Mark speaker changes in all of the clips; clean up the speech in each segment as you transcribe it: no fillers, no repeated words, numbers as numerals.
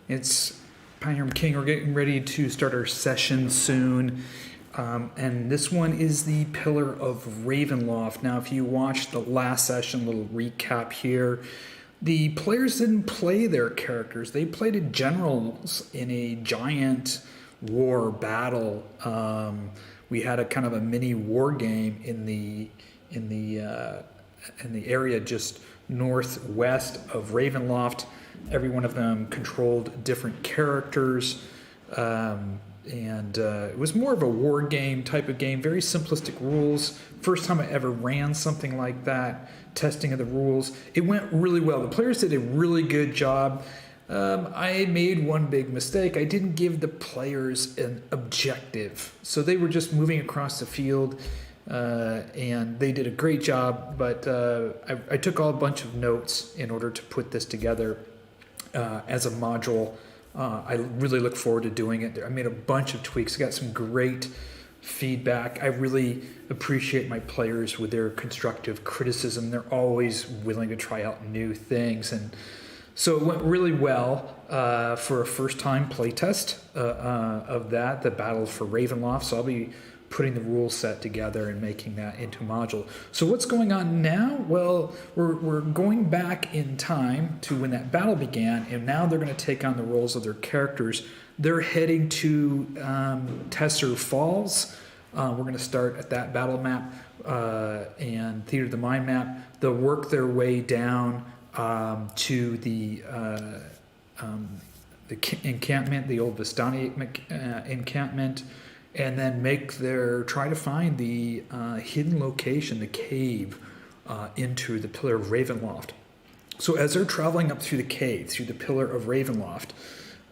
Speaker 1: It's Pioneer King. We're getting ready to start our session soon. And this one is the Pillar of Ravenloft. Now, if you watched the last session, little recap here, the players didn't play their characters. They played generals in a giant war battle. We had a kind of a mini war game in the area just northwest of Ravenloft. Every one of them controlled different characters. It was more of a war game type of game, very simplistic rules. First time I ever ran something like that, testing of the rules. It went really well. The players did a really good job. I made one big mistake. I didn't give the players an objective. So they were just moving across the field, and they did a great job, but I took a bunch of notes in order to put this together as a module. I really look forward to doing it. I made a bunch of tweaks. I got some great feedback. I really appreciate my players with their constructive criticism. They're always willing to try out new things. And so it went really well for a first-time playtest of that, the Battle for Ravenloft. So I'll be putting the rule set together and making that into a module. So what's going on now? Well, we're going back in time to when that battle began, and now they're going to take on the roles of their characters. They're heading to Tesser Falls. We're going to start at that battle map and Theater of the Mind map. They'll work their way down to the encampment, the old Vistani encampment, and then try to find the hidden location, the cave, into the Pillar of Ravenloft. So as they're traveling up through the cave, through the Pillar of Ravenloft,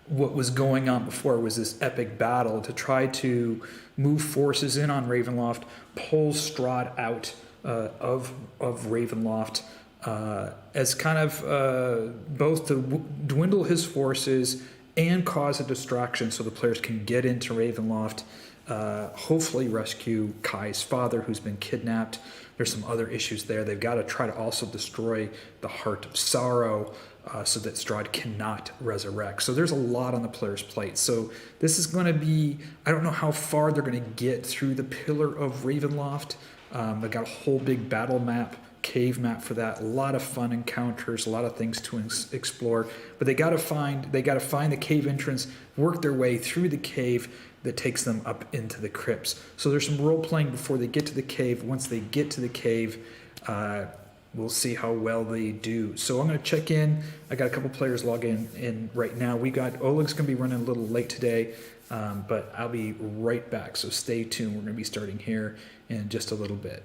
Speaker 1: what was going on before was this epic battle to try to move forces in on Ravenloft, pull Strahd out of Ravenloft, as kind of both to dwindle his forces and cause a distraction so the players can get into Ravenloft, hopefully rescue Kai's father, who's been kidnapped. There's some other issues there. They've got to try to also destroy the Heart of Sorrow so that Strahd cannot resurrect. So there's a lot on the player's plate. So this is going to be, I don't know how far they're going to get through the Pillar of Ravenloft. They've got a whole big battle map, cave map for that. A lot of fun encounters, a lot of things to explore. But they got to find the cave entrance, work their way through the cave that takes them up into the crypts. So there's some role playing before they get to the cave. Once they get to the cave, we'll see how well they do. So I'm going to check in. I got a couple players log in right now. Oleg's going to be running a little late today, but I'll be right back. So stay tuned. We're going to be starting here in just a little bit.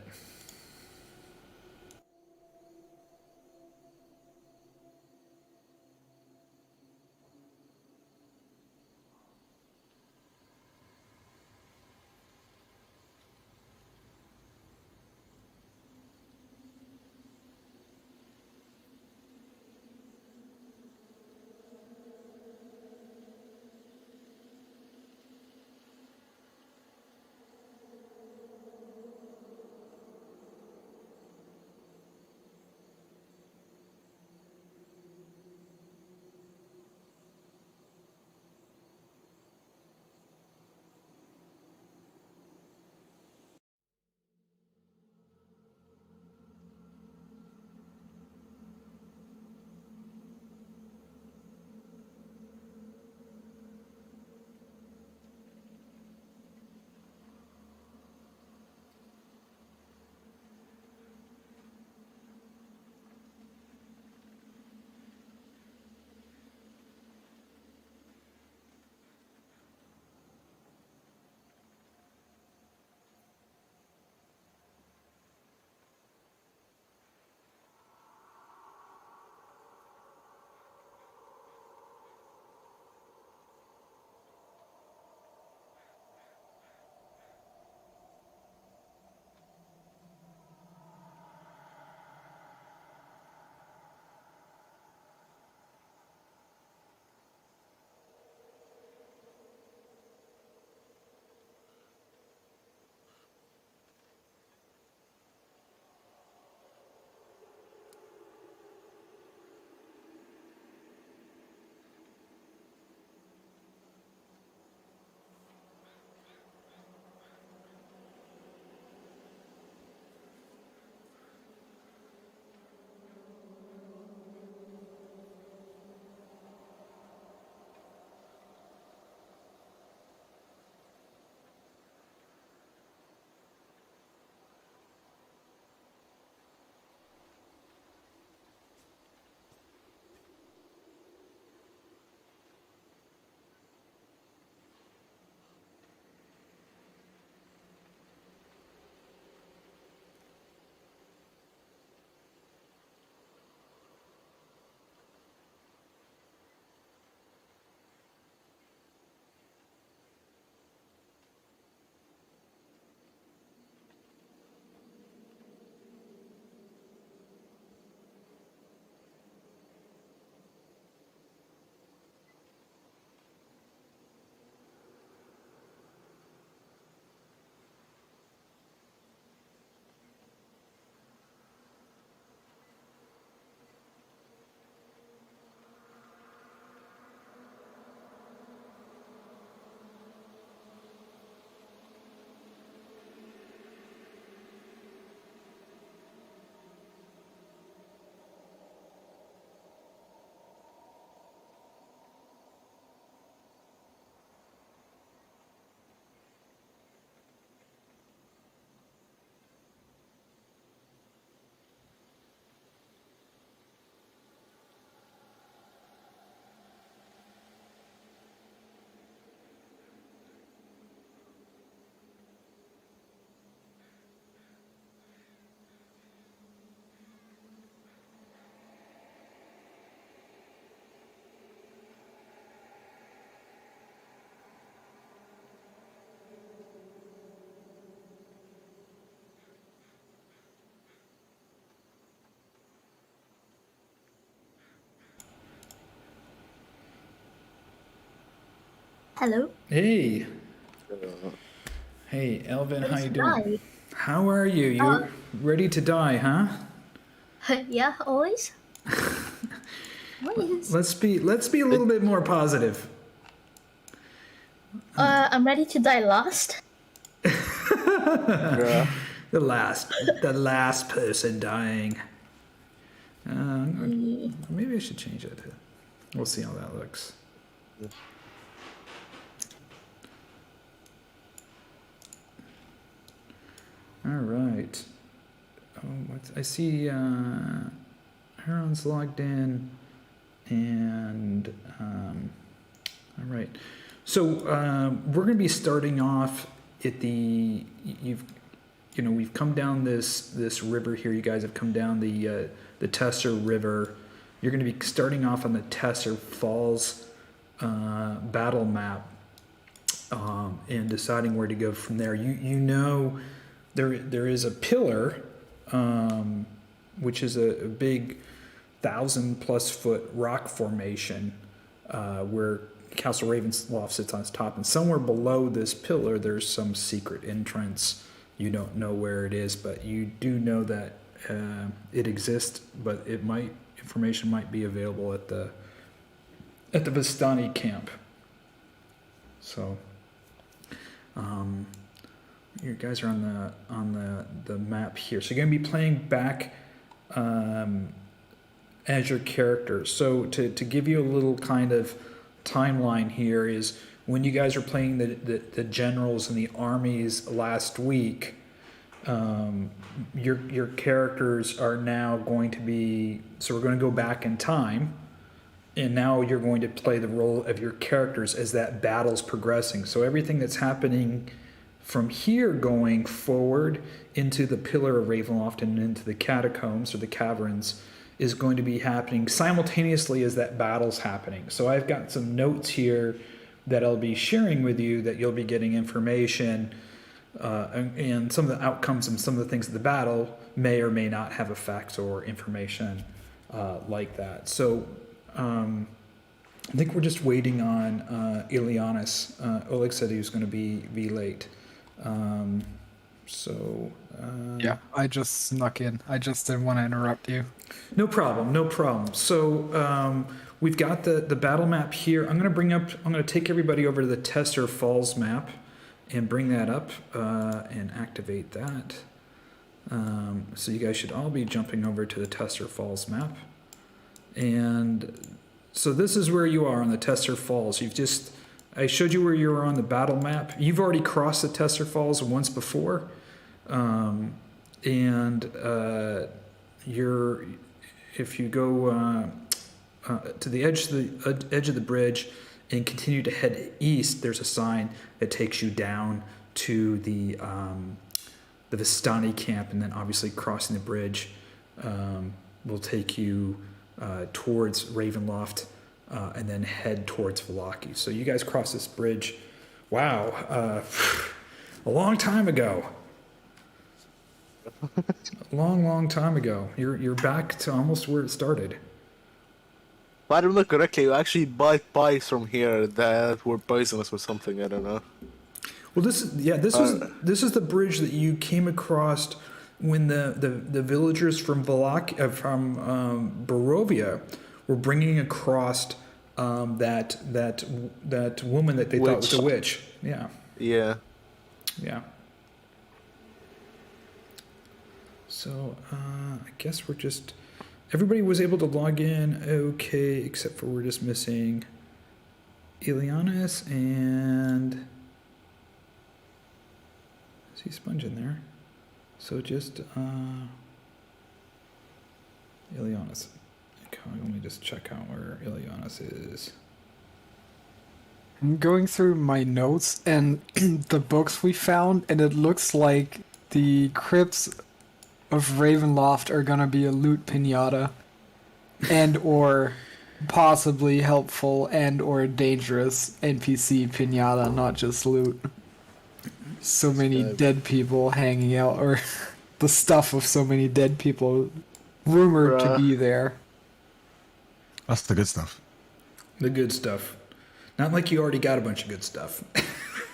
Speaker 2: Hello.
Speaker 1: Hey. Hey, Elvin, how you doing? How are you? You ready to die, huh?
Speaker 2: Yeah, always. Always.
Speaker 1: Let's be a little bit more positive.
Speaker 2: I'm ready to die last.
Speaker 3: Yeah.
Speaker 1: The last person dying. Maybe I should change it. We'll see how that looks. All right. I see Herjann's logged in, and all right. So we're going to be starting off at the we've come down this river here. You guys have come down the Tesser River. You're going to be starting off on the Tesser Falls battle map and deciding where to go from there. You know there is a pillar, which is a big 1,000+ foot rock formation where Castle Ravenloft sits on its top, and somewhere below this pillar there's some secret entrance. You don't know where it is, but you do know that it exists. But information might be available at the Vistani camp. So, you guys are on the map here. So you're going to be playing back as your character. So to give you a little kind of timeline here is when you guys are playing the generals and the armies last week, your characters are now going to be, so we're going to go back in time, and now you're going to play the role of your characters as that battle's progressing. So everything that's happening from here going forward into the Pillar of Ravenloft and into the catacombs or the caverns is going to be happening simultaneously as that battle's happening. So I've got some notes here that I'll be sharing with you that you'll be getting information and some of the outcomes and some of the things of the battle may or may not have effects or information like that. So I think we're just waiting on Ileanys. Oleg said he was going to be late.
Speaker 4: Yeah, I just snuck in. I just didn't want to interrupt you.
Speaker 1: No problem. So we've got the battle map here. I'm going to take everybody over to the Tesser Falls map and bring that up and activate that. So you guys should all be jumping over to the Tesser Falls map. And so this is where you are on the Tesser Falls. I showed you where you were on the battle map. You've already crossed the Tesser Falls once before. If you go to the edge of the bridge and continue to head east, there's a sign that takes you down to the Vistani camp, and then obviously crossing the bridge will take you towards Ravenloft and then head towards Vallaki. So you guys cross this bridge. Wow, a long time ago. A long time ago. You're back to almost where it started.
Speaker 3: If I remember correctly, you actually bought pies from here that were poisonous or something. I don't know.
Speaker 1: Well, this is the bridge that you came across when the villagers from Barovia were bringing across that woman that they thought was a witch. Yeah.
Speaker 3: Yeah.
Speaker 1: Yeah. So I guess everybody was able to log in okay, except for we're just missing Ileanys and I see Sponge in there. So just Ileanys. Okay, let me just check out where Ileanys is.
Speaker 4: I'm going through my notes and the books we found, and it looks like the crypts of Ravenloft are gonna be a loot pinata, and or possibly helpful and or dangerous NPC pinata, not just loot. So many dead people hanging out, or the stuff of so many dead people rumored to be there.
Speaker 5: That's the good stuff.
Speaker 1: The good stuff. Not like you already got a bunch of good stuff.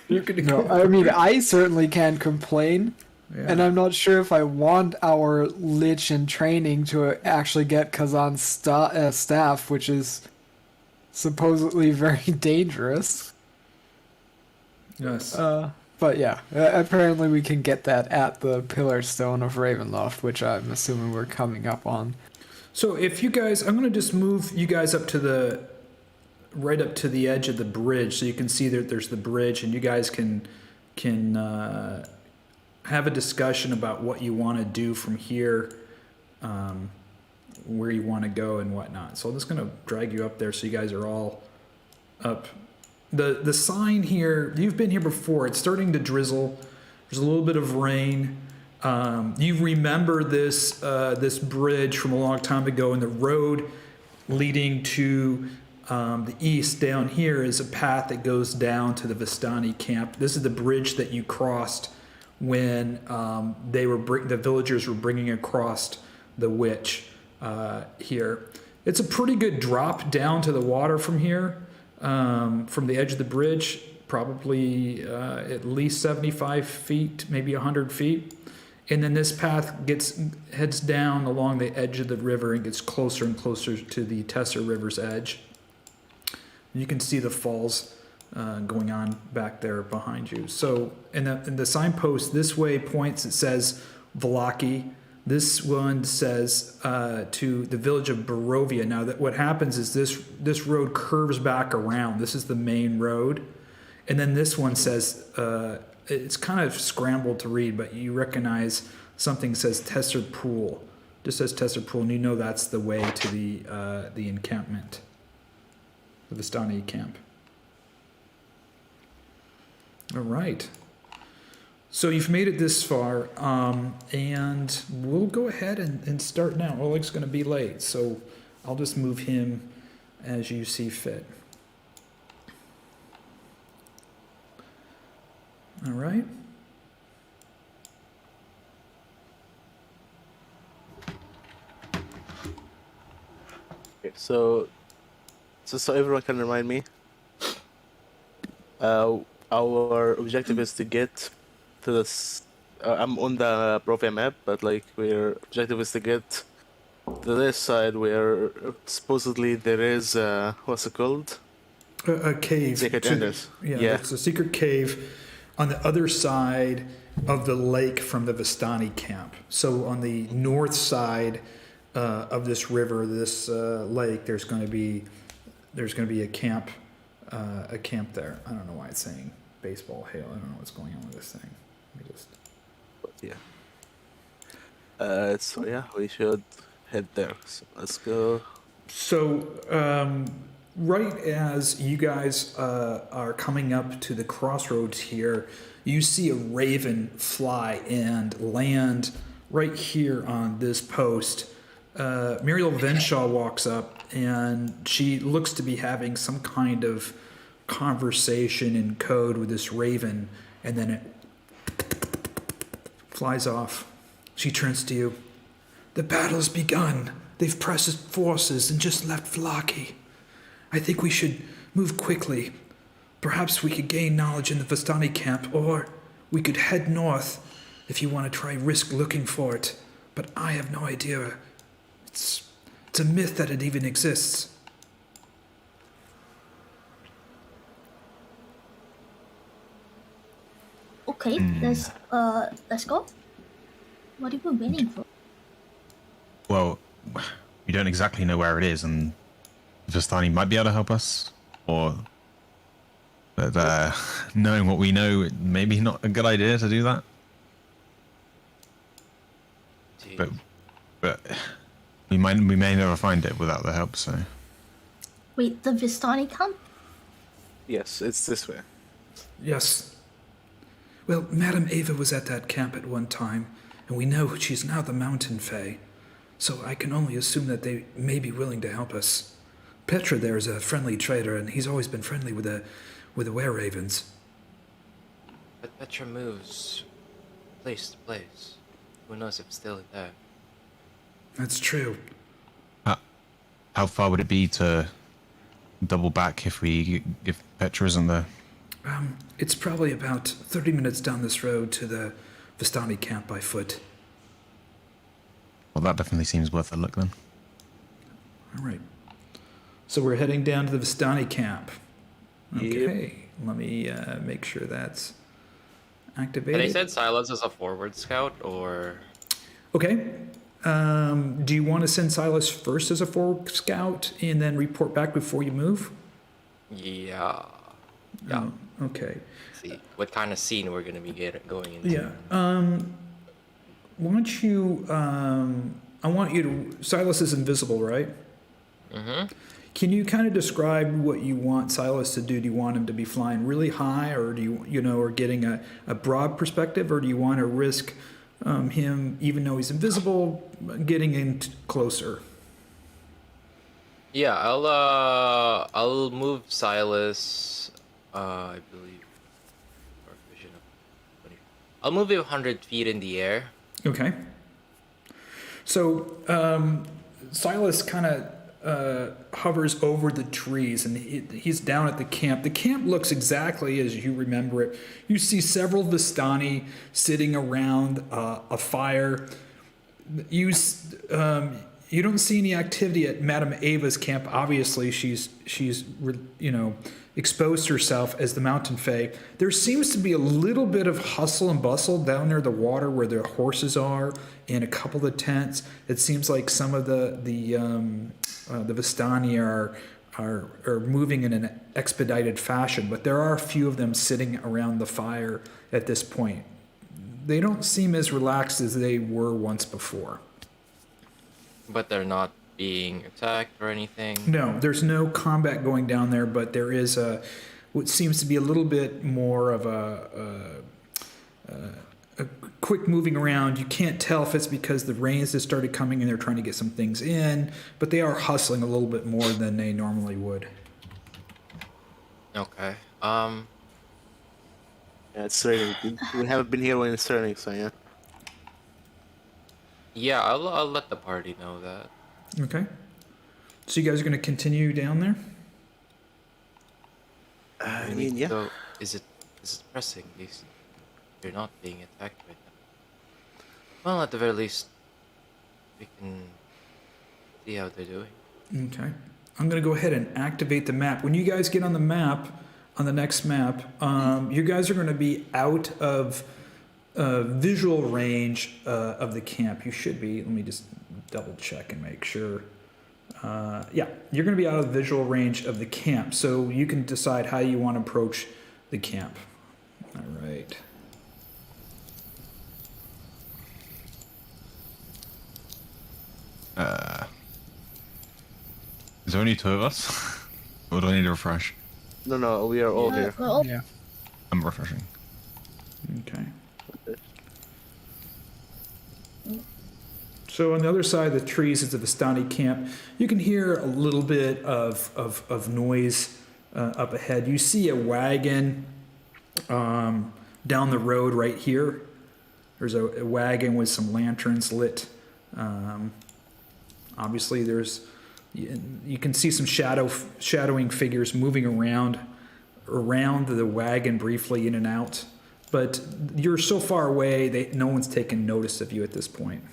Speaker 1: You're gonna
Speaker 4: No,
Speaker 1: go.
Speaker 4: I mean, I certainly can't complain.
Speaker 1: Yeah.
Speaker 4: And I'm not sure if I want our Lich in training to actually get Kazan's staff, which is supposedly very dangerous.
Speaker 1: Yes.
Speaker 4: But yeah, apparently we can get that at the Pillar Stone of Ravenloft, which I'm assuming we're coming up on.
Speaker 1: So if you guys, I'm gonna just move you guys up to right up to the edge of the bridge, so you can see that there's the bridge, and you guys can have a discussion about what you want to do from here, where you want to go and whatnot. So I'm just gonna drag you up there, so you guys are all up. The sign here, you've been here before. It's starting to drizzle. There's a little bit of rain. You remember this bridge from a long time ago, and the road leading to the east down here is a path that goes down to the Vistani camp. This is the bridge that you crossed when the villagers were bringing across the witch here. It's a pretty good drop down to the water from here, from the edge of the bridge, probably at least 75 feet, maybe 100 feet. And then this path heads down along the edge of the river and gets closer and closer to the Tesser River's edge. You can see the falls going on back there behind you. So, in the signpost this way points, it says Vlaki. This one says to the village of Barovia. Now, what happens is this road curves back around. This is the main road. And then this one says, it's kind of scrambled to read, but you recognize something says Tesser Pool. Just says Tesser Pool, and you know that's the way to the encampment, the Vistani camp. All right. So you've made it this far, and we'll go ahead and start now. Oleg's going to be late, so I'll just move him as you see fit. All right.
Speaker 3: Okay, so everyone can remind me. Our objective is to get to this. I'm on the Barovia map, but like our objective is to get to this side where supposedly there is what's it called?
Speaker 1: A cave.
Speaker 3: Secret entrance.
Speaker 1: Yeah, it's a secret cave on the other side of the lake from the Vistani camp. So on the north side of this river, this lake, there's going to be a camp there. I don't know why it's saying baseball hail. I don't know what's going on with this thing. Let me just.
Speaker 3: But yeah. So yeah, we should head there. So let's go.
Speaker 1: So, right as you guys are coming up to the crossroads here, you see a raven fly and land right here on this post. Muriel Venshaw walks up, and she looks to be having some kind of conversation in code with this raven, and then it flies off. She turns to you. "The battle's begun. They've pressed forces and just left Vlaki. I think we should move quickly. Perhaps we could gain knowledge in the Vistani camp, or we could head north if you want to try risk looking for it. But I have no idea. It's a myth that it even exists."
Speaker 2: Okay, let's go. What are we waiting for?
Speaker 5: Well, we don't exactly know where it is, and Vistani might be able to help us, but knowing what we know, maybe not a good idea to do that. But we may never find it without the help. So
Speaker 2: Wait, the Vistani camp?
Speaker 3: Yes, it's this way.
Speaker 1: Yes. Well, Madame Ava was at that camp at one time, and we know she's now the Mountain Fae. So I can only assume that they may be willing to help us. Petra there is a friendly trader, and he's always been friendly with the were-ravens.
Speaker 6: But Petra moves place to place. Who knows if it's still there?
Speaker 1: That's true.
Speaker 5: how far would it be to double back if Petra isn't there?
Speaker 1: It's probably about 30 minutes down this road to the Vistani camp by foot.
Speaker 5: Well, that definitely seems worth a look then.
Speaker 1: All right. So we're heading down to the Vistani camp. Okay. Let me make sure that's activated.
Speaker 6: And they said Silas is a forward scout, or
Speaker 1: Okay. Do you want to send Silas first as a forward scout and then report back before you move?
Speaker 6: yeah.
Speaker 1: Oh, okay.
Speaker 6: See what kind of scene we're gonna be going into.
Speaker 1: Yeah. Why don't you? I want you to. Silas is invisible, right?
Speaker 6: Mm-hmm.
Speaker 1: Can you kind of describe what you want Silas to do? Do you want him to be flying really high, or do you or getting a broad perspective, or do you want to risk him, even though he's invisible, getting in closer?
Speaker 6: Yeah, I'll move Silas. I believe. Or vision of 20. I'll move it 100 feet in the air.
Speaker 1: Okay. So Silas kind of hovers over the trees, and he's down at the camp. The camp looks exactly as you remember it. You see several Vistani sitting around a fire. You don't see any activity at Madame Ava's camp. Obviously, she's exposed herself as the Mountain Fae. There seems to be a little bit of hustle and bustle down near the water where the horses are, and a couple of the tents. It seems like some of the Vistani are moving in an expedited fashion, but there are a few of them sitting around the fire at this point. They don't seem as relaxed as they were once before.
Speaker 6: But they're not being attacked or anything.
Speaker 1: No, there's no combat going down there, but there is what seems to be a little bit more of a quick moving around. You can't tell if it's because the rains have started coming and they're trying to get some things in, but they are hustling a little bit more than they normally would.
Speaker 6: Okay.
Speaker 3: Yeah, it's raining. We haven't been here when it's raining, so yeah.
Speaker 6: Yeah, I'll let the party know that.
Speaker 1: Okay. So you guys are going to continue down there?
Speaker 3: I mean, yeah.
Speaker 6: So is it pressing? You're not being attacked right now. Well, at the very least, we can see how they're doing.
Speaker 1: Okay. I'm going to go ahead and activate the map. When you guys get on the map, on the next map, you guys are going to be out of visual range of the camp. You should be. Let me just double check and make sure. Yeah, you're going to be out of visual range of the camp, so you can decide how you want to approach the camp. All right.
Speaker 5: Is there only two of us? Or do I need to refresh?
Speaker 3: No, we are all here.
Speaker 2: Well,
Speaker 4: Yeah.
Speaker 5: I'm refreshing.
Speaker 1: Okay. So on the other side of the trees is the Vistani camp. You can hear a little bit of noise up ahead. You see a wagon down the road right here. There's a wagon with some lanterns lit. Obviously, you can see some shadowing figures moving around the wagon briefly in and out. But you're so far away, no one's taken notice of you at this point.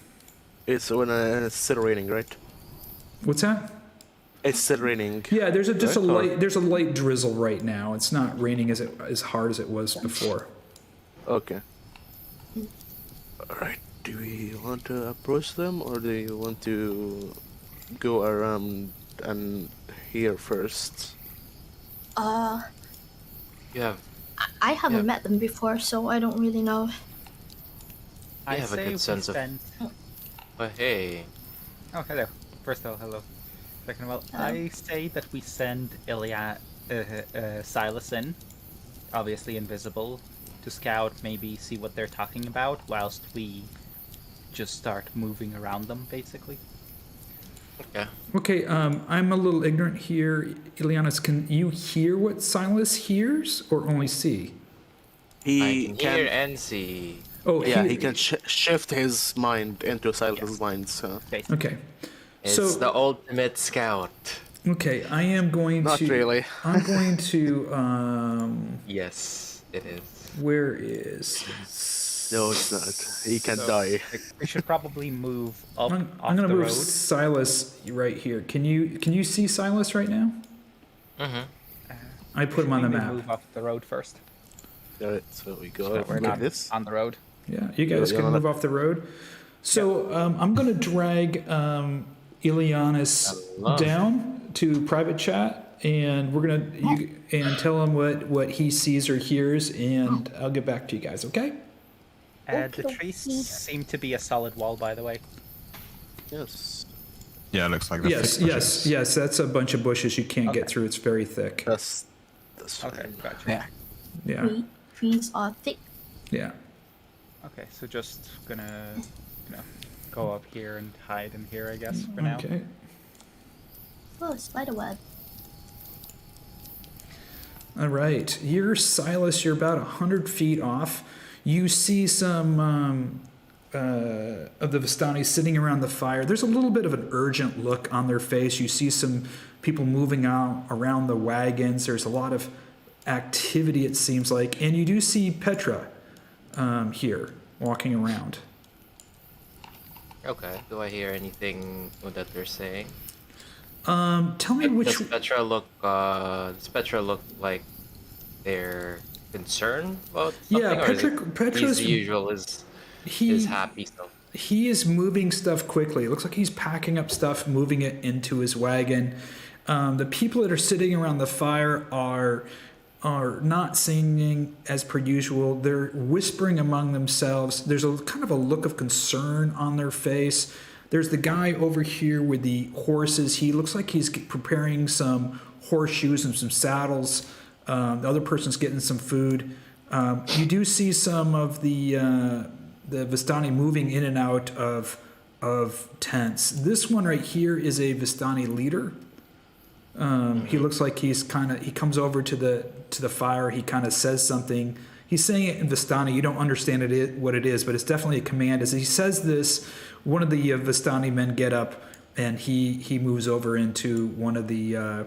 Speaker 3: It's when it's still raining, right?
Speaker 1: What's that?
Speaker 3: It's still raining.
Speaker 1: Yeah, there's a
Speaker 3: Right?
Speaker 1: light drizzle right now. It's not raining as hard as it was before.
Speaker 3: Okay. Alright, do we want to approach them or do you want to go around and here first?
Speaker 6: You have
Speaker 2: I haven't
Speaker 6: Yeah.
Speaker 2: met them before, so I don't really know.
Speaker 6: I have a
Speaker 7: say
Speaker 6: good
Speaker 7: we
Speaker 6: sense of.
Speaker 7: spend-
Speaker 6: But hey,
Speaker 7: Oh, hello. First of all, hello. Second of all, I say that we send Silas in, obviously invisible, to scout, maybe see what they're talking about, whilst we just start moving around them, basically.
Speaker 6: okay.
Speaker 1: Okay, I'm a little ignorant here. Ileanys, can you hear what Silas hears or only see?
Speaker 3: He
Speaker 6: I can
Speaker 3: can,
Speaker 6: hear and see.
Speaker 1: Oh,
Speaker 3: yeah, he can shift his mind into Silas's mind, so...
Speaker 7: Basically.
Speaker 1: Okay.
Speaker 6: It's
Speaker 1: So-
Speaker 6: the ultimate scout.
Speaker 1: Okay, I am going
Speaker 3: Not
Speaker 1: to.
Speaker 3: really.
Speaker 1: I'm going to.
Speaker 6: Yes, it is.
Speaker 1: Where is?
Speaker 3: No, it's not. He can die.
Speaker 7: We should probably move up
Speaker 1: I'm
Speaker 7: off
Speaker 1: gonna
Speaker 7: the
Speaker 1: move
Speaker 7: road.
Speaker 1: Silas right here. Can you see Silas right now?
Speaker 6: Mm-hmm.
Speaker 1: I put him on the
Speaker 7: Maybe
Speaker 1: map.
Speaker 7: move off the road first.
Speaker 3: Alright, so we go
Speaker 7: So that we're
Speaker 3: like
Speaker 7: not
Speaker 3: this.
Speaker 7: on the road.
Speaker 1: Yeah, you guys
Speaker 3: Yeah,
Speaker 1: can
Speaker 3: yeah.
Speaker 1: move off the road. So I'm gonna drag Ileanys
Speaker 6: Hello.
Speaker 1: down to private chat, and we're and tell him what he sees or hears, and I'll get back to you guys. Okay?
Speaker 7: The
Speaker 2: Okay,
Speaker 7: trees
Speaker 2: please.
Speaker 7: seem to be a solid wall, by the way.
Speaker 3: Yes.
Speaker 5: Yeah, it looks like the
Speaker 1: Yes,
Speaker 5: thick
Speaker 1: yes,
Speaker 5: bushes.
Speaker 1: yes. That's a bunch of bushes you can't get
Speaker 7: Okay.
Speaker 1: through. It's very thick.
Speaker 3: That's fine.
Speaker 7: Okay, gotcha.
Speaker 4: Yeah.
Speaker 1: Yeah,
Speaker 2: Trees are thick.
Speaker 1: yeah.
Speaker 7: Okay, so just gonna, go up here and hide in here, I guess, for now.
Speaker 1: Okay.
Speaker 2: Oh, spiderweb.
Speaker 1: All right, you're Silas. You're about 100 feet off. You see some of the Vistani sitting around the fire. There's a little bit of an urgent look on their face. You see some people moving out around the wagons. There's a lot of activity, it seems like, and you do see Petra here walking around.
Speaker 6: Okay. Do I hear anything that they're saying?
Speaker 1: Tell me which.
Speaker 6: Does Petra look like they're concerned about something?
Speaker 1: Yeah,
Speaker 6: or is
Speaker 1: Petra's
Speaker 6: the usual is
Speaker 1: he
Speaker 6: happy stuff.
Speaker 1: he is moving stuff quickly. It looks like he's packing up stuff, moving it into his wagon. The people that are sitting around the fire are not singing as per usual. They're whispering among themselves. There's a kind of a look of concern on their face. There's the guy over here with the horses. He looks like he's preparing some horseshoes and some saddles. The other person's getting some food. You do see some of the Vistani moving in and out of tents. This one right here is a Vistani leader. He looks like he comes over to the fire. He kind of says something. He's saying it in Vistani. You don't understand what it is, but it's definitely a command. As he says this, one of the Vistani men get up and he moves over into one of the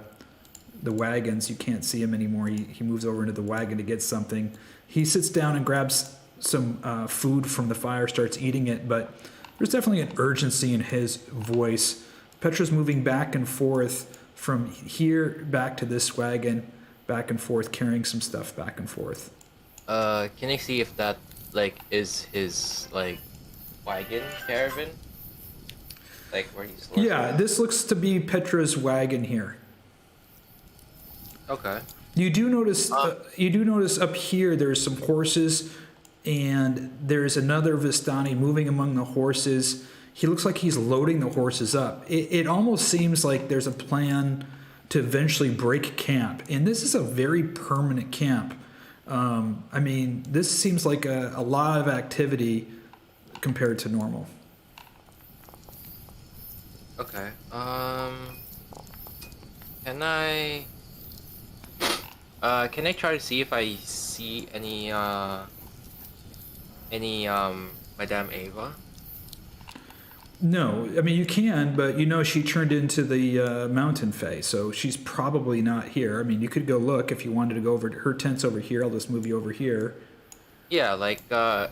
Speaker 1: wagons. You can't see him anymore. He moves over into the wagon to get something. He sits down and grabs some food from the fire, starts eating it, but there's definitely an urgency in his voice. Petra's moving back and forth from here back to this wagon, back and forth, carrying some stuff back and forth.
Speaker 6: Can I see if that is his wagon caravan? Like where he's living?
Speaker 1: Yeah, this looks to be Petra's wagon here.
Speaker 6: Okay.
Speaker 1: You do notice up here there's some horses, and there's another Vistani moving among the horses. He looks like he's loading the horses up. It almost seems like there's a plan to eventually break camp, and this is a very permanent camp. I mean, this seems like a lot of activity compared to normal.
Speaker 6: Okay. Can I try to see if I see any Madame Ava?
Speaker 1: No, I mean you can, but you know she turned into the mountain fae, so she's probably not here. I mean, you could go look if you wanted to go over to her tent's over here. I'll just move you over here.
Speaker 6: Yeah,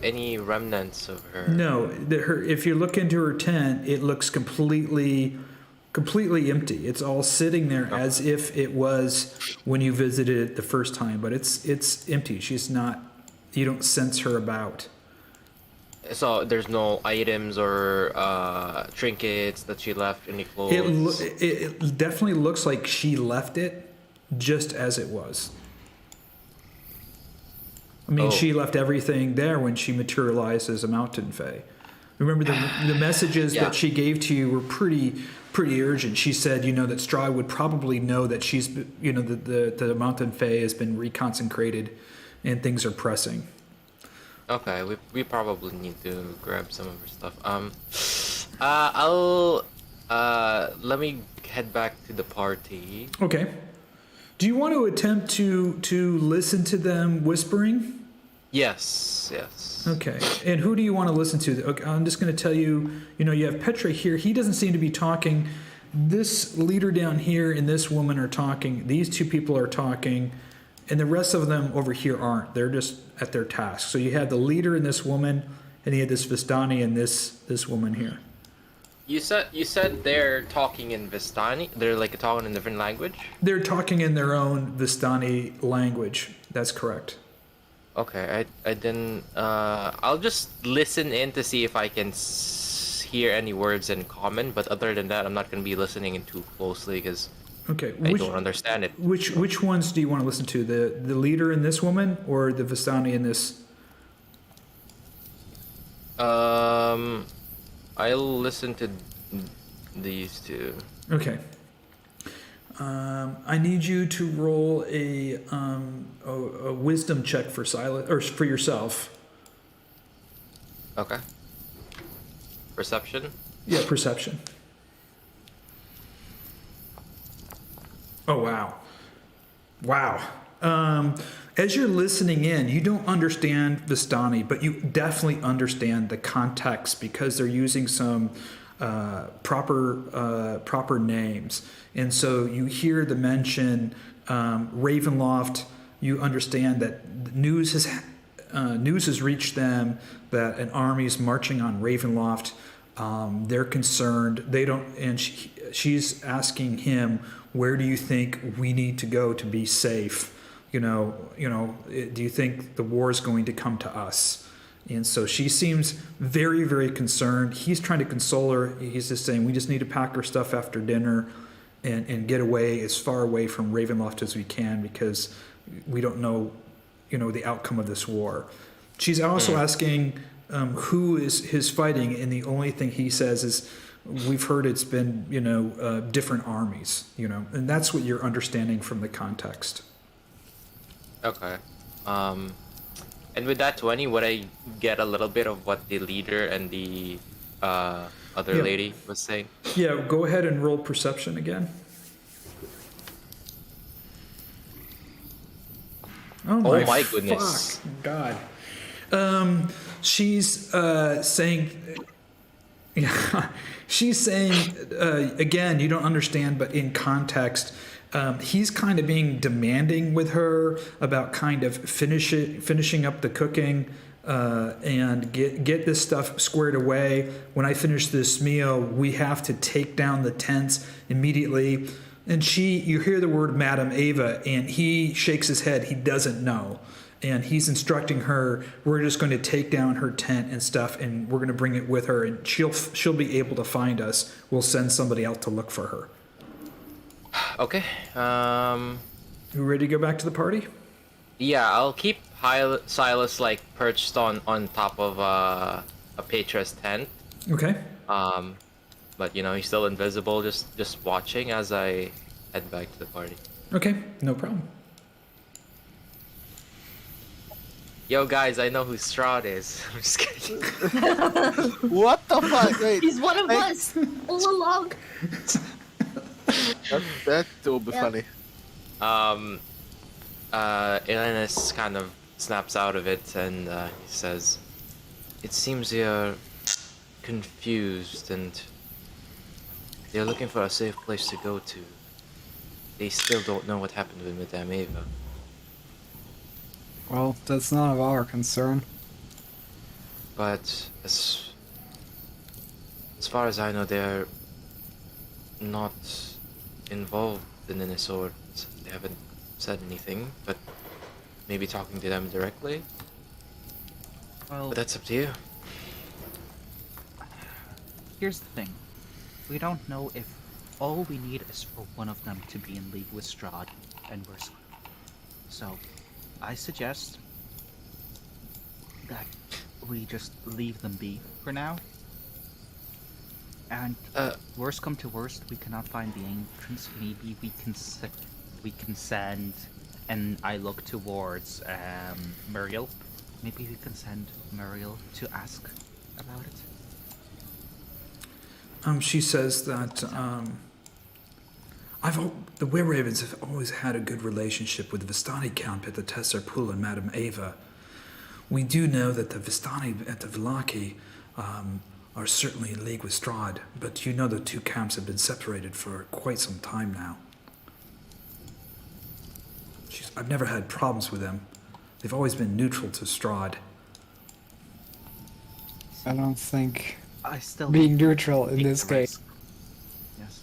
Speaker 6: any remnants of her.
Speaker 1: No, if you look into her tent, it looks completely empty. It's all sitting there as if it was when you visited it the first time, but it's empty. She's not. You don't sense her about.
Speaker 6: So there's no items or trinkets that she left, any clothes.
Speaker 1: It definitely looks like she left it just as it was. I mean, she left everything there when she materialized as a mountain fae. Remember the messages
Speaker 6: Yeah.
Speaker 1: that she gave to you were pretty urgent. She said, that Strahd would probably know that she's, the mountain fae has been reconsecrated and things are pressing.
Speaker 6: Okay, we probably need to grab some of her stuff. I'll let me head back to the party.
Speaker 1: Okay. Do you want to attempt to listen to them whispering?
Speaker 6: Yes.
Speaker 1: Okay. And who do you want to listen to? Okay, I'm just going to tell you, you have Petra here. He doesn't seem to be talking. this leader down here and this woman are talking. These two people are talking, and the rest of them over here aren't. They're just at their task. So you had the leader and this woman, and you had this Vistani and this woman here.
Speaker 6: You said they're talking in Vistani. They're like talking in a different language.
Speaker 1: They're talking in their own Vistani language. That's correct.
Speaker 6: Okay, I didn't. I'll just listen in to see if I can hear any words in common. But other than that, I'm not gonna be listening in too closely because
Speaker 1: Okay.
Speaker 6: I don't understand it.
Speaker 1: Which ones do you want to listen to? The leader in this woman or the Vistani in this?
Speaker 6: I'll listen to these two.
Speaker 1: Okay. I need you to roll a wisdom check for Silas or for yourself.
Speaker 6: Okay. Perception.
Speaker 1: Yeah, perception. Oh wow, wow. As you're listening in, you don't understand Vistani, but you definitely understand the context because they're using some proper names, and so you hear the mention Ravenloft. You understand that news has reached them that an army is marching on Ravenloft. They're concerned. They don't, and she's asking him, "Where do you think we need to go to be safe? Do you think the war is going to come to us?" And so she seems very, very concerned. He's trying to console her. He's just saying, we just need to pack our stuff after dinner and get away as far away from Ravenloft as we can because we don't know, the outcome of this war. She's also asking who is fighting, and the only thing he says is, we've heard it's been, different armies, and that's what you're understanding from the context.
Speaker 6: Okay. And with that 20, would I get a little bit of what the leader and the other
Speaker 1: Yeah.
Speaker 6: lady was saying?
Speaker 1: Yeah, go ahead and roll perception again. Oh
Speaker 6: my goodness.
Speaker 1: Fuck, God. She's saying, yeah, she's saying, again, you don't understand, but in context, he's kind of being demanding with her about kind of finishing up the cooking and get this stuff squared away. When I finish this meal, we have to take down the tents immediately. And you hear the word Madam Ava, and he shakes his head. He doesn't know. And he's instructing her, we're just going to take down her tent and stuff, and we're going to bring it with her, and she'll be able to find us. We'll send somebody out to look for her.
Speaker 6: Okay.
Speaker 1: You ready to go back to the party?
Speaker 6: Yeah, I'll keep Silas like perched on top of a Patre's tent.
Speaker 1: Okay.
Speaker 6: But he's still invisible, just watching as I head back to the party.
Speaker 1: Okay, no problem.
Speaker 6: Yo guys, I know who Strahd is. I'm just kidding.
Speaker 3: What the fuck? Wait,
Speaker 2: He's one of us all along.
Speaker 3: that will be
Speaker 2: Yeah.
Speaker 3: funny.
Speaker 6: Ileanys kind of snaps out of it and he says, "It seems you're confused and they're looking for a safe place to go to. They still don't know what happened with Madame Ava."
Speaker 4: Well, that's none of our concern.
Speaker 6: But as far as I know, they're not involved in any sort. They haven't said anything, but maybe talking to them directly.
Speaker 7: Well,
Speaker 6: But that's up to you.
Speaker 7: here's the thing. We don't know if all we need is for one of them to be in league with Strahd, and we're screwed. So, I suggest that we just leave them be for now. And worst come to worst, we cannot find the entrance. Maybe we can send, and I look towards Muriel. Maybe we can send Muriel to ask about it.
Speaker 1: She says that the Were-Ravens have always had a good relationship with the Vistani camp at the Tesser Pool and Madame Ava. We do know that the Vistani at the Vallaki are certainly in league with Strahd, but you know the two camps have been separated for quite some time now. I've never had problems with them. They've always been neutral to Strahd.
Speaker 4: I don't think
Speaker 7: I still
Speaker 4: being neutral in this case
Speaker 7: Yes.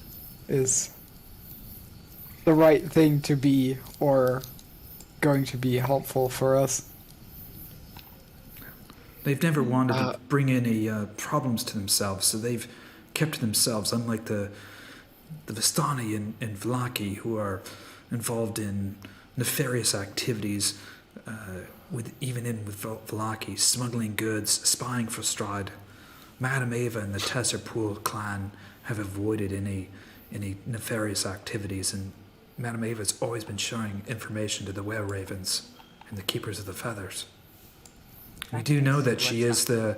Speaker 4: is the right thing to be or going to be helpful for us.
Speaker 1: They've never wanted to bring any problems to themselves, so they've kept to themselves, unlike the Vistani and Vallaki, who are involved in nefarious activities, with Vallaki, smuggling goods, spying for Strahd. Madame Eva and the Tesserpool clan have avoided any nefarious activities, and Madame Eva's always been sharing information to the Were Ravens and the Keepers of the Feathers. We do know that she is the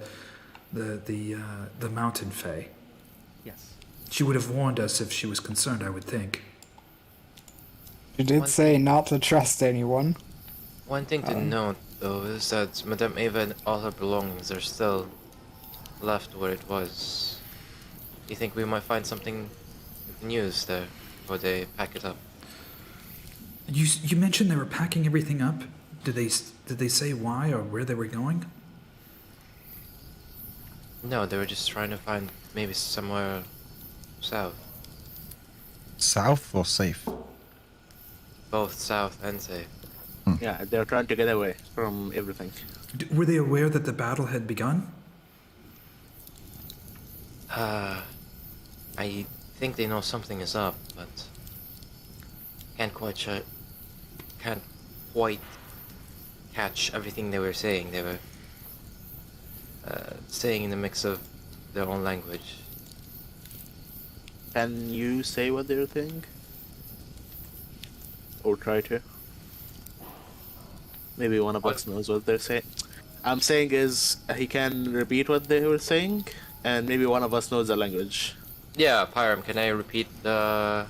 Speaker 1: Mountain Fae.
Speaker 7: Yes.
Speaker 1: She would have warned us if she was concerned, I would think.
Speaker 4: You did say not to trust anyone.
Speaker 6: One thing to note, though, is that Madame Eva and all her belongings are still left where it was. You think we might find something we can use there before they pack it up?
Speaker 1: You mentioned they were packing everything up. Did they say why or where they were going?
Speaker 6: No, they were just trying to find maybe somewhere south.
Speaker 5: South or safe?
Speaker 6: Both south and safe.
Speaker 3: Yeah, they're trying to get away from everything.
Speaker 1: Were they aware that the battle had begun?
Speaker 6: I think they know something is up, but can't quite catch everything they were saying. They were saying in a mix of their own language.
Speaker 3: Can you say what they're saying? Or try to? Maybe one of us knows what they're saying. I'm saying is he can repeat what they were saying, and maybe one of us knows the language.
Speaker 6: Yeah, Pyram, can I repeat the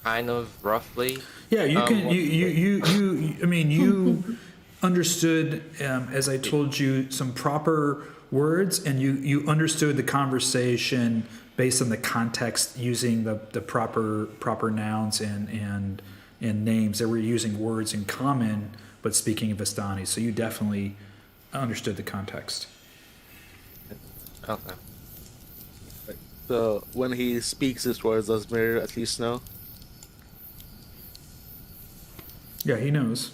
Speaker 6: kind of roughly?
Speaker 1: Yeah, you can.
Speaker 6: what-
Speaker 1: I mean, you understood, as I told you, some proper words, and you understood the conversation based on the context, using the proper nouns and names. They were using words in common, but speaking of Vistani. So you definitely understood the context.
Speaker 6: Okay.
Speaker 3: So when he speaks these words, does Mir at least know?
Speaker 1: Yeah, he knows.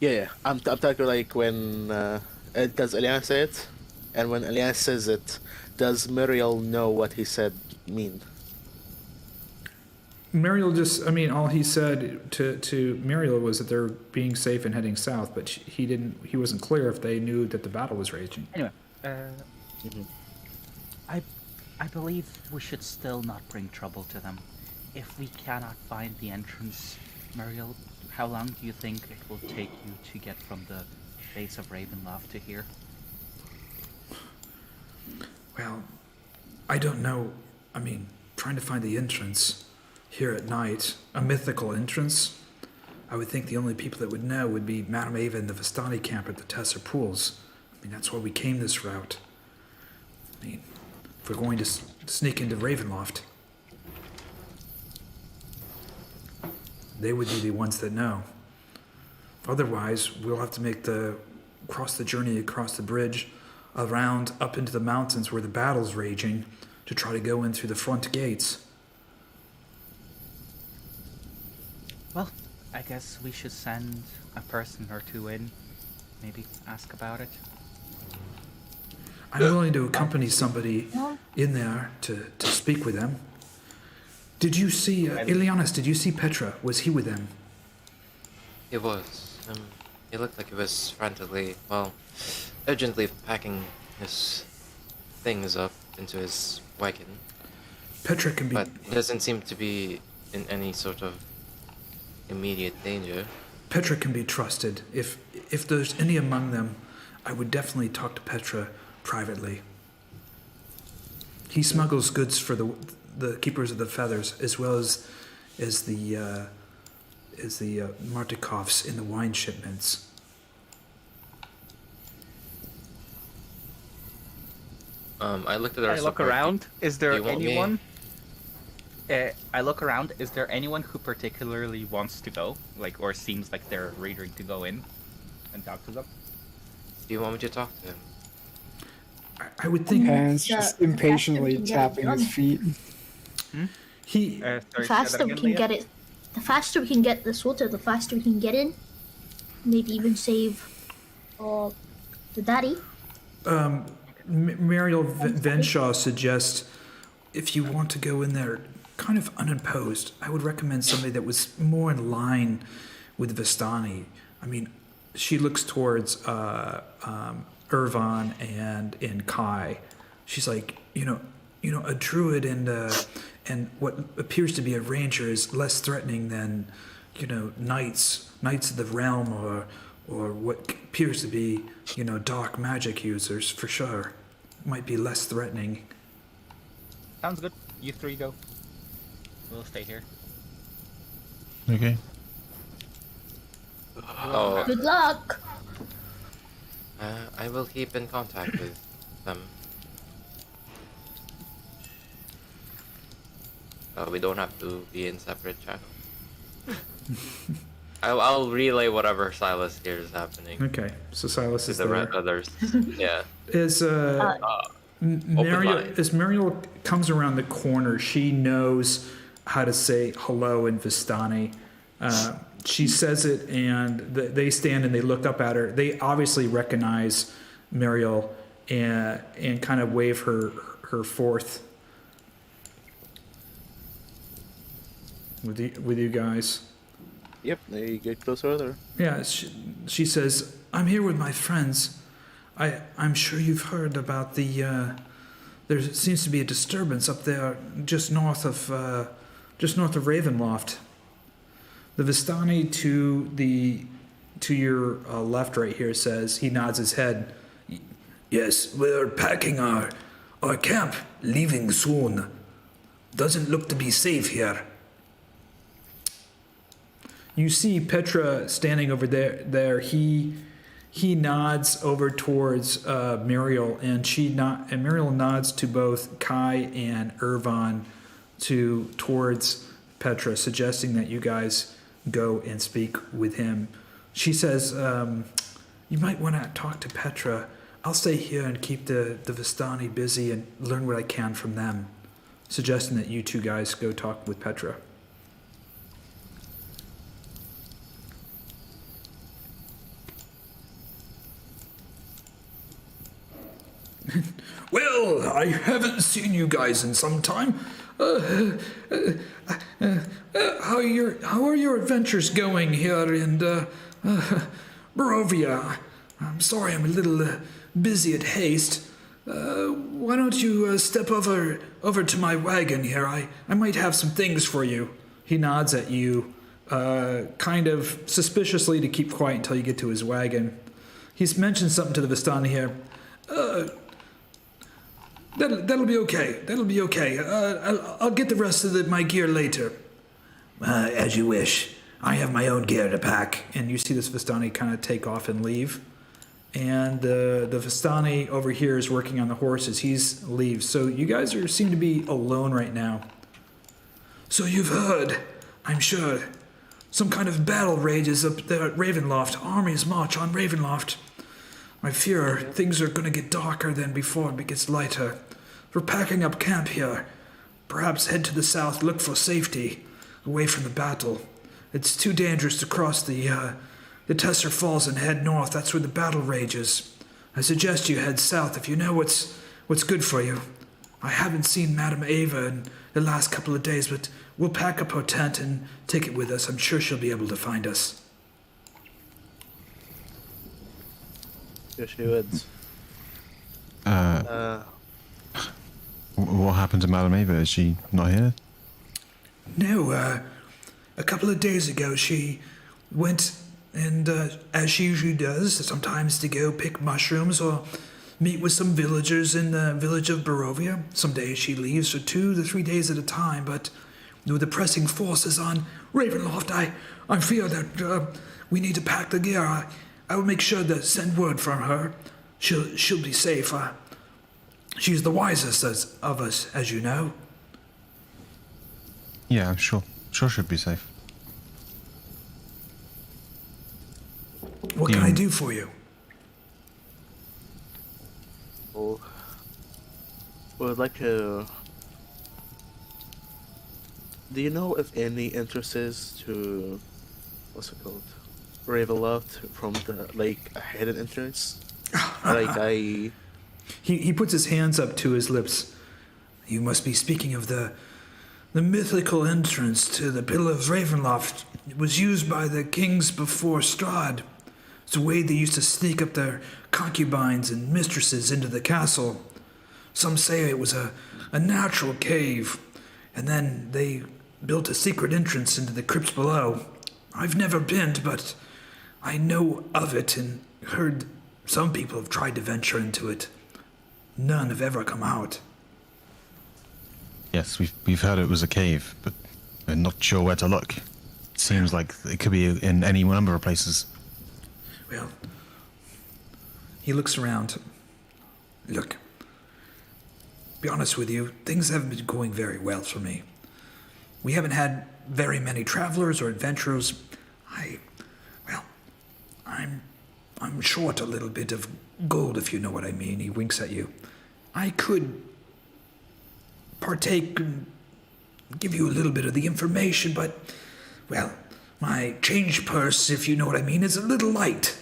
Speaker 3: Yeah. I'm talking like when does Ileanys say it, and when Ileanys says it, does Muriel know what he said mean?
Speaker 1: Muriel all he said to Muriel was that they're being safe and heading south, but he wasn't clear if they knew that the battle was raging.
Speaker 7: Anyway, I believe we should still not bring trouble to them. If we cannot find the entrance, Muriel, how long do you think it will take you to get from the base of Ravenloft to here?
Speaker 1: Well, I don't know. I mean, trying to find the entrance here at night, a mythical entrance, I would think the only people that would know would be Madame Eva and the Vistani camp at the Tesser Pools. I mean, that's why we came this route. I mean, if we're going to sneak into Ravenloft, they would be the ones that know. Otherwise, we'll have to cross the journey across the bridge, around up into the mountains where the battle's raging, to try to go in through the front gates.
Speaker 7: Well, I guess we should send a person or two in, maybe ask about it.
Speaker 1: I'm willing to accompany somebody in there to speak with them. Did you see, Ileanys, did you see Petra? Was he with them?
Speaker 6: He was. He looked like he was frantically, urgently packing his things up into his wagon.
Speaker 1: Petra can be...
Speaker 6: But he doesn't seem to be in any sort of immediate danger.
Speaker 1: Petra can be trusted. If there's any among them, I would definitely talk to Petra privately. He smuggles goods for the Keepers of the Feathers, as well as the Martikovs in the wine shipments.
Speaker 6: I looked at our.
Speaker 7: I look
Speaker 6: support.
Speaker 7: around. Is there
Speaker 6: you want me?
Speaker 7: anyone? I look around. Is there anyone who particularly wants to go, like, or seems like they're ready to go in and talk to them?
Speaker 6: Do you want me to talk to him?
Speaker 1: I would think
Speaker 4: Hands
Speaker 2: Yeah,
Speaker 4: just
Speaker 2: the
Speaker 4: impatiently
Speaker 2: faster we can get it
Speaker 4: tapping his
Speaker 2: done.
Speaker 4: feet.
Speaker 1: he.
Speaker 7: Sorry,
Speaker 2: The faster we can get it, the faster we can get the sorter, the faster we can get in. Maybe even save the daddy.
Speaker 1: Muriel Venshaw suggests if you want to go in there kind of unimposed, I would recommend somebody that was more in line with Vistani. I mean, she looks towards Ervan and Kai. She's like, a druid and what appears to be a ranger is less threatening than, knights of the realm or what appears to be, dark magic users for sure. Might be less threatening.
Speaker 7: Sounds good. You three go. We'll stay here.
Speaker 5: Okay.
Speaker 6: Oh,
Speaker 2: Good luck.
Speaker 6: I will keep in contact with them. We don't have to be in separate channels. I'll relay whatever Silas hears is happening
Speaker 1: Okay, so Silas
Speaker 6: to
Speaker 1: is
Speaker 6: the
Speaker 1: there.
Speaker 6: others. Yeah.
Speaker 1: As Muriel comes around the corner, she knows how to say hello in Vistani. She says it, and they stand and they look up at her. They obviously recognize Muriel and kind of wave her forth with you guys.
Speaker 3: Yep, they get closer there.
Speaker 1: Yeah, she says, "I'm here with my friends. I'm sure you've heard about there seems to be a disturbance up there just north of Ravenloft. The Vistani to your left right here says," he nods his head, "Yes, we're packing our camp, leaving soon. Doesn't look to be safe here." You see Petra standing over there. He nods over towards Muriel, and Muriel nods to both Kai and Ervan towards Petra, suggesting that you guys go and speak with him. She says, "You might want to talk to Petra. I'll stay here and keep the Vistani busy and learn what I can from them," suggesting that you two guys go talk with Petra. Well, I haven't seen you guys in some time. How are your adventures going here in Barovia? I'm sorry, I'm a little busy at haste. Why don't you step over to my wagon here? I might have some things for you. He nods at you, kind of suspiciously, to keep quiet until you get to his wagon. He's mentioned something to the Vistani here. That'll be okay. That'll be okay. I'll get the rest of my gear later. As you wish. I have my own gear to pack. And you see this Vistani kind of take off and leave. And the Vistani over here is working on the horses. He's leaves. So you guys seem to be alone right now. So you've heard, I'm sure, some kind of battle rages up there at Ravenloft. Armies march on Ravenloft. I fear things are going to get darker than before it gets lighter. We're packing up camp here. Perhaps head to the south, look for safety, away from the battle. It's too dangerous to cross the Tesser Falls and head north. That's where the battle rages. I suggest you head south if you know what's good for you. I haven't seen Madame Ava in the last couple of days, but we'll pack up her tent and take it with us. I'm sure she'll be able to find us.
Speaker 3: Yes, she would.
Speaker 5: What happened to Madame Ava? Is she not here?
Speaker 1: No, a couple of days ago she went and, as she usually does, sometimes to go pick mushrooms or meet with some villagers in the village of Barovia. Some days she leaves for 2 to 3 days at a time, but with the pressing forces on Ravenloft, I fear that we need to pack the gear. I will make sure to send word from her. She'll be safe. She's the wisest of us, as you know.
Speaker 5: Yeah, I'm sure. Sure should be safe.
Speaker 1: What can I do for you?
Speaker 3: Oh, would like to. Do you know if any entrances to what's it called, Ravenloft from the like a hidden entrance? Like I.
Speaker 1: He puts his hands up to his lips. You must be speaking of the mythical entrance to the Pillar of Ravenloft. It was used by the kings before Strahd. It's a way they used to sneak up their concubines and mistresses into the castle. Some say it was a natural cave, and then they built a secret entrance into the crypts below. I've never been, but I know of it and heard some people have tried to venture into it. None have ever come out.
Speaker 5: Yes, we've heard it was a cave, but we're not sure where to look. It seems like it could be in any number of places.
Speaker 1: Well, he looks around. Look, be honest with you, things haven't been going very well for me. We haven't had very many travelers or adventurers. I'm short a little bit of gold, if you know what I mean. He winks at you. I could partake and give you a little bit of the information, but, well, my change purse, if you know what I mean, is a little light.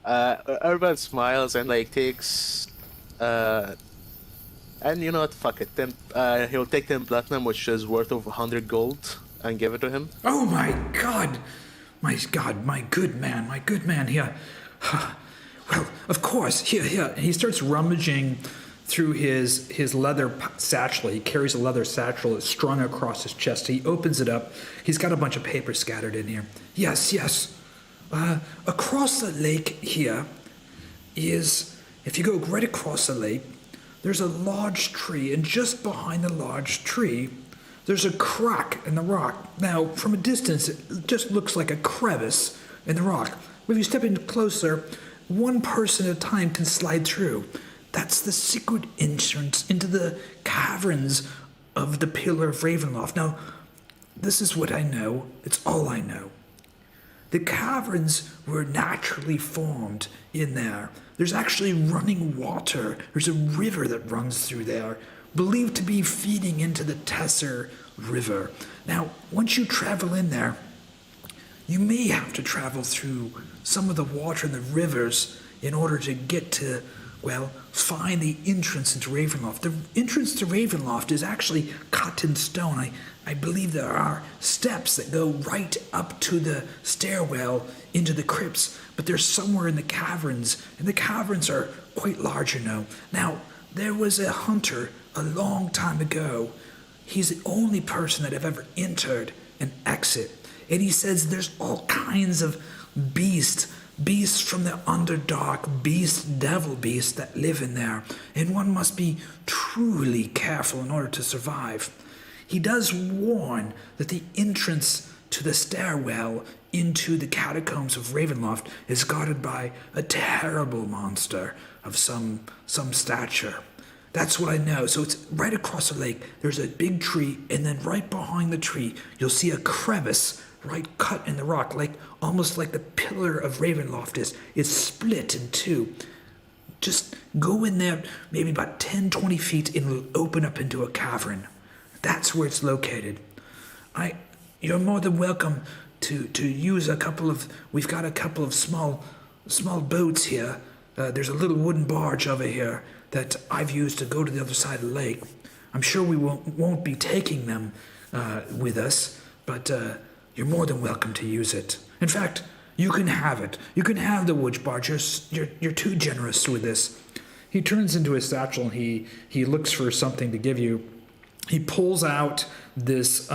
Speaker 3: Ervan smiles and like takes, and you know what? Fuck it. He'll take 10 platinum, which is worth of 100 gold, and give it to him.
Speaker 1: Oh my God, my good man here. Well, of course, here. And he starts rummaging through his leather satchel. He carries a leather satchel that's strung across his chest. He opens it up. He's got a bunch of paper scattered in here. Yes. Across the lake here is, if you go right across the lake, there's a large tree, and just behind the large tree, there's a crack in the rock. Now, from a distance, it just looks like a crevice in the rock. If you step in closer, one person at a time can slide through. That's the secret entrance into the caverns of the Pillar of Ravenloft. Now, this is what I know. It's all I know. The caverns were naturally formed in there. There's actually running water. There's a river that runs through there, believed to be feeding into the Tesser River. Now, once you travel in there, you may have to travel through some of the water in the rivers in order to get to, well, find the entrance into Ravenloft. The entrance to Ravenloft is actually cut in stone. I believe there are steps that go right up to the stairwell into the crypts, but they're somewhere in the caverns, and the caverns are quite large, you know. Now, there was a hunter a long time ago. He's the only person that have ever entered and exit, and he says there's all kinds of beasts from the Underdark, devil beasts that live in there, and one must be truly careful in order to survive. He does warn that the entrance to the stairwell into the catacombs of Ravenloft is guarded by a terrible monster of some stature. That's what I know. So it's right across the lake. There's a big tree, and then right behind the tree, you'll see a crevice right cut in the rock, almost like the Pillar of Ravenloft is. It's split in two. Just go in there maybe about 10-20 feet, and it'll open up into a cavern. That's where it's located. You're more than welcome to use we've got a couple of small boats here. There's a little wooden barge over here that I've used to go to the other side of the lake. I'm sure we won't be taking them with us, but you're more than welcome to use it. In fact, you can have it. You can have the wood barge. You're too generous with this. He turns into his satchel and he looks for something to give you. He pulls out this.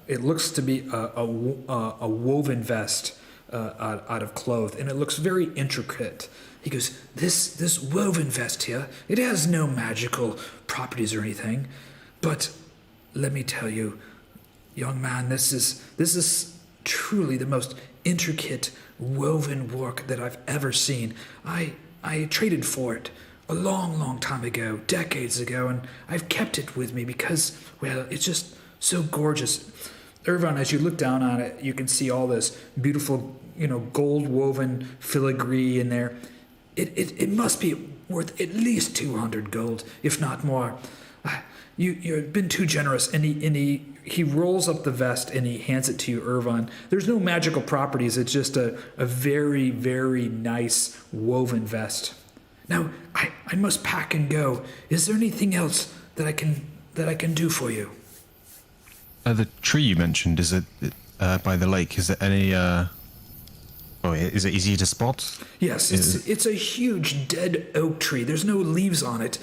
Speaker 1: It looks to be a woven vest out of cloth, and it looks very intricate. He goes, "This woven vest here, it has no magical properties or anything, but let me tell you, young man, this is truly the most intricate woven work that I've ever seen. I traded for it a long, long time ago, decades ago, and I've kept it with me because, well, it's just so gorgeous. Ervan, as you look down on it, you can see all this beautiful, gold woven filigree in there. It must be worth at least 200 gold, if not more. You've been too generous. And he rolls up the vest and he hands it to you, Ervan. There's no magical properties. It's just a very, very nice woven vest. Now, I must pack and go. Is there anything else that I can do for you?
Speaker 5: The tree you mentioned, is it by the lake? Is there any? Is it easy to spot?
Speaker 1: Yes, it's a huge dead oak tree. There's no leaves on it.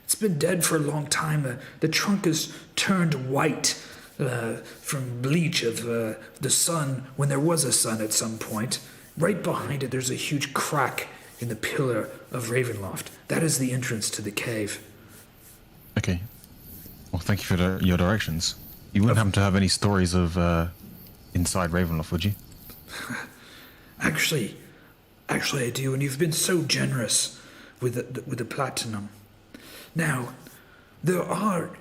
Speaker 1: It's been dead for a long time. The trunk is turned white from bleach of the sun when there was a sun at some point. Right behind it, there's a huge crack in the pillar of Ravenloft. That is the entrance to the cave.
Speaker 5: Okay. Well, thank you for your directions. You wouldn't happen to have any stories of inside Ravenloft, would you?
Speaker 1: Actually, I do, and you've been so generous with the platinum. Now, there are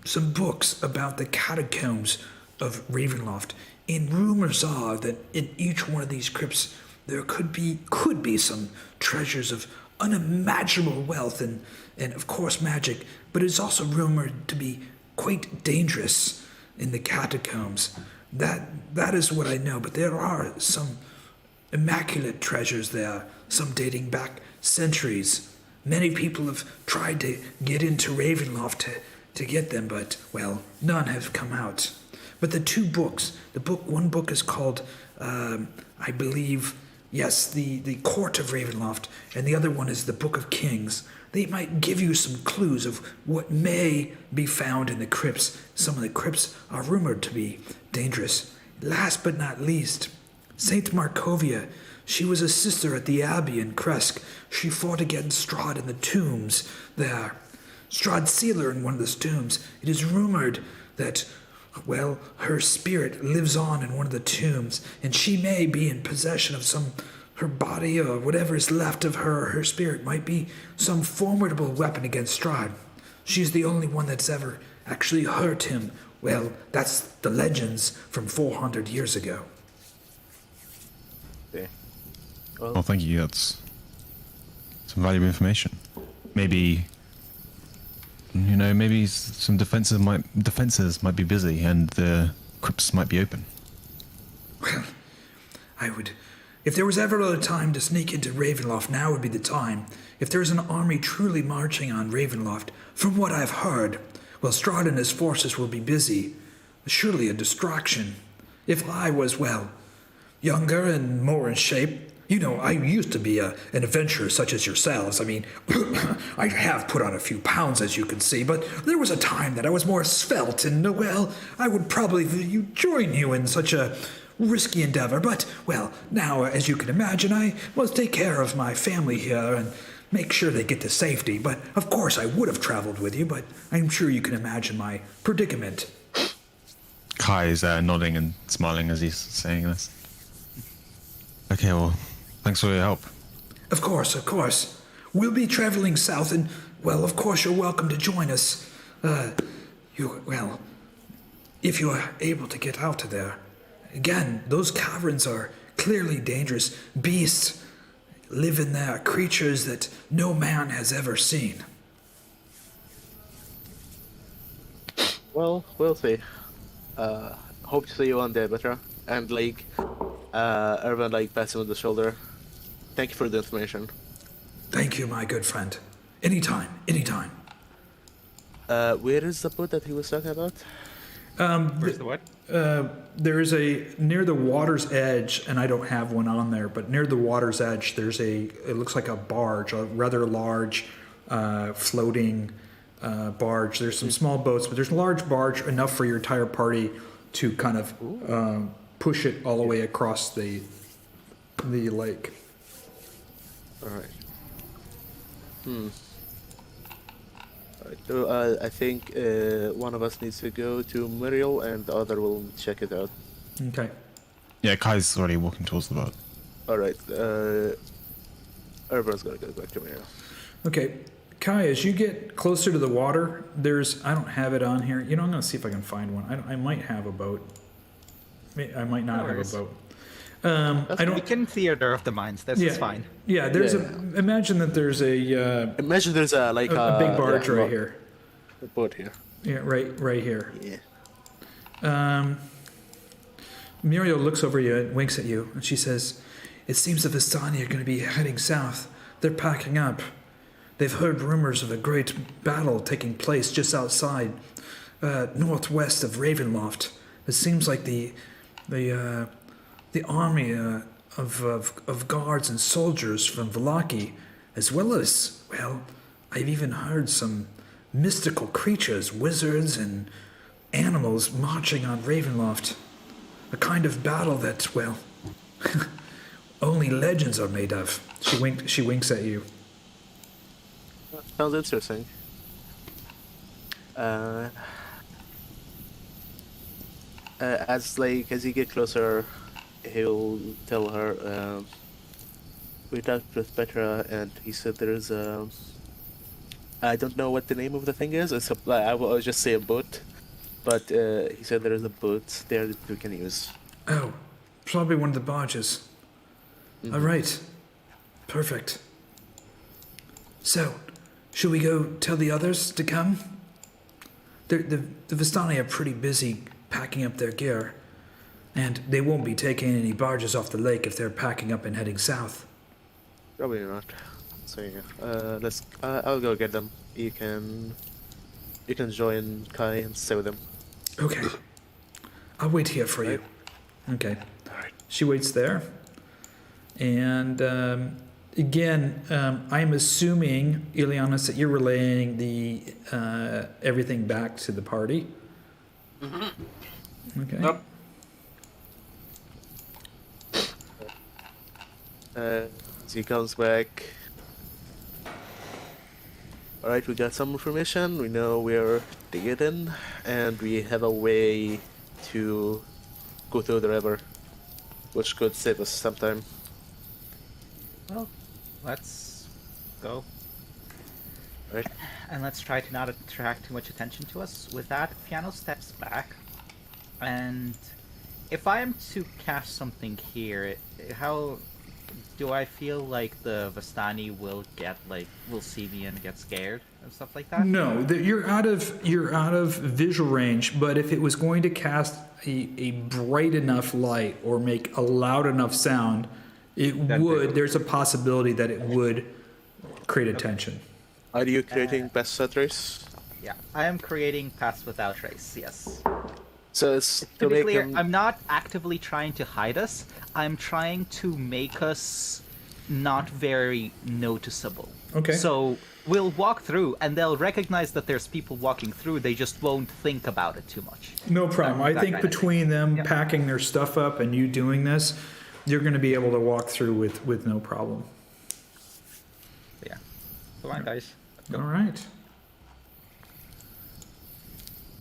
Speaker 1: some books about the catacombs of Ravenloft, and rumors are that in each one of these crypts there could be some treasures of unimaginable wealth and of course magic, but it's also rumored to be quite dangerous in the catacombs. That is what I know, but there are some immaculate treasures there, some dating back centuries. Many people have tried to get into Ravenloft to get them, but, well, none have come out. But the two books, one book is called, I believe, yes, the Court of Ravenloft, and the other one is the Book of Kings. They might give you some clues of what may be found in the crypts. Some of the crypts are rumored to be dangerous. Last but not least, Saint Markovia. She was a sister at the Abbey in Kresk. She fought against Strahd in the tombs there. Strahd sealed her in one of those tombs. It is rumored that, well, her spirit lives on in one of the tombs, and she may be in possession of her body or whatever is left of her. Her spirit might be some formidable weapon against Strahd. She's the only one that's ever actually hurt him. Well, that's the legends from 400 years ago.
Speaker 3: Okay.
Speaker 5: Well, thank you. That's some valuable information. Maybe, maybe some defenses might be busy and the crypts might be open.
Speaker 1: Well, if there was ever a time to sneak into Ravenloft, now would be the time. If there's an army truly marching on Ravenloft, from what I've heard, well, Strahd and his forces will be busy. Surely a distraction. If I was, well, younger and more in shape, I used to be an adventurer such as yourselves. I mean, I have put on a few pounds, as you can see, but there was a time that I was more svelte, and, well, I would probably join you in such a risky endeavor. But, well, now, as you can imagine, I must take care of my family here and make sure they get to safety. But, of course, I would have traveled with you, but I'm sure you can imagine my predicament.
Speaker 5: Kai is nodding and smiling as he's saying this. Okay, well, thanks for your help.
Speaker 1: Of course. We'll be traveling south, and, well, of course, you're welcome to join us. If you are able to get out of there. Again, those caverns are clearly dangerous. Beasts live in there, creatures that no man has ever seen.
Speaker 3: Well, we'll see. Hope to see you one day, Petra. And Ervan pats him on the shoulder. Thank you for the information.
Speaker 1: Thank you, my good friend. Anytime.
Speaker 3: Where is the boat that he was talking about?
Speaker 7: Where's the what?
Speaker 1: There is near the water's edge, and I don't have one on there, but near the water's edge, it looks like a barge, a rather large floating barge. There's some small boats, but there's a large barge, enough for your entire party to kind of push it all the way across the lake.
Speaker 3: All right. Alright, I think one of us needs to go to Muriel and the other will check it out.
Speaker 1: Okay.
Speaker 5: Yeah, Kai's already walking towards the boat.
Speaker 3: Alright, Ervan's gonna go back to Muriel.
Speaker 1: Okay, Kai, as you get closer to the water, I don't have it on here. You know, I'm gonna see if I can find one. I might have a boat. I might not
Speaker 7: No
Speaker 1: have
Speaker 7: worries.
Speaker 1: a boat. I
Speaker 7: We
Speaker 1: don't.
Speaker 7: can theater of the minds. This is fine.
Speaker 1: Yeah, imagine that there's
Speaker 3: Imagine there's a like
Speaker 1: a big barge right here.
Speaker 3: A boat here.
Speaker 1: Yeah, right here.
Speaker 3: Yeah.
Speaker 1: Muriel looks over you and winks at you, and she says, "It seems the Vistani are going to be heading south. They're packing up. They've heard rumors of a great battle taking place just outside, northwest of Ravenloft. It seems like the army of guards and soldiers from Vallaki, as well as, well, I've even heard some mystical creatures, wizards and animals marching on Ravenloft. A kind of battle that, well, only legends are made of." She winks at you.
Speaker 3: Sounds interesting. As you get closer, he'll tell her. We talked with Petra, and he said there's a. I don't know what the name of the thing is. I will just say a boat, but he said there is a boat there that we can use.
Speaker 1: Oh, probably one of the barges. All right. Perfect. So, should we go tell the others to come? The Vistani are pretty busy packing up their gear, and they won't be taking any barges off the lake if they're packing up and heading south.
Speaker 3: Probably not. So yeah, let's. I'll go get them. You can join Kai and stay with them.
Speaker 1: Okay. I'll wait here for you. Okay.
Speaker 3: Alright.
Speaker 1: She waits there. And again, I'm assuming, Ileanys, that you're relaying the everything back to the party. Mm-hmm. Okay.
Speaker 8: Yep.
Speaker 3: As he comes back. Alright, we got some information. We know where to get in, and we have a way to go through the river, which could save us some time.
Speaker 7: Well, let's go.
Speaker 3: Right.
Speaker 7: And let's try to not attract too much attention to us. With that, Fiannos steps back. And if I am to cast something here, how do I feel like the Vistani will see me and get scared and stuff like that?
Speaker 1: No, you're out of visual range. But if it was going to cast a bright enough light or make a loud enough sound, there's a possibility that it would create attention.
Speaker 3: Are you creating best trace?
Speaker 7: Yeah, I am creating paths without trace, yes.
Speaker 3: So it's
Speaker 7: To
Speaker 3: to
Speaker 7: be
Speaker 3: make
Speaker 7: clear,
Speaker 3: them.
Speaker 7: I'm not actively trying to hide us. I'm trying to make us not very noticeable.
Speaker 1: Okay.
Speaker 7: So we'll walk through, and they'll recognize that there's people walking through. They just won't think about it too much.
Speaker 1: No problem. I
Speaker 7: That
Speaker 1: think
Speaker 7: kind of
Speaker 1: between them
Speaker 7: Yep.
Speaker 1: packing their stuff up and you doing this, you're going to be able to walk through with no problem.
Speaker 7: So yeah. Come on, guys.
Speaker 1: All right.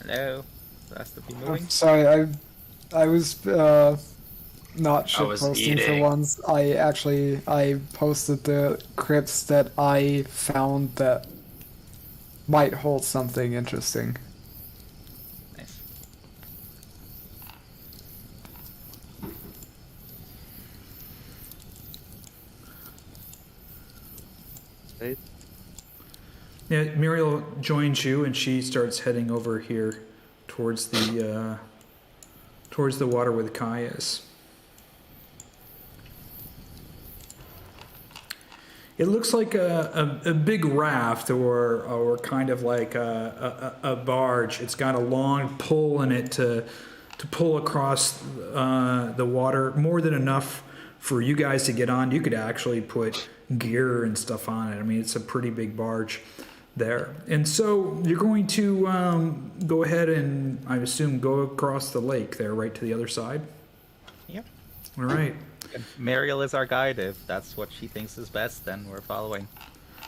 Speaker 7: Hello. So has to be moving.
Speaker 4: Sorry, I was not shit
Speaker 8: was
Speaker 4: posting for
Speaker 8: eating.
Speaker 4: once. I posted the crypts that I found that might hold something interesting.
Speaker 7: Nice.
Speaker 3: Right?
Speaker 1: Yeah, Muriel joins you and she starts heading over here towards the water where the Kai is. It looks like a big raft or kind of like a barge. It's got a long pole in it to pull across the water, more than enough for you guys to get on. You could actually put gear and stuff on it. I mean, it's a pretty big barge there. And so you're going to go ahead and, I assume, go across the lake there, right to the other side.
Speaker 7: Yep.
Speaker 1: All right.
Speaker 7: Mariel is our guide. If that's what she thinks is best, then we're following.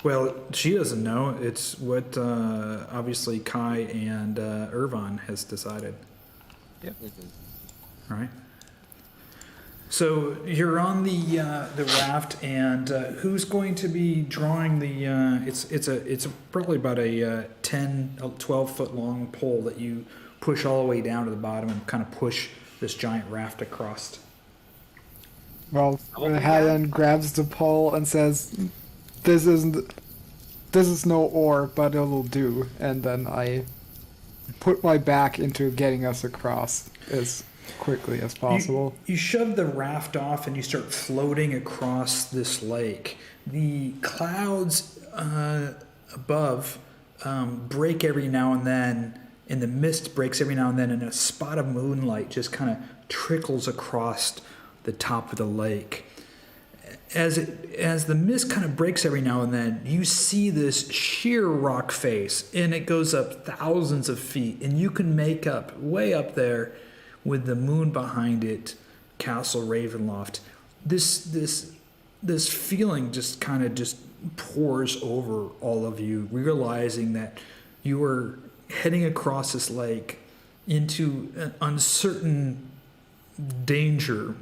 Speaker 1: Well, she doesn't know. It's what obviously Kai and Ervan has decided.
Speaker 7: Yep.
Speaker 1: All right. So you're on the raft, and who's going to be drawing the? It's probably about a 12 foot long pole that you push all the way down to the bottom and kind of push this giant raft across.
Speaker 4: Well, Herjann grabs the pole and says, "This is no oar, but it'll do." And then I put my back into getting us across as quickly as possible.
Speaker 1: You shove the raft off and you start floating across this lake. The clouds above break every now and then, and the mist breaks every now and then, and a spot of moonlight just kind of trickles across the top of the lake. As the mist kind of breaks every now and then, you see this sheer rock face, and it goes up thousands of feet, and you can make up way up there with the moon behind it, Castle Ravenloft. This feeling just kind of just pours over all of you, realizing that you are heading across this lake into an uncertain danger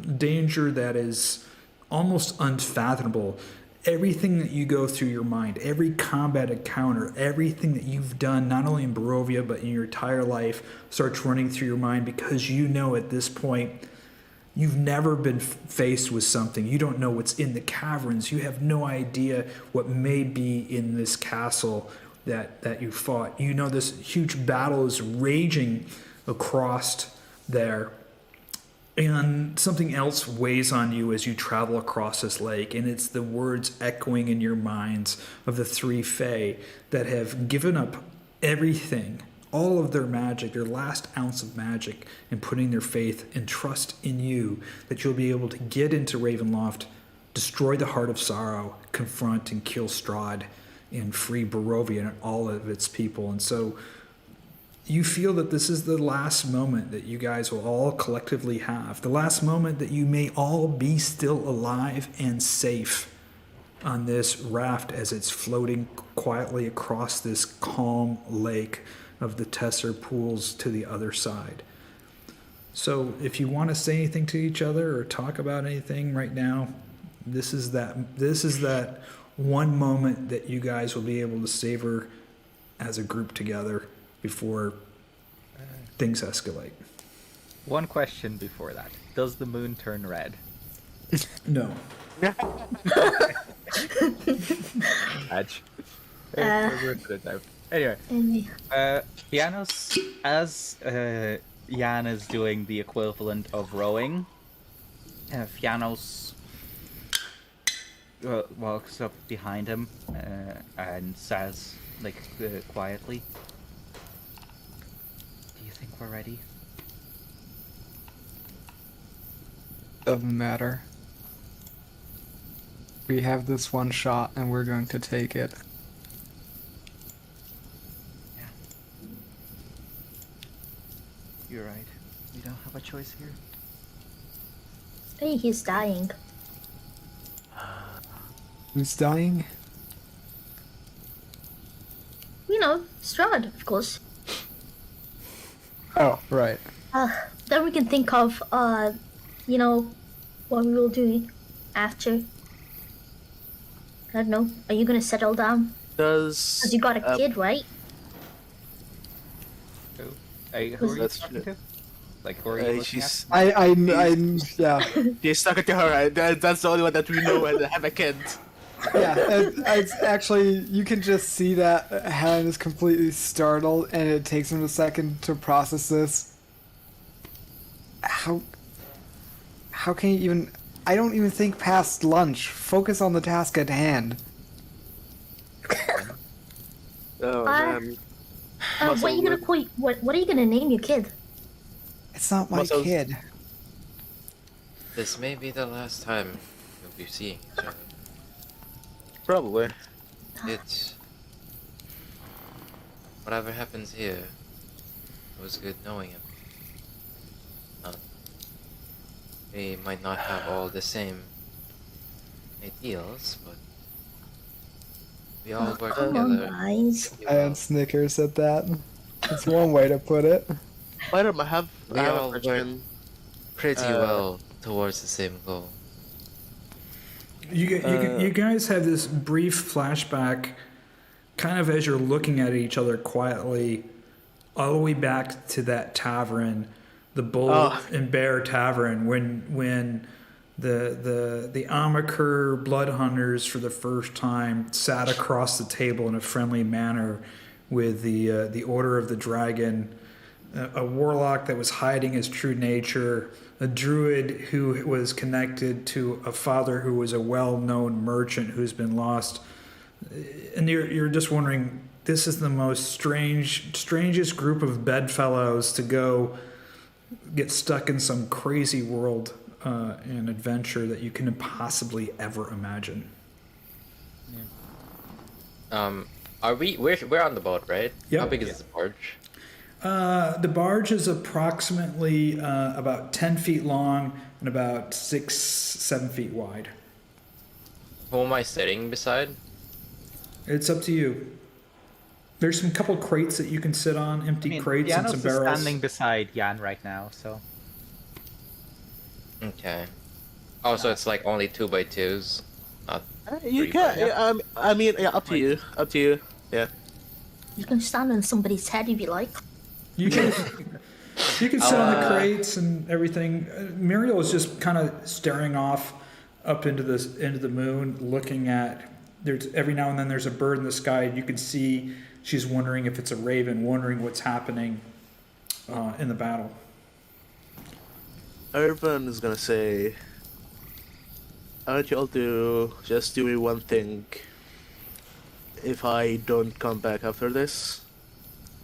Speaker 1: that is almost unfathomable. Everything that you go through your mind, every combat encounter, everything that you've done, not only in Barovia, but in your entire life, starts running through your mind, because you know at this point, you've never been faced with something. You don't know what's in the caverns. You have no idea what may be in this castle that you fought. You know this huge battle is raging across there. And something else weighs on you as you travel across this lake, and it's the words echoing in your minds of the three Fae that have given up everything, all of their magic, their last ounce of magic, and putting their faith and trust in you, that you'll be able to get into Ravenloft, destroy the Heart of Sorrow, confront and kill Strahd, and free Barovia and all of its people. And so you feel that this is the last moment that you guys will all collectively have. The last moment that you may all be still alive and safe on this raft as it's floating quietly across this calm lake of the Tesser pools to the other side. So if you want to say anything to each other or talk about anything right now, this is that one moment that you guys will be able to savor as a group together before things escalate.
Speaker 7: One question before that. Does the moon turn red?
Speaker 1: No.
Speaker 7: Edge. Anyway,
Speaker 2: And
Speaker 7: Fiannos, as Jan is doing the equivalent of rowing, Fiannos walks up behind him and says, quietly, "Do you think we're ready?"
Speaker 4: Doesn't matter. We have this one shot and we're going to take it.
Speaker 7: Yeah. You're right. We don't have a choice here.
Speaker 2: hey, he's dying.
Speaker 4: Who's dying?
Speaker 2: You know, Strahd, of course.
Speaker 4: Oh, right.
Speaker 2: Then we can think of, what we will do after. I don't know. Are you gonna settle down?
Speaker 3: Does
Speaker 2: 'Cause you got a kid, right?
Speaker 7: Who are you
Speaker 3: That's
Speaker 7: talking
Speaker 3: true.
Speaker 7: to? Who are you looking
Speaker 3: she's
Speaker 4: I'm yeah.
Speaker 3: she's talking to her. That's the only one that we know and have a kid.
Speaker 4: Yeah, it's actually, you can just see that Herjann is completely startled, and it takes him a second to process this. How can you even... I don't even think past lunch. Focus on the task at hand.
Speaker 3: Oh man.
Speaker 2: What are you gonna call? What are you gonna name your kid?
Speaker 4: It's not my
Speaker 3: Muscles.
Speaker 4: kid.
Speaker 6: This may be the last time we'll be seeing each other.
Speaker 3: Probably.
Speaker 6: It's... whatever happens here, it was good knowing him. We might not have all the same ideals, but we all work
Speaker 2: Come on,
Speaker 6: together.
Speaker 2: guys.
Speaker 6: pretty
Speaker 4: I
Speaker 6: well.
Speaker 4: had Snickers at that. It's one way to put it.
Speaker 3: Madam, I have
Speaker 6: We
Speaker 3: a
Speaker 6: all work
Speaker 3: question.
Speaker 6: pretty well towards the same goal.
Speaker 1: You guys have this brief flashback, kind of as you're looking at each other quietly, all the way back to that tavern, the Bull and Bear Tavern, when the Amaker Bloodhunters for the first time sat across the table in a friendly manner with the Order of the Dragon, a Warlock that was hiding his true nature, a Druid who was connected to a father who was a well-known merchant who's been lost. And you're just wondering, this is the most strangest group of bedfellows to go get stuck in some crazy world and adventure that you can possibly ever imagine.
Speaker 6: Are we're on the boat, right?
Speaker 1: Yep.
Speaker 6: How big is the barge?
Speaker 1: The barge is approximately about 10 feet long and about 6-7 feet wide.
Speaker 6: Who am I sitting beside?
Speaker 1: It's up to you. There's some couple crates that you can sit on, empty crates and
Speaker 7: Fiannos
Speaker 1: some
Speaker 7: is
Speaker 1: barrels.
Speaker 7: standing beside Jan right now, so.
Speaker 6: Okay. Oh, so it's like only 2x2s. Not
Speaker 3: You
Speaker 6: 3x.
Speaker 3: can. Yeah, I mean, yeah, up to you. Up to you. Yeah.
Speaker 2: You can stand on somebody's head if you like.
Speaker 1: You can sit on the crates and everything. Muriel is just kind of staring off up into the moon, looking at. There's every now and then there's a bird in the sky. And you can see she's wondering if it's a raven, wondering what's happening in the battle.
Speaker 3: Ervan is gonna say, I want you all to just do me one thing. If I don't come back after this,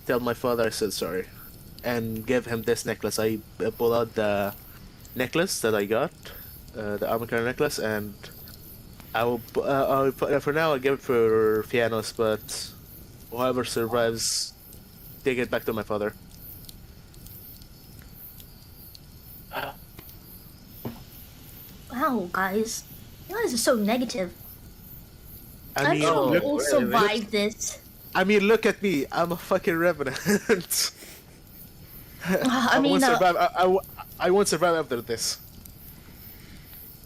Speaker 3: tell my father I said sorry. And give him this necklace. I pull out the necklace that I got, the ElvinCari necklace, and I'll put, for now I'll give it for Fiannos, but whoever survives, take it back to my father.
Speaker 2: Wow, guys. You guys are so negative.
Speaker 3: I mean,
Speaker 2: thought we
Speaker 3: look,
Speaker 2: all survived this.
Speaker 3: I mean, look at me. I'm a fucking revenant.
Speaker 2: I mean,
Speaker 3: won't survive. I won't survive after this.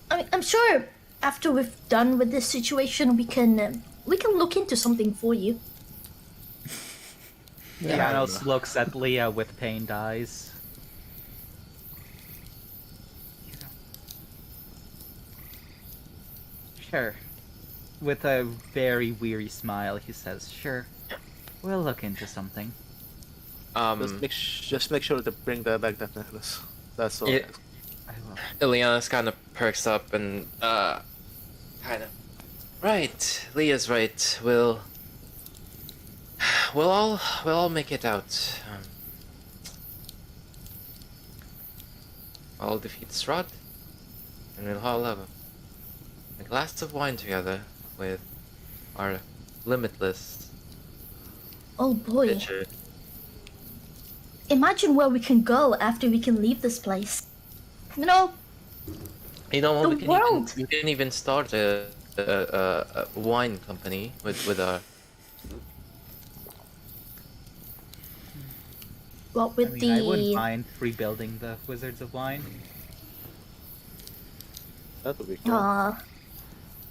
Speaker 2: I'm sure after we've done with this situation, we can look into something for you.
Speaker 7: Fiannos looks at Liea with pained eyes. Sure. With a very weary smile, he says, "Sure, we'll look into something."
Speaker 3: Just make sure to bring back that necklace. That's all.
Speaker 6: Yeah.
Speaker 7: I will.
Speaker 6: Ileanys kind of perks up and kind of. Right, Leah's right. We'll all make it out. I'll defeat Strahd, and we'll all have a glass of wine together with our limitless
Speaker 2: Oh boy.
Speaker 6: pitcher.
Speaker 2: Imagine where we can go after we can leave this place. You know,
Speaker 6: You know,
Speaker 2: The world.
Speaker 6: we can even start a wine company with our.
Speaker 2: what
Speaker 7: I
Speaker 2: with
Speaker 7: mean, I wouldn't
Speaker 2: the
Speaker 7: mind rebuilding the Wizards of Wine.
Speaker 3: That would be cool.
Speaker 2: I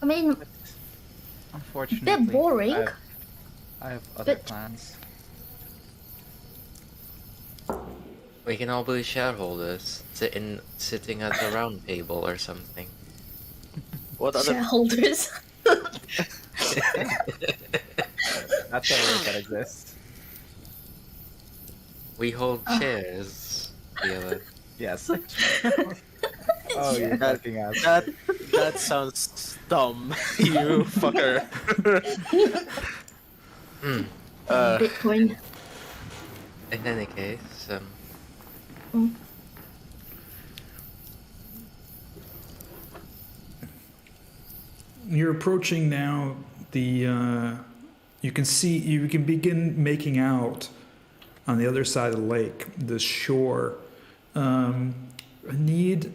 Speaker 2: mean,
Speaker 7: Unfortunately,
Speaker 2: boring.
Speaker 7: I have other
Speaker 2: But-
Speaker 7: plans.
Speaker 6: We can all be shareholders, sitting at a round table or something.
Speaker 3: What other?
Speaker 2: shareholders.
Speaker 7: That's a word that exists.
Speaker 6: We hold shares together.
Speaker 7: Yes. Oh, you're
Speaker 3: That-
Speaker 7: fucking out.
Speaker 3: That sounds dumb. You fucker.
Speaker 2: Bitcoin.
Speaker 6: In any case,
Speaker 1: You're approaching now the. You can begin making out on the other side of the lake, the shore. I need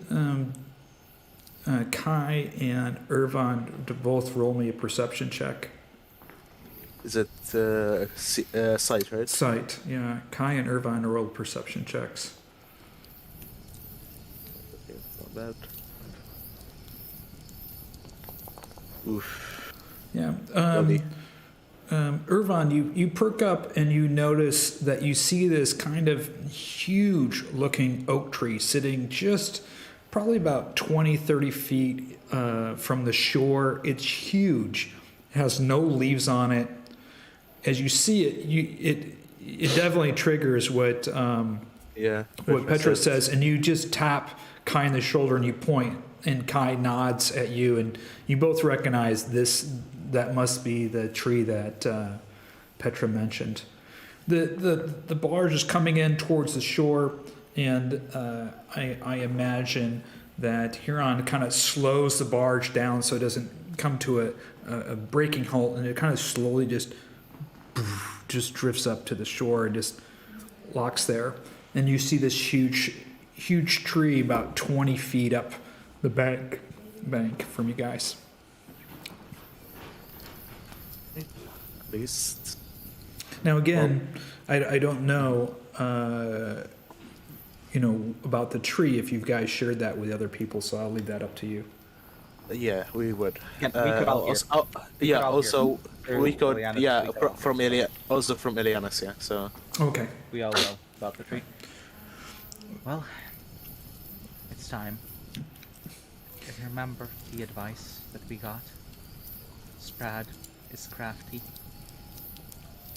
Speaker 1: Kai and Ervan to both roll me a perception check.
Speaker 3: Is it sight, right?
Speaker 1: Sight, yeah. Kai and Ervan roll perception checks.
Speaker 3: Okay, not bad. Oof.
Speaker 1: Yeah.
Speaker 3: Bloody.
Speaker 1: Ervan, you perk up and you notice that you see this kind of huge looking oak tree sitting just probably about 20, 30 feet from the shore. It's huge. It has no leaves on it. As you see it, it definitely triggers what Petra says, and you just tap Kai in the shoulder and you point, and Kai nods at you, and you both recognize this. That must be the tree that Petra mentioned. The barge is coming in towards the shore, and I imagine that Herjann kind of slows the barge down so it doesn't come to a breaking halt, and it kind of slowly just drifts up to the shore and just locks there. And you see this huge tree about 20 feet up the bank from you guys.
Speaker 3: At least.
Speaker 1: Now again, I don't know, about the tree if you guys shared that with other people, so I'll leave that up to you.
Speaker 3: Yeah, we would.
Speaker 7: Yeah, we could all hear.
Speaker 3: Also, we could.
Speaker 7: Ileanys,
Speaker 3: Yeah,
Speaker 7: we could all
Speaker 3: from
Speaker 7: hear.
Speaker 3: Also from Ileanys. Yeah. So.
Speaker 1: Okay.
Speaker 7: We all know about the tree. Well, it's time. If you remember the advice that we got, Sprad is crafty.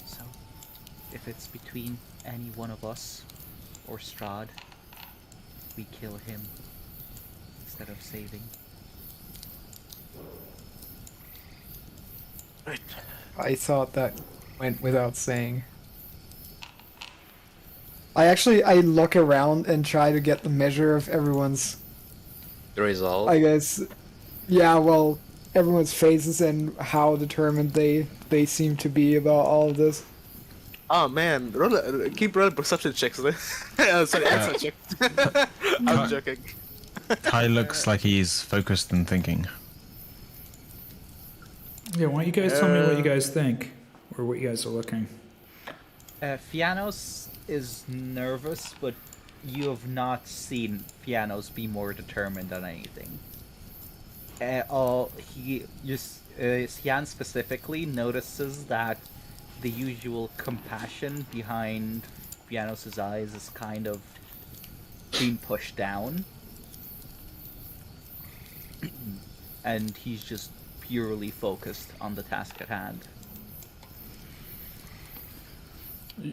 Speaker 7: So, if it's between any one of us or Strahd, we kill him instead of saving.
Speaker 3: Right.
Speaker 4: I thought that went without saying. I look around and try to get the measure of everyone's,
Speaker 6: The result.
Speaker 4: I guess, everyone's faces and how determined they seem to be about all of this.
Speaker 3: Oh man, keep rolling perception checks. Sorry, accent check. I'm joking.
Speaker 5: Kai looks like he's focused and thinking.
Speaker 1: Yeah, why don't you guys tell me what you guys think, or what you guys are looking.
Speaker 7: Fiannos is nervous, but you have not seen Fiannos be more determined than anything. Sian specifically notices that the usual compassion behind Fiannos' eyes is kind of being pushed down. And he's just purely focused on the task at hand.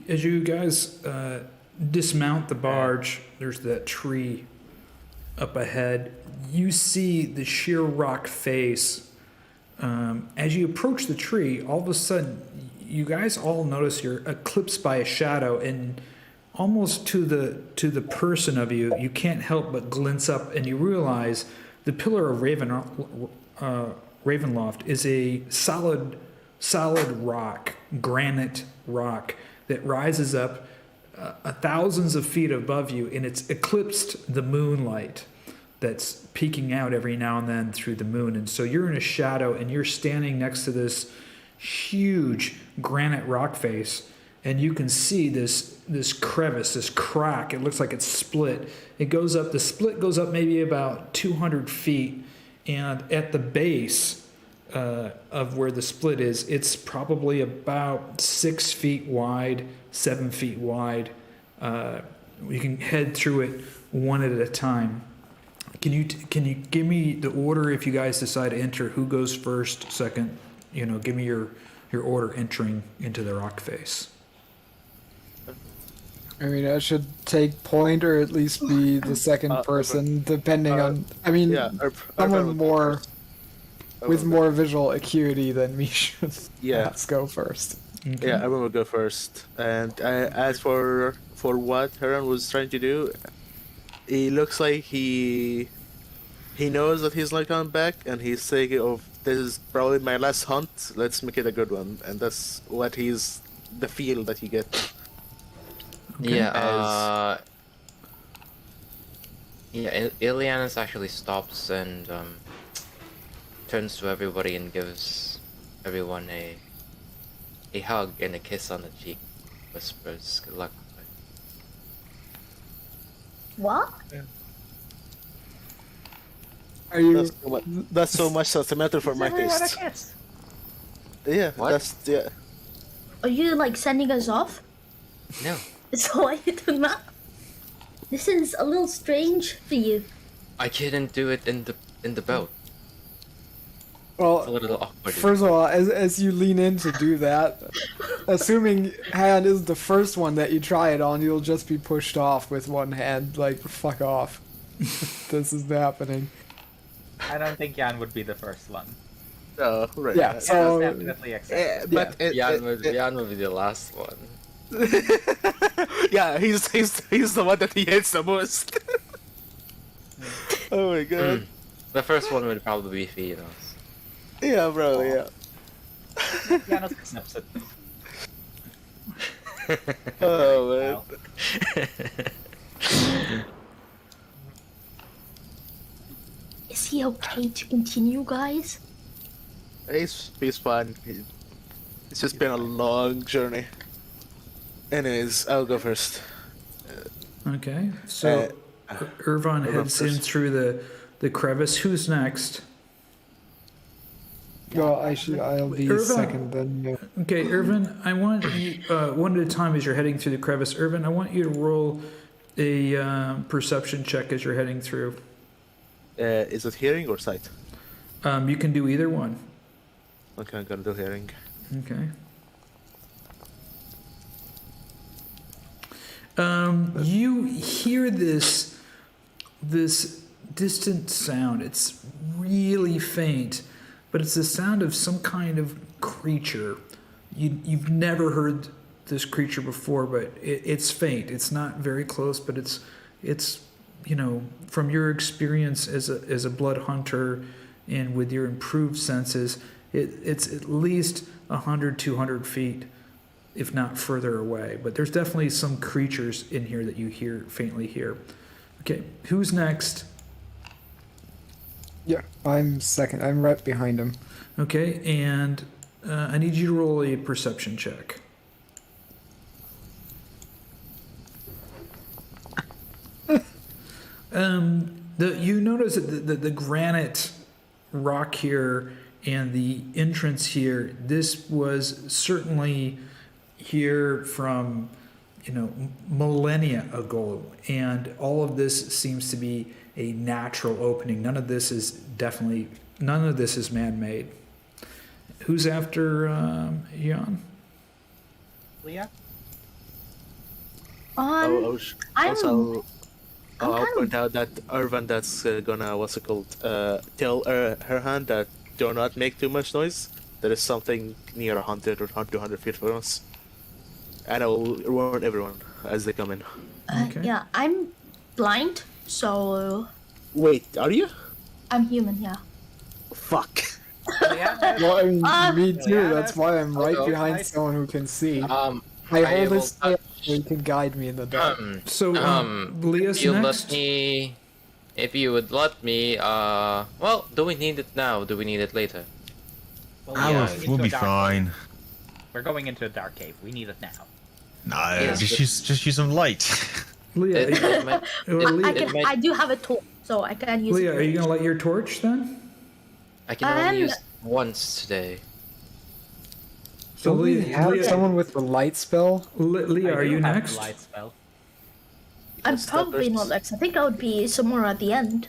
Speaker 1: As you guys dismount the barge, there's that tree up ahead. You see the sheer rock face. As you approach the tree, all of a sudden, you guys all notice you're eclipsed by a shadow, and almost to the person of you, you can't help but glimpse up, and you realize the pillar of Ravenloft is a solid rock, granite rock that rises up thousands of feet above you, and it's eclipsed the moonlight that's peeking out every now and then through the moon. And so you're in a shadow, and you're standing next to this huge granite rock face, and you can see this crevice, this crack. It looks like it's split. The split goes up maybe about 200 feet, and at the base of where the split is, it's probably about 6 feet wide, 7 feet wide. You can head through it one at a time. Can you give me the order if you guys decide to enter? Who goes first, second? Give me your order entering into the rock face.
Speaker 4: I mean, I should take point or at least be the second person, depending on. I mean, someone more with more visual acuity than me should perhaps go first.
Speaker 1: Okay.
Speaker 3: Yeah, everyone will go first. And as for what Herjann was trying to do, he looks like he knows that he's not coming back, and he's thinking of, this is probably my last hunt, let's make it a good one. And that's what the feel that you get.
Speaker 1: Okay.
Speaker 6: Yeah, Ileanys actually stops and turns to everybody and gives everyone a hug and a kiss on the cheek. Whispers, "Good luck."
Speaker 2: What?
Speaker 4: Are you?
Speaker 3: That's so much sentimental for my
Speaker 7: Everyone
Speaker 3: taste.
Speaker 7: a kiss.
Speaker 3: Yeah,
Speaker 6: What?
Speaker 3: yeah.
Speaker 2: Are you like sending us off?
Speaker 6: No.
Speaker 2: So why are you doing that? This is a little strange for you.
Speaker 6: I couldn't do it in the boat. It's a
Speaker 4: Well,
Speaker 6: little awkward.
Speaker 4: first of all, as you lean in to do that, assuming hand is the first one that you try it on, you'll just be pushed off with one hand. Like, fuck off. This is happening.
Speaker 7: I don't think Jan would be the first one.
Speaker 3: Oh, right.
Speaker 4: Yeah, so
Speaker 7: Definitely accept.
Speaker 3: But
Speaker 6: Jan would be the last one.
Speaker 3: yeah, he's the one that he hates the most. Oh my god.
Speaker 6: The first one would probably be Fiannos.
Speaker 3: Yeah, bro. Yeah.
Speaker 7: Jan accepts it.
Speaker 3: Oh man.
Speaker 2: Is he okay to continue, guys?
Speaker 3: He's fine. It's just been a long journey. Anyways, I'll go first.
Speaker 1: Okay, so Ervan heads in
Speaker 3: first.
Speaker 1: through the crevice. Who's next?
Speaker 4: well, I'll be
Speaker 1: Ervan.
Speaker 4: second then. Yeah.
Speaker 1: Okay, Ervan, I want you, one at a time as you're heading through the crevice. Ervan, I want you to roll a perception check as you're heading through.
Speaker 3: Is it hearing or sight?
Speaker 1: You can do either one.
Speaker 3: Okay, I'm gonna do hearing.
Speaker 1: Okay. You hear this distant sound. It's really faint, but it's the sound of some kind of creature. You've never heard this creature before, but it's faint. It's not very close, but it's from your experience as a blood hunter and with your improved senses, it's at least 100, 200 feet, if not further away. But there's definitely some creatures in here that you faintly hear. Okay, who's next?
Speaker 4: Yeah, I'm second. I'm right behind him.
Speaker 1: Okay, and I need you to roll a perception check. You notice that the granite rock here and the entrance here, this was certainly here from millennia ago, and all of this seems to be a natural opening. None of this is man-made. Who's after Jan?
Speaker 7: Leah?
Speaker 2: I'm
Speaker 3: I'll
Speaker 2: kind
Speaker 3: point out that Ervan that's gonna tell her hand that do not make too much noise. There is something near 100 or 200 feet from us, and I will warn everyone as they come in.
Speaker 1: Okay.
Speaker 2: Yeah, I'm blind, so
Speaker 3: Wait, are you?
Speaker 2: I'm human. Yeah.
Speaker 3: Fuck.
Speaker 7: Leah?
Speaker 4: Well, I mean, me
Speaker 7: yeah,
Speaker 4: too. That's why I'm right
Speaker 6: Okay.
Speaker 4: behind someone who can see. I
Speaker 6: I
Speaker 4: hold
Speaker 6: will
Speaker 4: his tail so he can guide me in the dark.
Speaker 1: So Leah's
Speaker 6: if you
Speaker 1: next.
Speaker 6: if you would let me, well, do we need it now? Do we need it later?
Speaker 7: Well,
Speaker 6: Yeah,
Speaker 7: going
Speaker 5: We'll
Speaker 7: into
Speaker 5: be
Speaker 7: a dark
Speaker 5: fine.
Speaker 7: cave. We're going into a dark cave. We need it now.
Speaker 5: Nah,
Speaker 6: Yes,
Speaker 5: just use some light.
Speaker 1: Leah,
Speaker 6: It might-
Speaker 2: I do have a torch, so I can use
Speaker 1: Leah,
Speaker 2: it.
Speaker 1: are you gonna light your torch then?
Speaker 6: I can only
Speaker 2: Um,
Speaker 6: use it once today.
Speaker 1: So
Speaker 4: Don't we have
Speaker 1: Leah,
Speaker 4: someone with the light spell?
Speaker 1: Leah,
Speaker 7: I
Speaker 1: are
Speaker 7: do
Speaker 1: you
Speaker 7: have the
Speaker 1: next?
Speaker 7: light spell.
Speaker 2: I'm
Speaker 3: Yes, that
Speaker 2: probably not
Speaker 3: person-
Speaker 2: next. I think I would be somewhere at the end.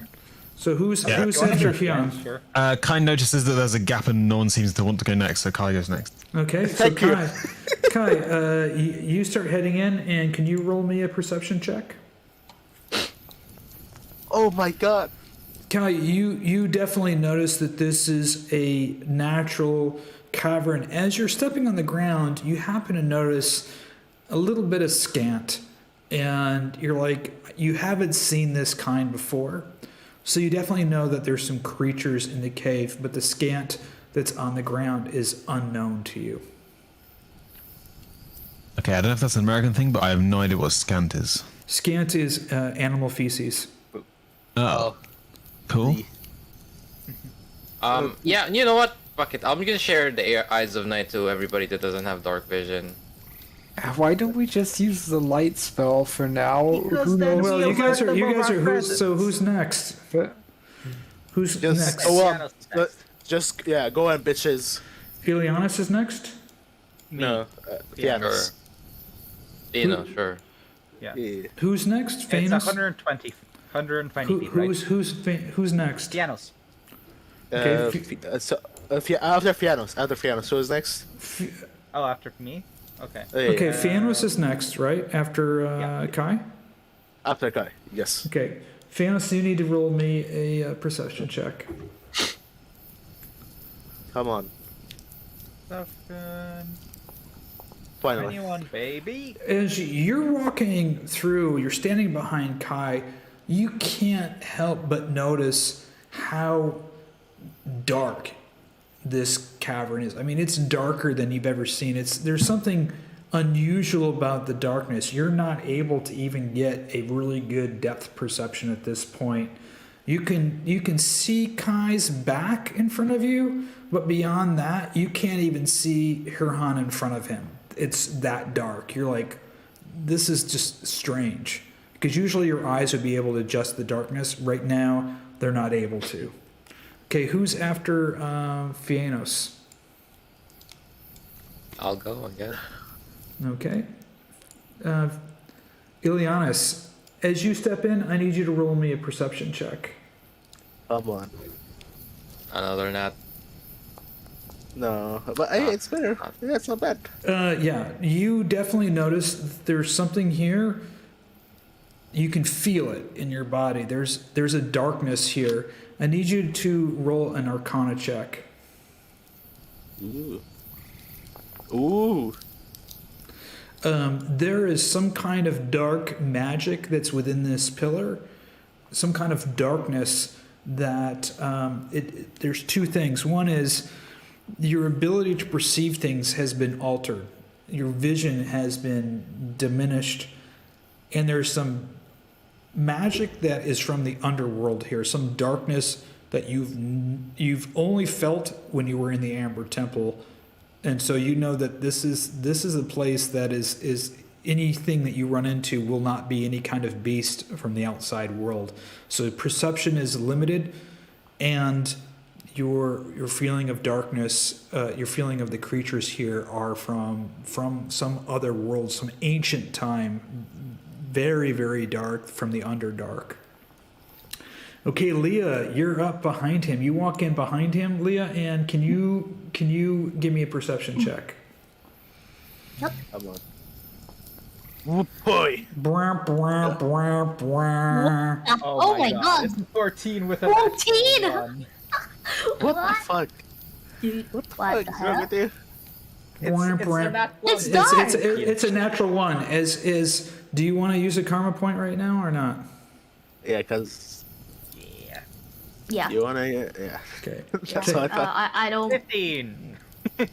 Speaker 1: So who's
Speaker 5: Yeah.
Speaker 1: who's
Speaker 7: Go ahead.
Speaker 1: after Hyun?
Speaker 7: Yeah, sure.
Speaker 5: Kai notices that there's a gap and no one seems to want to go next, so Kai goes next.
Speaker 1: Okay, so Kai, you start heading in, and can you roll me a perception check?
Speaker 3: Oh my god.
Speaker 1: Kai, you definitely notice that this is a natural cavern. As you're stepping on the ground, you happen to notice a little bit of scant, and you're like, you haven't seen this kind before. So you definitely know that there's some creatures in the cave, but the scant that's on the ground is unknown to you.
Speaker 5: Okay, I don't know if that's an American thing, but I have no idea what scant is.
Speaker 1: Scant is animal feces.
Speaker 5: Oh, cool.
Speaker 6: Yeah, you know what? Fuck it. I'm gonna share the Eyes of Night to everybody that doesn't have dark vision.
Speaker 4: Why don't we just use the light spell for now?
Speaker 2: Because
Speaker 4: Who
Speaker 2: then
Speaker 4: knows?
Speaker 1: Well,
Speaker 2: we
Speaker 1: you guys are
Speaker 2: avert them of our
Speaker 1: so
Speaker 2: presence.
Speaker 1: who's next? Who's
Speaker 3: Just
Speaker 1: next?
Speaker 3: go on.
Speaker 7: Fiannos is next.
Speaker 3: Just yeah, go on, bitches.
Speaker 1: Ileanys is next?
Speaker 7: Me.
Speaker 3: No,
Speaker 7: Yeah,
Speaker 3: Fiannos.
Speaker 6: Sure.
Speaker 7: Yeah.
Speaker 3: Yeah.
Speaker 1: Who's next?
Speaker 7: It's
Speaker 1: Fiannos?
Speaker 7: 120 feet, right?
Speaker 1: Who's next?
Speaker 7: Fiannos.
Speaker 1: Okay,
Speaker 3: After Fiannos, who is next?
Speaker 7: Oh, after me? Okay.
Speaker 1: Okay, Fiannos is next, right? After
Speaker 7: Yeah.
Speaker 1: Kai?
Speaker 3: After Kai, yes.
Speaker 1: Okay. Fiannos, you need to roll me a perception check.
Speaker 3: Come on,
Speaker 7: Seven,
Speaker 3: finally.
Speaker 7: 21, baby.
Speaker 1: As you're walking through, you're standing behind Kai, you can't help but notice how dark this cavern is. I mean, it's darker than you've ever seen. There's something unusual about the darkness. You're not able to even get a really good depth perception at this point. You can see Kai's back in front of you, but beyond that, you can't even see Herjann in front of him. It's that dark. You're like, this is just strange. Because usually your eyes would be able to adjust the darkness. Right now, they're not able to. Okay, who's after Fiannos?
Speaker 6: I'll go again.
Speaker 1: Okay. Ileanys, as you step in, I need you to roll me a perception check.
Speaker 3: Come on.
Speaker 6: Another nat.
Speaker 3: No, but hey, it's better. Yeah, it's not bad.
Speaker 1: Yeah, you definitely notice there's something here. You can feel it in your body. There's a darkness here. I need you to roll an Arcana check.
Speaker 3: Ooh. Ooh.
Speaker 1: There is some kind of dark magic that's within this pillar. Some kind of darkness that there's two things. One is your ability to perceive things has been altered. Your vision has been diminished, and there's some magic that is from the underworld here. Some darkness that you've only felt when you were in the Amber Temple, and so you know that this is a place that is anything that you run into will not be any kind of beast from the outside world. So perception is limited, and your feeling of darkness, your feeling of the creatures here are from some other world, some ancient time, very, very dark, from the Underdark. Okay, Liea, you're up behind him. You walk in behind him, Liea, and can you give me a perception check?
Speaker 2: Yep.
Speaker 3: Come on. Oh boy.
Speaker 1: Brr, brr, brr, brr.
Speaker 2: Oh my god.
Speaker 7: It's 14 with a
Speaker 2: 14!
Speaker 7: one.
Speaker 3: What the fuck?
Speaker 2: Dude, what
Speaker 3: What
Speaker 2: the
Speaker 3: the fuck is wrong
Speaker 2: hell?
Speaker 3: with you?
Speaker 7: It's a nat one.
Speaker 2: It's dark.
Speaker 1: It's a natural one. Do you want to use a karma point right now or not?
Speaker 3: Yeah, cause
Speaker 7: Yeah.
Speaker 2: Yeah.
Speaker 3: you wanna. Yeah.
Speaker 1: Okay.
Speaker 3: That's what I thought.
Speaker 2: I don't.
Speaker 7: 15.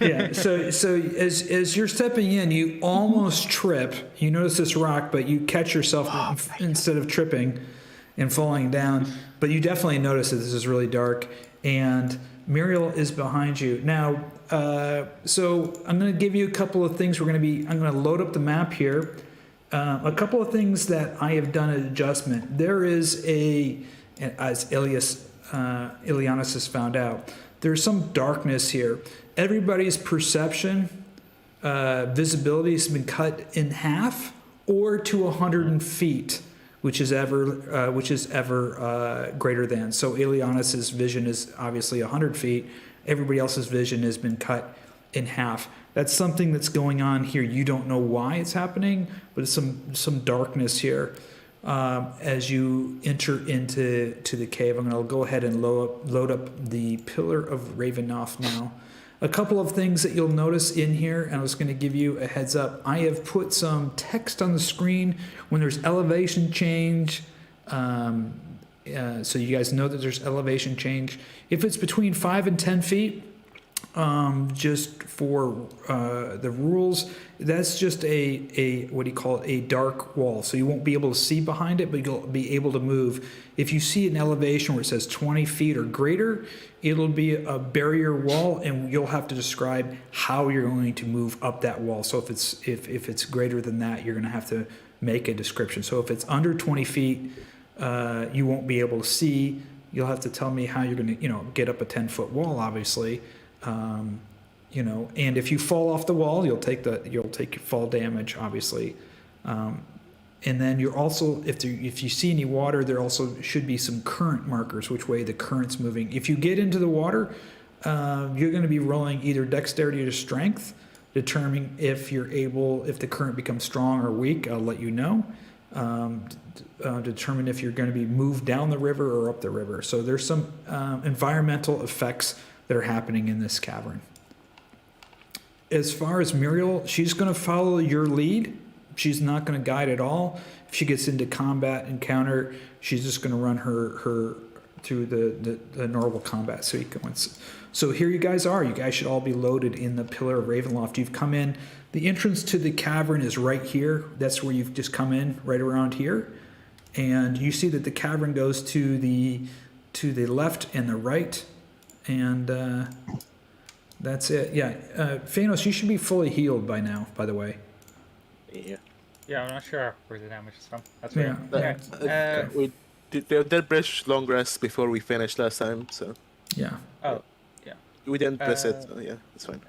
Speaker 1: Yeah. So as you're stepping in, you almost trip. You notice this rock, but you catch yourself instead of tripping and falling down. But you definitely notice that this is really dark, and Muriel is behind you now. So I'm going to give you a couple of things. I'm going to load up the map here. A couple of things that I have done an adjustment. There is as Ileanys has found out, there's some darkness here. Everybody's perception, visibility has been cut in half or to 100 feet, which is ever greater than. So Ileanys' vision is obviously 100 feet. Everybody else's vision has been cut in half. That's something that's going on here. You don't know why it's happening, but it's some darkness here as you enter into the cave. I'm going to go ahead and load up the Pillar of Ravenloft now. A couple of things that you'll notice in here, and I was going to give you a heads up. I have put some text on the screen when there's elevation change, so you guys know that there's elevation change. If it's between 5 and 10 feet, just for the rules, that's just a what do you call it, a dark wall, so you won't be able to see behind it, but you'll be able to move. If you see an elevation where it says 20 feet or greater, it'll be a barrier wall, and you'll have to describe how you're going to move up that wall. So if it's greater than that, you're going to have to make a description. So if it's under 20 feet, you won't be able to see. you'll have to tell me how you're going to, get up a 10-foot wall, obviously. And if you fall off the wall, you'll take fall damage, obviously. And then you're also, if you see any water, there also should be some current markers, which way the current's moving. If you get into the water, you're going to be rolling either dexterity or strength, determining if the current becomes strong or weak. I'll let you know. Determine if you're going to be moved down the river or up the river. So there's some environmental effects that are happening in this cavern. As far as Muriel, she's going to follow your lead. She's not going to guide at all. If she gets into combat encounter, she's just going to run her through the normal combat sequence. So here you guys are. You guys should all be loaded in the Pillar of Ravenloft. You've come in. The entrance to the cavern is right here. That's where you've just come in, right around here. And you see that the cavern goes to the left and the right. And that's it. Yeah. Fiannos, you should be fully healed by now, by the way.
Speaker 3: Yeah.
Speaker 7: Yeah, I'm not sure where the damage is from. That's
Speaker 1: Yeah.
Speaker 7: weird. Okay.
Speaker 3: We did bridge long rest before we finished last time, so
Speaker 1: Yeah.
Speaker 7: Oh, yeah.
Speaker 3: we didn't press it. So yeah, it's fine.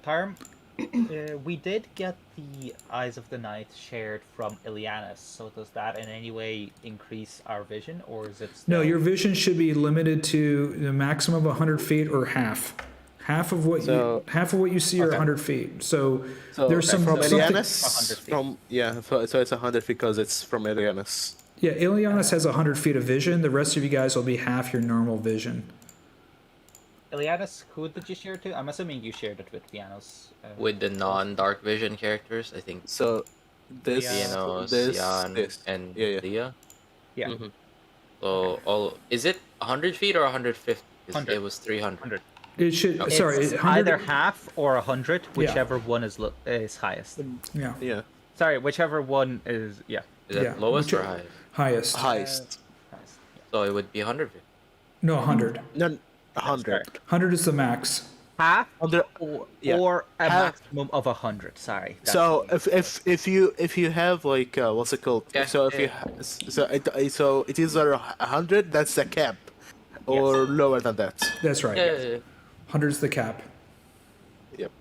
Speaker 7: Parm, we did get the Eyes of the Night shared from Ileanys, so does that in any way increase our vision, or is it still...
Speaker 1: No, your vision should be limited to the maximum of 100 feet or half. Half of what you see are
Speaker 7: Okay.
Speaker 1: 100 feet. So
Speaker 3: So
Speaker 1: there's some
Speaker 3: from
Speaker 1: something.
Speaker 3: Ileanys, so it's 100 because it's from Ileanys.
Speaker 1: Yeah, Ileanys has 100 feet of vision. The rest of you guys will be half your normal vision.
Speaker 7: Ileanys, who did you share it to? I'm assuming you shared it with Fiannos.
Speaker 6: With the non-dark vision characters, I think
Speaker 3: So this,
Speaker 6: Fiannos,
Speaker 3: this,
Speaker 6: Herjann, and
Speaker 3: yeah.
Speaker 6: Liea.
Speaker 7: Yeah.
Speaker 3: Mhm.
Speaker 6: So is it 100 feet or 150?
Speaker 7: 100.
Speaker 6: It was 300.
Speaker 7: 100.
Speaker 1: It should.
Speaker 7: It's
Speaker 1: sorry, 100.
Speaker 7: either half or 100, whichever one is highest.
Speaker 1: Yeah,
Speaker 3: Yeah,
Speaker 7: Sorry, whichever one is, yeah.
Speaker 6: Is that
Speaker 1: Yeah,
Speaker 6: lowest
Speaker 1: which-
Speaker 6: or highest?
Speaker 1: highest.
Speaker 3: highest.
Speaker 7: Highest.
Speaker 6: So it would be 100 feet.
Speaker 1: No, 100.
Speaker 3: No, 100.
Speaker 7: correct.
Speaker 1: 100 is the max.
Speaker 7: Half
Speaker 3: 100. Yeah.
Speaker 7: or a
Speaker 3: Half.
Speaker 7: maximum of 100. Sorry. that's
Speaker 3: So
Speaker 7: what
Speaker 3: if you have like what's it called?
Speaker 6: Yeah,
Speaker 3: So if you so it is 100. That's the cap, or lower than that.
Speaker 1: That's right.
Speaker 6: Yeah.
Speaker 1: 100 is the cap.
Speaker 3: Yep.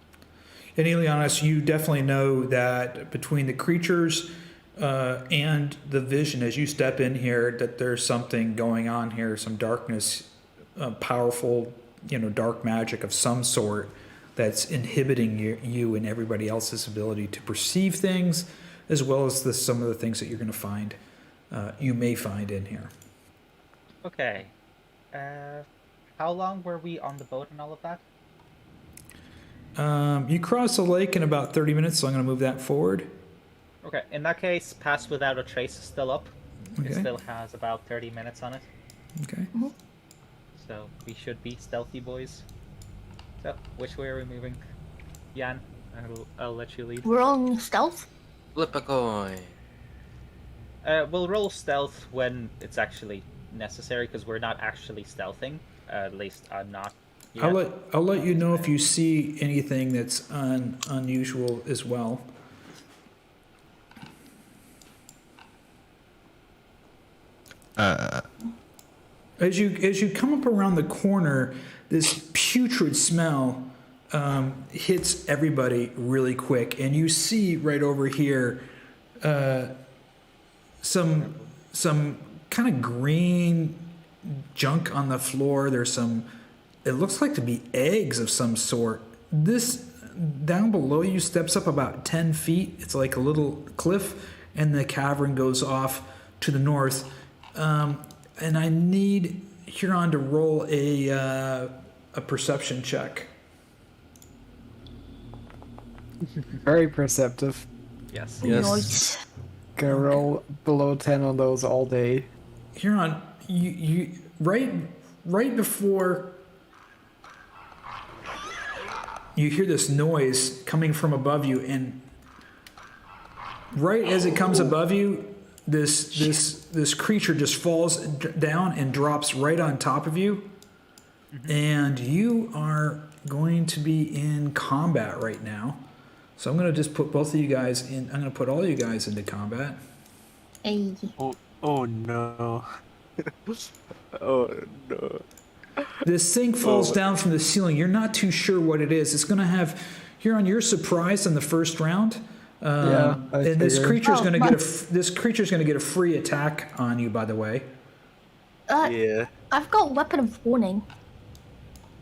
Speaker 1: And Ileanys, you definitely know that between the creatures and the vision, as you step in here, that there's something going on here, some darkness, powerful, dark magic of some sort that's inhibiting you and everybody else's ability to perceive things, as well as some of the things that you're going to find, you may find in here.
Speaker 7: Okay. How long were we on the boat and all of that?
Speaker 1: You cross the lake in about 30 minutes, so I'm going to move that forward.
Speaker 7: Okay, in that case, Pass Without a Trace is still up. It
Speaker 1: Okay.
Speaker 7: still has about 30 minutes on it.
Speaker 1: Okay.
Speaker 7: So we should be stealthy boys. So, which way are we moving? Jan, I'll let you lead.
Speaker 2: We're on stealth.
Speaker 6: Flip a coin.
Speaker 7: We'll roll stealth when it's actually necessary, because we're not actually stealthing. At least I'm not. Yet.
Speaker 1: I'll let you know if you see anything that's unusual as well. As you come up around the corner, this putrid smell hits everybody really quick, and you see right over here some kind of green junk on the floor. There's some. It looks like to be eggs of some sort. This down below you steps up about 10 feet. It's like a little cliff, and the cavern goes off to the north. And I need Herjann to roll a perception check.
Speaker 4: Very perceptive.
Speaker 7: Yes.
Speaker 2: Nice.
Speaker 4: Gonna roll below 10 on those all day.
Speaker 1: Herjann, you right before you hear this noise coming from above you, and right as it comes above you, this creature just falls down and drops right on top of you, and you are going to be in combat right now. So I'm going to just put both of you guys in. I'm going to put all you guys into combat.
Speaker 2: Hey.
Speaker 3: Oh no. Oh no.
Speaker 1: This thing falls down from the ceiling. You're not too sure what it is. It's going to have. You're surprised in the first round.
Speaker 4: Yeah, I
Speaker 1: and this
Speaker 4: figured.
Speaker 1: creature's
Speaker 2: Oh,
Speaker 1: going to
Speaker 2: my-
Speaker 1: this creature's going to get a free attack on you. By the way.
Speaker 3: Yeah.
Speaker 2: I've got Weapon of Warning.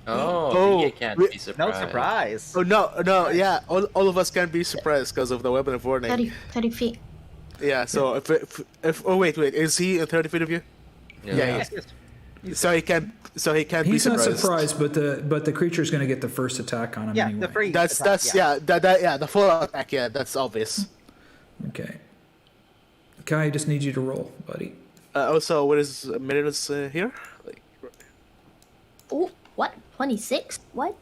Speaker 6: Oh, Liea can't
Speaker 3: we-
Speaker 6: be surprised.
Speaker 7: No surprise.
Speaker 3: Oh no, yeah. All of us can be surprised because of the weapon of warning.
Speaker 2: 30 feet.
Speaker 3: Yeah. So if oh wait, is he 30 feet of you? Yeah. So he can be
Speaker 1: He's not
Speaker 3: surprised.
Speaker 1: surprised, but the creature's going to get the first attack on him
Speaker 7: Yeah,
Speaker 1: anyway.
Speaker 7: the free.
Speaker 3: That's
Speaker 7: attack,
Speaker 3: yeah. The full attack. Yeah, that's obvious.
Speaker 1: Okay. Kai, I just need you to roll, buddy.
Speaker 3: Also, what is Merida's here? Like,
Speaker 2: Oh, what? 26? What?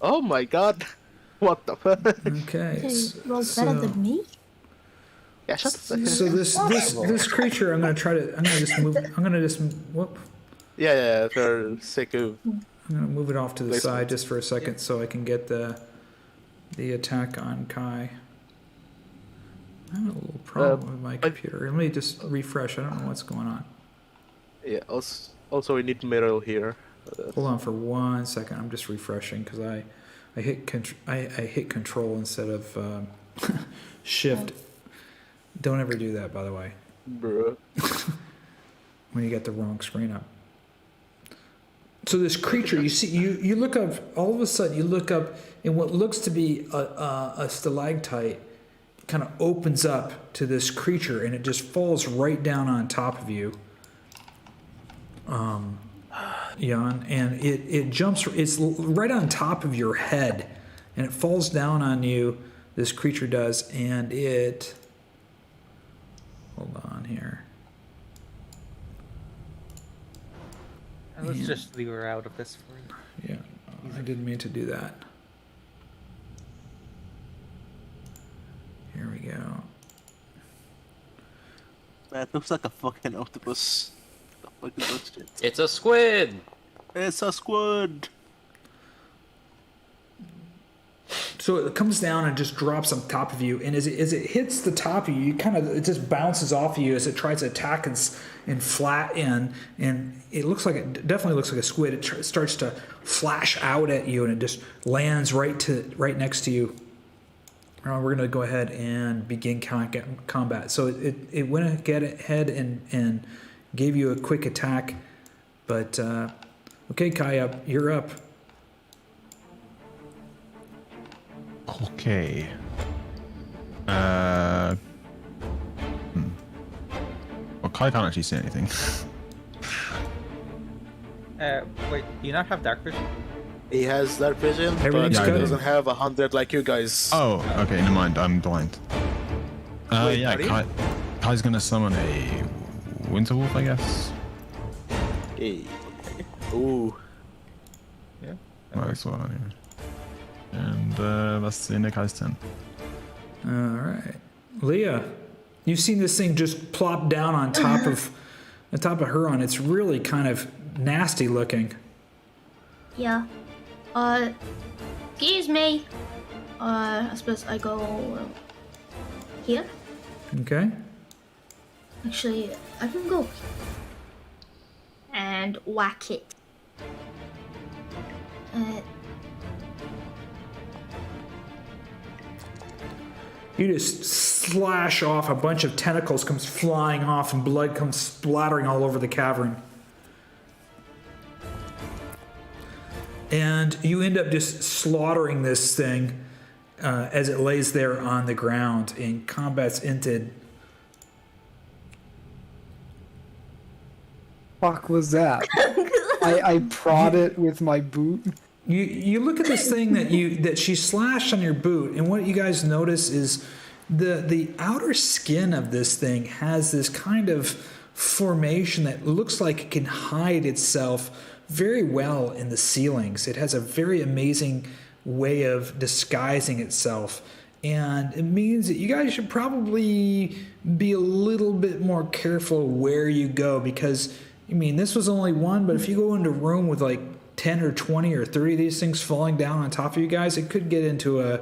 Speaker 3: oh my god, what the fuck?
Speaker 1: Okay.
Speaker 2: Okay, rolls better than me?
Speaker 3: Yeah, shut the
Speaker 1: So this creature, I'm gonna just whoop.
Speaker 3: Yeah, for sake of
Speaker 1: I'm gonna move it off to the
Speaker 3: Placement.
Speaker 1: side just for a second so I can get the attack on Kai. I have a little problem with my computer. Let me just refresh. I don't know what's going on.
Speaker 3: yeah. Also, we need Meryl here.
Speaker 1: Hold on for 1 second. I'm just refreshing because I hit control instead of shift. Don't ever do that, by the way,
Speaker 3: Bro.
Speaker 1: when you get the wrong screen up. So this creature, you see, you look up. All of a sudden, you look up, and what looks to be a stalactite kind of opens up to this creature, and it just falls right down on top of you, Jan, and it jumps. It's right on top of your head, and it falls down on you. This creature does, and it. Hold on here.
Speaker 7: Let's
Speaker 1: Yeah.
Speaker 7: just leave her out of this for you.
Speaker 1: Yeah, I didn't mean to do that. Here we go.
Speaker 3: That looks like a fucking octopus. The fuck is that shit?
Speaker 6: It's a squid.
Speaker 3: It's a squid.
Speaker 1: So it comes down and just drops on top of you, and as it hits the top of you, it just bounces off of you as it tries to attack and flat in, and it looks like it definitely looks like a squid. It starts to flash out at you, and it just lands right next to you. We're gonna go ahead and begin combat. So it went ahead and gave you a quick attack, but okay, Kai, you're up.
Speaker 5: Okay. Well, Kai can't actually see anything.
Speaker 7: Wait, do you not have dark vision?
Speaker 3: He has dark vision, but
Speaker 1: Everything's
Speaker 3: he
Speaker 1: good.
Speaker 3: doesn't have 100 like you guys.
Speaker 5: Oh, okay, never mind. I'm blind.
Speaker 3: Wait,
Speaker 5: Yeah,
Speaker 3: are you?
Speaker 5: Kai's gonna summon a Winter Wolf, I guess.
Speaker 3: Hey. Ooh.
Speaker 7: Yeah.
Speaker 5: Well, that's what I mean. And that's the end of Kai's turn.
Speaker 1: All right, Liea, you've seen this thing just plop down on top of Herjann. It's really kind of nasty looking.
Speaker 2: Yeah. Excuse me. I suppose I go here.
Speaker 1: Okay.
Speaker 2: Actually, I can go and whack it.
Speaker 1: You just slash off, a bunch of tentacles comes flying off, and blood comes splattering all over the cavern. And you end up just slaughtering this thing as it lays there on the ground, and combat's ended.
Speaker 4: Fuck was that? I prod it with my boot.
Speaker 1: You look at this thing that she slashed on your boot, and what you guys notice is the outer skin of this thing has this kind of formation that looks like it can hide itself very well in the ceilings. It has a very amazing way of disguising itself, and it means that you guys should probably be a little bit more careful where you go, because I mean, this was only one, but if you go into a room with like 10 or 20 or 30 of these things falling down on top of you guys, it could get into a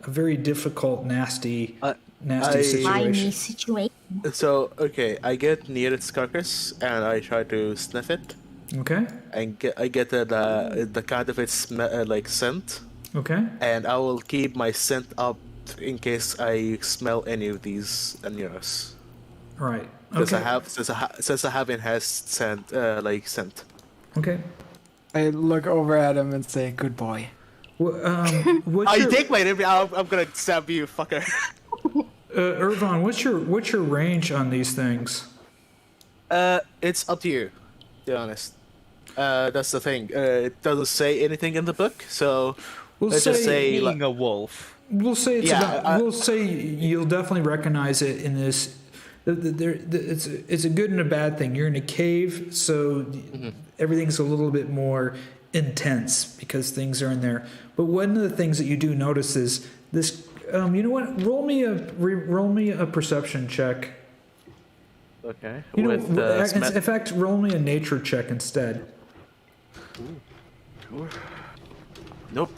Speaker 1: a very difficult, nasty
Speaker 3: I-
Speaker 2: Slimy
Speaker 1: situation.
Speaker 2: situation.
Speaker 3: So okay, I get near its carcass and I try to sniff it,
Speaker 1: Okay.
Speaker 3: and I get the kind of its like scent,
Speaker 1: Okay.
Speaker 3: and I will keep my scent up in case I smell any of these near us.
Speaker 1: All right.
Speaker 3: Since
Speaker 1: Okay.
Speaker 3: since I have enhanced scent, like scent.
Speaker 1: Okay.
Speaker 4: I look over at him and say, "Good boy."
Speaker 1: What's
Speaker 3: I
Speaker 1: your,
Speaker 3: take my name. I'm gonna stab you, fucker.
Speaker 1: Ervan, what's your range on these things?
Speaker 3: It's up to you, to be honest. That's the thing. It doesn't say anything in the book, so
Speaker 1: We'll
Speaker 3: let's just say like,
Speaker 7: Being a wolf.
Speaker 1: We'll say it's
Speaker 3: Yeah,
Speaker 1: about. We'll say you'll definitely recognize it in this. It's a good and a bad thing. You're in a cave, so everything's a little bit more intense because things are in there. But one of the things that you do notice is this. You know what? Roll me a perception check.
Speaker 3: okay.
Speaker 1: You know,
Speaker 3: With
Speaker 1: in fact, roll me a nature check instead.
Speaker 3: nope.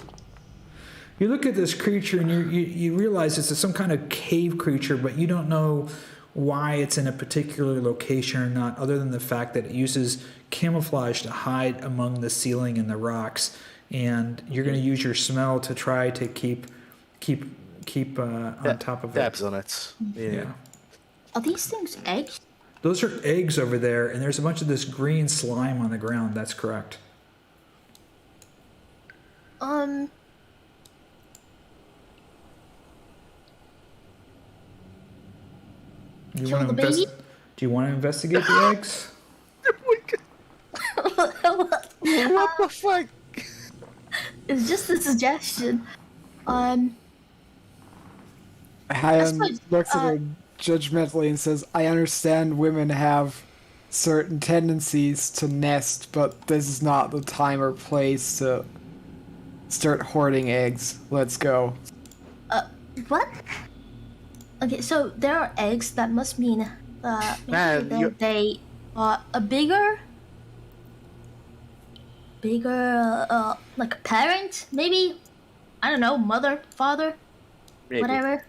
Speaker 1: You look at this creature and you realize it's some kind of cave creature, but you don't know why it's in a particular location or not, other than the fact that it uses camouflage to hide among the ceiling and the rocks. And you're going to use your smell to try to keep on top of it.
Speaker 3: Tabs on it.
Speaker 1: Yeah.
Speaker 2: Are these things eggs?
Speaker 1: Those are eggs over there, and there's a bunch of this green slime on the ground. That's correct. You
Speaker 2: Kill
Speaker 1: wanna
Speaker 2: the baby?
Speaker 1: Do you want to investigate the eggs?
Speaker 3: What the fuck?
Speaker 2: It's just a suggestion.
Speaker 4: Hyan
Speaker 2: suppose,
Speaker 4: looks at her judgmentally and says, "I understand women have certain tendencies to nest, but this is not the time or place to start hoarding eggs. Let's go."
Speaker 2: What? Okay, so there are eggs. That must mean
Speaker 3: Man,
Speaker 2: maybe they are a bigger, like a parent, maybe. I don't know, mother, father,
Speaker 3: Maybe.
Speaker 2: whatever.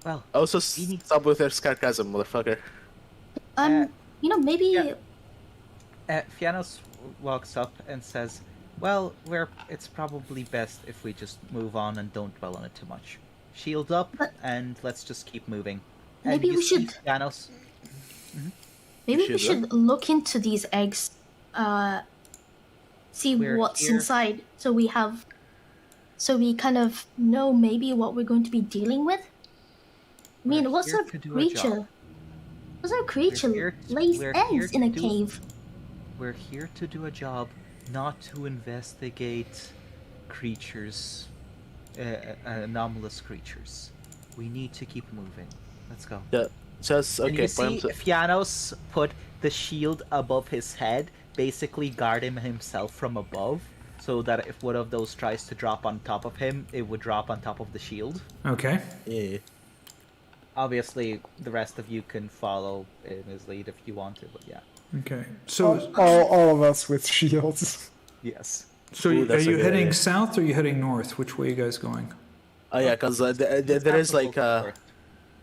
Speaker 7: Well,
Speaker 3: Also, stop with your sarcasm, motherfucker.
Speaker 2: Maybe.
Speaker 7: yeah. Fiannos walks up and says, "Well, it's probably best if we just move on and don't dwell on it too much. Shield up,
Speaker 2: But-
Speaker 7: and let's just keep moving."
Speaker 2: Maybe
Speaker 7: and you
Speaker 2: we
Speaker 7: see
Speaker 2: should-
Speaker 7: Fiannos.
Speaker 2: Maybe we
Speaker 3: should,
Speaker 2: should look into these eggs. See
Speaker 7: We're
Speaker 2: what's
Speaker 7: here.
Speaker 2: inside, so we kind of know maybe what we're going to be dealing with. I mean,
Speaker 7: We're
Speaker 2: what's
Speaker 7: here
Speaker 2: a
Speaker 7: to do a
Speaker 2: creature?
Speaker 7: job.
Speaker 2: What's a creature lays
Speaker 7: we're here
Speaker 2: eggs in
Speaker 7: to
Speaker 2: a
Speaker 7: do-
Speaker 2: cave?
Speaker 7: We're here to do a job, not to investigate creatures, anomalous creatures. We need to keep moving. Let's go.
Speaker 3: Yeah, just
Speaker 7: And
Speaker 3: okay.
Speaker 7: you see
Speaker 3: point-
Speaker 7: Fiannos put the shield above his head, basically guarding himself from above, so that if one of those tries to drop on top of him, it would drop on top of the shield.
Speaker 1: Okay.
Speaker 3: Yeah.
Speaker 7: Obviously, the rest of you can follow in his lead if you want to, but yeah.
Speaker 1: Okay. So
Speaker 4: All of us with shields.
Speaker 7: Yes.
Speaker 3: Ooh,
Speaker 1: are
Speaker 3: that's a
Speaker 1: you
Speaker 3: good
Speaker 1: heading
Speaker 3: idea.
Speaker 1: south or are you heading north? Which way are you guys going?
Speaker 3: Oh yeah, because there is like
Speaker 1: Okay.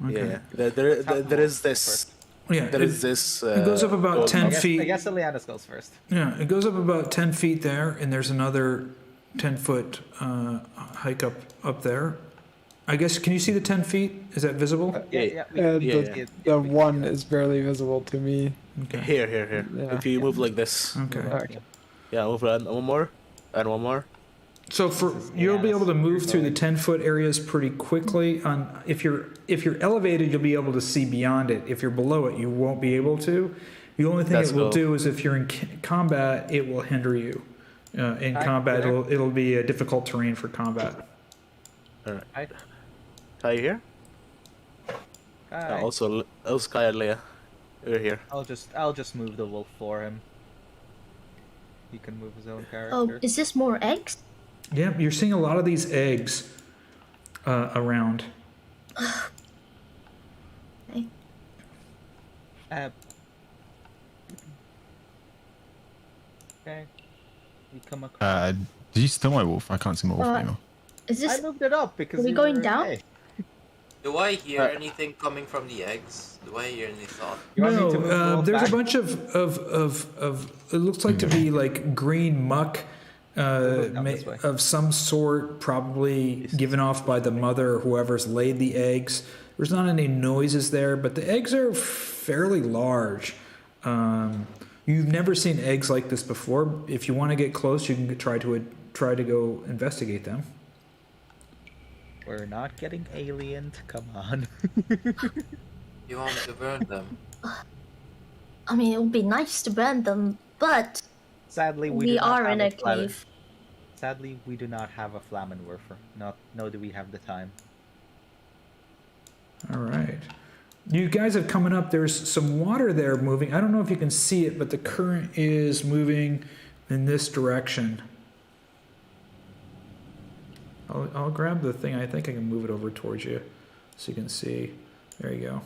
Speaker 3: yeah, there is this
Speaker 1: Yeah.
Speaker 3: there is this.
Speaker 1: It goes up about
Speaker 3: gold
Speaker 1: 10
Speaker 3: map.
Speaker 1: feet.
Speaker 7: I guess Ileanys goes first.
Speaker 1: Yeah, it goes up about 10 feet there, and there's another 10-foot hike up there. I guess, can you see the 10 feet? Is that visible?
Speaker 7: Yeah.
Speaker 4: And
Speaker 3: Yeah,
Speaker 4: the one is barely visible to me.
Speaker 1: Okay.
Speaker 3: Here.
Speaker 4: Yeah.
Speaker 3: If you move like this,
Speaker 1: Okay.
Speaker 4: Okay.
Speaker 3: yeah, move one more, and one more.
Speaker 1: So you'll be able to move through the 10-foot areas pretty quickly. If you're elevated, you'll be able to see beyond it. If you're below it, you won't be able to. The only thing
Speaker 3: That's
Speaker 1: it will
Speaker 3: cool.
Speaker 1: do is if you're in combat, it will hinder you. In combat, it'll be a difficult terrain for combat.
Speaker 3: Alright. Are you here?
Speaker 7: Hi.
Speaker 3: Also, Sky and Leia, you're here.
Speaker 7: I'll just move the wolf for him. He can move his own character.
Speaker 2: Oh, is this more eggs?
Speaker 1: Yeah, you're seeing a lot of these eggs around.
Speaker 2: Okay.
Speaker 7: Okay. We come across.
Speaker 5: Did you steal my wolf? I can't see my wolf
Speaker 2: Uh,
Speaker 5: anymore.
Speaker 2: Is
Speaker 8: I
Speaker 2: this?
Speaker 8: moved it up because
Speaker 2: Are we
Speaker 8: you
Speaker 2: going
Speaker 8: were-
Speaker 2: down?
Speaker 8: Hey,
Speaker 6: Do I hear
Speaker 3: Uh,
Speaker 6: anything coming from the eggs? Do I hear any thought?
Speaker 8: you want me to
Speaker 1: No,
Speaker 8: move the wolf
Speaker 1: there's
Speaker 8: back?
Speaker 1: a bunch of it looks like to be like green muck
Speaker 8: move down this way.
Speaker 1: of some sort, probably given off by the mother or whoever's laid the eggs. There's not any noises there, but the eggs are fairly large. You've never seen eggs like this before. If you want to get close, you can try to go investigate them.
Speaker 8: We're not getting aliened. Come on.
Speaker 6: You want me to burn them?
Speaker 2: I mean, it would be nice to burn them, but
Speaker 8: Sadly, we
Speaker 2: we
Speaker 8: do not
Speaker 2: are
Speaker 8: have
Speaker 2: in a
Speaker 8: flamen-
Speaker 2: cave.
Speaker 8: Sadly, we do not have a Flammenwerfer. No, do we have the time?
Speaker 1: All right. You guys have coming up. There's some water there moving. I don't know if you can see it, but the current is moving in this direction. I'll grab the thing. I think I can move it over towards you so you can see. There you go.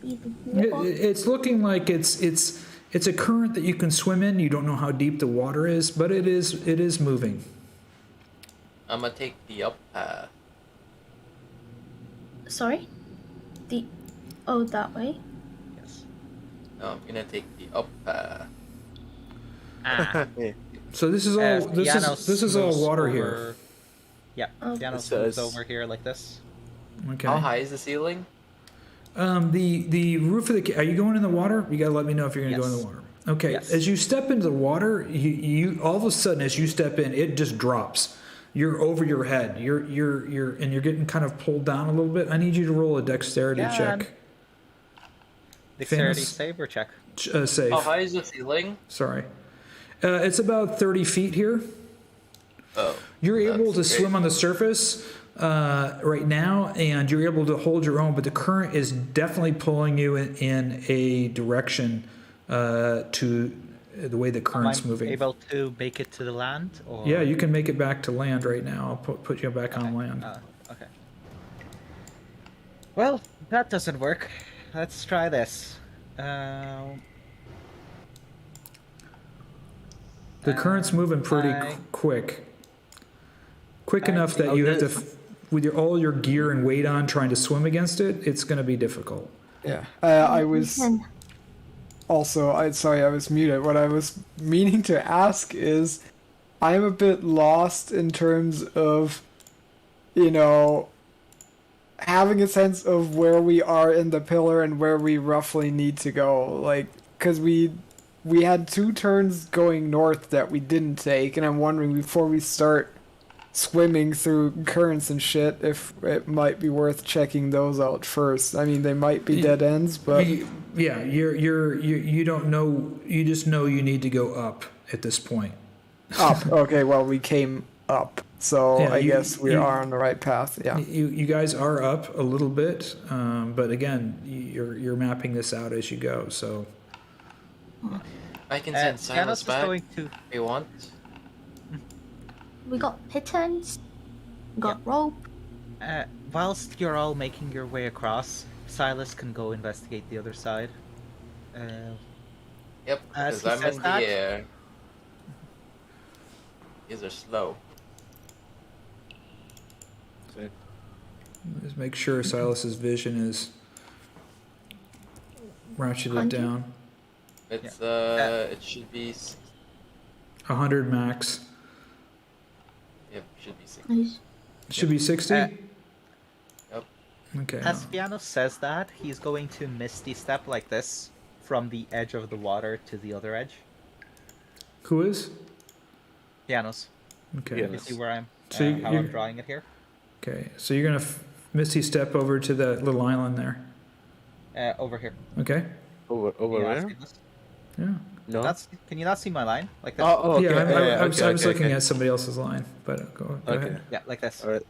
Speaker 1: It's looking like it's a current that you can swim in. You don't know how deep the water is, but it is moving.
Speaker 6: I'm gonna take the up path.
Speaker 2: Sorry? That way?
Speaker 8: Yes.
Speaker 6: No, I'm gonna take the up path.
Speaker 8: Ah.
Speaker 3: Yeah.
Speaker 1: So this is all
Speaker 8: Fiannos
Speaker 1: this is all
Speaker 8: moves
Speaker 1: water here.
Speaker 8: over- Yeah,
Speaker 2: Oh.
Speaker 8: Fiannos
Speaker 3: So
Speaker 8: moves
Speaker 3: it's-
Speaker 8: over here like this.
Speaker 1: Okay.
Speaker 6: How high is the ceiling?
Speaker 1: The roof of the are you going in the water? You gotta let me know if you're gonna go in the
Speaker 8: Yes.
Speaker 1: water. Okay.
Speaker 8: Yes.
Speaker 1: As you step into the water, you all of a sudden as you step in, it just drops. You're over your head. You're getting kind of pulled down a little bit. I need you to roll a dexterity
Speaker 8: Yeah,
Speaker 1: check.
Speaker 8: Dexterity
Speaker 1: Famous-
Speaker 8: save or check?
Speaker 1: Save.
Speaker 6: How high is the ceiling?
Speaker 1: Sorry. It's about 30 feet here.
Speaker 6: Oh.
Speaker 1: You're able to
Speaker 6: That's great.
Speaker 1: swim on the surface right now, and you're able to hold your own, but the current is definitely pulling you in a direction to the way the
Speaker 8: Am I
Speaker 1: current's moving.
Speaker 8: able to make it to the land? Or...
Speaker 1: Yeah, you can make it back to land right now. I'll put you back on land.
Speaker 8: Okay. Well, that doesn't work. Let's try this.
Speaker 1: The current's moving pretty quick. Quick enough that you have to, with all your gear and weight on, trying to swim against it, it's going to be difficult.
Speaker 4: Yeah. I was
Speaker 2: Can-
Speaker 4: also, sorry, I was muted. What I was meaning to ask is, I'm a bit lost in terms of, having a sense of where we are in the pillar and where we roughly need to go. Like, because we had 2 turns going north that we didn't take, and I'm wondering before we start swimming through currents and shit if it might be worth checking those out first. I mean, they might be dead ends, but
Speaker 1: Yeah, you don't know. You just know you need to go up at this point.
Speaker 4: up. Okay, well, we came up, so
Speaker 1: Yeah,
Speaker 4: I
Speaker 1: you-
Speaker 4: guess we
Speaker 1: you-
Speaker 4: are on the right path. Yeah.
Speaker 1: You guys are up a little bit, but again, you're mapping this out as you go. So
Speaker 6: I can send
Speaker 8: Fiannos
Speaker 6: Silas
Speaker 8: is
Speaker 6: back
Speaker 8: going to...
Speaker 6: if you want.
Speaker 2: We got pittance. We got rope.
Speaker 8: whilst you're all making your way across, Silas can go investigate the other side.
Speaker 6: Yep,
Speaker 8: As
Speaker 6: because
Speaker 8: he
Speaker 6: I'm
Speaker 8: says
Speaker 6: in
Speaker 8: that-
Speaker 6: the air. These are slow.
Speaker 1: just make sure Silas's vision is ratcheted
Speaker 2: 100?
Speaker 1: down.
Speaker 6: It's it should be
Speaker 1: 100 max.
Speaker 6: yep, should be 6.
Speaker 2: Nice.
Speaker 1: It should be 60.
Speaker 6: Yep.
Speaker 1: Okay.
Speaker 8: As Fiannos says that, he's going to misty step like this from the edge of the water to the other edge.
Speaker 1: Who is?
Speaker 8: Fiannos,
Speaker 1: Okay.
Speaker 3: Yeah.
Speaker 8: you see where I'm
Speaker 1: So
Speaker 8: how I'm
Speaker 1: you're-
Speaker 8: drawing it here?
Speaker 1: Okay. So you're gonna misty step over to that little island there.
Speaker 8: Over here.
Speaker 1: Okay.
Speaker 3: Over
Speaker 8: Can you not
Speaker 3: there?
Speaker 8: see this?
Speaker 1: Yeah.
Speaker 3: No.
Speaker 8: Can you not see my line? Like this?
Speaker 3: Oh, okay.
Speaker 1: Yeah. I was
Speaker 3: okay,
Speaker 1: looking
Speaker 3: okay.
Speaker 1: at somebody else's line, but go
Speaker 3: Okay.
Speaker 1: ahead.
Speaker 8: Yeah, like this.
Speaker 3: All right.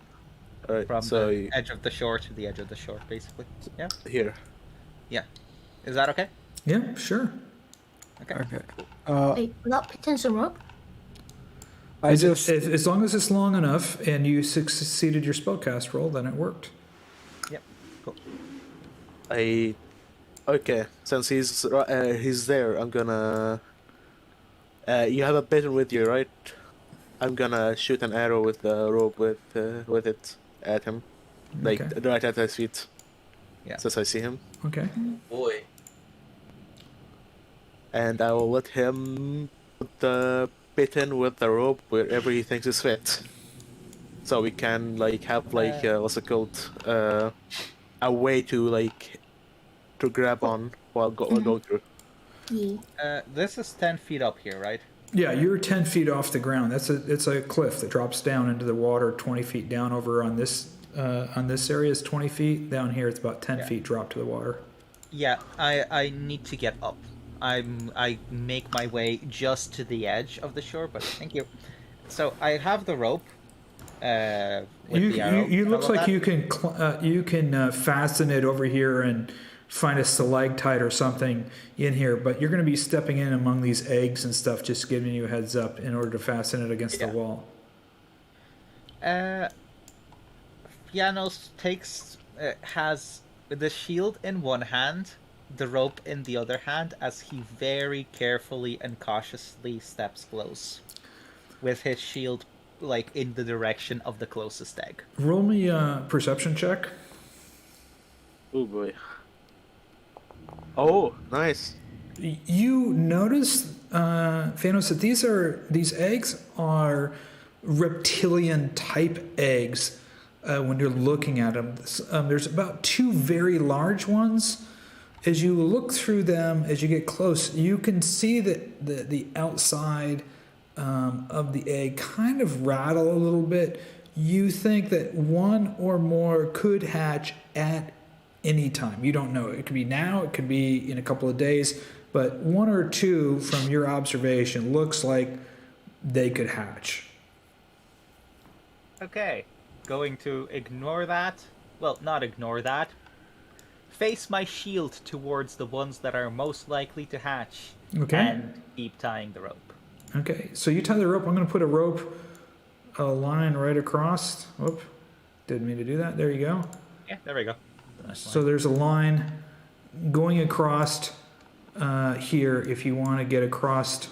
Speaker 3: All right.
Speaker 8: From
Speaker 3: So
Speaker 8: the edge of the shore to the edge of the shore, basically. Yeah.
Speaker 3: here.
Speaker 8: Is that okay?
Speaker 1: Yeah. Sure.
Speaker 8: Okay.
Speaker 4: Okay.
Speaker 2: Wait, without pittance and rope?
Speaker 4: I just
Speaker 1: As long as it's long enough and you succeeded your spellcast roll, then it worked.
Speaker 8: Yep. Cool.
Speaker 3: Okay. Since he's there, I'm gonna. You have a bit with you, right? I'm gonna shoot an arrow with the rope with it at him, like
Speaker 1: Okay.
Speaker 3: right at his feet.
Speaker 8: Yeah.
Speaker 3: Since I see him,
Speaker 1: Okay.
Speaker 6: Boy.
Speaker 3: and I will let him put the bit in with the rope wherever he thinks is fit. So we can like have like what's it called? A way to grab on while going through.
Speaker 2: Yeah.
Speaker 8: This is 10 feet up here, right?
Speaker 1: Yeah, you're 10 feet off the ground. It's a cliff that drops down into the water 20 feet down. Over on this area is 20 feet. Down here it's about 10
Speaker 8: Yeah.
Speaker 1: feet drop to the water.
Speaker 8: Yeah, I need to get up. I make my way just to the edge of the shore, but thank you. So I have the rope. With the arrow.
Speaker 1: You
Speaker 8: and
Speaker 1: looks
Speaker 8: all of
Speaker 1: like
Speaker 8: that.
Speaker 1: you can fasten it over here and find a stalactite or something in here, but you're going to be stepping in among these eggs and stuff, just giving you a heads up in order to fasten it against the
Speaker 8: Yeah.
Speaker 1: wall.
Speaker 8: Fiannos has the shield in one hand, the rope in the other hand, as he very carefully and cautiously steps close, with his shield like in the direction of the closest egg.
Speaker 1: Roll me a perception check.
Speaker 3: Oh boy. Oh, nice.
Speaker 1: You notice, Fiannos, that these eggs are reptilian type eggs. When you're looking at them, there's about 2 very large ones. As you look through them, as you get close, you can see that the outside of the egg kind of rattle a little bit. You think that one or more could hatch at any time. You don't know. It could be now, it could be in a couple of days, but 1 or 2 from your observation looks like they could hatch.
Speaker 8: Okay, going to ignore that. Well, not ignore that. Face my shield towards the ones that are most likely to hatch.
Speaker 1: Okay.
Speaker 8: And keep tying the rope.
Speaker 1: Okay, so you tie the rope. I'm going to put a line right across. Whoop, didn't mean to do that. There you go.
Speaker 8: Yeah, there we go.
Speaker 1: So there's a line going across here. If you want to get across,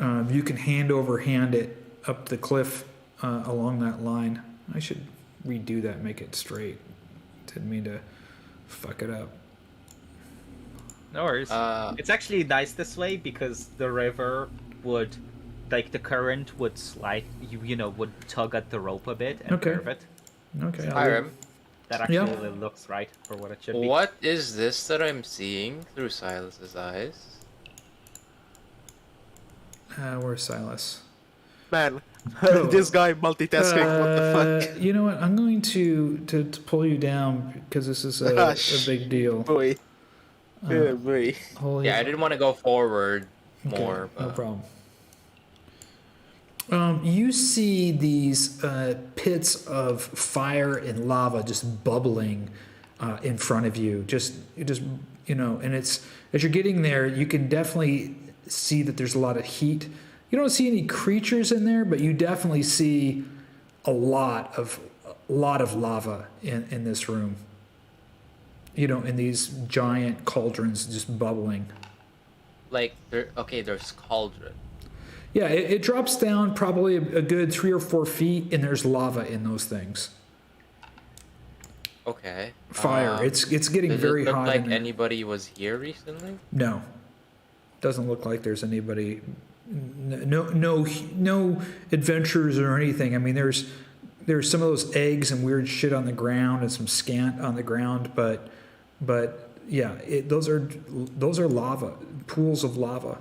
Speaker 1: you can hand over hand it up the cliff along that line. I should redo that, make it straight. Didn't mean to fuck it up.
Speaker 8: No worries. It's actually nice this way because the river would, like the current would slide, would tug at the rope a bit and
Speaker 1: Okay.
Speaker 8: curve it.
Speaker 1: Okay.
Speaker 6: Hiram,
Speaker 8: That actually looks right for what it should be.
Speaker 6: what is this that I'm seeing through Silas's eyes?
Speaker 1: Where's Silas?
Speaker 3: Man,
Speaker 1: Oh.
Speaker 3: this guy multitasking. What the fuck?
Speaker 1: You know what? I'm going to pull you down because this is a big deal.
Speaker 3: Boy. Yeah, boy.
Speaker 1: Holy
Speaker 6: Yeah, I didn't want to go forward
Speaker 1: Okay,
Speaker 6: more,
Speaker 1: no
Speaker 6: but
Speaker 1: problem. You see these pits of fire and lava just bubbling in front of you. And it's as you're getting there, you can definitely see that there's a lot of heat. You don't see any creatures in there, but you definitely see a lot of lava in this room. In these giant cauldrons just bubbling.
Speaker 6: there's cauldron.
Speaker 1: Yeah, it drops down probably a good 3 or 4 feet, and there's lava in those things.
Speaker 6: Okay.
Speaker 1: Fire. It's getting
Speaker 6: Does
Speaker 1: very
Speaker 6: it look
Speaker 1: hot.
Speaker 6: like
Speaker 1: in there.
Speaker 6: anybody was here recently?
Speaker 1: No, doesn't look like there's anybody. No adventurers or anything. I mean, there's some of those eggs and weird shit on the ground and some scant on the ground, but yeah, those are lava pools of lava.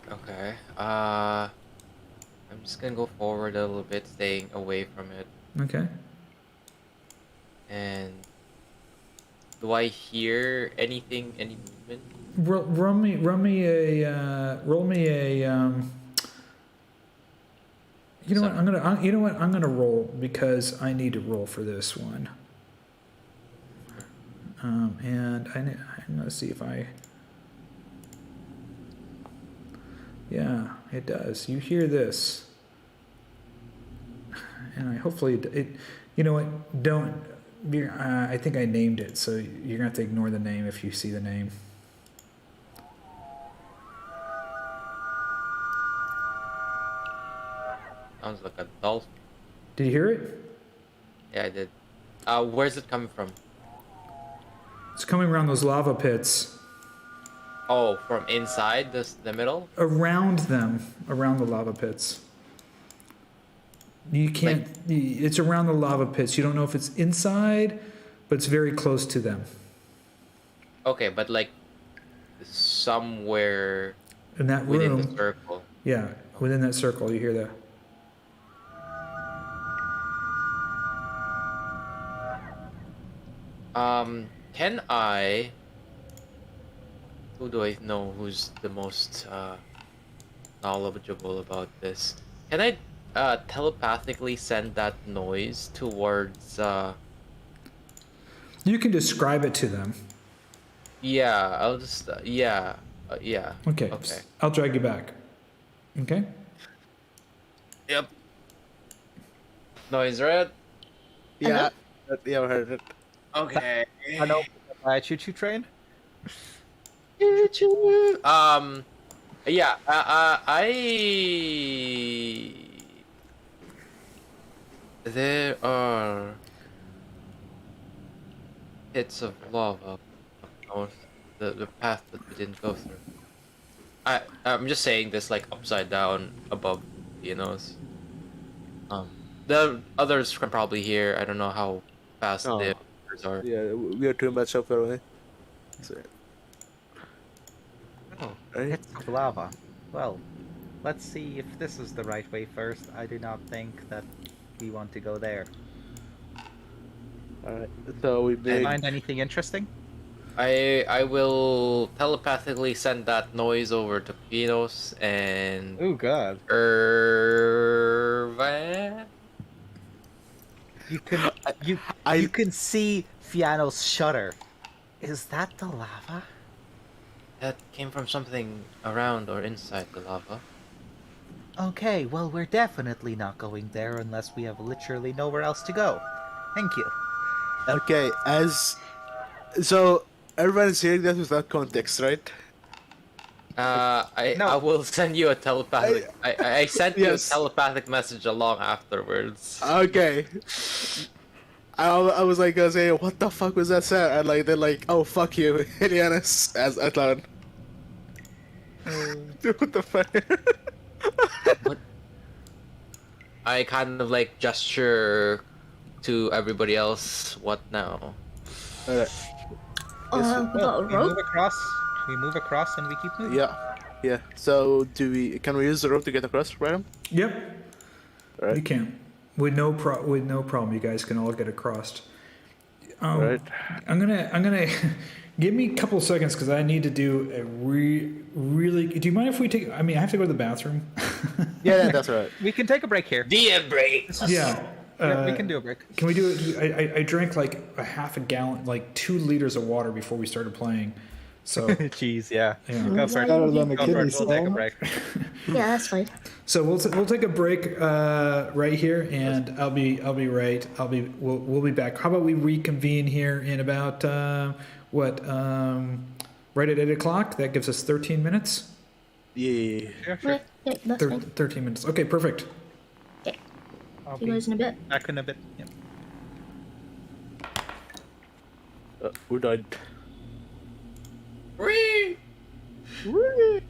Speaker 6: Okay. I'm just gonna go forward a little bit, staying away from it.
Speaker 1: Okay.
Speaker 6: And do I hear anything? Any movement?
Speaker 1: Roll me a. You know what? I'm gonna roll because I need to roll for this one. And I'm gonna see if I. Yeah, it does. You hear this, and hopefully it. You know what? Don't. I think I named it, so you're gonna have to ignore the name if you see the name.
Speaker 6: Sounds like a dolphin.
Speaker 1: Did you hear it?
Speaker 6: Yeah, I did. Where's it coming from?
Speaker 1: It's coming around those lava pits.
Speaker 6: Oh, from inside the middle?
Speaker 1: Around them, around the lava pits. You can't. It's around the lava pits. You don't know if it's inside, but it's very close to them.
Speaker 6: Okay, but like somewhere
Speaker 1: In that
Speaker 6: within
Speaker 1: room.
Speaker 6: the circle.
Speaker 1: Yeah, within that circle, you hear that.
Speaker 6: Can I? Who do I know who's the most knowledgeable about this? Can I telepathically send that noise towards
Speaker 1: You can describe it to them.
Speaker 6: Yeah, I'll just yeah.
Speaker 1: Okay.
Speaker 6: Okay.
Speaker 1: I'll drag you back. Okay.
Speaker 6: Yep. Noise red.
Speaker 3: Yeah, yeah, I heard it.
Speaker 6: Okay.
Speaker 8: I know. Choo-choo train.
Speaker 6: Yeah. There are pits of lava north the path that we didn't go through. I'm just saying this like upside down above, you know. The others can probably hear. I don't know how fast
Speaker 3: Oh.
Speaker 6: the others are.
Speaker 3: Yeah, we are too much up our way. So,
Speaker 8: Oh,
Speaker 3: right?
Speaker 8: pits of lava. Well, let's see if this is the right way first. I do not think that we want to go there.
Speaker 3: Alright, so we make...
Speaker 8: Find anything interesting?
Speaker 6: I will telepathically send that noise over to Fiannos and
Speaker 8: Oh god.
Speaker 6: Ervan.
Speaker 8: You can you can see Fiannos shudder. Is that the lava?
Speaker 6: That came from something around or inside the lava.
Speaker 8: Okay, well we're definitely not going there unless we have literally nowhere else to go. Thank you.
Speaker 3: Okay, so everyone is hearing that without context, right?
Speaker 8: No.
Speaker 6: I will send you a telepathic. I sent you a
Speaker 3: Yes.
Speaker 6: telepathic message along afterwards.
Speaker 3: Okay. I was like gonna say, what the fuck was that sound? And like they're like, oh fuck you, Ileanys, as out loud. Dude, what the fuck?
Speaker 6: What? I kind of like gesture to everybody else. What now?
Speaker 3: Alright.
Speaker 2: We got a
Speaker 8: we
Speaker 2: rope.
Speaker 8: move across. We move across and we keep moving.
Speaker 3: Yeah. So can we use the rope to get across, Brian?
Speaker 1: Yep.
Speaker 3: Alright.
Speaker 1: You can. With no problem, you guys can all get across.
Speaker 3: Alright.
Speaker 1: I'm gonna give me a couple seconds because I need to do a really. Do you mind if we take? I mean, I have to go to the bathroom.
Speaker 3: Yeah, that's alright.
Speaker 8: We can take a break here.
Speaker 6: DM break.
Speaker 1: Yeah.
Speaker 8: Yeah, we can do a break.
Speaker 1: Can we do it? I drank like a half a gallon, like 2 liters of water before we started playing. So
Speaker 8: Jeez, yeah.
Speaker 1: Yeah.
Speaker 8: Go for it.
Speaker 4: Better than a
Speaker 8: Go for
Speaker 4: kidney
Speaker 8: it. We'll take a
Speaker 4: stone.
Speaker 8: break.
Speaker 2: Yeah, that's fine.
Speaker 1: So we'll take a break right here, and I'll be right. We'll be back. How about we reconvene here in about right at 8 o'clock? That gives us 13 minutes.
Speaker 3: Yeah.
Speaker 8: Sure, sure.
Speaker 2: Yeah, that's fine.
Speaker 1: 13 minutes. Okay, perfect.
Speaker 8: I'll
Speaker 2: See you guys in a bit.
Speaker 8: back in a bit. Yep.
Speaker 3: Who died?
Speaker 6: Whee!
Speaker 3: Oh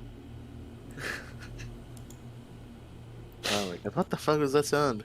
Speaker 3: my god, what the fuck was that sound?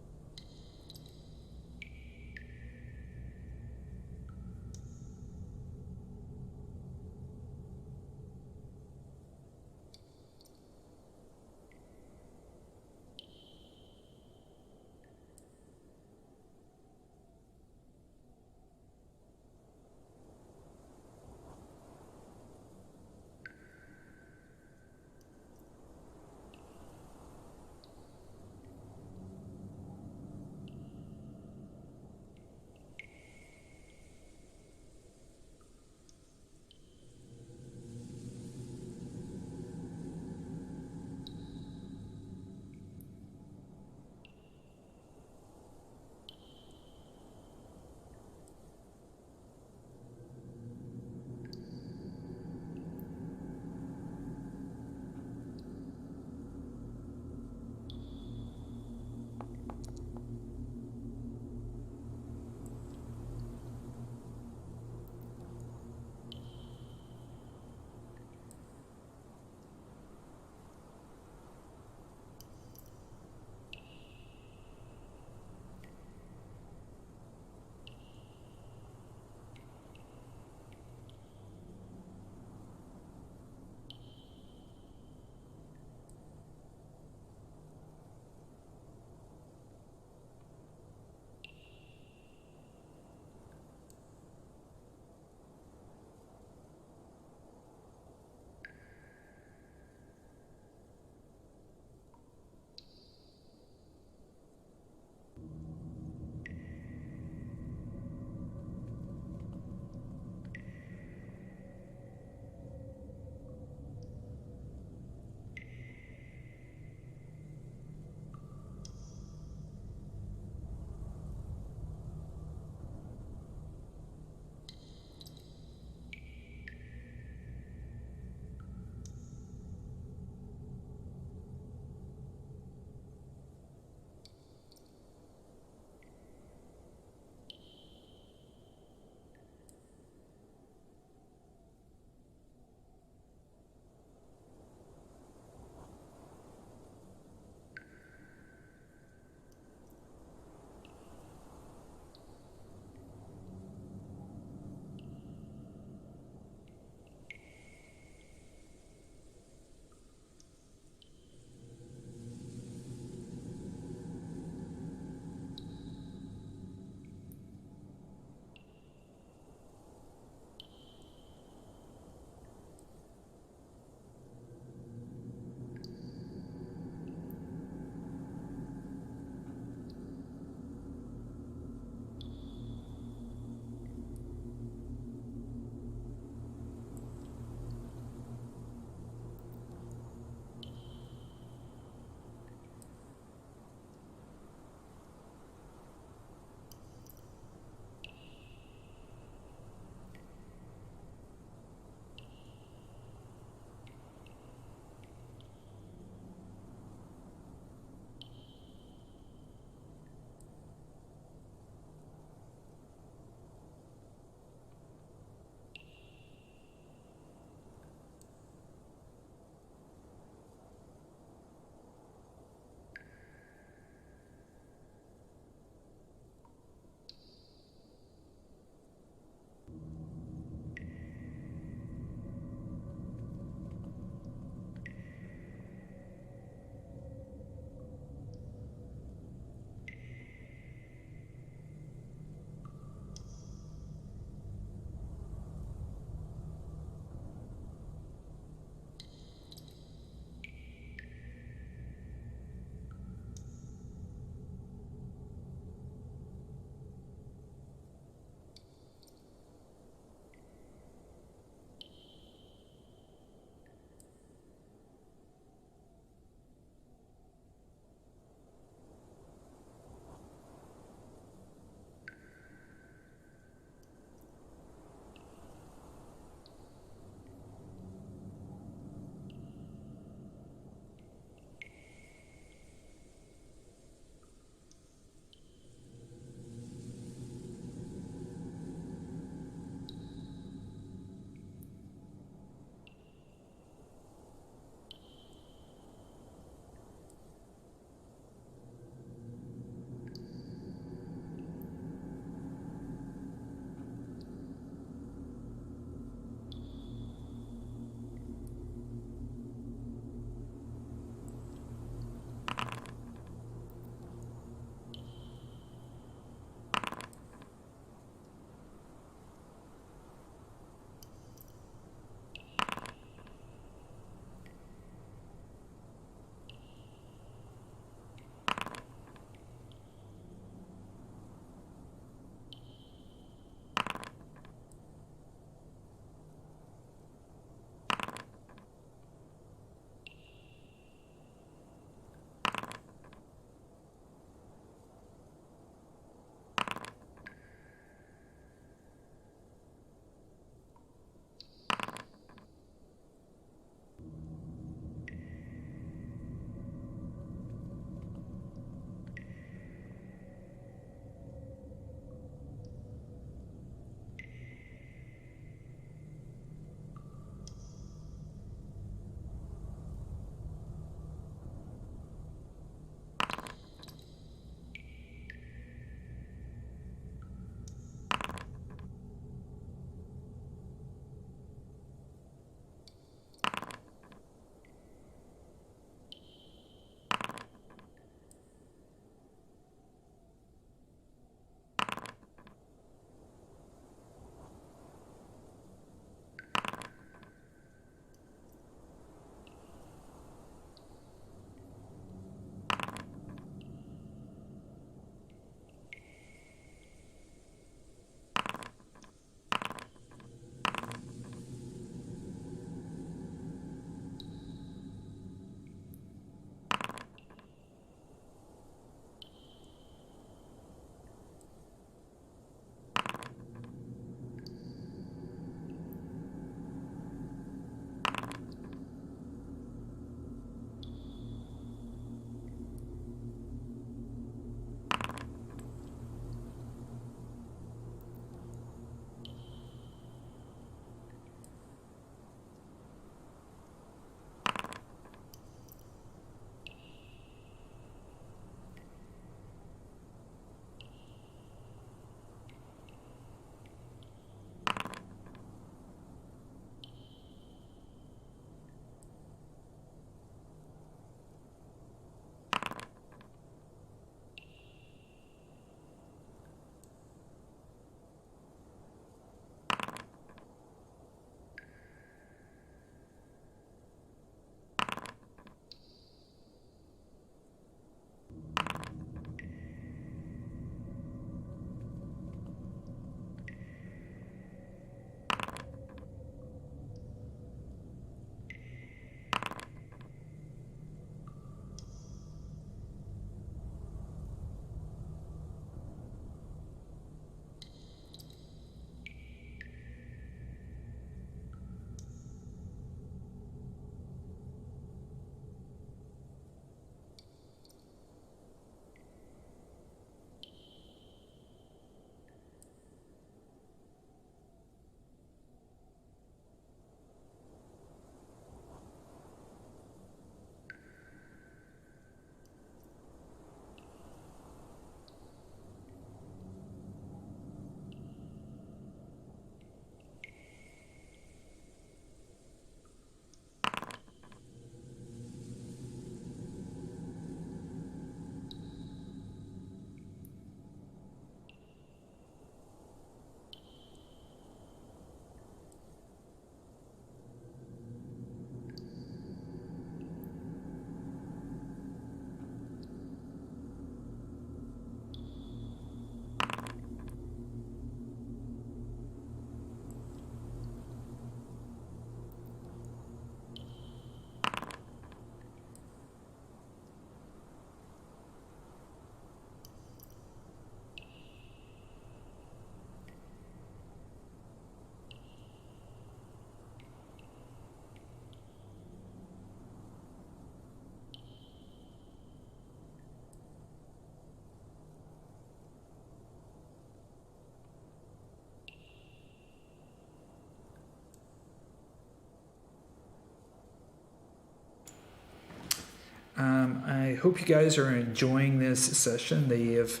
Speaker 1: I hope you guys are enjoying this session. They have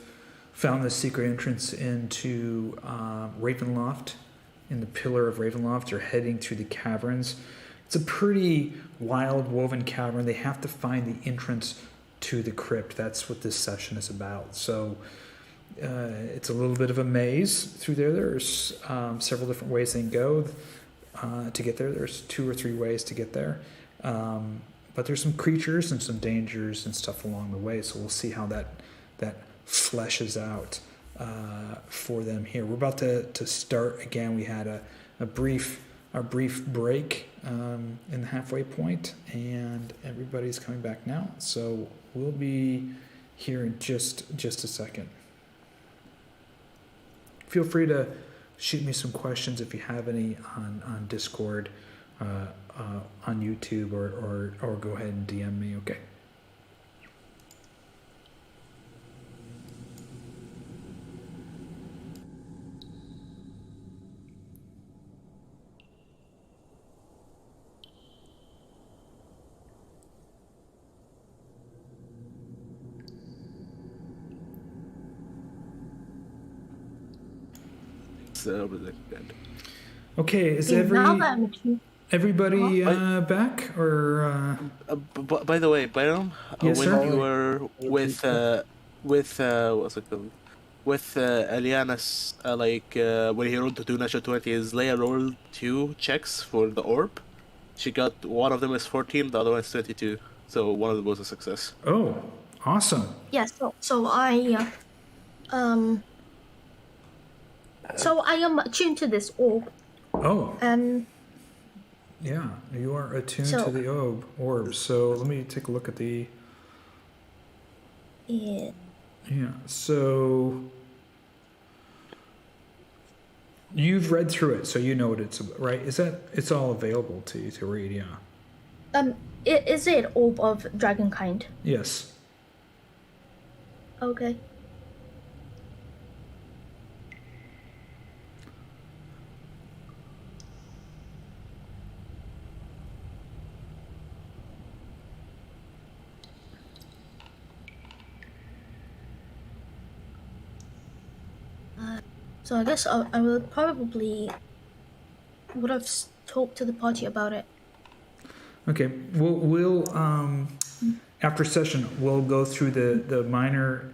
Speaker 1: found the secret entrance into Ravenloft, in the Pillar of Ravenloft. They're heading through the caverns. It's a pretty wild, woven cavern. They have to find the entrance to the crypt. That's what this session is about. So it's a little bit of a maze through there. There's several different ways they can go to get there. There's 2 or 3 ways to get there. But there's some creatures and some dangers and stuff along the way. So we'll see how that fleshes out for them here. We're about to start again. We had a brief break in the halfway point, and everybody's coming back now. So we'll be here in just a second. Feel free to shoot me some questions if you have any on Discord, on YouTube, or go ahead and DM me. Okay. Okay, is everybody back, or
Speaker 3: by the way, Byron,
Speaker 1: Yes,
Speaker 3: when
Speaker 1: sir?
Speaker 3: you were with what's it called? With Ileanys, when he rolled 2 natural 20s, Liea rolled 2 checks for the orb. She got, one of them is 14, the other one is 22. So one of them was a success.
Speaker 1: Oh, awesome.
Speaker 2: Yeah, so I am attuned to this orb.
Speaker 1: Oh,
Speaker 2: Um,
Speaker 1: yeah, you are attuned
Speaker 2: So-
Speaker 1: to the orb. So let me take a look at the.
Speaker 2: yeah.
Speaker 1: Yeah, so you've read through it, so you know what it's right. Is that it's all available to you to read? Yeah.
Speaker 2: Is it orb of dragonkind?
Speaker 1: Yes.
Speaker 2: Okay. So I guess I will probably would have talked to the party about it.
Speaker 1: Okay. We'll after session we'll go through the minor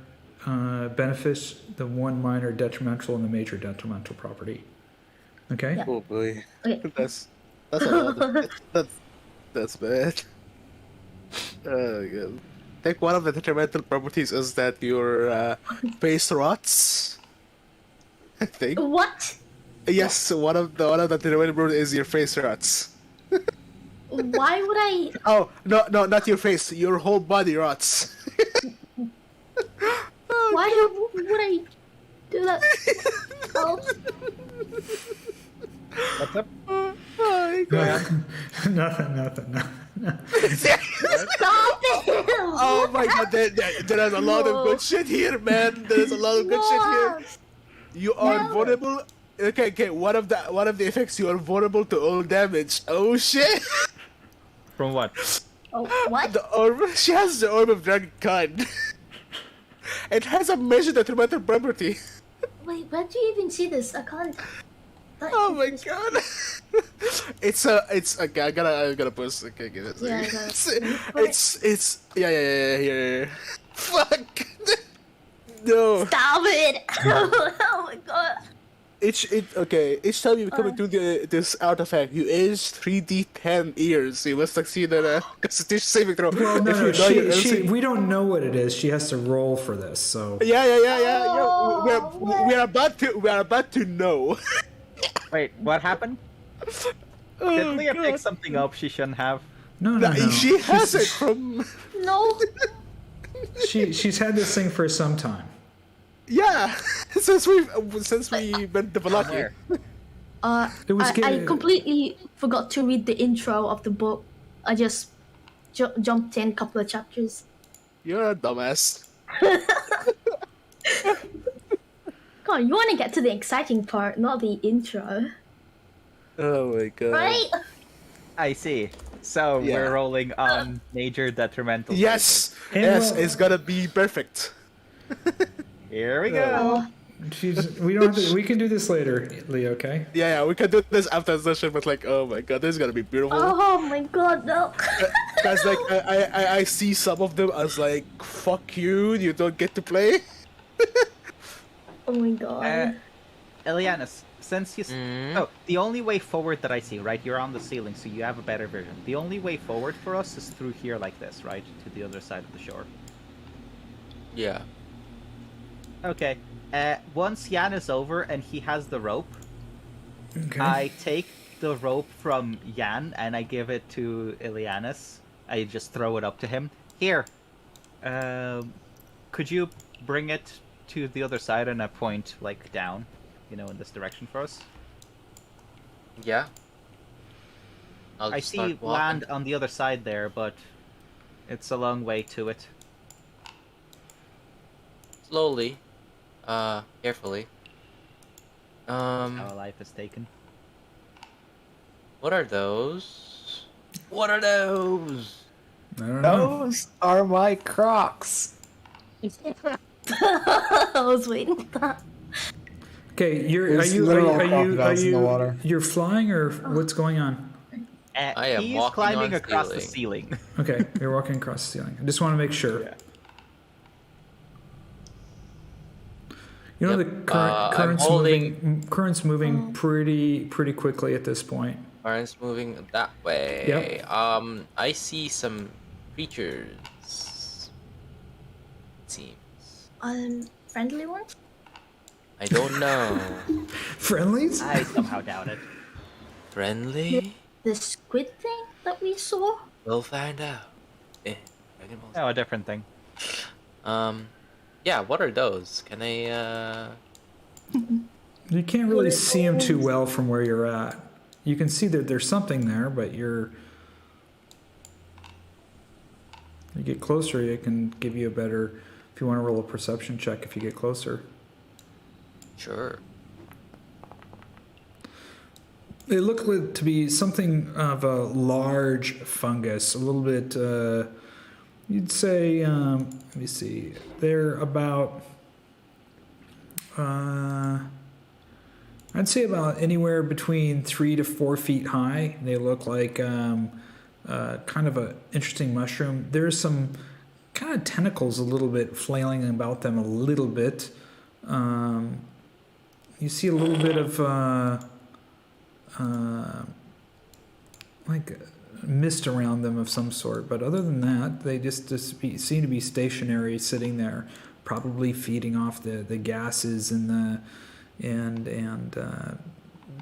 Speaker 1: benefits, the one minor detrimental, and the major detrimental property. Okay.
Speaker 2: Yeah.
Speaker 3: Oh boy,
Speaker 2: Okay.
Speaker 3: that's a lot. That's bad. God. I think one of the detrimental properties is that your face rots. I think.
Speaker 2: What?
Speaker 3: Yes, one of the detrimental properties is your face rots.
Speaker 2: Why would I?
Speaker 3: Oh no, not your face. Your whole body rots.
Speaker 2: Why would I do that? Oh,
Speaker 8: What's up?
Speaker 3: Oh my God.
Speaker 1: Nothing.
Speaker 2: stop it!
Speaker 3: Oh my God, there is a lot of good shit here, man. There is a lot of good shit here. You are
Speaker 2: No.
Speaker 3: vulnerable. Okay. One of the effects, you are vulnerable to all damage. Oh shit!
Speaker 8: From what?
Speaker 2: Oh, what?
Speaker 3: The orb. She has the orb of dragonkind. It has a major detrimental property.
Speaker 2: Wait, where do you even see this? I can't.
Speaker 3: Oh my God! It's okay. I gotta post. Okay, give it.
Speaker 2: Yeah, I got it.
Speaker 3: It's here. Fuck. No.
Speaker 2: Stop it! Oh my god.
Speaker 3: Each time you come into this artifact, you age 3d10 years. You must succeed at a Constitution saving throw.
Speaker 1: Well, no,
Speaker 3: If you die, you'll see-
Speaker 1: we don't know what it is. She has to roll for this. So
Speaker 3: Yeah.
Speaker 2: Oh,
Speaker 3: We're about to know.
Speaker 8: Wait, what happened? Did Leah pick something up she shouldn't have?
Speaker 1: no.
Speaker 3: She has it from.
Speaker 2: No.
Speaker 1: She's had this thing for some time.
Speaker 3: Yeah, since we been developing.
Speaker 8: Where?
Speaker 1: It was
Speaker 2: I
Speaker 1: getting-
Speaker 2: completely forgot to read the intro of the book. I just jumped in a couple of chapters.
Speaker 3: You're a dumbass.
Speaker 2: Come on, you want to get to the exciting part, not the intro,
Speaker 3: Oh my God.
Speaker 2: right?
Speaker 8: I see. So
Speaker 3: Yeah.
Speaker 8: we're rolling on major detrimental.
Speaker 3: Yes,
Speaker 1: And
Speaker 3: yes,
Speaker 1: well-
Speaker 3: it's gonna be perfect.
Speaker 8: Savings. Here we go.
Speaker 1: We don't have to. We can do this later, Leah. Okay.
Speaker 3: Yeah, we can do this after the session, but like, oh my god, this is gonna be beautiful.
Speaker 2: Oh my god, no.
Speaker 3: Guys, like, I see some of them as like, fuck you, you don't get to play.
Speaker 2: Oh my god.
Speaker 8: Ileanys, since you... Oh, the only way forward that I see, right? You're on the ceiling, so you have a better vision. The only way forward for us is through here like this, right? To the other side of the shore.
Speaker 6: Yeah.
Speaker 8: Okay. Once Jan is over and he has the rope,
Speaker 1: Okay.
Speaker 8: I take the rope from Jan and I give it to Ileanys. I just throw it up to him. Here. Could you bring it to the other side and I point, like, down? You know, in this direction for us?
Speaker 6: Yeah. I'll
Speaker 8: I
Speaker 6: just
Speaker 8: see
Speaker 6: start walking.
Speaker 8: land on the other side there, but it's a long way to it.
Speaker 6: Slowly. Carefully.
Speaker 8: Our life is taken.
Speaker 6: What are those? What are those?
Speaker 1: I don't know.
Speaker 4: Those are my Crocs.
Speaker 2: I was waiting for that.
Speaker 1: Okay,
Speaker 4: There's literal crocodiles in the water.
Speaker 1: you're flying or what's going on?
Speaker 6: I am
Speaker 8: He's
Speaker 6: walking
Speaker 8: climbing
Speaker 6: on
Speaker 8: across the
Speaker 6: ceiling.
Speaker 8: ceiling.
Speaker 1: Okay, you're walking across the ceiling. I just want to make sure.
Speaker 8: Yeah.
Speaker 1: You know
Speaker 6: Yep.
Speaker 1: the current's
Speaker 6: holding-
Speaker 1: current's moving pretty quickly at this point.
Speaker 6: Barnes moving that way.
Speaker 1: Yep.
Speaker 6: I see some creatures. It seems.
Speaker 2: Friendly ones?
Speaker 6: I don't know.
Speaker 1: Friendlies?
Speaker 8: I somehow doubt it.
Speaker 6: Friendly?
Speaker 2: The squid thing that we saw?
Speaker 6: We'll find out. Dragon Ball Z.
Speaker 8: Oh, a different thing.
Speaker 6: Yeah, what are those? Can I,
Speaker 1: You can't really see them too well from where you're at. You can see that there's something there, but you get closer, it can give you a better. If you want to roll a perception check, if you get closer.
Speaker 6: Sure.
Speaker 1: They look like to be something of a large fungus, a little bit. You'd say, let me see. They're about. I'd say about anywhere between 3 to 4 feet high. They look like kind of an interesting mushroom. There's some kind of tentacles a little bit flailing about them a little bit. You see a little bit of like mist around them of some sort, but other than that, they just seem to be stationary, sitting there, probably feeding off the gases and the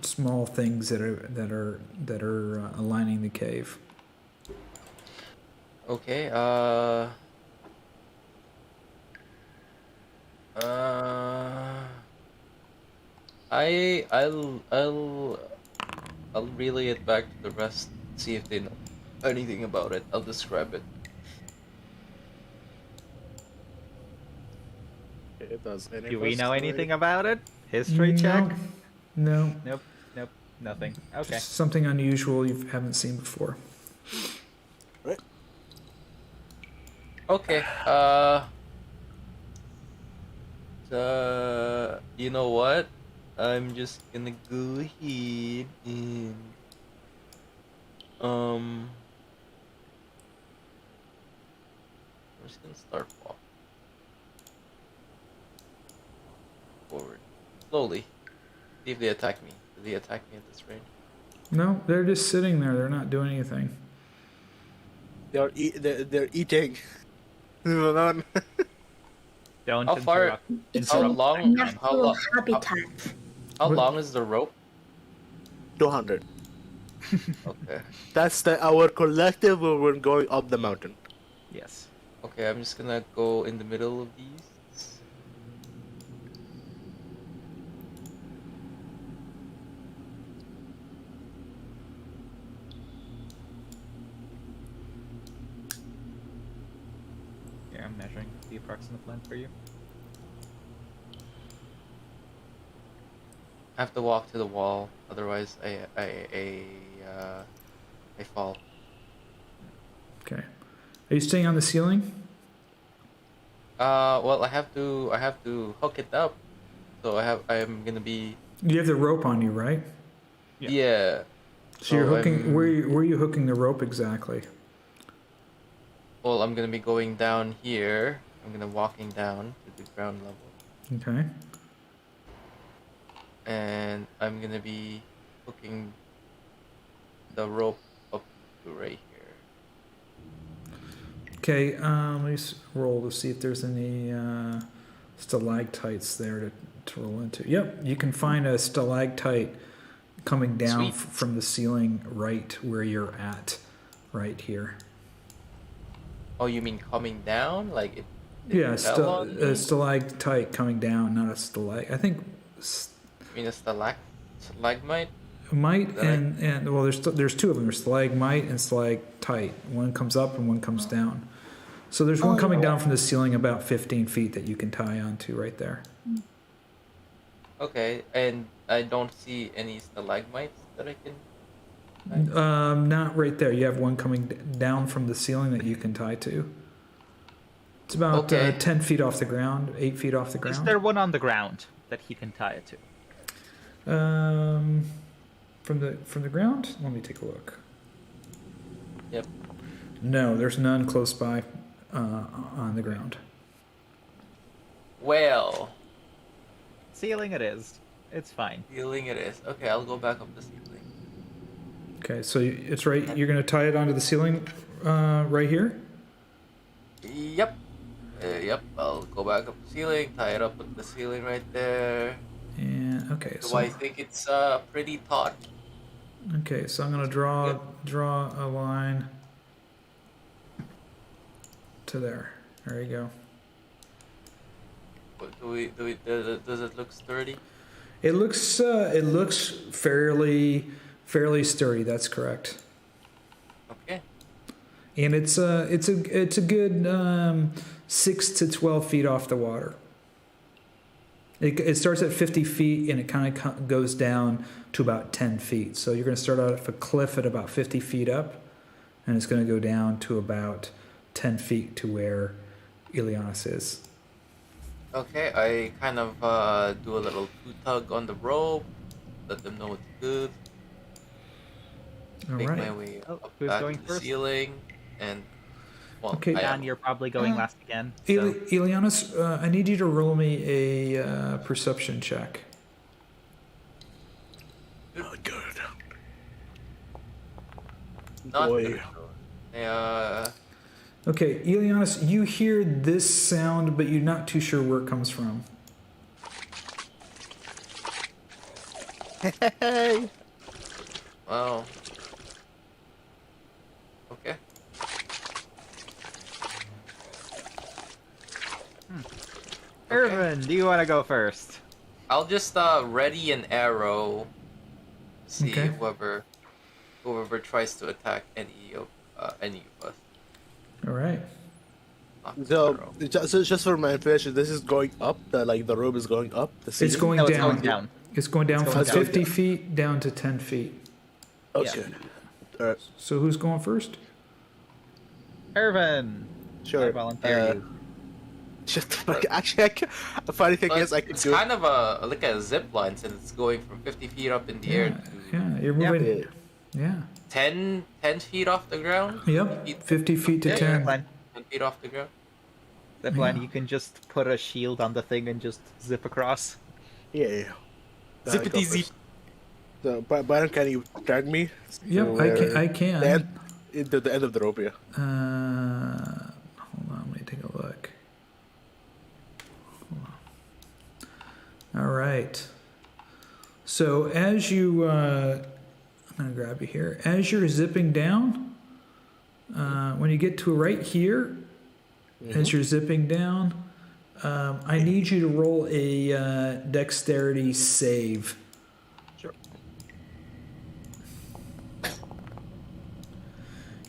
Speaker 1: small things that are aligning the cave.
Speaker 6: Okay, I'll relay it back to the rest, see if they know anything about it. I'll describe it.
Speaker 8: Do we know anything about it? History check?
Speaker 1: No.
Speaker 8: Nope. Nope. Nothing. Okay.
Speaker 1: Just something unusual you haven't seen before.
Speaker 6: Okay, you know what? I'm just gonna go ahead and I'm just gonna start walking forward slowly. See if they attack me. Do they attack me at this range?
Speaker 1: No, they're just sitting there. They're not doing anything.
Speaker 3: They're eating. Moving on.
Speaker 8: Don't
Speaker 6: How far-
Speaker 8: interrupt.
Speaker 2: It's
Speaker 6: How
Speaker 2: a
Speaker 6: long?
Speaker 2: natural habitat.
Speaker 6: How
Speaker 1: What-
Speaker 6: long is the rope?
Speaker 3: 200.
Speaker 6: Okay.
Speaker 3: That's our collective when we're going up the mountain.
Speaker 8: Yes.
Speaker 6: Okay, I'm just gonna go in the middle of these.
Speaker 8: Here, I'm measuring the approximate length for you.
Speaker 6: I have to walk to the wall, otherwise I fall.
Speaker 1: Are you staying on the ceiling?
Speaker 6: Well, I have to hook it up. So I'm gonna be.
Speaker 1: You have the rope on you, right?
Speaker 6: Yeah.
Speaker 1: So you're hooking.
Speaker 6: I'm-
Speaker 1: Where are you hooking the rope exactly?
Speaker 6: Well, I'm gonna be going down here. I'm gonna walking down to the ground level,
Speaker 1: Okay.
Speaker 6: and I'm gonna be hooking the rope up to right here.
Speaker 1: Okay. Let me roll to see if there's any stalactites there to roll into. Yep. You can find a stalactite coming down
Speaker 6: Sweet.
Speaker 1: from the ceiling right where you're at, right here.
Speaker 6: Oh, you mean coming down? Like it?
Speaker 1: Yeah,
Speaker 6: fell on me?
Speaker 1: a stalactite coming down, not a stalag. I think
Speaker 6: You mean a stalagmite?
Speaker 1: might
Speaker 6: Stalag-
Speaker 1: and well, there's two of them. There's stalagmite and stalactite. One comes up and one comes down. So there's one coming down from the ceiling about 15 feet that you can tie onto right there.
Speaker 6: Okay, and I don't see any stalagmites that I can.
Speaker 1: Not right there. You have one coming down from the ceiling that you can tie to. It's about
Speaker 6: Okay.
Speaker 1: 10 feet off the ground, 8 feet off the
Speaker 7: Is
Speaker 1: ground.
Speaker 7: there one on the ground that he can tie it to?
Speaker 1: From the ground? Let me take a look.
Speaker 6: Yep.
Speaker 1: No, there's none close by on the ground.
Speaker 6: Well,
Speaker 7: Ceiling it is. It's fine.
Speaker 6: healing it is. Okay, I'll go back up the ceiling.
Speaker 1: Okay, so it's right. You're gonna tie it onto the ceiling, right here.
Speaker 6: Yep. Yep. I'll go back up the ceiling, tie it up with the ceiling right there.
Speaker 1: And okay,
Speaker 6: So
Speaker 1: so
Speaker 6: I think it's pretty taut.
Speaker 1: okay, so I'm gonna draw a line to there. There you go.
Speaker 6: But does it look sturdy?
Speaker 1: It looks fairly sturdy. That's correct.
Speaker 6: Okay.
Speaker 1: And it's a good 6 to 12 feet off the water. It starts at 50 feet and it kind of goes down to about 10 feet. So you're going to start out at a cliff at about 50 feet up, and it's going to go down to about 10 feet to where Ileanys is.
Speaker 6: Okay, I kind of do a little tug on the rope, let them know it's good.
Speaker 1: All
Speaker 6: Make my
Speaker 1: right.
Speaker 6: way
Speaker 7: Oh,
Speaker 6: up
Speaker 7: who's
Speaker 6: back
Speaker 7: going
Speaker 6: to the
Speaker 7: first?
Speaker 6: ceiling, and well,
Speaker 1: Okay.
Speaker 6: I
Speaker 7: And
Speaker 6: am.
Speaker 7: you're probably going last again. So.
Speaker 1: Ileanys, I need you to roll me a perception check.
Speaker 3: Not good.
Speaker 6: Not
Speaker 3: Boy.
Speaker 6: good.
Speaker 1: Okay, Ileanys, you hear this sound, but you're not too sure where it comes from.
Speaker 3: Hey.
Speaker 6: Well. Okay.
Speaker 7: Ervan, do you want to go first?
Speaker 6: I'll just ready an arrow. See
Speaker 1: Okay.
Speaker 6: whoever tries to attack any of us.
Speaker 1: All right.
Speaker 6: Knock the
Speaker 3: So,
Speaker 6: arrow.
Speaker 3: just for my information, this is going up. The rope is going up. The
Speaker 1: It's
Speaker 3: ceiling?
Speaker 1: going
Speaker 7: No, it's
Speaker 1: down.
Speaker 7: going down.
Speaker 1: It's going down
Speaker 7: It's
Speaker 1: from
Speaker 7: going down.
Speaker 1: 50 feet down to 10 feet.
Speaker 3: Okay. Alright.
Speaker 1: So who's going first?
Speaker 7: Ervan,
Speaker 3: Sure.
Speaker 7: I volunteer you.
Speaker 3: Just actually, the funny thing
Speaker 6: But
Speaker 3: is, I can
Speaker 6: it's
Speaker 3: do.
Speaker 6: kind of like a zip line since it's going from 50 feet up in the air to
Speaker 1: Yeah, you're
Speaker 7: Yeah.
Speaker 1: moving. Yeah.
Speaker 6: 10 feet off the ground.
Speaker 1: Yep. 50 feet to
Speaker 6: Yeah.
Speaker 1: 10.
Speaker 7: Zipline.
Speaker 6: 10 feet off the ground.
Speaker 7: Zipline,
Speaker 1: Yeah.
Speaker 7: you can just put a shield on the thing and just zip across.
Speaker 3: Yeah.
Speaker 6: Zippity
Speaker 3: go
Speaker 6: zip.
Speaker 3: first. So, Byron, can you drag me?
Speaker 1: Yep,
Speaker 3: to
Speaker 1: I can.
Speaker 3: where-
Speaker 1: I can.
Speaker 3: The end, into the end of the rope, yeah.
Speaker 1: Hold on, let me take a look. Hold on. All right. So as you, I'm gonna grab you here. As you're zipping down, when you get to right here, as you're zipping down, I need you to roll a dexterity save.
Speaker 3: Sure.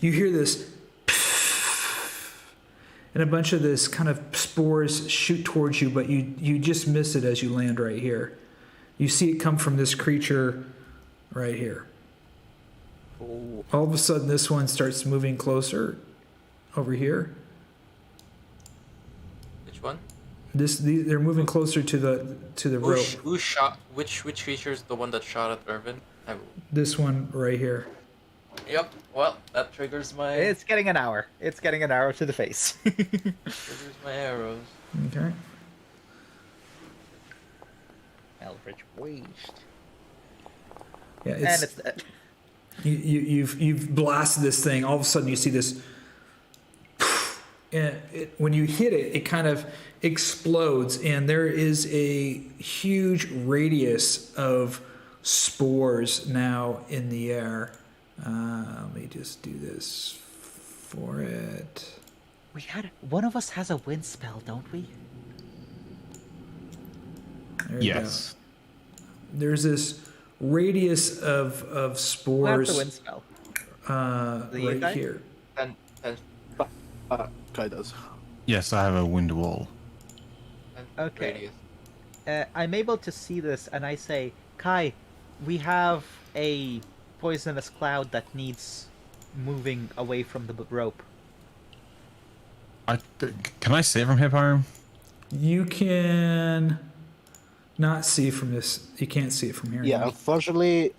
Speaker 1: You hear this, and a bunch of this kind of spores shoot towards you, but you just miss it as you land right here. You see it come from this creature right here.
Speaker 3: Oh,
Speaker 1: All of a sudden, this one starts moving closer. over here.
Speaker 6: Which one?
Speaker 1: They're moving closer to the rope.
Speaker 6: Who shot? Which creature is the one that shot at Ervan?
Speaker 1: This one right here.
Speaker 6: Yep. Well, that triggers my.
Speaker 8: It's getting an hour. It's getting an arrow to the face.
Speaker 6: Triggers my arrows.
Speaker 1: Okay.
Speaker 8: Eldritch Waste.
Speaker 1: Yeah,
Speaker 8: And it's dead.
Speaker 1: you've blasted this thing. All of a sudden, you see this. And when you hit it, it kind of explodes, and there is a huge radius of spores now in the air. Let me just do this for it.
Speaker 8: One of us has a wind spell, don't we?
Speaker 1: There you
Speaker 5: Yes.
Speaker 1: go. There's this radius of
Speaker 8: Who has
Speaker 1: spores
Speaker 8: the wind spell? The
Speaker 1: right
Speaker 8: guy?
Speaker 1: here.
Speaker 6: And
Speaker 3: Kai does.
Speaker 5: Yes, I have a wind wall.
Speaker 8: Okay. I'm able to see this, and I say, Kai, we have a poisonous cloud that needs moving away from the rope.
Speaker 5: Can I see it from here, Pyram?
Speaker 1: You can not see from this. You can't see it from here.
Speaker 3: Yeah,
Speaker 1: no.
Speaker 3: unfortunately,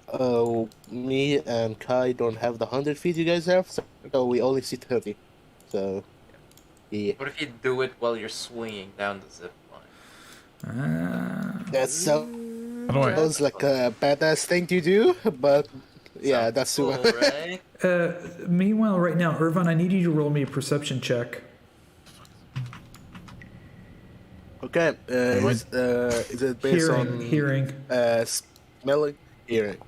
Speaker 3: me and Kai don't have the 100 feet you guys have, so we only see 30. So, yeah.
Speaker 6: what if you do it while you're swinging down the zip line?
Speaker 3: That
Speaker 5: How do I?
Speaker 3: sounds like a badass thing to do, but yeah,
Speaker 6: Sounds
Speaker 3: that's
Speaker 6: cool, right?
Speaker 1: Meanwhile, right now, Ervan, I need you to roll me a perception check.
Speaker 3: okay. Is it based on
Speaker 1: Hearing.
Speaker 3: smelling? Hearing.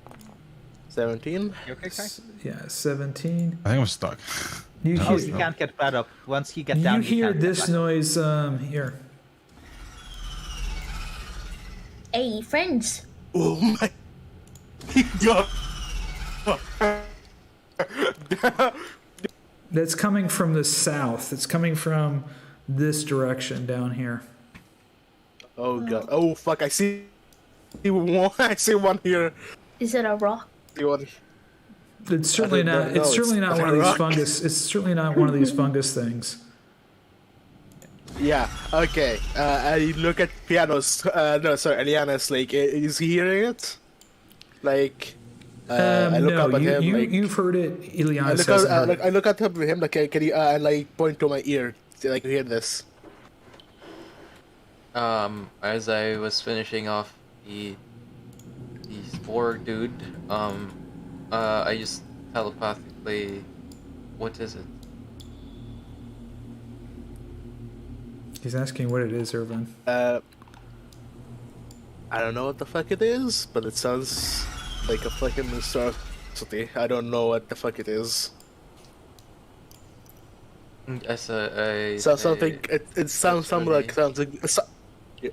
Speaker 3: 17.
Speaker 8: You okay, Kai?
Speaker 1: Yeah, 17.
Speaker 5: I think I'm stuck.
Speaker 1: You
Speaker 8: Oh,
Speaker 1: hear,
Speaker 8: you can't get back up. Once you get down,
Speaker 1: you hear
Speaker 8: can't get
Speaker 1: this
Speaker 8: back.
Speaker 1: noise here.
Speaker 2: Hey, friends.
Speaker 3: Oh my god!
Speaker 1: That's coming from the south. It's coming from this direction down here.
Speaker 3: Oh god! Oh fuck! I see one. I see one here.
Speaker 2: Is it a rock?
Speaker 3: See one.
Speaker 1: It's certainly
Speaker 3: I don't
Speaker 1: not.
Speaker 3: know,
Speaker 1: It's certainly
Speaker 3: it's
Speaker 1: not one of these
Speaker 3: rock.
Speaker 1: fungus. It's certainly not one of these fungus things.
Speaker 3: Yeah. Okay. I look at Fiannos. No, sorry, Ileanys. Like, is he hearing it? Like, I look
Speaker 1: No,
Speaker 3: up at him. Like,
Speaker 1: you've heard it.
Speaker 3: I
Speaker 1: Ileanys
Speaker 3: look,
Speaker 1: hasn't heard
Speaker 3: like,
Speaker 1: it.
Speaker 3: I look at him. Like, can you? I like point to my ear. Like, hear this.
Speaker 6: As I was finishing off the spore dude, I just telepathically, what is it?
Speaker 1: He's asking what it is, Ervan.
Speaker 3: I don't know what the fuck it is, but it sounds like a fucking monstrosity. I don't know what the fuck it is.
Speaker 6: As I
Speaker 3: So
Speaker 6: say,
Speaker 3: something. It sounds something
Speaker 6: ready.
Speaker 3: like sounds like. Yeah.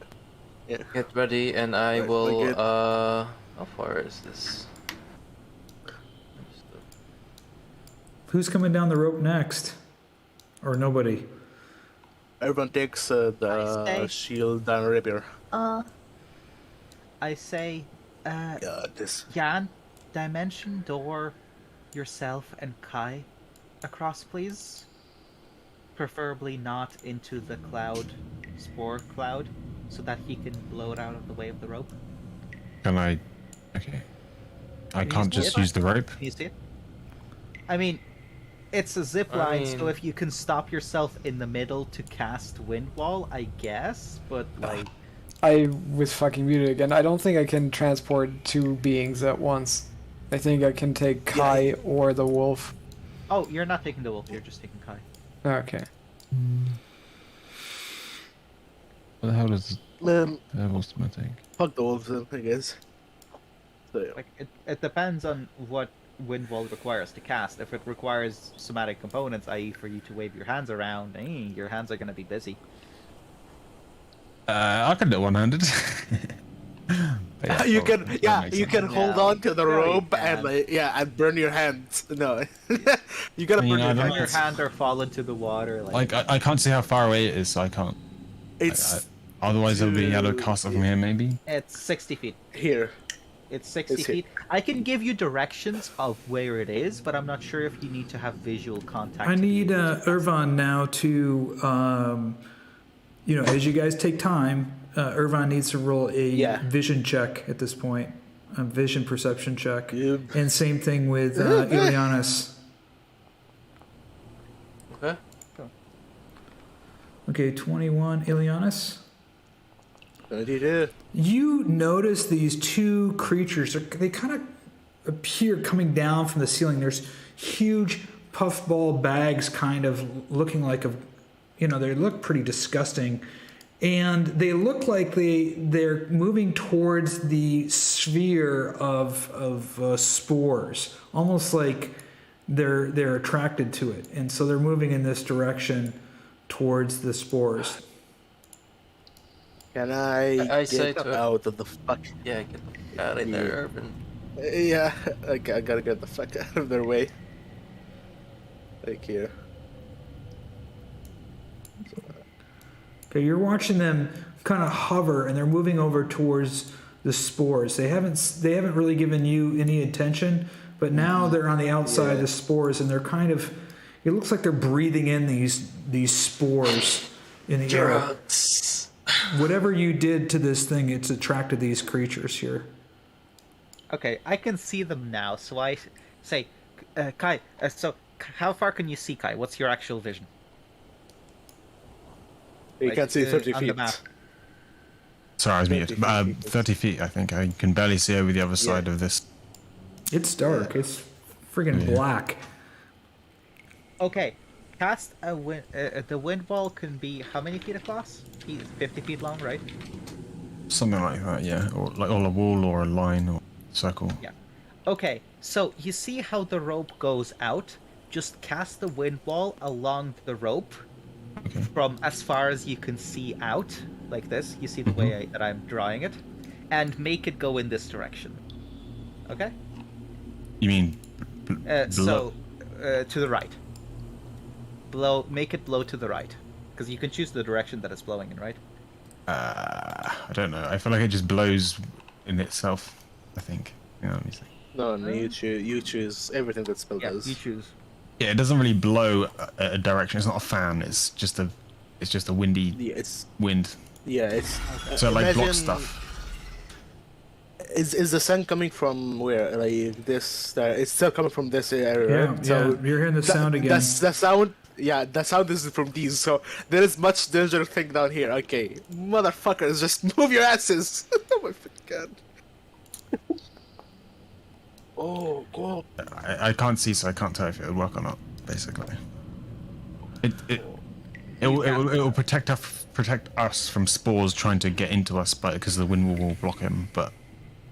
Speaker 3: Yeah.
Speaker 6: Get ready, and I
Speaker 3: Right,
Speaker 6: will.
Speaker 3: we're good.
Speaker 6: How far is this?
Speaker 1: Who's coming down the rope next? Or nobody?
Speaker 3: Everyone takes
Speaker 8: I
Speaker 3: the
Speaker 8: say-
Speaker 3: shield and rapier.
Speaker 8: I say,
Speaker 3: God, this.
Speaker 8: Jan, dimension door yourself and Kai across, please. Preferably not into the cloud, spore cloud, so that he can blow it out of the way of the rope.
Speaker 5: Can I? Okay. I
Speaker 8: Can you
Speaker 5: can't
Speaker 8: see
Speaker 5: just
Speaker 8: it?
Speaker 5: use the rope.
Speaker 8: Can you see it? I mean, it's a zip
Speaker 6: I
Speaker 8: line, so
Speaker 6: mean-
Speaker 8: if you can stop yourself in the middle to cast wind wall, I guess. But like,
Speaker 4: I was fucking muted again. I don't think I can transport two beings at once. I think I can take Kai or the wolf.
Speaker 8: oh, you're not taking the wolf. You're just taking Kai.
Speaker 4: Okay.
Speaker 5: What the hell is
Speaker 3: Fuck
Speaker 5: automatic?
Speaker 3: the wolves, then, I guess. So, yeah.
Speaker 8: Like, it depends on what wind wall requires to cast. If it requires somatic components, i.e., for you to wave your hands around, your hands are gonna be busy.
Speaker 5: I can do it one-handed. But
Speaker 3: you
Speaker 5: well,
Speaker 3: can,
Speaker 5: that
Speaker 3: yeah,
Speaker 5: makes
Speaker 3: you
Speaker 5: sense.
Speaker 3: can hold
Speaker 8: Yeah,
Speaker 3: on to the
Speaker 8: yeah, you
Speaker 3: rope
Speaker 8: can.
Speaker 3: and like, yeah, and burn your hands. No, you gotta
Speaker 5: I mean,
Speaker 3: burn
Speaker 5: I
Speaker 3: your
Speaker 5: don't
Speaker 8: Turn
Speaker 5: know.
Speaker 8: your
Speaker 3: hands.
Speaker 8: hand or fall into the water.
Speaker 5: Like I can't see how far away it is, so I can't.
Speaker 3: It's
Speaker 5: Otherwise, I'll be able to cast it from here, maybe.
Speaker 8: It's 60 feet.
Speaker 3: here.
Speaker 8: It's 60
Speaker 3: It's here.
Speaker 8: feet. I can give you directions of where it is, but I'm not sure if you need to have visual contact.
Speaker 1: I
Speaker 8: to be
Speaker 1: need
Speaker 8: able to cast it.
Speaker 1: Ervan now to, as you guys take time, Ervan needs to roll a
Speaker 3: Yeah.
Speaker 1: vision check at this point, a vision perception check.
Speaker 3: Yep.
Speaker 1: And same thing with Ileanys.
Speaker 3: Okay.
Speaker 1: Okay, 21, Ileanys.
Speaker 3: 22.
Speaker 1: You notice these two creatures, they kind of appear coming down from the ceiling. There's huge puffball bags kind of looking like they look pretty disgusting. And they look like they're moving towards the sphere of spores, almost like they're attracted to it. And so they're moving in this direction towards the spores.
Speaker 3: Can I
Speaker 6: say
Speaker 3: get
Speaker 6: to it-
Speaker 3: out of the fuck?
Speaker 6: Yeah, get the fuck out of there, Ervan.
Speaker 3: Yeah, I gotta get the fuck out of their way. Like here.
Speaker 1: Okay, you're watching them kind of hover, and they're moving over towards the spores. They haven't really given you any attention, but now they're on the outside of the spores, and they're kind of. It looks like they're breathing in these spores in the air.
Speaker 6: Drugs.
Speaker 1: Whatever you did to this thing, it's attracted these creatures here.
Speaker 8: Okay, I can see them now, so I say, Kai, how far can you see, Kai? What's your actual vision?
Speaker 3: You
Speaker 8: Like,
Speaker 3: can't see 30
Speaker 8: on the
Speaker 3: feet.
Speaker 8: map.
Speaker 5: Sorry, I was
Speaker 3: 30
Speaker 5: muted.
Speaker 3: feet.
Speaker 5: 30 feet, I think. I can barely see over the other side of this.
Speaker 1: It's dark. It's friggin'
Speaker 5: Yeah.
Speaker 1: black.
Speaker 8: Okay, cast a wind. The wind wall can be how many feet across? 50 feet long, right?
Speaker 5: Something like that, yeah. Or like on a wall or a line or circle.
Speaker 8: Yeah. Okay, so you see how the rope goes out? Just cast the wind wall along the rope
Speaker 5: Okay.
Speaker 8: from as far as you can see out, like this. You see the way that I'm drawing it, and make it go in this direction. Okay.
Speaker 5: You mean
Speaker 8: So to the right. Make it blow to the right, because you can choose the direction that it's blowing in, right?
Speaker 5: I don't know. I feel like it just blows in itself, I think. Let me see.
Speaker 3: No, you choose everything that spell
Speaker 8: Yeah,
Speaker 3: does.
Speaker 8: you choose.
Speaker 5: Yeah, it doesn't really blow a direction. It's not a fan. It's just a windy
Speaker 3: Yeah, it's
Speaker 5: wind.
Speaker 3: it's.
Speaker 5: So it, like
Speaker 3: imagine-
Speaker 5: blocks stuff.
Speaker 3: Is the sun coming from where? Like this? It's still coming from this area.
Speaker 1: Yeah,
Speaker 3: right?
Speaker 1: you're hearing the sound again.
Speaker 3: That's the sound. Yeah, the sound is from these. So there is much danger thing down here. Okay, motherfuckers, just move your asses. Oh my fucking god. Oh god.
Speaker 5: I can't see, so I can't tell if it would work or not. Basically, it will protect us from spores trying to get into us, but because the wind will block him. But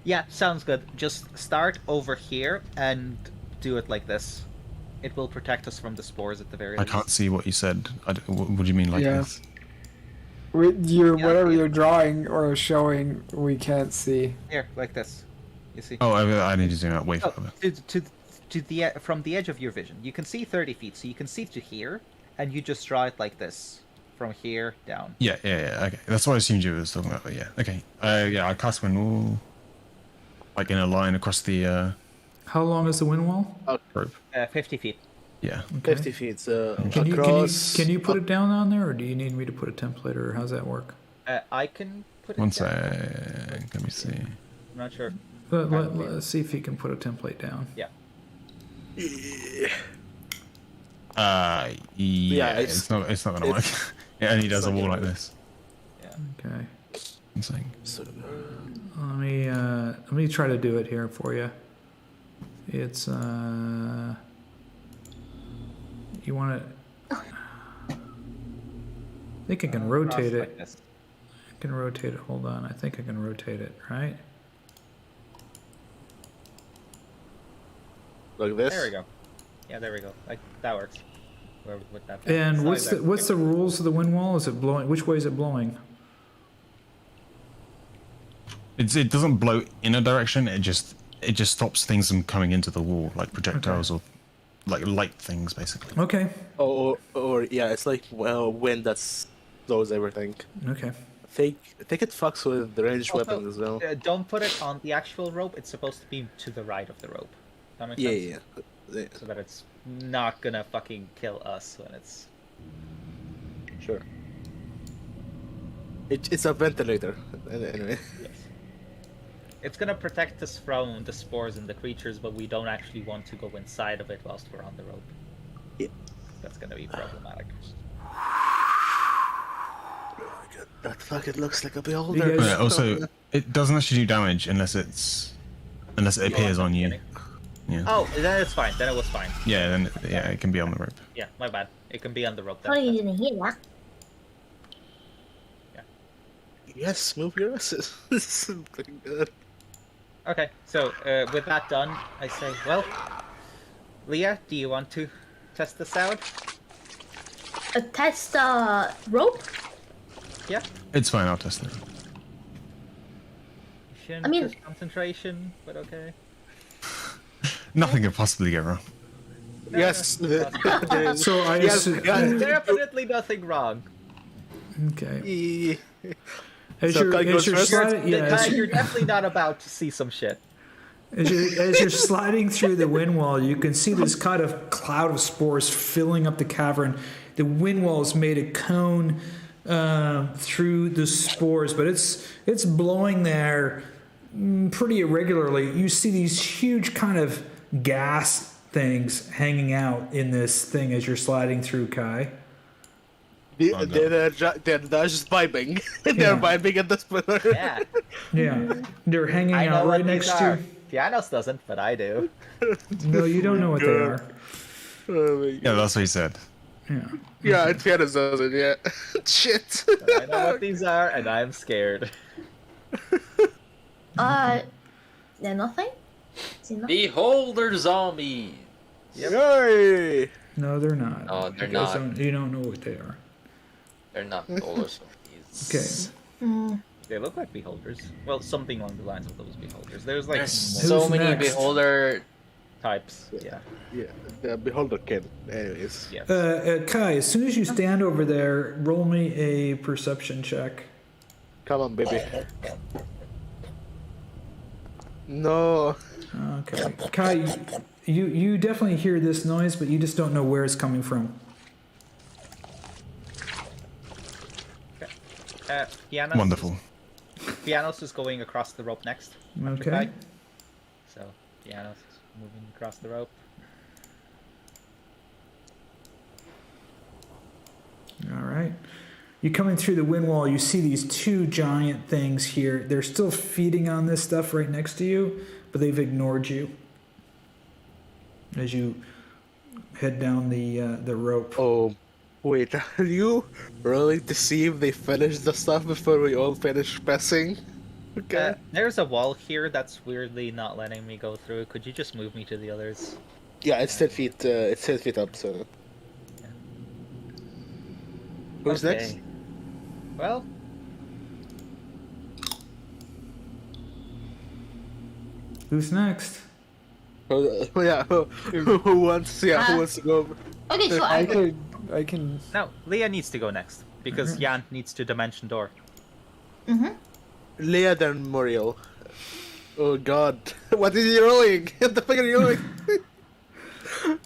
Speaker 8: Yeah, sounds good. Just start over here and do it like this. It will protect us from the spores at the very
Speaker 5: I
Speaker 8: least.
Speaker 5: can't see what you said. What do you mean, like
Speaker 4: Yeah.
Speaker 5: this?
Speaker 4: Whatever
Speaker 8: yeah.
Speaker 4: you're drawing or showing, we can't see.
Speaker 8: Here, like this. You see?
Speaker 5: Oh, I need to zoom out way
Speaker 8: Oh,
Speaker 5: further.
Speaker 8: to the from the edge of your vision, you can see 30 feet, so you can see to here, and you just draw it like this, from here down.
Speaker 5: Yeah. Okay, that's what I assumed you were talking about. But yeah, okay. I cast wind wall, like in a line across the
Speaker 1: How long is the wind wall?
Speaker 5: rope.
Speaker 8: 50 feet.
Speaker 5: Yeah.
Speaker 1: Okay.
Speaker 3: 50 feet.
Speaker 1: Can you put it down on there, or do you need me to put a template, or how's that work?
Speaker 8: I can put it
Speaker 5: One
Speaker 8: down.
Speaker 5: sec. Let me see.
Speaker 8: I'm not sure.
Speaker 1: Let's see if he can put a template down.
Speaker 8: Yeah.
Speaker 5: Yeah.
Speaker 3: it's-
Speaker 5: It's not gonna work. It only does a
Speaker 3: not
Speaker 5: wall
Speaker 3: gonna
Speaker 5: like
Speaker 3: work.
Speaker 5: this.
Speaker 1: Okay.
Speaker 5: One sec.
Speaker 1: Let me try to do it here for you. It's you want to. I think I can rotate
Speaker 8: Cross
Speaker 1: it.
Speaker 8: like this.
Speaker 1: I can rotate it. Hold on. I think I can rotate it. Right.
Speaker 3: Like this.
Speaker 8: There we go. Yeah, there we go. Like that works. With that.
Speaker 1: And
Speaker 8: Slide
Speaker 1: what's
Speaker 8: there.
Speaker 1: the rules of the wind wall? Is it blowing? Which way is it blowing?
Speaker 5: It doesn't blow in a direction. It just stops things from coming into the wall, like projectiles or like light things, basically.
Speaker 1: Okay.
Speaker 3: Or yeah, it's like wind that slows everything.
Speaker 1: Okay.
Speaker 3: think it fucks with the ranged
Speaker 8: Also,
Speaker 3: weapons as well.
Speaker 8: Don't put it on the actual rope. It's supposed to be to the right of the rope. That makes
Speaker 3: Yeah,
Speaker 8: sense?
Speaker 3: yeah.
Speaker 8: So that it's not gonna fucking kill us when it's...
Speaker 3: Sure. It's a ventilator. Anyway.
Speaker 8: Yes. It's gonna protect us from the spores and the creatures, but we don't actually want to go inside of it whilst we're on the rope.
Speaker 3: Yeah.
Speaker 8: That's gonna be problematic.
Speaker 3: That fucking looks like a
Speaker 1: You
Speaker 3: beholder.
Speaker 1: guys-
Speaker 5: Yeah, also, it doesn't actually do damage unless it appears on you. Yeah.
Speaker 8: Oh, then it's fine. Then it was fine.
Speaker 5: Yeah, then it can be on the rope.
Speaker 8: Yeah, my bad. It can be on the rope.
Speaker 2: Probably you didn't hear that.
Speaker 3: Yes, move your asses. This is pretty good.
Speaker 8: Okay, so with that done, I say, well, Liea, do you want to test this out?
Speaker 2: A test rope?
Speaker 8: Yeah.
Speaker 5: It's fine, I'll test it.
Speaker 8: Shouldn't
Speaker 2: I mean-
Speaker 8: push concentration, but okay.
Speaker 5: Nothing could possibly go wrong.
Speaker 3: Yes.
Speaker 1: So I
Speaker 3: Yes,
Speaker 1: assume,
Speaker 8: There's definitely nothing wrong.
Speaker 1: okay. As
Speaker 3: So
Speaker 1: you're,
Speaker 3: Kai
Speaker 1: as
Speaker 3: goes
Speaker 1: you're
Speaker 3: first?
Speaker 1: sliding, yeah, as
Speaker 8: You're
Speaker 1: you're,
Speaker 8: definitely not about to see some shit.
Speaker 1: as you're sliding through the wind wall, you can see this kind of cloud of spores filling up the cavern. The wind wall has made a cone through the spores, but it's blowing there pretty irregularly. You see these huge kind of gas things hanging out in this thing as you're sliding through, Kai.
Speaker 3: They're just vibing. They're
Speaker 1: Yeah.
Speaker 3: vibing at this point.
Speaker 8: Yeah.
Speaker 1: Yeah, they're hanging
Speaker 8: I know
Speaker 1: out
Speaker 8: what
Speaker 1: right
Speaker 8: these
Speaker 1: next
Speaker 8: are.
Speaker 1: to.
Speaker 8: Fiannos doesn't, but I do.
Speaker 1: No, you don't know what they are.
Speaker 3: Oh my God.
Speaker 5: Yeah, that's what he said.
Speaker 1: Yeah.
Speaker 3: Yeah, it's Fiannos doesn't, yeah. Shit.
Speaker 8: But I know what these are, and I'm scared.
Speaker 2: They're nothing? Is it nothing?
Speaker 6: Beholder zombies.
Speaker 3: Yay!
Speaker 1: No, they're not.
Speaker 6: No, they're
Speaker 1: You guys
Speaker 6: not.
Speaker 1: You don't know what they are.
Speaker 6: They're not beholder zombies.
Speaker 1: Okay.
Speaker 8: They look like beholders. Well, something along the lines of those beholders. There's like
Speaker 6: There's
Speaker 8: more
Speaker 6: so
Speaker 1: Who's
Speaker 6: many
Speaker 1: next?
Speaker 6: beholder.
Speaker 8: types. Yeah.
Speaker 3: Yeah, the beholder kid. Anyways.
Speaker 8: Yes.
Speaker 1: Kai, as soon as you stand over there, roll me a perception check.
Speaker 3: Come on, baby. No.
Speaker 1: Okay. Kai, you definitely hear this noise, but you just don't know where it's coming from.
Speaker 8: Fiannos
Speaker 5: Wonderful.
Speaker 8: Fiannos is going across the rope next.
Speaker 1: Okay.
Speaker 8: Kai. So Fiannos is moving across the rope.
Speaker 1: All right. You coming through the wind wall, you see these two giant things here. They're still feeding on this stuff right next to you, but they've ignored you as you head down the rope.
Speaker 3: Oh, wait. Are you rolling to see if they finish the stuff before we all finish passing? Okay.
Speaker 8: There's a wall here that's weirdly not letting me go through. Could you just move me to the others?
Speaker 3: Yeah, it's 10 feet. It's 10 feet up. So. Who's
Speaker 8: Okay.
Speaker 3: next?
Speaker 8: Well,
Speaker 1: Who's next?
Speaker 3: Oh, yeah. Who wants? Yeah, who wants to go?
Speaker 2: Okay, so
Speaker 4: I can.
Speaker 8: no, Liea needs to go next because Jan needs to dimension door.
Speaker 3: Liea then Muriel. Oh God! What is he rolling? What the fuck are you rolling?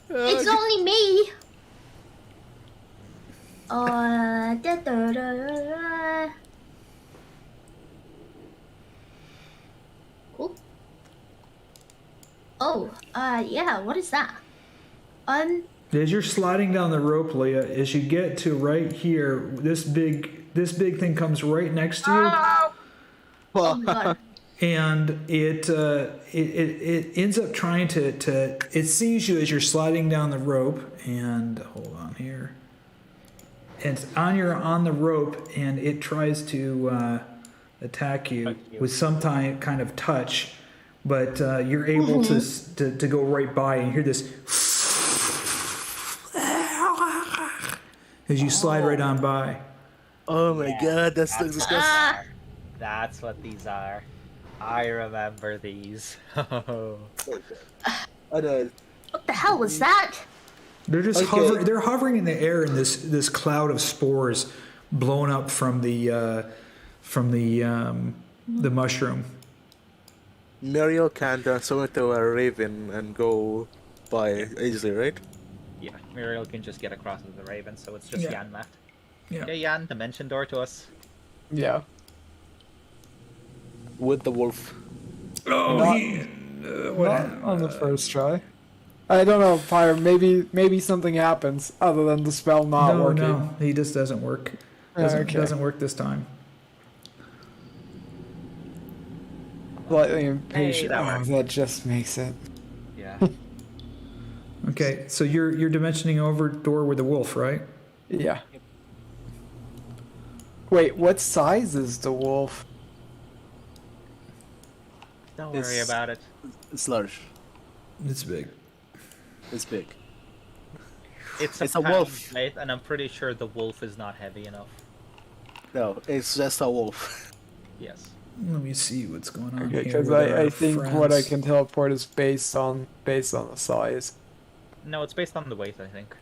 Speaker 2: it's only me. Da, da, da, da. Cool. Oh, yeah. What is that?
Speaker 1: As you're sliding down the rope, Leah, as you get to right here, this big thing comes right next to you.
Speaker 2: Oh my god.
Speaker 1: And it ends up trying to it sees you as you're sliding down the rope, and hold on here, and it's on the rope, and it tries to attack you with some kind of touch, but you're able to go right by and hear this as you slide right on by.
Speaker 3: Oh my God! That's disgusting.
Speaker 8: That's what these are. I remember these.
Speaker 3: Oh no.
Speaker 2: What the hell was that?
Speaker 1: They're just
Speaker 3: Okay.
Speaker 1: they're hovering in the air in this cloud of spores blown up from the from the mushroom.
Speaker 3: Muriel can transform into a raven and go by easily, right?
Speaker 8: Yeah, Muriel can just get across with the Raven, so it's just
Speaker 1: Yeah.
Speaker 8: Yan left.
Speaker 1: Yeah.
Speaker 8: Okay, Yan, dimension door to us.
Speaker 4: Yeah.
Speaker 3: With the wolf.
Speaker 1: Oh,
Speaker 4: Not- Not on the first try. I don't know, Pyre. Maybe something happens other than the spell not
Speaker 1: no,
Speaker 4: working.
Speaker 1: no, he just doesn't work.
Speaker 4: Okay.
Speaker 1: Doesn't work this time.
Speaker 4: Slightly impatient.
Speaker 8: that
Speaker 4: Oh,
Speaker 8: works.
Speaker 4: that just makes it.
Speaker 8: Yeah.
Speaker 1: Okay, so you're dimensioning over door with the wolf, right?
Speaker 4: Yeah. Wait, what size is the wolf?
Speaker 8: Don't worry
Speaker 3: It's-
Speaker 8: about it.
Speaker 3: It's large.
Speaker 1: It's big.
Speaker 3: It's big.
Speaker 8: It's
Speaker 3: It's a
Speaker 8: pound,
Speaker 3: wolf.
Speaker 8: right? And I'm pretty sure the wolf is not heavy enough.
Speaker 3: No, it's just a wolf.
Speaker 8: Yes.
Speaker 1: Let me see what's going on
Speaker 4: Okay,
Speaker 1: here.
Speaker 4: because
Speaker 1: with our
Speaker 4: I think what I
Speaker 1: friends.
Speaker 4: can teleport is based on the size.
Speaker 8: No, it's based on the weight, I think.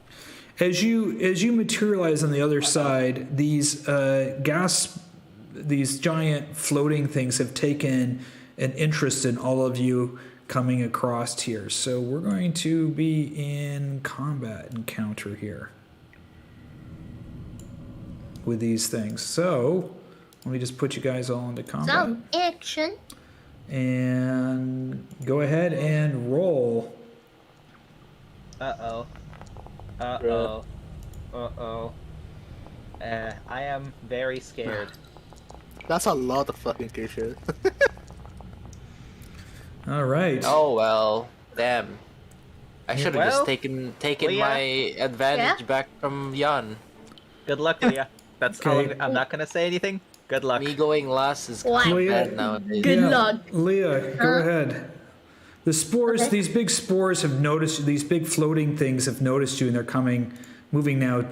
Speaker 1: As you materialize on the other side, these these giant floating things have taken an interest in all of you coming across here. So we're going to be in combat encounter here with these things. So let me just put you guys all into combat
Speaker 2: Some action.
Speaker 1: and go ahead and roll.
Speaker 8: Uh-oh. Uh-oh. Uh-oh. I am very scared.
Speaker 3: That's a lot of fucking creatures.
Speaker 1: All right.
Speaker 6: Oh well, damn. I should have
Speaker 8: Well,
Speaker 6: just taken
Speaker 8: Leah?
Speaker 6: my advantage
Speaker 2: Yeah?
Speaker 6: back from Jan.
Speaker 8: Good luck, Leah. That's all.
Speaker 1: Okay.
Speaker 8: I'm not gonna say anything. Good luck.
Speaker 6: Me going last is
Speaker 2: Wow.
Speaker 6: kind of
Speaker 1: Leah,
Speaker 6: bad nowadays.
Speaker 2: Good luck.
Speaker 1: Leah, go ahead. The spores,
Speaker 2: Okay.
Speaker 1: these big spores have noticed, these big floating things have noticed you and they're moving now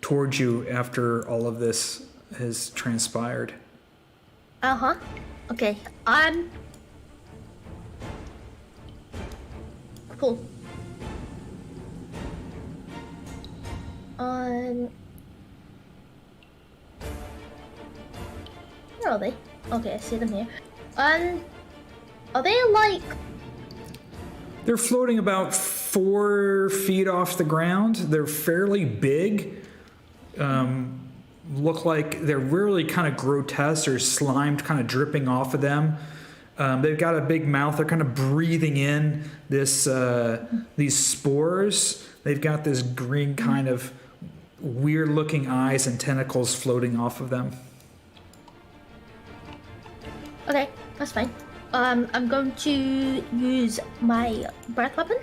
Speaker 1: towards you after all of this has transpired.
Speaker 2: Uh-huh. Okay, cool. Where are they? Okay, I see them here. Are they like...
Speaker 1: They're floating about 4 feet off the ground. They're fairly big. Look like they're really kind of grotesque or slimed, kind of dripping off of them. They've got a big mouth. They're kind of breathing in these spores. They've got this green kind of weird-looking eyes and tentacles floating off of them.
Speaker 2: Okay, that's fine. I'm going to use my breath weapon.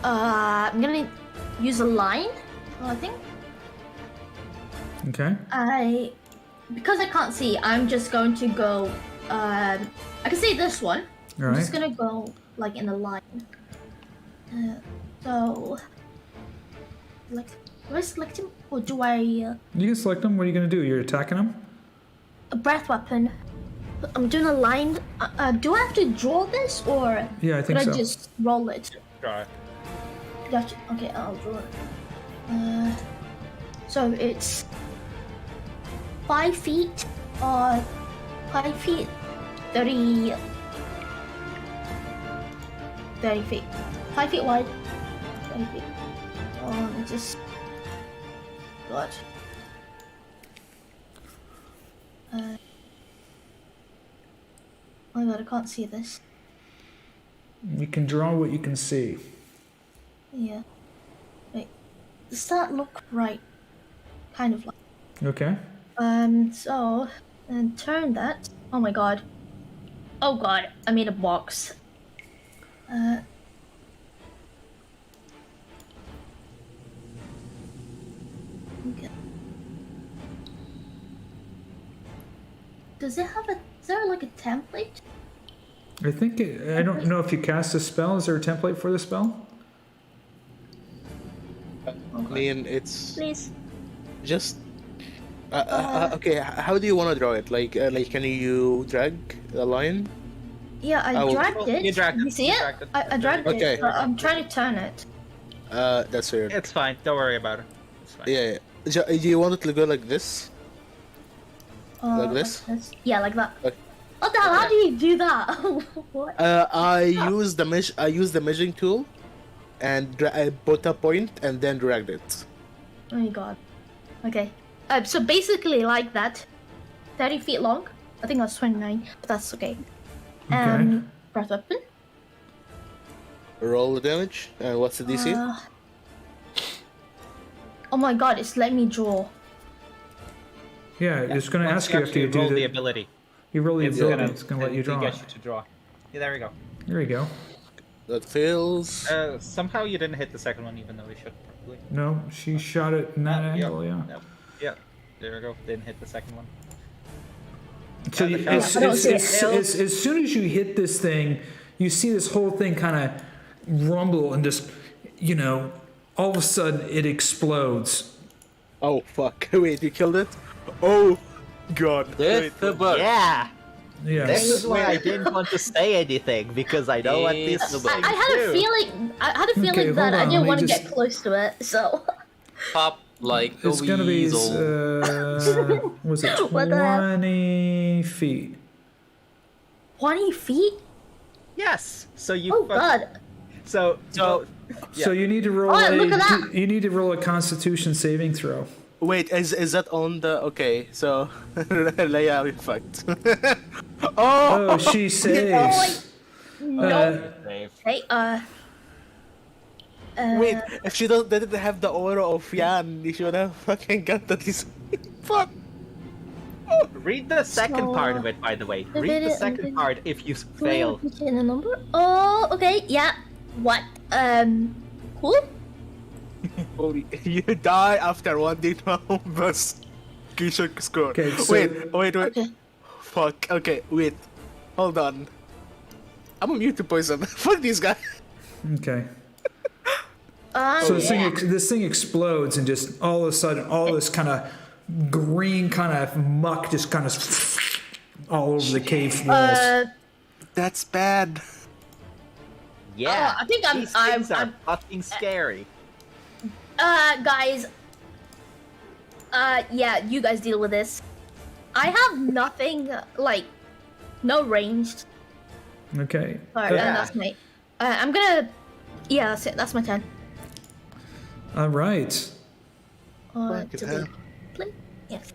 Speaker 2: I'm gonna use a line, I think.
Speaker 1: Okay.
Speaker 2: Because I can't see, I'm just going to go, I can see this one.
Speaker 1: All
Speaker 2: I'm just
Speaker 1: right.
Speaker 2: gonna go, like, in a line. So, like, do I select him, or do I,
Speaker 1: You can select them. What are you going to do? You're attacking them?
Speaker 2: a breath weapon? I'm doing a line, do I have to draw this, or
Speaker 1: Yeah, I think
Speaker 2: could
Speaker 1: so.
Speaker 2: I just roll it?
Speaker 8: Try.
Speaker 2: Gotcha. Okay, I'll draw it. So it's 5 feet, 5 feet, 30 feet. 5 feet wide, 30 feet. It's just... God. Oh my god, I can't see this.
Speaker 1: You can draw what you can see.
Speaker 2: Yeah. Wait. Does that look right? Kind of like...
Speaker 1: Okay.
Speaker 2: So, and turn that. Oh my god. Oh god, I made a box. Okay. Does it have a, is there like a template?
Speaker 1: I think I don't know if you cast a spell. Is there a template for the spell?
Speaker 3: I mean, it's
Speaker 2: Please.
Speaker 3: just. Okay, how do you want to draw it? Like, can you drag the line?
Speaker 2: Yeah, I
Speaker 3: I will-
Speaker 2: dragged it.
Speaker 8: You dragged it.
Speaker 2: see
Speaker 8: You
Speaker 2: it?
Speaker 8: dragged it.
Speaker 2: I dragged
Speaker 3: Okay.
Speaker 2: it. I'm trying to turn it.
Speaker 3: That's weird.
Speaker 8: It's fine. Don't worry about it. It's fine.
Speaker 3: Yeah. Do you want it to go like this? Like this?
Speaker 2: Yeah, like that.
Speaker 3: Okay.
Speaker 2: What the hell? How do you do that? What?
Speaker 3: I use the measuring tool, and I put a point and then dragged it.
Speaker 2: Oh my god. Okay. So basically like that. 30 feet long. I think that's 29, but that's okay. Breath weapon.
Speaker 3: Roll the damage. And what's the DC?
Speaker 2: Oh my god, it's let me draw.
Speaker 1: Yeah, it's going to
Speaker 8: Once
Speaker 1: ask you after you
Speaker 8: roll
Speaker 1: do
Speaker 8: the ability.
Speaker 1: You roll the
Speaker 8: It's
Speaker 1: ability,
Speaker 8: gonna,
Speaker 1: it's going to let you draw.
Speaker 8: Get you to draw. Yeah, there we go.
Speaker 1: There you go.
Speaker 3: That fails.
Speaker 8: Somehow you didn't hit the second one, even though we should probably.
Speaker 1: No, she shot it in that angle, yeah.
Speaker 8: Yep. Yep. There we go. Didn't hit the second one.
Speaker 1: So
Speaker 8: Yeah,
Speaker 1: you,
Speaker 8: the
Speaker 1: as soon as you hit this thing, you see this whole thing kind of rumble and just, you know, all of a sudden it explodes.
Speaker 3: Oh fuck! Wait, you killed it? Oh god!
Speaker 6: With the book.
Speaker 8: Yeah.
Speaker 1: Yes.
Speaker 8: This is why I didn't want to say anything because I know what these
Speaker 6: It's
Speaker 8: things
Speaker 6: the
Speaker 2: I had a
Speaker 8: do.
Speaker 2: feeling. I had a feeling
Speaker 1: Okay,
Speaker 2: that
Speaker 1: hold
Speaker 2: I
Speaker 1: on,
Speaker 2: didn't
Speaker 1: let me
Speaker 2: want to
Speaker 1: just-
Speaker 2: get close to it. So.
Speaker 6: Pop like a
Speaker 1: It's going to be,
Speaker 6: weasel.
Speaker 1: was it
Speaker 2: What the hell?
Speaker 1: 20 feet?
Speaker 2: 20 feet?
Speaker 8: Yes. So you.
Speaker 2: Oh god.
Speaker 8: So.
Speaker 1: So you need to roll
Speaker 2: Oh, look at that.
Speaker 1: you need to roll a Constitution saving throw.
Speaker 3: Wait, is that on the? Okay, so Leia, we fucked. Oh!
Speaker 1: Oh, she saves.
Speaker 2: No. Okay.
Speaker 3: Wait, if she didn't have the aura of Yan, you should have fucking got that. Fuck.
Speaker 8: Read the second part of it, by the way. Read the second part if you fail.
Speaker 2: In a number? Oh, okay. Yeah. What? Cool.
Speaker 3: Holy, you die after 1d12 plus Kishore score.
Speaker 1: Okay, so-
Speaker 3: wait.
Speaker 2: Okay.
Speaker 3: Fuck. Okay, wait. Hold on. I'm immune to poison. Fuck these guys.
Speaker 1: Okay. So this thing explodes and just all of a sudden all this kind of green kind of muck just kind of all over the cave walls.
Speaker 3: That's bad.
Speaker 8: Yeah.
Speaker 2: I think
Speaker 8: These things are fucking scary.
Speaker 2: Guys. Yeah, you guys deal with this. I have nothing, like, no ranged.
Speaker 1: Okay.
Speaker 2: Alright, and that's my. I'm gonna. Yeah, that's it. That's my turn.
Speaker 1: All right.
Speaker 3: Fucking
Speaker 2: To
Speaker 3: hell.
Speaker 2: play. Yes.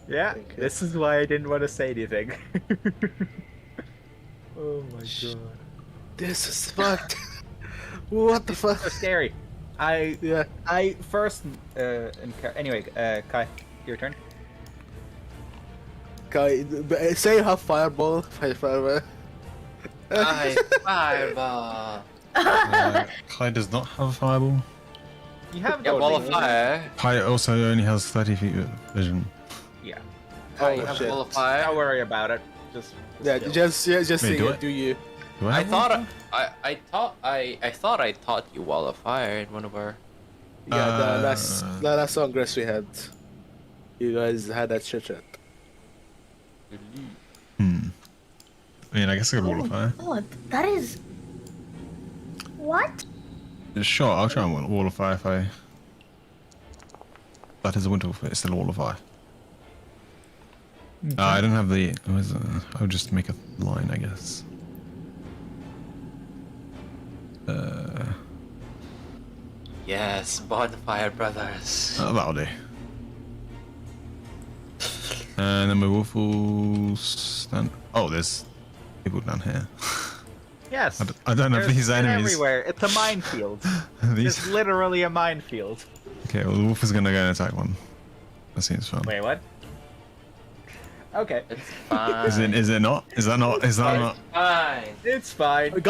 Speaker 8: Yeah. This is why I didn't want to say anything. Oh my god.
Speaker 3: This is fucked. What the fuck?
Speaker 8: So scary. I first anyway, Kai, your turn.
Speaker 3: Okay, say you have fireball. Fireball.
Speaker 6: Fireball.
Speaker 5: Kai does not have a fireball.
Speaker 8: You have
Speaker 6: Yeah,
Speaker 8: the
Speaker 6: wall of fire.
Speaker 5: Kai also only has 30 feet of vision.
Speaker 8: Yeah.
Speaker 6: Oh, you
Speaker 3: Oh,
Speaker 6: have
Speaker 3: shit.
Speaker 6: wall of fire.
Speaker 8: Don't worry about it. Just
Speaker 3: Yeah,
Speaker 8: chill.
Speaker 3: just
Speaker 5: Wait,
Speaker 3: sing
Speaker 5: do
Speaker 3: it.
Speaker 5: I-
Speaker 3: Do you?
Speaker 5: Do I
Speaker 6: I
Speaker 5: have one?
Speaker 6: thought I taught you wall of fire in one of our.
Speaker 3: Yeah, the last congress we had. You guys had that chit chat.
Speaker 5: I mean, I guess I could wall of fire.
Speaker 2: Oh, that is. What?
Speaker 5: Sure, I'll try and wall of fire if I. That is a winter wolf, it's still a wall of fire. I don't have the. I'll just make a line, I guess.
Speaker 6: Yes, bonfire brothers.
Speaker 5: That'll do. And then my wolf will stand. Oh, there's people down here.
Speaker 8: Yes.
Speaker 5: I don't know if these
Speaker 8: they're
Speaker 5: enemies.
Speaker 8: everywhere. It's a minefield.
Speaker 5: These.
Speaker 8: It's literally a minefield.
Speaker 5: Okay, well, the wolf is gonna go and attack one. That seems fun.
Speaker 8: Wait, what? Okay.
Speaker 6: It's fine.
Speaker 5: Is it not? Is that not? Is that not?
Speaker 6: Fine.
Speaker 8: It's fine.
Speaker 3: No,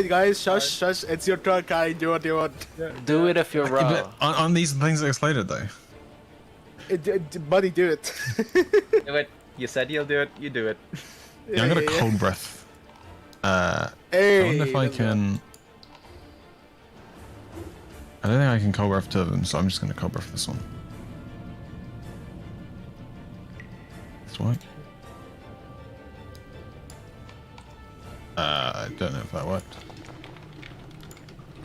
Speaker 3: guys, shush. It's your turn, Kai. Do what you want.
Speaker 6: Do it if you're
Speaker 5: Yeah,
Speaker 6: raw.
Speaker 5: but aren't these things that exploded though?
Speaker 3: Buddy, do it.
Speaker 8: Do it. You said you'll do it. You do it.
Speaker 5: Yeah, I'm gonna cold breath. I
Speaker 3: Hey,
Speaker 5: wonder if I can. I don't think I can cold breath to them, so I'm just gonna cold breath this one. This work? I don't know if that worked.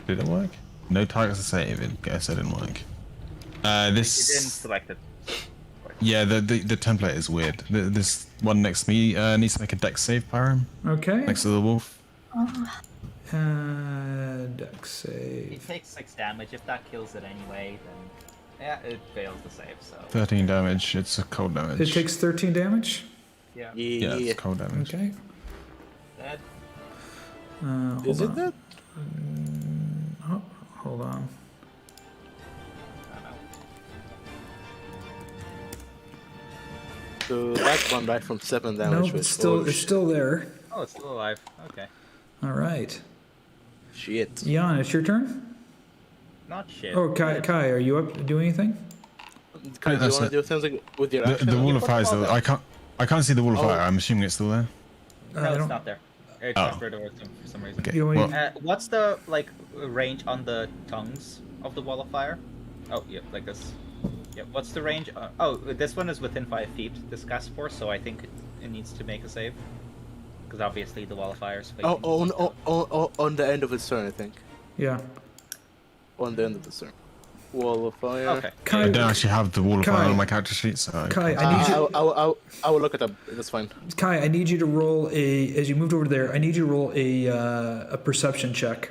Speaker 5: Did it work? No targets to save. It guess it didn't work.
Speaker 8: You didn't
Speaker 5: This
Speaker 8: select it.
Speaker 5: Yeah, the template is weird. This one next to me needs to make a dex save, Pyram,
Speaker 1: Okay.
Speaker 5: next to the wolf.
Speaker 1: Dex
Speaker 7: It
Speaker 1: save.
Speaker 7: takes 6 damage. If that kills it anyway, then yeah, it fails the save. So
Speaker 5: 13 damage. It's a cold damage.
Speaker 1: It takes 13 damage.
Speaker 7: yeah,
Speaker 5: Yeah, it's cold damage.
Speaker 1: Okay.
Speaker 7: dead.
Speaker 3: Is it that?
Speaker 1: Oh, hold on.
Speaker 3: So that one died from 7 damage.
Speaker 1: Nope,
Speaker 3: which
Speaker 1: it's still
Speaker 3: was-
Speaker 1: it's still there.
Speaker 8: Oh, it's still alive. Okay.
Speaker 1: All right.
Speaker 3: Shit.
Speaker 1: Jan, it's your turn.
Speaker 8: Not shit.
Speaker 1: Oh, Kai, are you up to do anything?
Speaker 3: Kai, do you
Speaker 5: that's
Speaker 3: want
Speaker 5: it.
Speaker 3: to do something with your
Speaker 5: The,
Speaker 3: action?
Speaker 5: the wall of
Speaker 8: put
Speaker 5: fire is
Speaker 8: all
Speaker 5: still. I can't see the wall of
Speaker 3: Oh.
Speaker 5: fire. I'm assuming it's still there.
Speaker 8: No,
Speaker 1: I
Speaker 8: it's
Speaker 1: don't-
Speaker 8: not there. It
Speaker 5: Oh.
Speaker 8: transferred over for some reason.
Speaker 5: Okay.
Speaker 1: You want
Speaker 5: Well,
Speaker 8: What's the range on the tongues of the wall of fire? Oh, yeah, like this. Yeah, what's the range? Oh, this one is within 5 feet. This cast force, so I think it needs to make a save. Because obviously the wall of fire is facing.
Speaker 3: On the end of its turn, I think.
Speaker 1: Yeah.
Speaker 3: On the end of its turn. Wall of fire.
Speaker 8: Okay.
Speaker 1: Kai,
Speaker 5: I don't actually have the wall of fire
Speaker 1: Kai.
Speaker 5: on my character sheet, so.
Speaker 1: Kai, I need you.
Speaker 3: I will look it up. That's fine.
Speaker 1: Kai, I need you to roll as you moved over there. I need you to roll a perception check.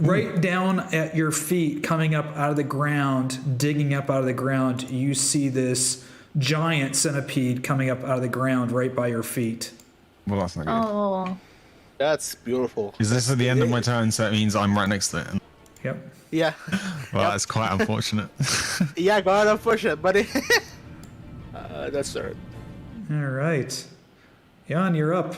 Speaker 1: Right down at your feet, coming up out of the ground, digging up out of the ground, you see this giant centipede coming up out of the ground right by your feet.
Speaker 5: Well, that's not good.
Speaker 2: Oh.
Speaker 3: That's beautiful.
Speaker 5: Is this at the end of my turn, so it means I'm right next to it?
Speaker 1: Yep.
Speaker 3: Yeah.
Speaker 5: Well, that's quite unfortunate.
Speaker 3: Yeah, go ahead and push it, buddy. That's third.
Speaker 1: All right. Jan, you're up.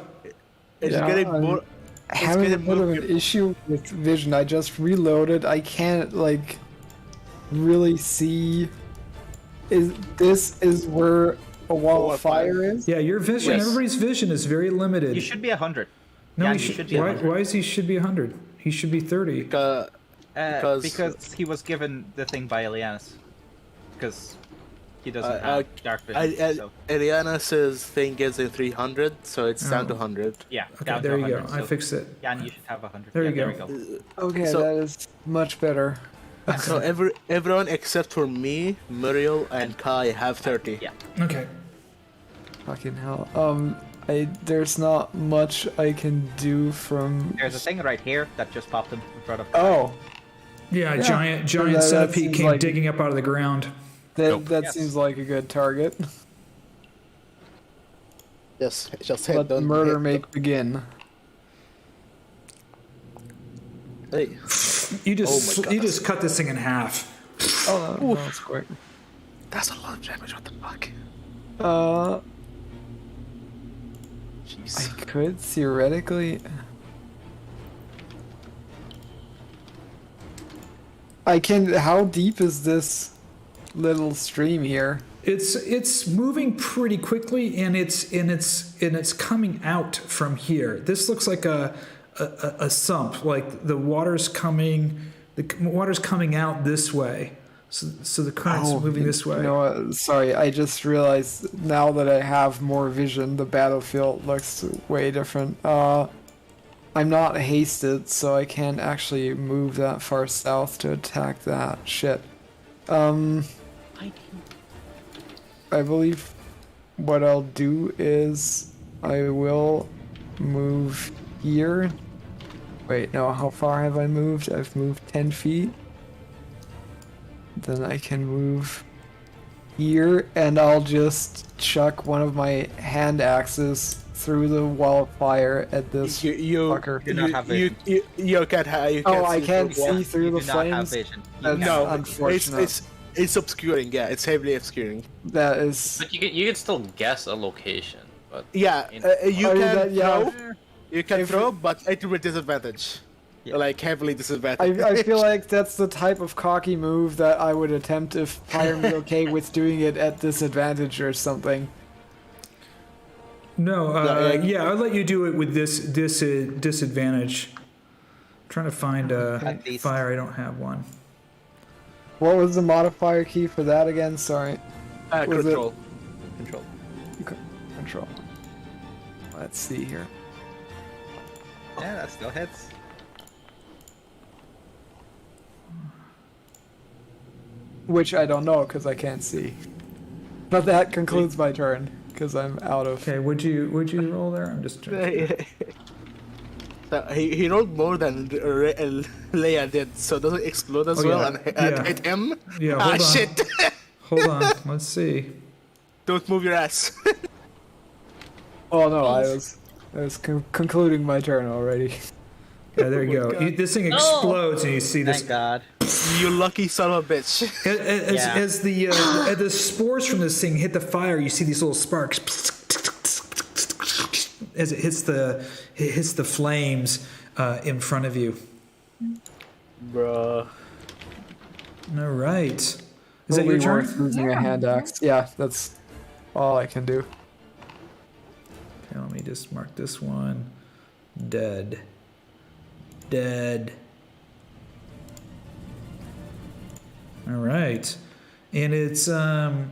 Speaker 3: It's
Speaker 4: Yeah,
Speaker 3: getting
Speaker 4: I'm
Speaker 3: more.
Speaker 4: Having a
Speaker 3: getting
Speaker 4: bit of
Speaker 3: more
Speaker 4: an issue with vision. I just reloaded. I can't really see. This is where a wall of fire is?
Speaker 1: Yeah, your vision.
Speaker 3: Yes.
Speaker 1: Everybody's vision is very limited.
Speaker 8: You should be 100.
Speaker 1: No,
Speaker 8: Yeah,
Speaker 1: he
Speaker 8: you
Speaker 1: should,
Speaker 8: should be
Speaker 1: why,
Speaker 8: 100.
Speaker 1: why is he should be 100? He should be 30.
Speaker 3: Because
Speaker 8: Because he was given the thing by Ileanys. Because he doesn't have dark vision. So,
Speaker 3: Ileanys' thing is in 300, so it's down to 100.
Speaker 8: yeah,
Speaker 1: Okay,
Speaker 8: down to
Speaker 1: there you
Speaker 8: 100.
Speaker 1: go. I
Speaker 8: So,
Speaker 1: fixed it.
Speaker 8: Jan, you should have 100.
Speaker 1: There
Speaker 8: yeah,
Speaker 1: you
Speaker 8: there
Speaker 1: go.
Speaker 8: we go.
Speaker 4: Okay,
Speaker 3: So-
Speaker 4: that is much better.
Speaker 3: So everyone except for me, Muriel, and Kai have 30.
Speaker 8: Yeah.
Speaker 1: Okay.
Speaker 4: Fucking hell. There's not much I can do from.
Speaker 8: There's a thing right here that just popped in front of.
Speaker 4: Oh,
Speaker 1: Yeah,
Speaker 4: Yeah.
Speaker 1: giant
Speaker 4: That
Speaker 1: centipede
Speaker 4: seems
Speaker 1: came
Speaker 4: like-
Speaker 1: digging up out of the ground.
Speaker 4: that
Speaker 8: Yes.
Speaker 4: seems like a good target.
Speaker 3: Yes, just
Speaker 4: Let
Speaker 3: hit.
Speaker 4: the
Speaker 3: Don't
Speaker 4: murder
Speaker 3: hit.
Speaker 4: make begin.
Speaker 3: Hey,
Speaker 1: You
Speaker 3: Oh
Speaker 1: just
Speaker 3: my God,
Speaker 1: you
Speaker 3: that's-
Speaker 1: just cut this thing in half.
Speaker 4: Oh, no, that's quick.
Speaker 3: that's a lot of damage. What the fuck?
Speaker 4: I
Speaker 3: Jeez.
Speaker 4: could theoretically. I can. How deep is this little stream here?
Speaker 1: It's moving pretty quickly, and it's coming out from here. This looks like a sump. Like the water's coming out this way. So the current's moving this way.
Speaker 4: You know what? Sorry, I just realized now that I have more vision, the battlefield looks way different. I'm not hasted, so I can't actually move that far south to attack that. Shit. I believe what I'll do is I will move here. Wait, no, how far have I moved? I've moved 10 feet. Then I can move here, and I'll just chuck one of my hand axes through the wall of fire at this fucker.
Speaker 8: do not have vision.
Speaker 3: You can't have. You
Speaker 4: Oh,
Speaker 3: can't
Speaker 4: I
Speaker 3: see
Speaker 4: can't
Speaker 3: through the wall.
Speaker 4: see through
Speaker 8: You
Speaker 4: the
Speaker 8: do not have
Speaker 4: flames.
Speaker 8: vision.
Speaker 4: That's
Speaker 3: No,
Speaker 4: unfortunate.
Speaker 3: it's obscuring. Yeah, it's heavily obscuring.
Speaker 4: That is.
Speaker 6: But you can still guess a location. But
Speaker 3: Yeah, you
Speaker 4: Oh,
Speaker 3: can
Speaker 4: that- yeah.
Speaker 3: throw. You can throw, but it will be disadvantage.
Speaker 8: Yeah.
Speaker 3: Like heavily disadvantage.
Speaker 4: I feel like that's the type of cocky move that I would attempt if I'm okay with doing it at disadvantage or something.
Speaker 1: No,
Speaker 3: Yeah,
Speaker 1: yeah, I'll let you do it with this disadvantage. I'm trying to find
Speaker 8: At least.
Speaker 1: fire. I don't have one.
Speaker 4: What was the modifier key for that again? Sorry. Was it-
Speaker 3: Control.
Speaker 8: Control.
Speaker 4: Control. Let's see here.
Speaker 8: Yeah, that still hits.
Speaker 4: which I don't know because I can't see. But that concludes my turn because I'm out of.
Speaker 1: Okay, would you roll there? I'm just trying to...
Speaker 3: So he rolled more than Liea did, so does it explode as
Speaker 1: Oh,
Speaker 3: well
Speaker 1: yeah.
Speaker 3: and
Speaker 1: Yeah.
Speaker 3: hit him?
Speaker 1: Yeah,
Speaker 3: Ah,
Speaker 1: hold on.
Speaker 3: shit!
Speaker 1: Hold on, let's see.
Speaker 3: Don't move your ass.
Speaker 4: Oh no, I was concluding my turn already.
Speaker 1: Yeah, there you go. This thing explodes, and you see this.
Speaker 8: Thank God.
Speaker 3: You lucky son of a bitch.
Speaker 1: As the spores from this thing hit the fire, you see these little sparks as it hits the flames in front of you.
Speaker 3: Bruh.
Speaker 1: All right. Is that
Speaker 4: Totally
Speaker 1: your turn?
Speaker 4: worth losing a hand axe. Yeah, that's all I can do.
Speaker 1: Okay, let me just mark this one. Dead. Dead. All right, and it's your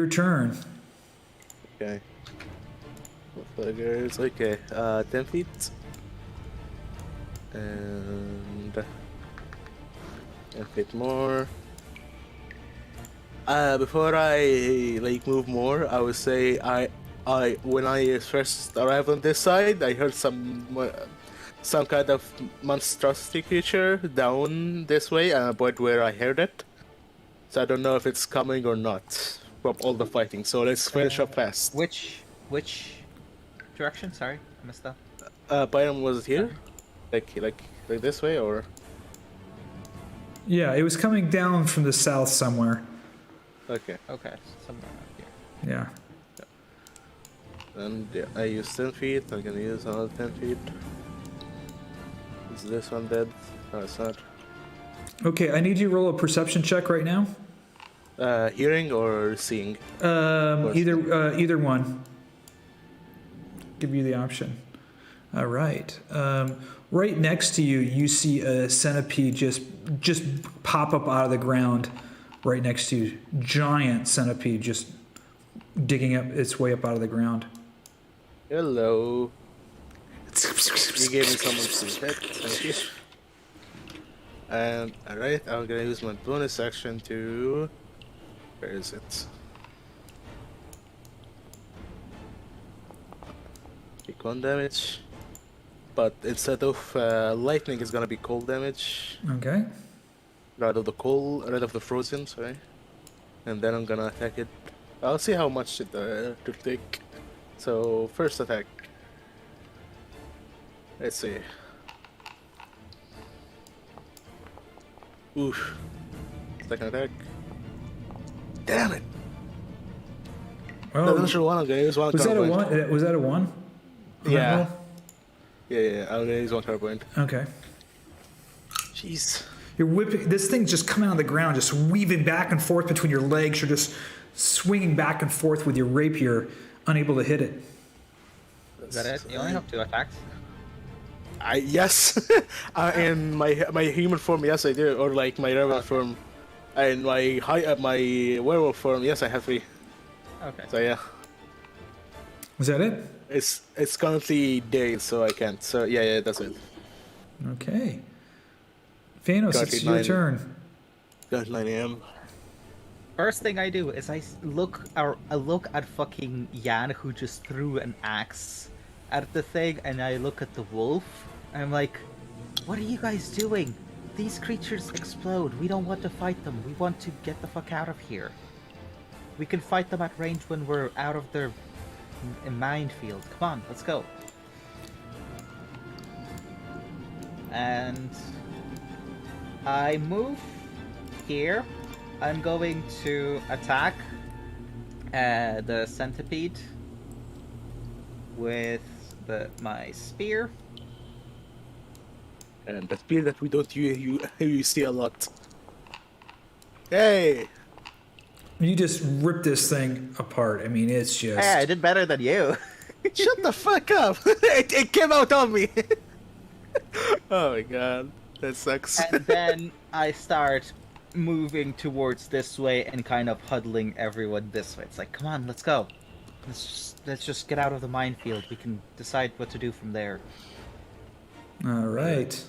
Speaker 1: turn.
Speaker 3: Okay. Figures. Okay. 10 feet. And 10 feet more. Before I move more, I would say when I first arrived on this side, I heard some kind of monstrosity creature down this way, at a point where I heard it. So I don't know if it's coming or not from all the fighting. So let's finish up fast.
Speaker 8: Which direction? Sorry, I missed that.
Speaker 3: Byron, was it here? Like this way or?
Speaker 1: Yeah, it was coming down from the south somewhere.
Speaker 3: Okay.
Speaker 8: Okay, somewhere around here.
Speaker 1: Yeah.
Speaker 3: And yeah, I use 10 feet. I'm gonna use another 10 feet. Is this one dead? No, it's not.
Speaker 1: Okay, I need you to roll a perception check right now.
Speaker 3: Hearing or seeing?
Speaker 1: Either one. Give you the option. All right. Right next to you, you see a centipede just pop up out of the ground. Right next to you, giant centipede just digging up its way up out of the ground.
Speaker 3: Hello. You gave me someone to hit. Thank you. And alright, I'm gonna use my bonus action to. Where is it? Take 1 damage. But instead of lightning, it's gonna be cold damage.
Speaker 1: Okay.
Speaker 3: Rather of the frozen, sorry. And then I'm gonna attack it. I'll see how much it to take. So, first attack. Let's see. Oof. Second attack. Damn it!
Speaker 1: Oh,
Speaker 3: The initial one, I'm gonna use one
Speaker 1: was that a
Speaker 3: card point.
Speaker 1: one? Was that a one?
Speaker 3: Yeah. Yeah, I'm gonna use one card point.
Speaker 1: Okay.
Speaker 3: Jeez.
Speaker 1: You're whipping. This thing's just coming out of the ground, just weaving back and forth between your legs. You're just swinging back and forth with your rapier, unable to hit it.
Speaker 8: Is that it? You only have 2 attacks.
Speaker 3: Yes. In my human form, yes I do, or like my raven form. And my werewolf form, yes I have 3.
Speaker 8: Okay.
Speaker 3: So yeah,
Speaker 1: Was that it?
Speaker 3: it's currently day, so I can't. So yeah, that's it.
Speaker 1: Okay. Fiannos,
Speaker 3: Got
Speaker 1: it's
Speaker 3: it,
Speaker 1: your
Speaker 3: 9.
Speaker 1: turn.
Speaker 3: Got 9 AM.
Speaker 8: First thing I do is I look at fucking Jan, who just threw an axe at the thing, and I look at the wolf. And I'm like, what are you guys doing? These creatures explode. We don't want to fight them. We want to get the fuck out of here. We can fight them at range when we're out of their minefield. Come on, let's go. And I move here. I'm going to attack the centipede with my spear.
Speaker 3: And the spear that we don't you see a lot. Hey!
Speaker 1: You just rip this thing apart. I mean, it's just.
Speaker 8: Hey, I did better than you.
Speaker 3: Shut the fuck up! it came out on me! Oh my god, that sucks.
Speaker 8: And then I start moving towards this way and kind of huddling everyone this way. It's like, come on, let's go. Let's just get out of the minefield. We can decide what to do from there.
Speaker 1: All right.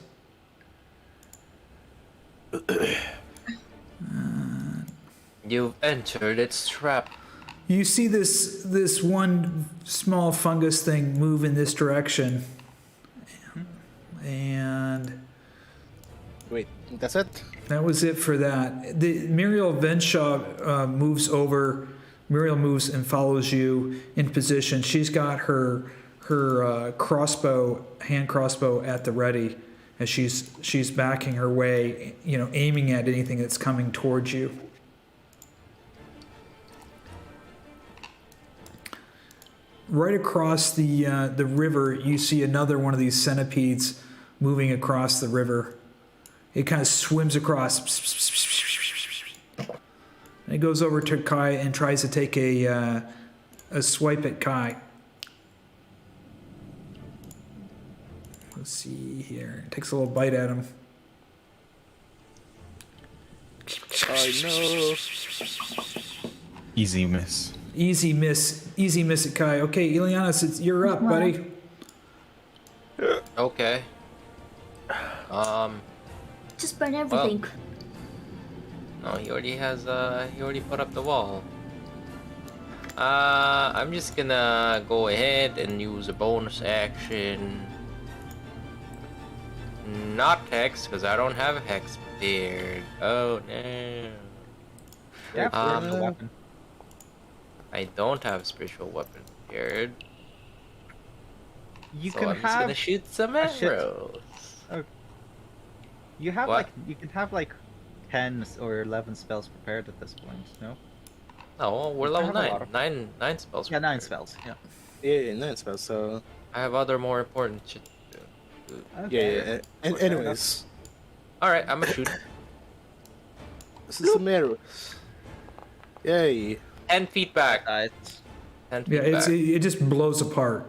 Speaker 6: You've entered its trap.
Speaker 1: You see this one small fungus thing move in this direction, and
Speaker 3: Wait, that's it?
Speaker 1: that was it for that. The Muriel Venshaw moves over. Muriel moves and follows you in position. She's got her crossbow, hand crossbow at the ready, as she's backing her way, aiming at anything that's coming towards you. Right across the river, you see another one of these centipedes moving across the river. It kind of swims across. And it goes over to Kai and tries to take a swipe at Kai. Let's see here. It takes a little bite at him.
Speaker 3: Oh no.
Speaker 5: Easy miss.
Speaker 1: Easy miss at Kai. Okay, Ileanys, you're up, buddy.
Speaker 6: Okay.
Speaker 2: Just burn everything.
Speaker 6: No, he already has. He already put up the wall. I'm just gonna go ahead and use a bonus action. Not hex, because I don't have hex prepared. Oh no.
Speaker 8: Yeah, spiritual weapon.
Speaker 6: I don't have spiritual weapon prepared.
Speaker 8: You
Speaker 6: So
Speaker 8: can
Speaker 6: I'm just
Speaker 8: have
Speaker 6: gonna shoot some
Speaker 8: a shit-
Speaker 6: arrows.
Speaker 8: you have
Speaker 6: What?
Speaker 8: you can have like 10 or 11 spells prepared at this point. No.
Speaker 6: No, we're
Speaker 8: I
Speaker 6: level
Speaker 8: have a lot
Speaker 6: 9.
Speaker 8: of-
Speaker 6: Nine spells.
Speaker 8: Yeah, 9
Speaker 6: prepared.
Speaker 8: spells. Yeah.
Speaker 3: Yeah, no, it's about so.
Speaker 6: I have other more important shit to do.
Speaker 3: Yeah. And
Speaker 8: Fair
Speaker 3: anyways,
Speaker 6: Alright, I'm gonna shoot.
Speaker 3: this is some arrows. Yay.
Speaker 6: 10 feet back. 10 feet
Speaker 1: Yeah,
Speaker 6: back.
Speaker 1: it just blows apart.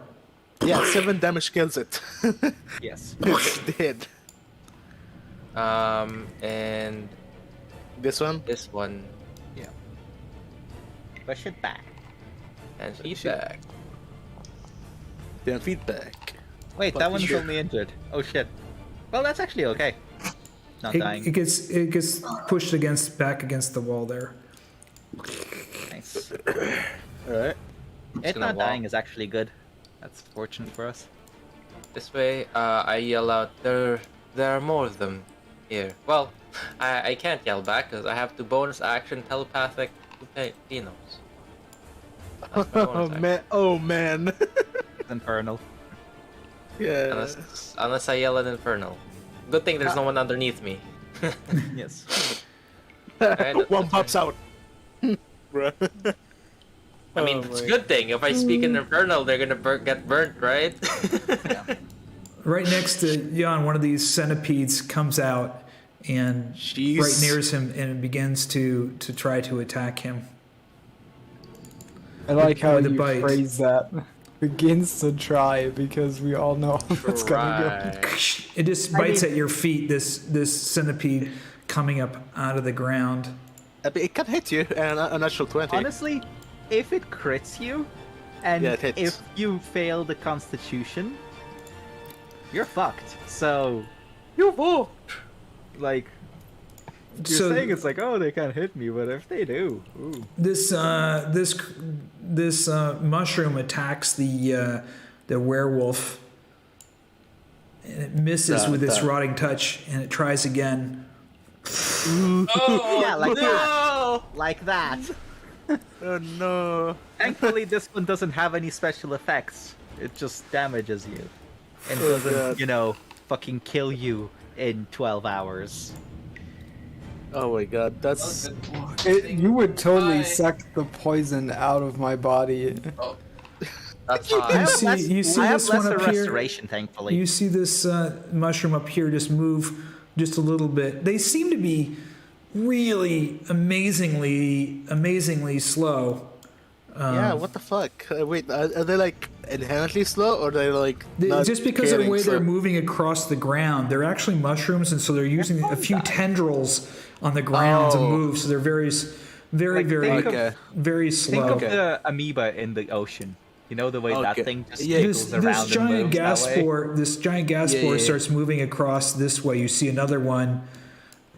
Speaker 3: Yeah, 7 damage kills it.
Speaker 8: Yes.
Speaker 3: Dead.
Speaker 6: And
Speaker 3: This one?
Speaker 6: this one,
Speaker 8: Push it back.
Speaker 6: 10 feet
Speaker 3: Shoot.
Speaker 6: back.
Speaker 3: 10 feet back.
Speaker 8: Wait,
Speaker 3: But
Speaker 8: that one's
Speaker 3: sure.
Speaker 8: only injured. Oh shit. Well, that's actually okay. Not dying.
Speaker 1: It gets pushed back against the wall there.
Speaker 8: Nice.
Speaker 3: Alright.
Speaker 8: It
Speaker 6: gonna
Speaker 8: not
Speaker 6: walk.
Speaker 8: dying is actually good. That's fortunate for us.
Speaker 6: This way, I yell out, there are more of them here. Well, I can't yell back because I have to bonus action telepathic to Fiannos. That's my bonus action.
Speaker 3: Oh man.
Speaker 8: It's infernal.
Speaker 3: Yeah.
Speaker 6: Unless I yell at Infernal. Good thing there's no one underneath me.
Speaker 8: Yes.
Speaker 6: Alright,
Speaker 3: One
Speaker 6: that's
Speaker 3: pops out. Bruh.
Speaker 6: I mean,
Speaker 3: Oh
Speaker 6: it's a
Speaker 3: my-
Speaker 6: good thing. If I speak in Infernal, they're gonna get burnt, right?
Speaker 1: Right next to Jan, one of these centipedes comes out and
Speaker 3: Jeez.
Speaker 1: right near him and begins to try to attack him.
Speaker 4: I like how
Speaker 1: With a
Speaker 4: you
Speaker 1: bite.
Speaker 4: phrase that. Begins to try because we all know how it's gonna go.
Speaker 6: Right.
Speaker 1: It just bites at your feet. This centipede coming up out of the ground.
Speaker 3: It can hit you, and a natural 20.
Speaker 8: Honestly, if it crits you, and
Speaker 3: Yeah, it hits.
Speaker 8: if you fail the Constitution, you're fucked. So, you're fucked. Like, you're
Speaker 1: So-
Speaker 8: saying it's like, oh, they can't hit me, but if they do, ooh.
Speaker 1: This mushroom attacks the werewolf, and it misses with its rotting touch, and it tries again.
Speaker 8: Yeah, like that. Like that.
Speaker 3: Oh no.
Speaker 8: Thankfully, this one doesn't have any special effects. It just damages you. And
Speaker 3: Oh,
Speaker 8: doesn't,
Speaker 3: God.
Speaker 8: fucking kill you in 12 hours.
Speaker 3: Oh my god, that's.
Speaker 4: You would totally suck the poison out of my body.
Speaker 6: That's
Speaker 1: You
Speaker 6: hot.
Speaker 1: see, you see
Speaker 8: I have
Speaker 1: this one
Speaker 8: lesser
Speaker 1: up here.
Speaker 8: restoration, thankfully.
Speaker 1: You see this mushroom up here just move just a little bit. They seem to be really amazingly slow.
Speaker 3: Yeah, what the fuck? Wait, are they like inherently slow, or they're like. Not
Speaker 1: Just because of the
Speaker 3: caring
Speaker 1: way they're
Speaker 3: slow?
Speaker 1: moving across the ground, they're actually mushrooms, and so they're using a few tendrils on the ground to
Speaker 3: Oh.
Speaker 1: move. So they're very
Speaker 8: Like, think of-
Speaker 3: Okay.
Speaker 1: very
Speaker 8: Think
Speaker 1: slow.
Speaker 8: of the amoeba in the ocean. You know the way that
Speaker 3: Okay.
Speaker 8: thing just
Speaker 3: Yeah.
Speaker 8: jiggles
Speaker 1: This
Speaker 8: around
Speaker 1: giant
Speaker 8: and moves
Speaker 1: gas
Speaker 8: that way?
Speaker 1: spore. This giant gas
Speaker 3: Yeah,
Speaker 1: spore
Speaker 3: yeah, yeah.
Speaker 1: starts moving across this way. You see another one,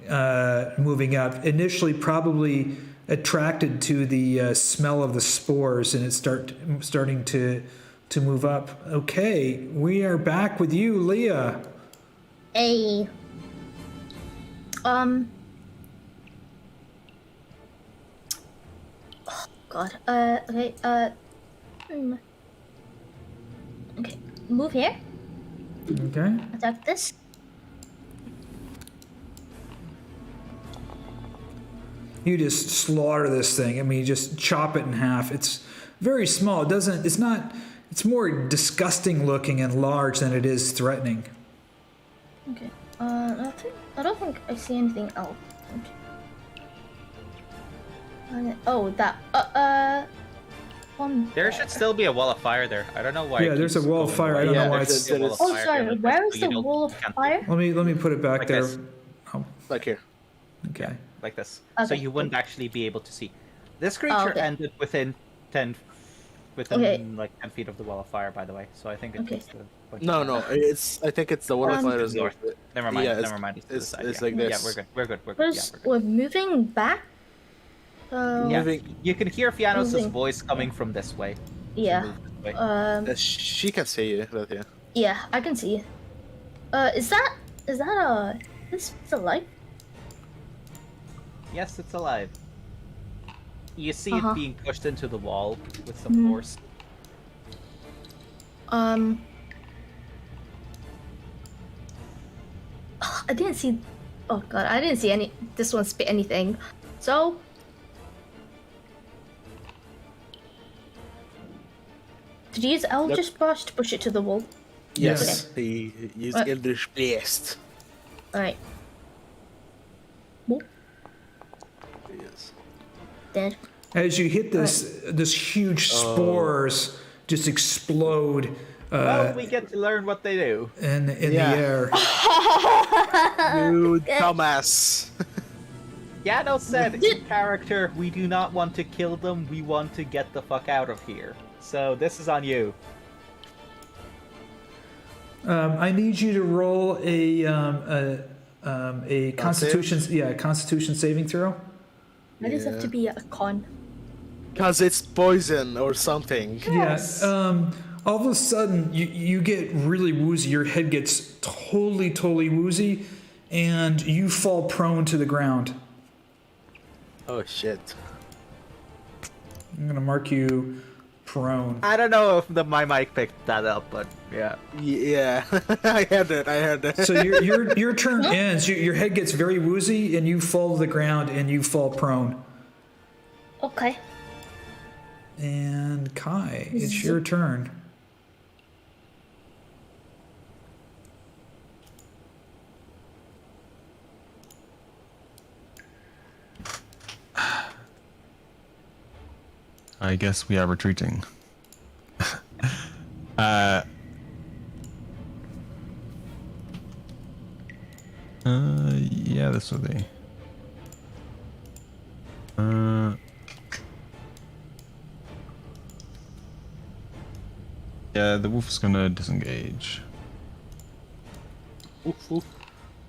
Speaker 1: moving up. Initially, probably attracted to the smell of the spores, and it's starting to move up. Okay, we are back with you, Liea.
Speaker 2: Hey. Oh God. Okay. Okay. Move here.
Speaker 1: Okay.
Speaker 2: Attack this.
Speaker 1: You just slaughter this thing. I mean, you just chop it in half. It's very small. It's more disgusting looking and large than it is threatening.
Speaker 2: Okay. I don't think I see anything else. Okay. Oh, that.
Speaker 8: There should still be a wall of fire there. I don't know why.
Speaker 1: Yeah,
Speaker 8: it
Speaker 1: there's a
Speaker 8: keeps
Speaker 1: wall of
Speaker 8: going
Speaker 1: fire. I
Speaker 8: away.
Speaker 1: don't know
Speaker 3: Yeah,
Speaker 1: why
Speaker 3: there's-
Speaker 1: it's.
Speaker 3: there's-
Speaker 2: Oh, sorry. Where is the wall of fire?
Speaker 1: Let me put it back
Speaker 8: Like
Speaker 1: there.
Speaker 8: this.
Speaker 1: Oh,
Speaker 3: Like here.
Speaker 1: okay.
Speaker 8: Like this. So
Speaker 2: Okay.
Speaker 8: you wouldn't actually be able to see. This creature
Speaker 2: Oh, okay.
Speaker 8: ended within like 10 feet of the wall of fire, by the way. So I think it
Speaker 2: Okay.
Speaker 8: takes the
Speaker 3: No, I think it's the wall of fire is
Speaker 8: north.
Speaker 3: north.
Speaker 8: Never mind.
Speaker 3: Yeah,
Speaker 8: Never mind. It's to the side.
Speaker 3: it's
Speaker 8: Yeah.
Speaker 3: like this.
Speaker 8: Yeah, we're good. Yeah,
Speaker 2: We're moving back. So
Speaker 8: Yeah.
Speaker 3: Moving-
Speaker 8: You can hear Fiannos'
Speaker 2: Moving.
Speaker 8: voice coming from this way.
Speaker 2: yeah.
Speaker 8: Move this way.
Speaker 3: She can see you, but yeah.
Speaker 2: Yeah, I can see. Is that this alive?
Speaker 8: Yes, it's alive. You see
Speaker 2: Uh-huh.
Speaker 8: it being pushed into the wall with some force.
Speaker 2: I didn't see. Oh God, I didn't see this one spit anything. So. Did you use Eldritch Blast to push it to the wall?
Speaker 3: Yes, he used
Speaker 2: What?
Speaker 3: Eldritch Blast.
Speaker 2: Alright. Boop.
Speaker 3: Yes.
Speaker 2: Dead.
Speaker 1: As you hit this huge spores just explode
Speaker 8: Well, we get to learn what they do.
Speaker 1: in
Speaker 3: Yeah.
Speaker 1: the air.
Speaker 3: You dumbass.
Speaker 8: Fiannos said in character, we do not want to kill them, we want to get the fuck out of here. So this is on you.
Speaker 1: I need you to roll a Constitution, Constitution saving throw.
Speaker 2: Why does it have to be a con?
Speaker 3: Because it's poison or something.
Speaker 1: Yes. All of a sudden, you get really woozy. Your head gets totally woozy, and you fall prone to the ground.
Speaker 3: Oh shit.
Speaker 1: I'm gonna mark you prone.
Speaker 8: I don't know if my mic picked that up, but yeah.
Speaker 3: Yeah, I heard it.
Speaker 1: So your turn ends. Your head gets very woozy, and you fall to the ground, and you fall prone.
Speaker 2: Okay.
Speaker 1: And Kai, it's your turn.
Speaker 5: I guess we are retreating. Yeah, this will be. Yeah, the wolf's gonna disengage.
Speaker 3: Oof, oof.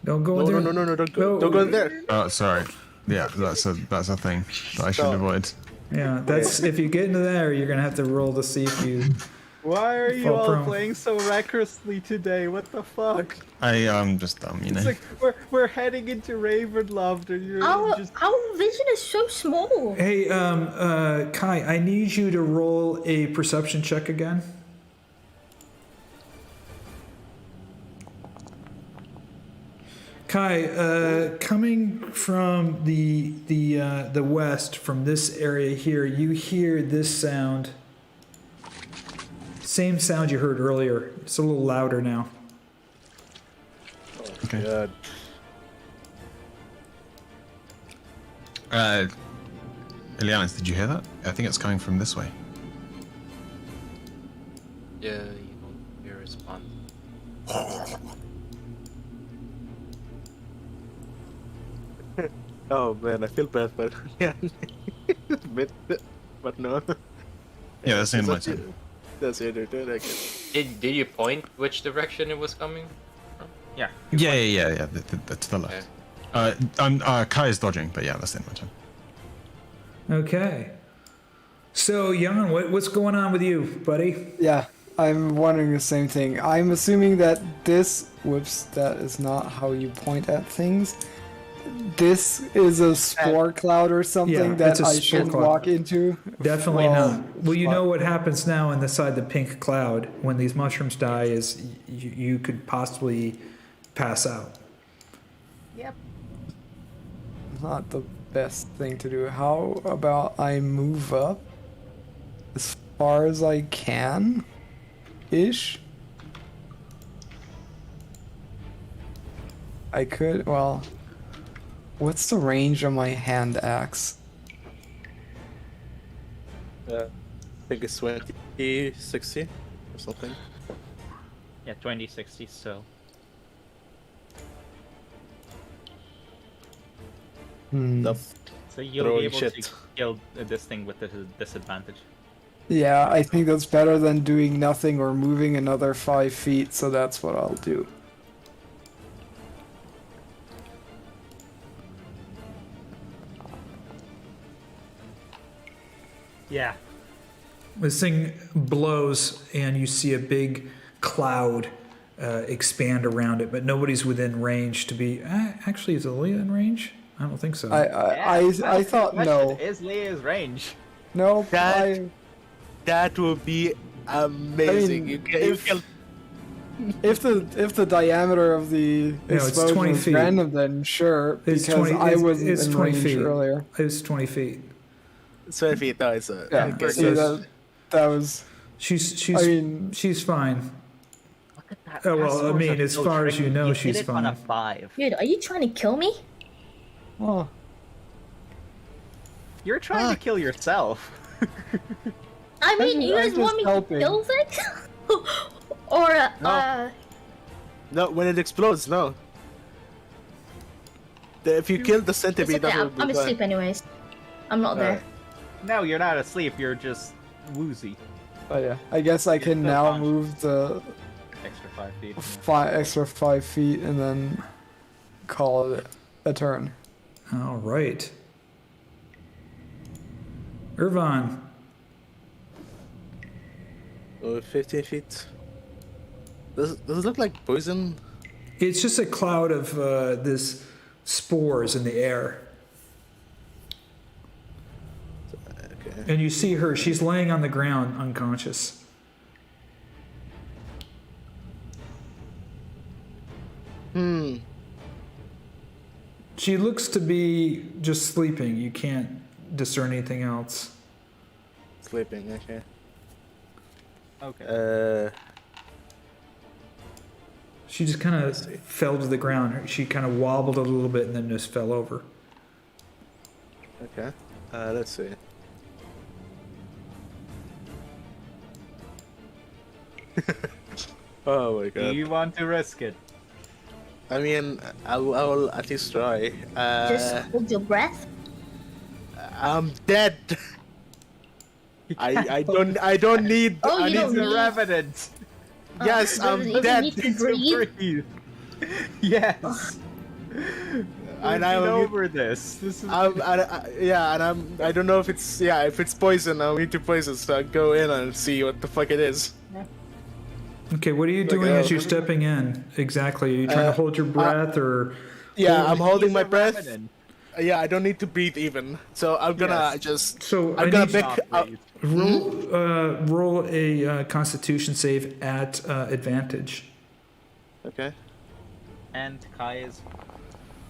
Speaker 1: Don't go
Speaker 3: No,
Speaker 1: in there.
Speaker 3: no, don't go in there.
Speaker 5: Oh, sorry. Yeah, that's a thing that I should avoid.
Speaker 1: Yeah, that's if you get into there, you're gonna have to roll to see if you.
Speaker 8: Why are you
Speaker 1: Fall
Speaker 8: all
Speaker 1: prone.
Speaker 8: playing so recklessly today? What the fuck?
Speaker 5: I'm just dumb, you know.
Speaker 8: It's like we're heading into Ravenloft and you're just
Speaker 2: Our vision is so small.
Speaker 1: Hey, Kai, I need you to roll a perception check again. Kai, coming from the west, from this area here, you hear this sound. Same sound you heard earlier. It's a little louder now.
Speaker 5: Okay.
Speaker 3: God.
Speaker 5: Ileanys, did you hear that? I think it's coming from this way.
Speaker 6: Yeah, you don't hear a response.
Speaker 3: Oh man, I feel bad, but yeah, but no.
Speaker 5: Yeah, that's the end of my
Speaker 3: That's it.
Speaker 5: turn.
Speaker 3: That's it, I guess.
Speaker 6: Did you point which direction it was coming from?
Speaker 8: yeah.
Speaker 5: Yeah. To the left.
Speaker 6: Okay.
Speaker 5: Kai is dodging, but yeah, that's the end of my turn.
Speaker 1: Okay. So, Jan, what's going on with you, buddy?
Speaker 4: Yeah, I'm wondering the same thing. I'm assuming that this... Whoops, that is not how you point at things. This is a spore cloud or something
Speaker 1: Yeah,
Speaker 4: that
Speaker 1: it's a
Speaker 4: I
Speaker 1: spore
Speaker 4: shouldn't
Speaker 1: cloud.
Speaker 4: walk into?
Speaker 1: Definitely not. Well, you
Speaker 4: fuck.
Speaker 1: know what happens now inside the pink cloud when these mushrooms die is you could possibly pass out.
Speaker 8: Yep.
Speaker 4: Not the best thing to do. How about I move up as far as I can? Ish? I could, well... What's the range of my hand axe?
Speaker 3: I think it's 20, 60 or something.
Speaker 7: Yeah, 2060. So
Speaker 3: The
Speaker 7: so you'll
Speaker 3: Throwing
Speaker 7: be able
Speaker 3: shit.
Speaker 7: to kill this thing with a disadvantage.
Speaker 4: Yeah, I think that's better than doing nothing or moving another 5 feet, so that's what I'll do.
Speaker 7: Yeah.
Speaker 1: This thing blows, and you see a big cloud expand around it, but nobody's within range to be. Actually, is Liea in range? I don't think so.
Speaker 4: I thought no.
Speaker 7: Is Liea's range?
Speaker 4: No,
Speaker 3: That- That would be amazing.
Speaker 4: I mean,
Speaker 3: you can
Speaker 4: if the diameter of the
Speaker 1: it's
Speaker 4: explosion
Speaker 1: 20
Speaker 4: was
Speaker 1: feet.
Speaker 4: random, then sure,
Speaker 1: It's
Speaker 4: because
Speaker 1: 20
Speaker 4: I
Speaker 1: it's-
Speaker 4: wasn't
Speaker 1: it's
Speaker 4: in
Speaker 1: 20
Speaker 4: range
Speaker 1: feet.
Speaker 4: earlier.
Speaker 1: It's 20 feet.
Speaker 3: 20 feet. No, it's
Speaker 4: Yeah,
Speaker 3: okay,
Speaker 4: see,
Speaker 3: so-
Speaker 4: that was.
Speaker 1: She's
Speaker 4: I mean,
Speaker 1: she's fine.
Speaker 7: Look at that.
Speaker 1: Oh, well, I
Speaker 7: Astro's
Speaker 1: mean,
Speaker 7: a
Speaker 1: as far as you know,
Speaker 7: You
Speaker 1: she's
Speaker 7: hit it on a
Speaker 1: fine.
Speaker 7: 5.
Speaker 2: Dude, are you trying to kill me?
Speaker 4: oh,
Speaker 7: You're trying to kill yourself.
Speaker 2: I mean, you
Speaker 4: I'm
Speaker 2: guys want
Speaker 4: just
Speaker 2: me
Speaker 4: helping.
Speaker 2: to kill things? Or,
Speaker 3: No. No, when it explodes, no. If you kill the
Speaker 2: it's
Speaker 3: centipede,
Speaker 2: okay,
Speaker 3: that will
Speaker 2: I'm
Speaker 3: be fine.
Speaker 2: asleep anyways. I'm not there.
Speaker 7: No, you're not asleep. You're just woozy.
Speaker 4: oh yeah. I guess I can
Speaker 7: still
Speaker 4: now
Speaker 7: conscious.
Speaker 4: move the
Speaker 7: Extra 5 feet.
Speaker 4: extra 5 feet and then call it a turn.
Speaker 1: All right. Ervan.
Speaker 3: 15 feet. Does it look like poison?
Speaker 1: It's just a cloud of this spores in the air.
Speaker 3: Okay.
Speaker 1: And you see her, she's laying on the ground unconscious. She looks to be just sleeping. You can't discern anything else.
Speaker 3: Sleeping, okay.
Speaker 7: Okay.
Speaker 1: She just kind of fell to the ground. She kind of wobbled a little bit and then just fell over.
Speaker 3: Okay. Let's see. Oh my
Speaker 7: Do
Speaker 3: god.
Speaker 7: you want to risk it?
Speaker 3: I mean, I will at least try.
Speaker 2: Just hold your breath.
Speaker 3: I'm dead. I don't need.
Speaker 2: Oh,
Speaker 3: I
Speaker 2: you
Speaker 3: need
Speaker 2: don't
Speaker 3: to-
Speaker 2: need-
Speaker 7: Revenant.
Speaker 3: Yes,
Speaker 2: Oh,
Speaker 3: I'm
Speaker 2: you don't
Speaker 3: dead.
Speaker 2: need to breathe.
Speaker 7: Yes.
Speaker 3: And
Speaker 7: We've
Speaker 3: I
Speaker 7: been
Speaker 3: will-
Speaker 7: over this. This is.
Speaker 3: Yeah, and I don't know if it's poison. I'll need to poison, so I'll go in and see what the fuck it is.
Speaker 1: Okay, what are you doing as you're stepping in? Exactly. Are you trying to hold your breath or?
Speaker 3: Yeah, I'm holding
Speaker 7: He's
Speaker 3: my
Speaker 7: a
Speaker 3: breath.
Speaker 7: Revenant.
Speaker 3: Yeah, I don't need to breathe even. So I'm gonna
Speaker 7: Yes.
Speaker 3: just.
Speaker 1: So
Speaker 3: I'm
Speaker 1: I
Speaker 3: gonna
Speaker 1: need
Speaker 3: pick.
Speaker 7: Not breathe.
Speaker 1: roll a Constitution save at advantage.
Speaker 3: Okay.
Speaker 7: And Kai is.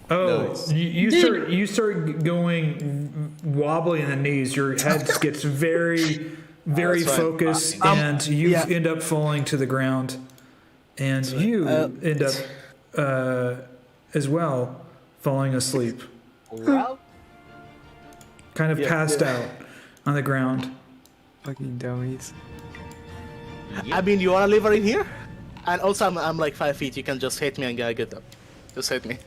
Speaker 1: Oh,
Speaker 3: Nice.
Speaker 1: you start going wobbly in the knees. Your head gets very
Speaker 3: that's fine.
Speaker 1: focused, and you end up falling to the ground, and you end up as well falling asleep,
Speaker 7: Well,
Speaker 1: kind of passed out on the ground.
Speaker 4: Fucking dummies.
Speaker 3: I mean, you wanna leave her in here? And also, I'm like 5 feet. You can just hit me and get up. Just hit me.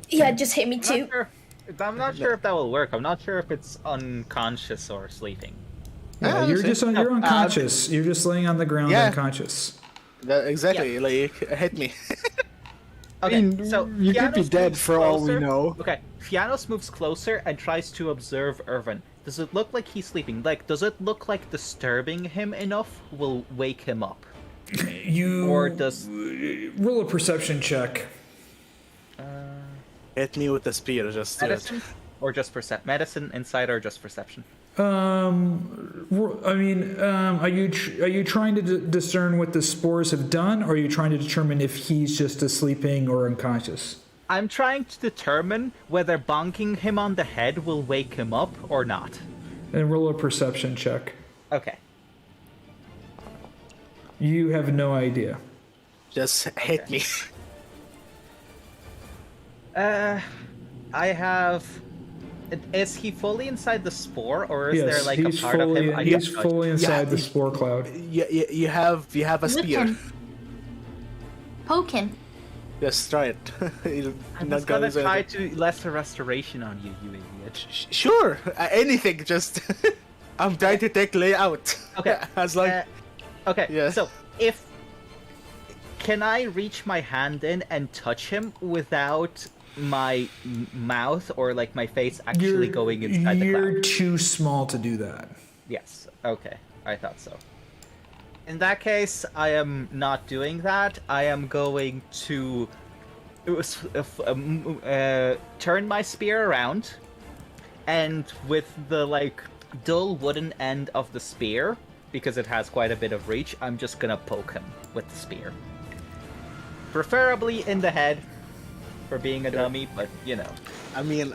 Speaker 2: Yeah, just hit me too.
Speaker 7: I'm not sure if that will work. I'm not sure if it's unconscious or sleeping.
Speaker 1: Yeah, you're just you're unconscious. You're just laying on the ground
Speaker 3: Yeah.
Speaker 1: unconscious.
Speaker 3: Exactly. Like hit me.
Speaker 8: Okay,
Speaker 4: I mean,
Speaker 8: so
Speaker 4: you could be
Speaker 8: Fiannos
Speaker 4: dead
Speaker 8: moves
Speaker 4: for all we
Speaker 8: closer.
Speaker 4: know.
Speaker 8: Okay, Fiannos moves closer and tries to observe Ervan. Does it look like he's sleeping? Like, does it look like disturbing him enough will wake him up?
Speaker 1: You
Speaker 8: Or does-
Speaker 1: roll a perception check.
Speaker 3: Hit me with the spear, just do it.
Speaker 8: Medicine? Or just medicine, insight, or just perception?
Speaker 1: I mean, are you trying to discern what the spores have done, or are you trying to determine if he's just sleeping or unconscious?
Speaker 8: I'm trying to determine whether bonking him on the head will wake him up or not.
Speaker 1: And roll a perception check.
Speaker 8: Okay.
Speaker 1: You have no idea.
Speaker 3: Just hit me.
Speaker 8: I have... Is he fully inside the spore, or is
Speaker 1: Yes,
Speaker 8: there like a
Speaker 1: he's
Speaker 8: part of him?
Speaker 1: He's fully inside the
Speaker 3: Yeah.
Speaker 1: spore cloud.
Speaker 3: You have a
Speaker 2: Whip
Speaker 3: spear.
Speaker 2: him. Poke him.
Speaker 3: Just try it. You're
Speaker 8: I'm
Speaker 3: not
Speaker 8: just gonna
Speaker 3: gonna
Speaker 8: try to lesser restoration on you, you idiot.
Speaker 3: Sure, anything. Just I'm trying to take Liea out.
Speaker 8: Okay.
Speaker 3: As like
Speaker 8: Okay.
Speaker 3: Yeah.
Speaker 8: So if can I reach my hand in and touch him without my mouth or like my face actually going inside the
Speaker 1: You're
Speaker 8: cloud?
Speaker 1: too small to do that.
Speaker 8: Yes. Okay. I thought so. In that case, I am not doing that. I am going to turn my spear around, and with the like dull wooden end of the spear, because it has quite a bit of reach, I'm just gonna poke him with the spear. Preferably in the head, for being a dummy, but you know.
Speaker 3: I mean,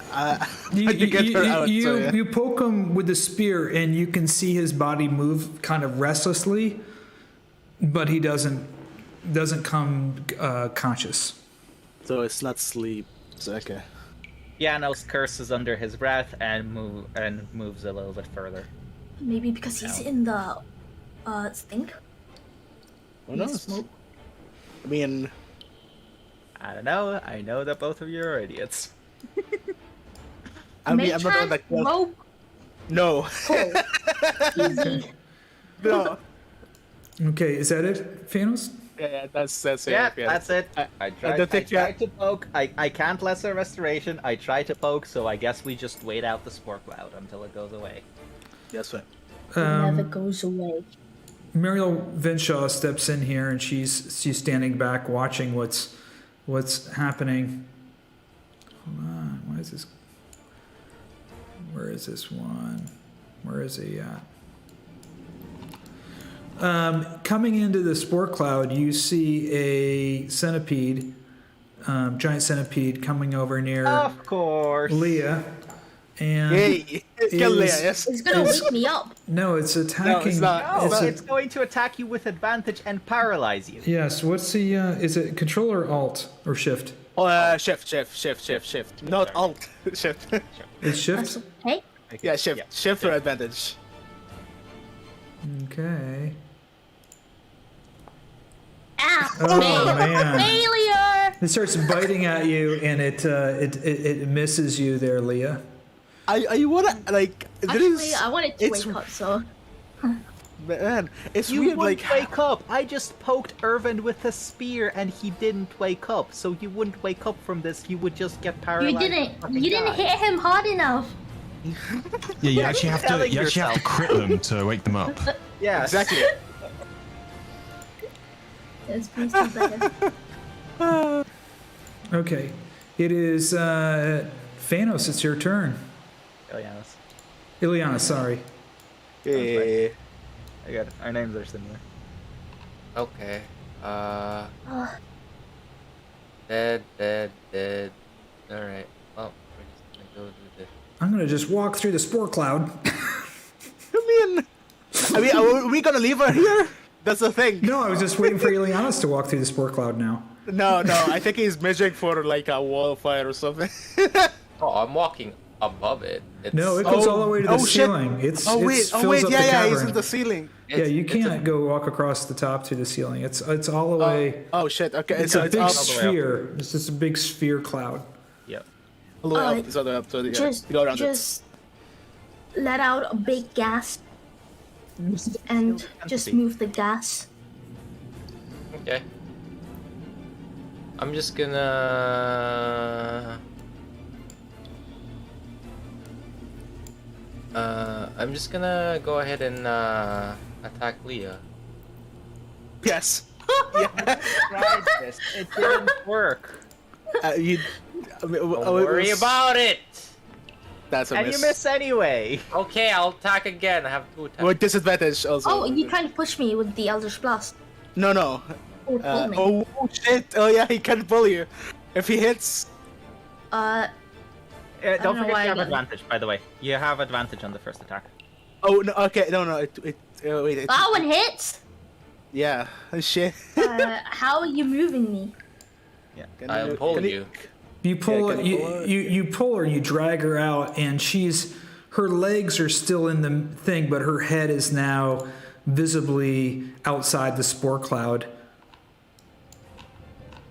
Speaker 1: You,
Speaker 3: to get her out. So, yeah.
Speaker 1: you poke him with the spear, and you can see his body move kind of restlessly, but he doesn't come conscious.
Speaker 3: So it's not sleep. So, okay.
Speaker 8: Fiannos curses under his breath and moves a little bit further.
Speaker 2: Maybe because he's in the stink.
Speaker 3: Who knows?
Speaker 2: Smoke.
Speaker 3: I mean,
Speaker 8: I don't know. I know that both of you are idiots.
Speaker 3: I'm not
Speaker 2: Matron,
Speaker 3: like
Speaker 2: rope,
Speaker 3: no,
Speaker 2: pull. Easy.
Speaker 3: no.
Speaker 1: Okay, is that it, Fiannos?
Speaker 3: Yeah, that's it.
Speaker 8: Yeah, that's it. I tried to poke. I can't lesser restoration. I tried to poke, so I guess we just wait out the spore cloud until it goes away.
Speaker 3: That's right.
Speaker 2: It never goes away.
Speaker 1: Muriel Vinshaw steps in here, and she's standing back watching what's happening. Hold on, why is this? Where is this one? Where is he at? Coming into the spore cloud, you see a centipede, giant centipede, coming over near
Speaker 8: Of course.
Speaker 1: Liea, and
Speaker 3: Hey, kill Liea,
Speaker 1: is-
Speaker 3: yes.
Speaker 2: It's gonna wake me up.
Speaker 1: no, it's attacking.
Speaker 3: it's not.
Speaker 8: No,
Speaker 1: it's
Speaker 8: it's going to attack you with advantage and paralyze you.
Speaker 1: yes. What's the? Is it Control or Alt or Shift?
Speaker 3: Shift. Not alt. Shift.
Speaker 1: It's Shift.
Speaker 2: Hey,
Speaker 3: Yeah, shift. Shift for advantage.
Speaker 1: Okay.
Speaker 2: ah,
Speaker 1: Oh man!
Speaker 2: failure.
Speaker 1: It starts biting at you, and it misses you there, Liea.
Speaker 3: I wanna like.
Speaker 2: Actually, I wanted to
Speaker 3: it's-
Speaker 2: wake up, so
Speaker 3: Man, it's
Speaker 8: You
Speaker 3: weird.
Speaker 8: wouldn't
Speaker 3: Like
Speaker 8: wake up. I just poked Ervan with a spear, and he didn't wake up. So you wouldn't wake up from this. You would just get paralyzed.
Speaker 2: you didn't.
Speaker 8: and fucking
Speaker 2: You didn't
Speaker 8: die.
Speaker 2: hit him hard enough.
Speaker 5: Yeah, you actually have to.
Speaker 8: telling
Speaker 5: You actually have to
Speaker 8: yourself.
Speaker 5: crit them to wake them up.
Speaker 8: Yes.
Speaker 3: exactly.
Speaker 2: It's pretty bad.
Speaker 1: Okay. It is Fiannos. It's your turn.
Speaker 8: Ileanys.
Speaker 1: Ileana, sorry.
Speaker 3: Yeah.
Speaker 8: I got it. Our names are similar.
Speaker 6: Okay.
Speaker 2: Ugh.
Speaker 6: Dead. Alright. Well, we're just gonna go do this.
Speaker 1: I'm gonna just walk through the spore cloud.
Speaker 3: I mean, are we gonna leave her here? That's the thing.
Speaker 1: No, I was just waiting for Ileanis to walk through the spore cloud now.
Speaker 3: No. I think he's measuring for like a wall of fire or something.
Speaker 6: Oh, I'm walking above it. It's,
Speaker 1: No, it goes all the way to the
Speaker 3: oh, shit.
Speaker 1: ceiling. It's
Speaker 3: Oh wait,
Speaker 1: fills up the
Speaker 3: yeah, he's
Speaker 1: cavern.
Speaker 3: in the ceiling.
Speaker 1: Yeah, you
Speaker 6: it's a-
Speaker 1: can't go walk across the top to the ceiling. It's all the way.
Speaker 3: Oh shit. Okay,
Speaker 1: It's
Speaker 3: so
Speaker 1: a
Speaker 3: it's
Speaker 1: big
Speaker 3: up.
Speaker 1: sphere. It's just a big sphere cloud.
Speaker 8: Yep.
Speaker 3: All the way
Speaker 2: Uh,
Speaker 3: up. It's all the way up. So yeah,
Speaker 2: Just,
Speaker 3: you go around
Speaker 2: just let out a big gas, and just move the gas.
Speaker 6: Okay. I'm just gonna. I'm just gonna go ahead and attack Liea.
Speaker 3: Yes.
Speaker 8: Tried this. It didn't work.
Speaker 3: You.
Speaker 6: Don't worry about it.
Speaker 3: That's a
Speaker 8: And
Speaker 3: miss.
Speaker 8: you miss anyway.
Speaker 6: Okay, I'll attack again. I have 2 attacks.
Speaker 3: With disadvantage also.
Speaker 2: Oh, you trying to push me with the Eldritch Blast?
Speaker 3: No, no.
Speaker 2: Or pull me?
Speaker 3: Oh shit! Oh yeah, he can pull you. If he hits.
Speaker 2: I
Speaker 8: Don't
Speaker 2: don't know
Speaker 8: forget
Speaker 2: why
Speaker 8: you have
Speaker 2: I
Speaker 8: advantage, by the way. You have advantage on the first attack.
Speaker 3: Oh no. Okay. No. No. Wait.
Speaker 2: That one hits.
Speaker 3: Yeah. Shit.
Speaker 2: How are you moving me?
Speaker 6: I'll pull you.
Speaker 1: You pull
Speaker 3: can
Speaker 1: you,
Speaker 3: pull her.
Speaker 1: you pull her, you drag her out, and her legs are still in the thing, but her head is now visibly outside the spore cloud.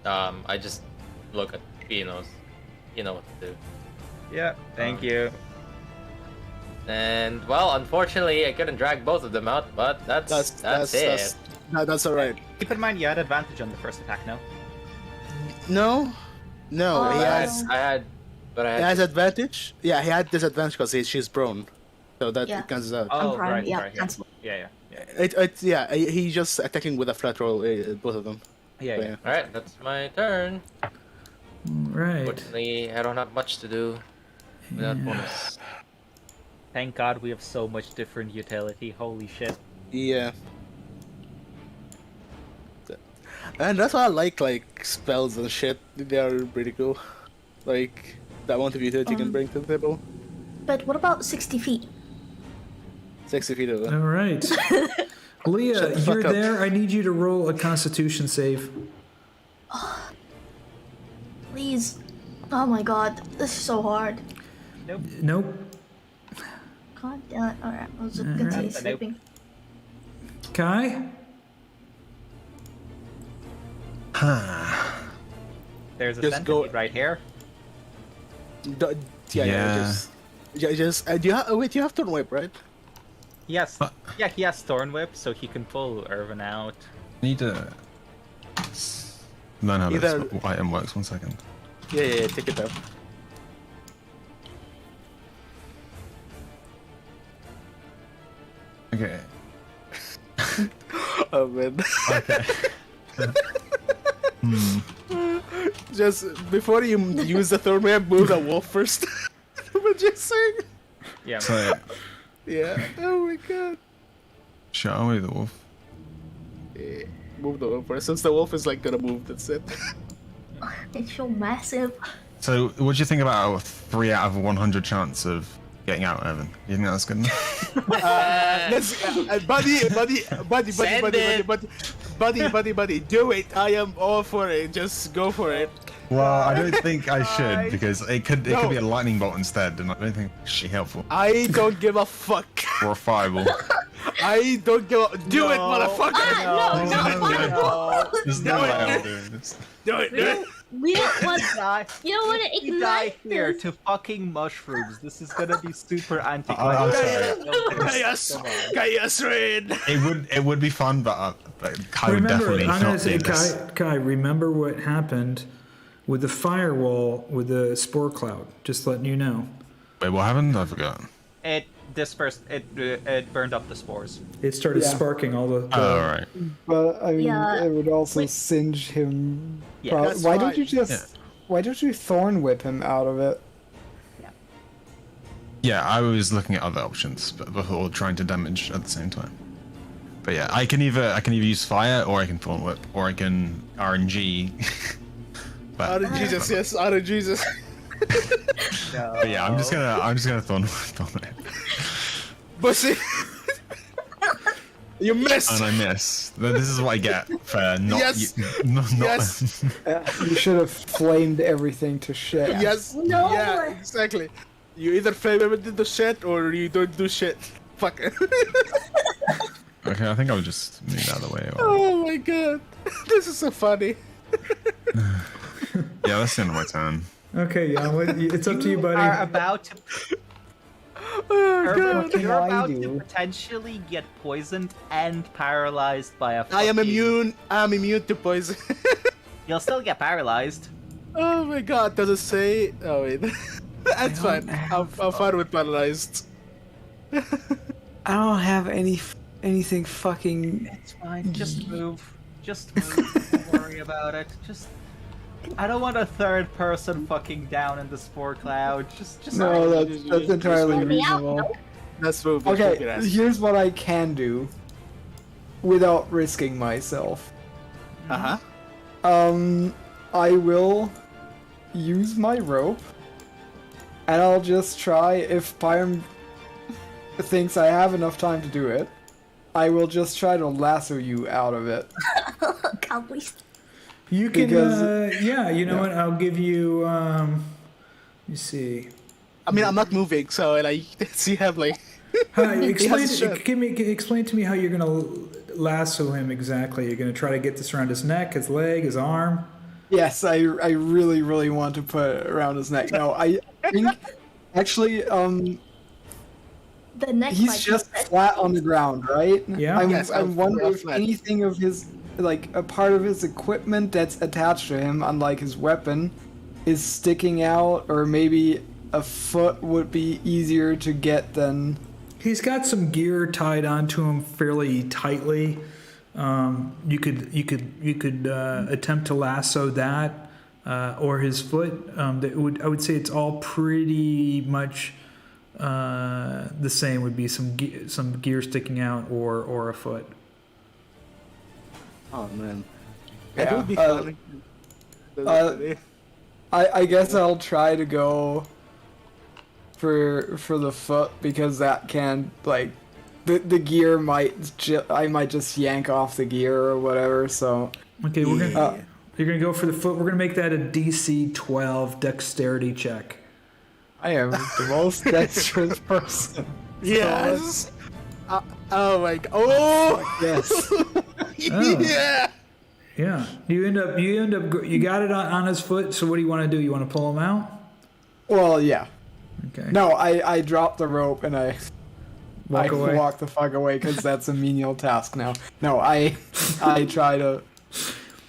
Speaker 6: I just look at Fiannos. You know what to do.
Speaker 8: Yeah, thank you.
Speaker 6: And well, unfortunately, I couldn't drag both of them out, but that's it.
Speaker 3: That's alright.
Speaker 8: Keep in mind you had advantage on the first attack, no?
Speaker 3: No. No.
Speaker 2: Oh,
Speaker 3: He
Speaker 6: But
Speaker 3: has.
Speaker 6: I had.
Speaker 3: He has advantage. Yeah, he had disadvantage because she's prone. So that
Speaker 2: Yeah.
Speaker 3: cancels out.
Speaker 8: Oh,
Speaker 2: prone,
Speaker 8: right,
Speaker 2: yeah,
Speaker 8: right,
Speaker 2: cancel.
Speaker 8: Yeah.
Speaker 3: He's just attacking with a flat roll, both of them.
Speaker 8: Yeah,
Speaker 3: So,
Speaker 8: yeah.
Speaker 6: All right, that's my turn.
Speaker 1: Right.
Speaker 6: Unfortunately, I don't have much to do without bonus.
Speaker 8: Thank God we have so much different utility. Holy shit.
Speaker 3: Yeah. And that's why I like spells and shit. They are pretty cool. Like the amount of utility you can bring to the table.
Speaker 2: But what about 60 feet?
Speaker 3: 60 feet over.
Speaker 1: All right. Liea,
Speaker 3: Shut the
Speaker 1: you're
Speaker 3: fuck up.
Speaker 1: there. I need you to roll a Constitution save.
Speaker 2: Please. Oh my god, this is so hard.
Speaker 1: Nope.
Speaker 2: God damn it. Alright, I was
Speaker 1: Alright.
Speaker 2: gonna say sleeping.
Speaker 1: Kai?
Speaker 8: There's a
Speaker 3: Just
Speaker 8: centipede
Speaker 3: go-
Speaker 8: right here.
Speaker 5: Yeah.
Speaker 3: Just do you wait, you have turn whip, right?
Speaker 8: Yes. Yeah, he has Thorn Whip, so he can pull Ervan out.
Speaker 5: Need to learn how
Speaker 3: Either-
Speaker 5: this item works. 1 second.
Speaker 3: Yeah, take it down.
Speaker 5: Okay.
Speaker 3: Oh man.
Speaker 5: Okay.
Speaker 3: Just before you use the third whip, move the wolf first. But just saying.
Speaker 8: Yeah.
Speaker 5: So,
Speaker 3: Yeah. Oh my god.
Speaker 5: shut away the wolf.
Speaker 3: Yeah. Move the wolf first. Since the wolf is gonna move, that's it.
Speaker 2: It's so massive.
Speaker 5: So, what do you think about a 3 out of 100 chance of getting out, Evan? You think that's good enough?
Speaker 3: Let's, buddy, do it. I am all for it. Just go for it.
Speaker 5: Well, I don't think I should because it could
Speaker 3: No.
Speaker 5: be a lightning bolt instead, and I don't think it's actually helpful.
Speaker 3: I don't give a fuck.
Speaker 5: Or a fireball.
Speaker 3: I don't give a. Do it, motherfucker.
Speaker 2: Ah, no, not fireball.
Speaker 5: There's no way I'm doing this.
Speaker 3: Do it. Do it.
Speaker 2: We don't want.
Speaker 8: Die.
Speaker 2: You don't want to
Speaker 8: We die
Speaker 2: ignite
Speaker 8: here
Speaker 2: this.
Speaker 8: to fucking mushrooms. This is gonna be super
Speaker 5: I'm
Speaker 8: anticlimactic.
Speaker 5: sorry.
Speaker 3: Chaos rain.
Speaker 5: It would be fun, but I would
Speaker 1: Remember,
Speaker 5: definitely
Speaker 1: I'm gonna
Speaker 5: not
Speaker 1: say,
Speaker 5: do this.
Speaker 1: Kai, remember what happened with the firewall with the spore cloud. Just letting you know.
Speaker 5: Wait, what happened? I forgot.
Speaker 8: It dispersed. It burned up the spores.
Speaker 1: It started
Speaker 4: Yeah.
Speaker 1: sparking all the.
Speaker 5: Oh, alright.
Speaker 4: But I mean,
Speaker 2: Yeah.
Speaker 4: it would also
Speaker 2: Wait.
Speaker 4: singe him.
Speaker 8: Yeah,
Speaker 3: that's
Speaker 4: Why don't
Speaker 3: fine.
Speaker 4: you just?
Speaker 5: Yeah.
Speaker 4: Why don't you thorn whip him out of it?
Speaker 5: Yeah, I was looking at other options, but before trying to damage at the same time. But yeah, I can either use fire, or I can thorn whip, or I can RNG.
Speaker 3: Out of Jesus, yes, out of Jesus.
Speaker 5: But yeah, I'm just gonna thorn whip,
Speaker 3: But see, you missed.
Speaker 5: and I miss. This is what I get for not.
Speaker 3: Yes.
Speaker 5: Not
Speaker 3: Yes.
Speaker 4: You should have flamed everything to shit.
Speaker 3: Yes.
Speaker 2: No.
Speaker 3: Yeah, exactly. You either flame everything to shit or you don't do shit. Fuck.
Speaker 5: Okay, I think I'll just move out of the way.
Speaker 3: Oh my god, this is so funny.
Speaker 5: Yeah, that's the end of my turn.
Speaker 1: Okay, yeah, it's up to you, buddy.
Speaker 8: Are about to.
Speaker 3: Oh
Speaker 8: Ervan,
Speaker 3: god.
Speaker 4: can
Speaker 8: you're
Speaker 4: I
Speaker 8: about
Speaker 4: do?
Speaker 8: to potentially get poisoned and paralyzed by a.
Speaker 3: I am
Speaker 8: fucking-
Speaker 3: immune. I'm immune to poison.
Speaker 7: You'll still get paralyzed.
Speaker 3: Oh my god, does it say? Oh wait. That's
Speaker 4: I don't
Speaker 3: fine.
Speaker 4: have-
Speaker 3: I'm fine with paralyzed.
Speaker 4: I don't have anything fucking.
Speaker 7: It's fine. Just move. Just move. Don't worry about it. Just. I don't want a third person fucking down in the spore cloud. Just.
Speaker 4: No, that's entirely
Speaker 2: Let me out,
Speaker 4: reasonable.
Speaker 2: no?
Speaker 3: Let's move. let's move your
Speaker 4: Okay,
Speaker 3: ass.
Speaker 4: here's what I can do without risking myself.
Speaker 3: Uh-huh.
Speaker 4: I will use my rope, and I'll just try, if Pyram thinks I have enough time to do it, I will just try to lasso you out of it.
Speaker 2: Can't please.
Speaker 1: You can,
Speaker 4: Because-
Speaker 1: yeah, you know what? I'll give you, let me see.
Speaker 3: I mean, I'm not moving, so like, you have like.
Speaker 1: Hi,
Speaker 3: He
Speaker 1: explain,
Speaker 3: has a shirt.
Speaker 1: explain to me how you're gonna lasso him exactly. You're gonna try to get this around his neck, his leg, his arm.
Speaker 4: Yes, I really, really want to put it around his neck. No, I think, actually,
Speaker 2: The neck
Speaker 4: he's
Speaker 2: might
Speaker 4: just
Speaker 2: be
Speaker 4: flat on the ground, right?
Speaker 1: Yeah.
Speaker 3: Yes,
Speaker 4: I'm
Speaker 3: I'm
Speaker 4: wondering if
Speaker 3: flat.
Speaker 4: anything of his, like, a part of his equipment that's attached to him, unlike his weapon, is sticking out, or maybe a foot would be easier to get than.
Speaker 1: He's got some gear tied onto him fairly tightly. You could attempt to lasso that or his foot. I would say it's all pretty much the same. Would be some gear sticking out or a foot.
Speaker 3: Oh man.
Speaker 4: Yeah,
Speaker 3: That would be
Speaker 4: uh,
Speaker 3: funny.
Speaker 4: I guess I'll try to go for the foot, because that can, like, the gear might I might just yank off the gear or whatever. So
Speaker 1: Okay, we're gonna
Speaker 4: uh,
Speaker 1: you're gonna go for the foot. We're gonna make that a DC 12 dexterity check.
Speaker 4: I am the most dexterous person.
Speaker 3: Yes. Oh my god. Oh.
Speaker 4: Yes.
Speaker 3: Yeah.
Speaker 1: Yeah, you got it on his foot. So what do you want to do? You want to pull him out?
Speaker 4: Well, yeah.
Speaker 1: Okay.
Speaker 4: No, I dropped the rope and I
Speaker 1: Walk away.
Speaker 4: walk the fuck away, because that's a menial task now. No, I try to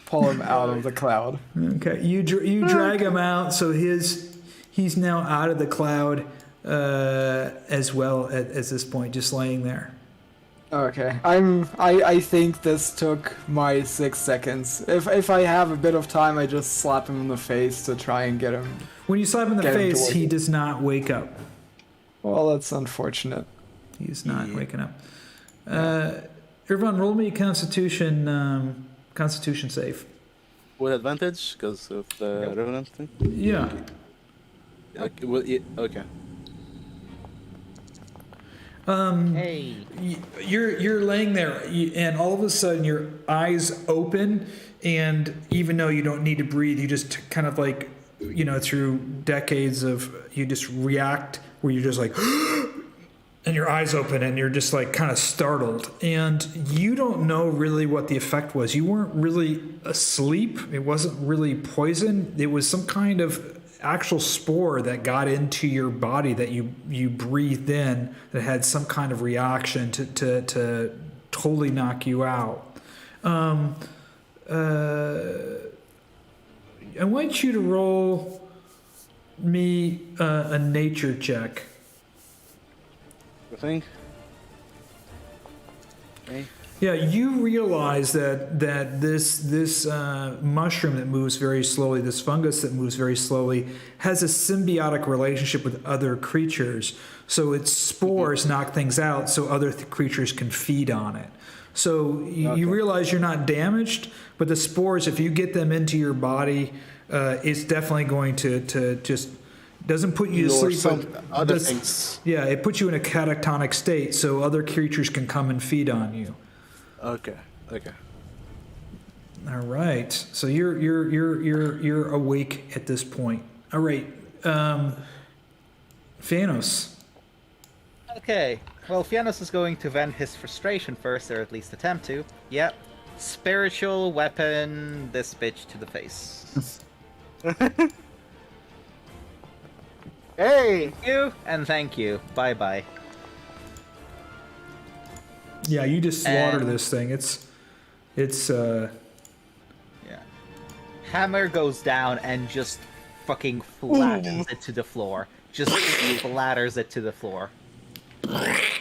Speaker 4: pull him out of the cloud.
Speaker 1: Okay, you drag him out, so he's now out of the cloud as well at this point, just laying there.
Speaker 4: Okay, I think this took my 6 seconds. If I have a bit of time, I just slap him in the face to try and get him.
Speaker 1: When you slap him in the
Speaker 4: Get him to
Speaker 1: face,
Speaker 4: wake
Speaker 1: he
Speaker 4: up.
Speaker 1: does not wake up.
Speaker 4: Well, that's unfortunate.
Speaker 1: He's not waking up. Ervan, roll me a Constitution save.
Speaker 3: With advantage because of the revenant thing.
Speaker 1: Yeah.
Speaker 3: Okay. Well, yeah, okay.
Speaker 7: Hey.
Speaker 1: You're laying there, and all of a sudden your eyes open, and even though you don't need to breathe, you just kind of like, through decades of, you just react where you're just like, and your eyes open, and you're just like kind of startled, and you don't know really what the effect was. You weren't really asleep. It wasn't really poison. It was some kind of actual spore that got into your body that you breathed in, that had some kind of reaction to totally knock you out. I want you to roll me a nature check.
Speaker 3: I think. Okay.
Speaker 1: Yeah, you realize that this mushroom that moves very slowly, this fungus that moves very slowly, has a symbiotic relationship with other creatures. So its spores knock things out, so other creatures can feed on it. So you realize you're not damaged, but the spores, if you get them into your body, it's definitely going to just doesn't put you to
Speaker 3: Or
Speaker 1: sleep.
Speaker 3: some
Speaker 1: but
Speaker 3: other
Speaker 1: does-
Speaker 3: things.
Speaker 1: Yeah, it puts you in a catatonic state, so other creatures can come and feed on you.
Speaker 3: Okay.
Speaker 1: All right. So you're awake at this point. All right. Fiannos.
Speaker 8: Okay. Well, Fiannos is going to vent his frustration first, or at least attempt to. Yep. Spiritual weapon this bitch to the face.
Speaker 3: Hey.
Speaker 8: Thank you, and thank you. Bye-bye.
Speaker 1: Yeah, you just slaughter
Speaker 8: And-
Speaker 1: this thing. It's
Speaker 8: Yeah. hammer goes down and just fucking flattens it to the floor. Just splatters it to the floor.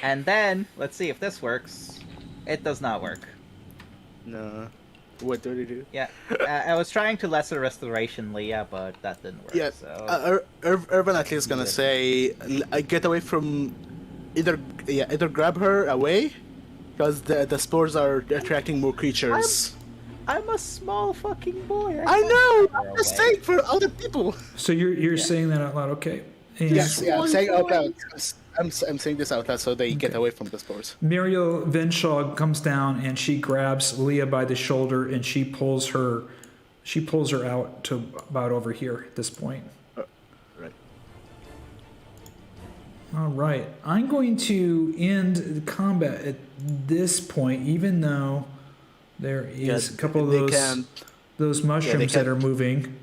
Speaker 8: And then, let's see if this works. It does not work.
Speaker 3: No. What did he do?
Speaker 8: Yeah, I was trying to lesser restoration Liea, but that didn't work.
Speaker 3: Yeah,
Speaker 8: So
Speaker 3: Ervan at least is gonna say, get away from, either grab her away, because the spores are attracting more creatures.
Speaker 8: I'm a small fucking boy.
Speaker 3: I know. I'm just saying for other people.
Speaker 1: So you're saying that out loud, okay? And
Speaker 3: Yes, yeah, I'm saying out loud. I'm saying this out loud so they get away from the spores.
Speaker 1: Muriel Venshaw comes down and she grabs Liea by the shoulder and she pulls her out to about over here at this point.
Speaker 3: Right.
Speaker 1: All right, I'm going to end the combat at this point, even though there is a couple of those mushrooms that are moving.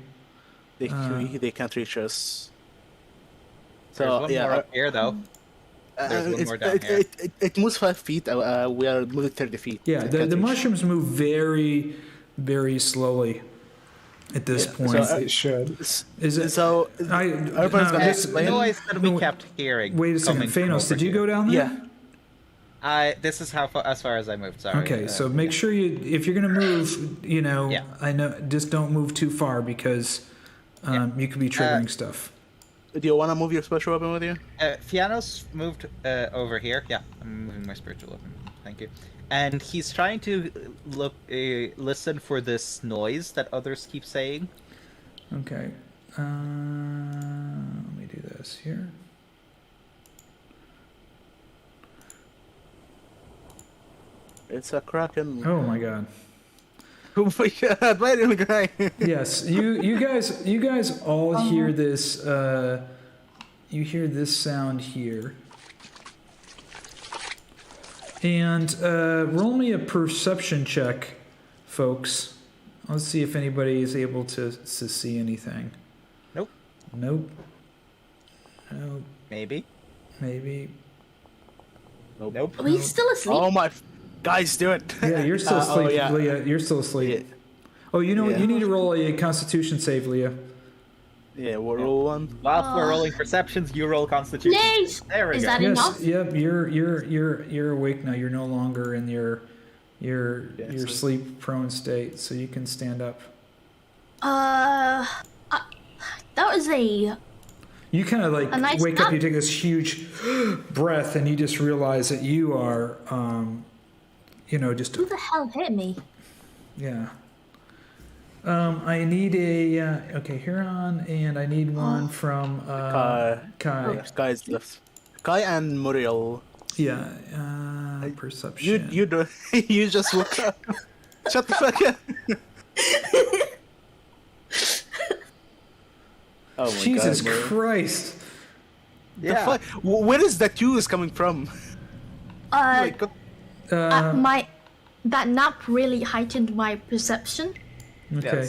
Speaker 3: They can't reach us.
Speaker 8: There's
Speaker 3: So
Speaker 8: one more up here, though. There's one more down here.
Speaker 3: It moves 5 feet. We are moving 30 feet.
Speaker 1: Yeah,
Speaker 3: It
Speaker 1: the
Speaker 3: can't reach.
Speaker 1: mushrooms move very, very slowly at this point.
Speaker 3: So,
Speaker 4: It should.
Speaker 1: Is it?
Speaker 3: So Ervan's gonna
Speaker 1: this-
Speaker 3: explain.
Speaker 8: Noise that we
Speaker 1: no,
Speaker 8: kept hearing.
Speaker 1: Wait a second,
Speaker 8: coming from
Speaker 1: Fiannos,
Speaker 8: over
Speaker 1: did you
Speaker 8: here.
Speaker 1: go down there?
Speaker 3: Yeah.
Speaker 8: This is as far as I moved. Sorry.
Speaker 1: Okay, so make sure if you're gonna move,
Speaker 8: Yeah.
Speaker 1: I know, just don't move too far because you could be triggering stuff.
Speaker 3: Do you want to move your special weapon with you?
Speaker 8: Fiannos moved over here. Yeah, I'm moving my spiritual weapon. Thank you. And he's trying to listen for this noise that others keep saying.
Speaker 1: Okay, let me do this here.
Speaker 3: It's a kraken.
Speaker 1: Oh my god.
Speaker 3: Oh my god! Why didn't we cry?
Speaker 1: Yes, you guys all hear this. You hear this sound here. And roll me a perception check, folks. Let's see if anybody is able to see anything.
Speaker 8: Nope.
Speaker 1: Nope. Nope.
Speaker 8: Maybe.
Speaker 1: Maybe.
Speaker 8: Nope.
Speaker 2: Are we still asleep?
Speaker 3: Oh my! Guys, do it.
Speaker 1: Yeah, you're still asleep,
Speaker 3: yeah.
Speaker 1: Liea. You're still asleep. Oh, you know what?
Speaker 3: Yeah.
Speaker 1: You need to roll a Constitution save, Liea.
Speaker 3: Yeah, we'll roll one.
Speaker 8: Whilst we're rolling perceptions, you roll Constitution.
Speaker 2: Yay!
Speaker 8: There we
Speaker 2: Is
Speaker 8: go.
Speaker 2: that
Speaker 1: Yes.
Speaker 2: enough?
Speaker 1: Yep. You're awake now. You're no longer in your
Speaker 3: so-
Speaker 1: sleep prone state, so you can stand up.
Speaker 2: That was a.
Speaker 1: You kind of like
Speaker 2: A nice
Speaker 1: wake up,
Speaker 2: nap.
Speaker 1: you take this huge breath, and you just realize that you are, just
Speaker 2: Who the hell hit me?
Speaker 1: yeah. I need a Herjann, and I need one from Kai.
Speaker 3: Guys left. Kai and Muriel.
Speaker 1: Yeah, perception.
Speaker 3: You do. You just woke up. Shut the fuck up. Oh my
Speaker 1: Jesus
Speaker 3: god! man.
Speaker 1: Christ!
Speaker 3: The fuck? Where is that is coming from? Like,
Speaker 2: That nap really heightened my perception.
Speaker 1: Okay.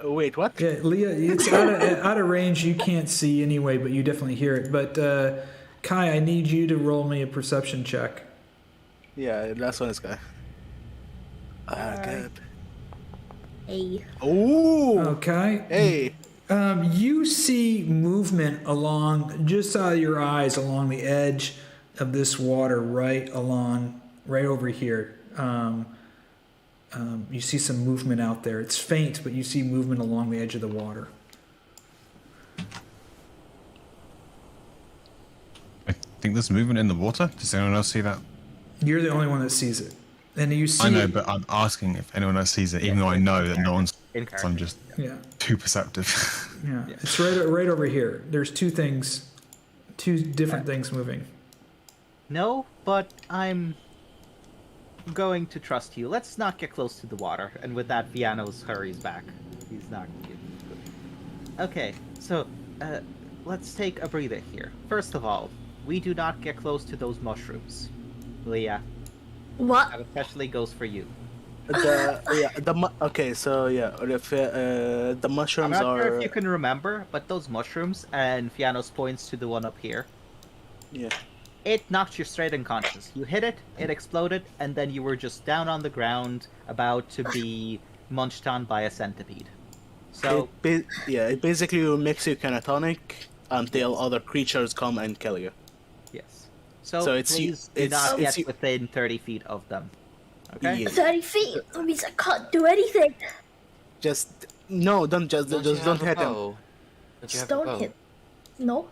Speaker 3: wait, what?
Speaker 1: Yeah, Liea, it's out of range. You can't see anyway, but you definitely hear it. But Kai, I need you to roll me a perception check.
Speaker 3: Yeah, last one is Kai. Good.
Speaker 2: Hey.
Speaker 3: Oh.
Speaker 1: Okay.
Speaker 3: Hey.
Speaker 1: You see movement just out of your eyes along the edge of this water, right over here. You see some movement out there. It's faint, but you see movement along the edge of the water.
Speaker 5: I think there's movement in the water. Does anyone else see that?
Speaker 1: You're the only one that sees it, and you see.
Speaker 5: I know, but I'm asking if anyone else sees it, even though I know that no one's.
Speaker 8: In
Speaker 5: So I'm just
Speaker 1: Yeah,
Speaker 5: too perceptive.
Speaker 1: yeah. It's right over here. There's two different things moving.
Speaker 8: No, but I'm going to trust you. Let's not get close to the water. And with that, Fiannos hurries back. He's not good. Okay, so let's take a breather here. First of all, we do not get close to those mushrooms. Liea,
Speaker 2: What?
Speaker 8: that especially goes for you.
Speaker 3: Okay, so yeah, if the
Speaker 8: I'm
Speaker 3: mushrooms
Speaker 8: not
Speaker 3: are
Speaker 8: sure if you can remember, but those mushrooms, and Fiannos points to the one up here,
Speaker 3: yeah.
Speaker 8: it knocked you straight unconscious. You hit it, it exploded, and then you were just down on the ground, about to be munched on by a centipede. So
Speaker 3: it basically makes you catatonic until
Speaker 8: Yes.
Speaker 3: other creatures come and kill you.
Speaker 8: yes. So,
Speaker 3: So it's-
Speaker 8: please do
Speaker 3: it's-
Speaker 8: not
Speaker 3: it's-
Speaker 8: get within 30 feet of them. Okay.
Speaker 3: Yeah.
Speaker 2: 30 feet. That means I can't do anything.
Speaker 3: Just no, don't just
Speaker 6: Don't you
Speaker 3: just don't
Speaker 6: have a
Speaker 3: hit him.
Speaker 6: bow? Don't you
Speaker 2: Just
Speaker 6: have a
Speaker 2: don't
Speaker 6: bow?
Speaker 2: hit. No.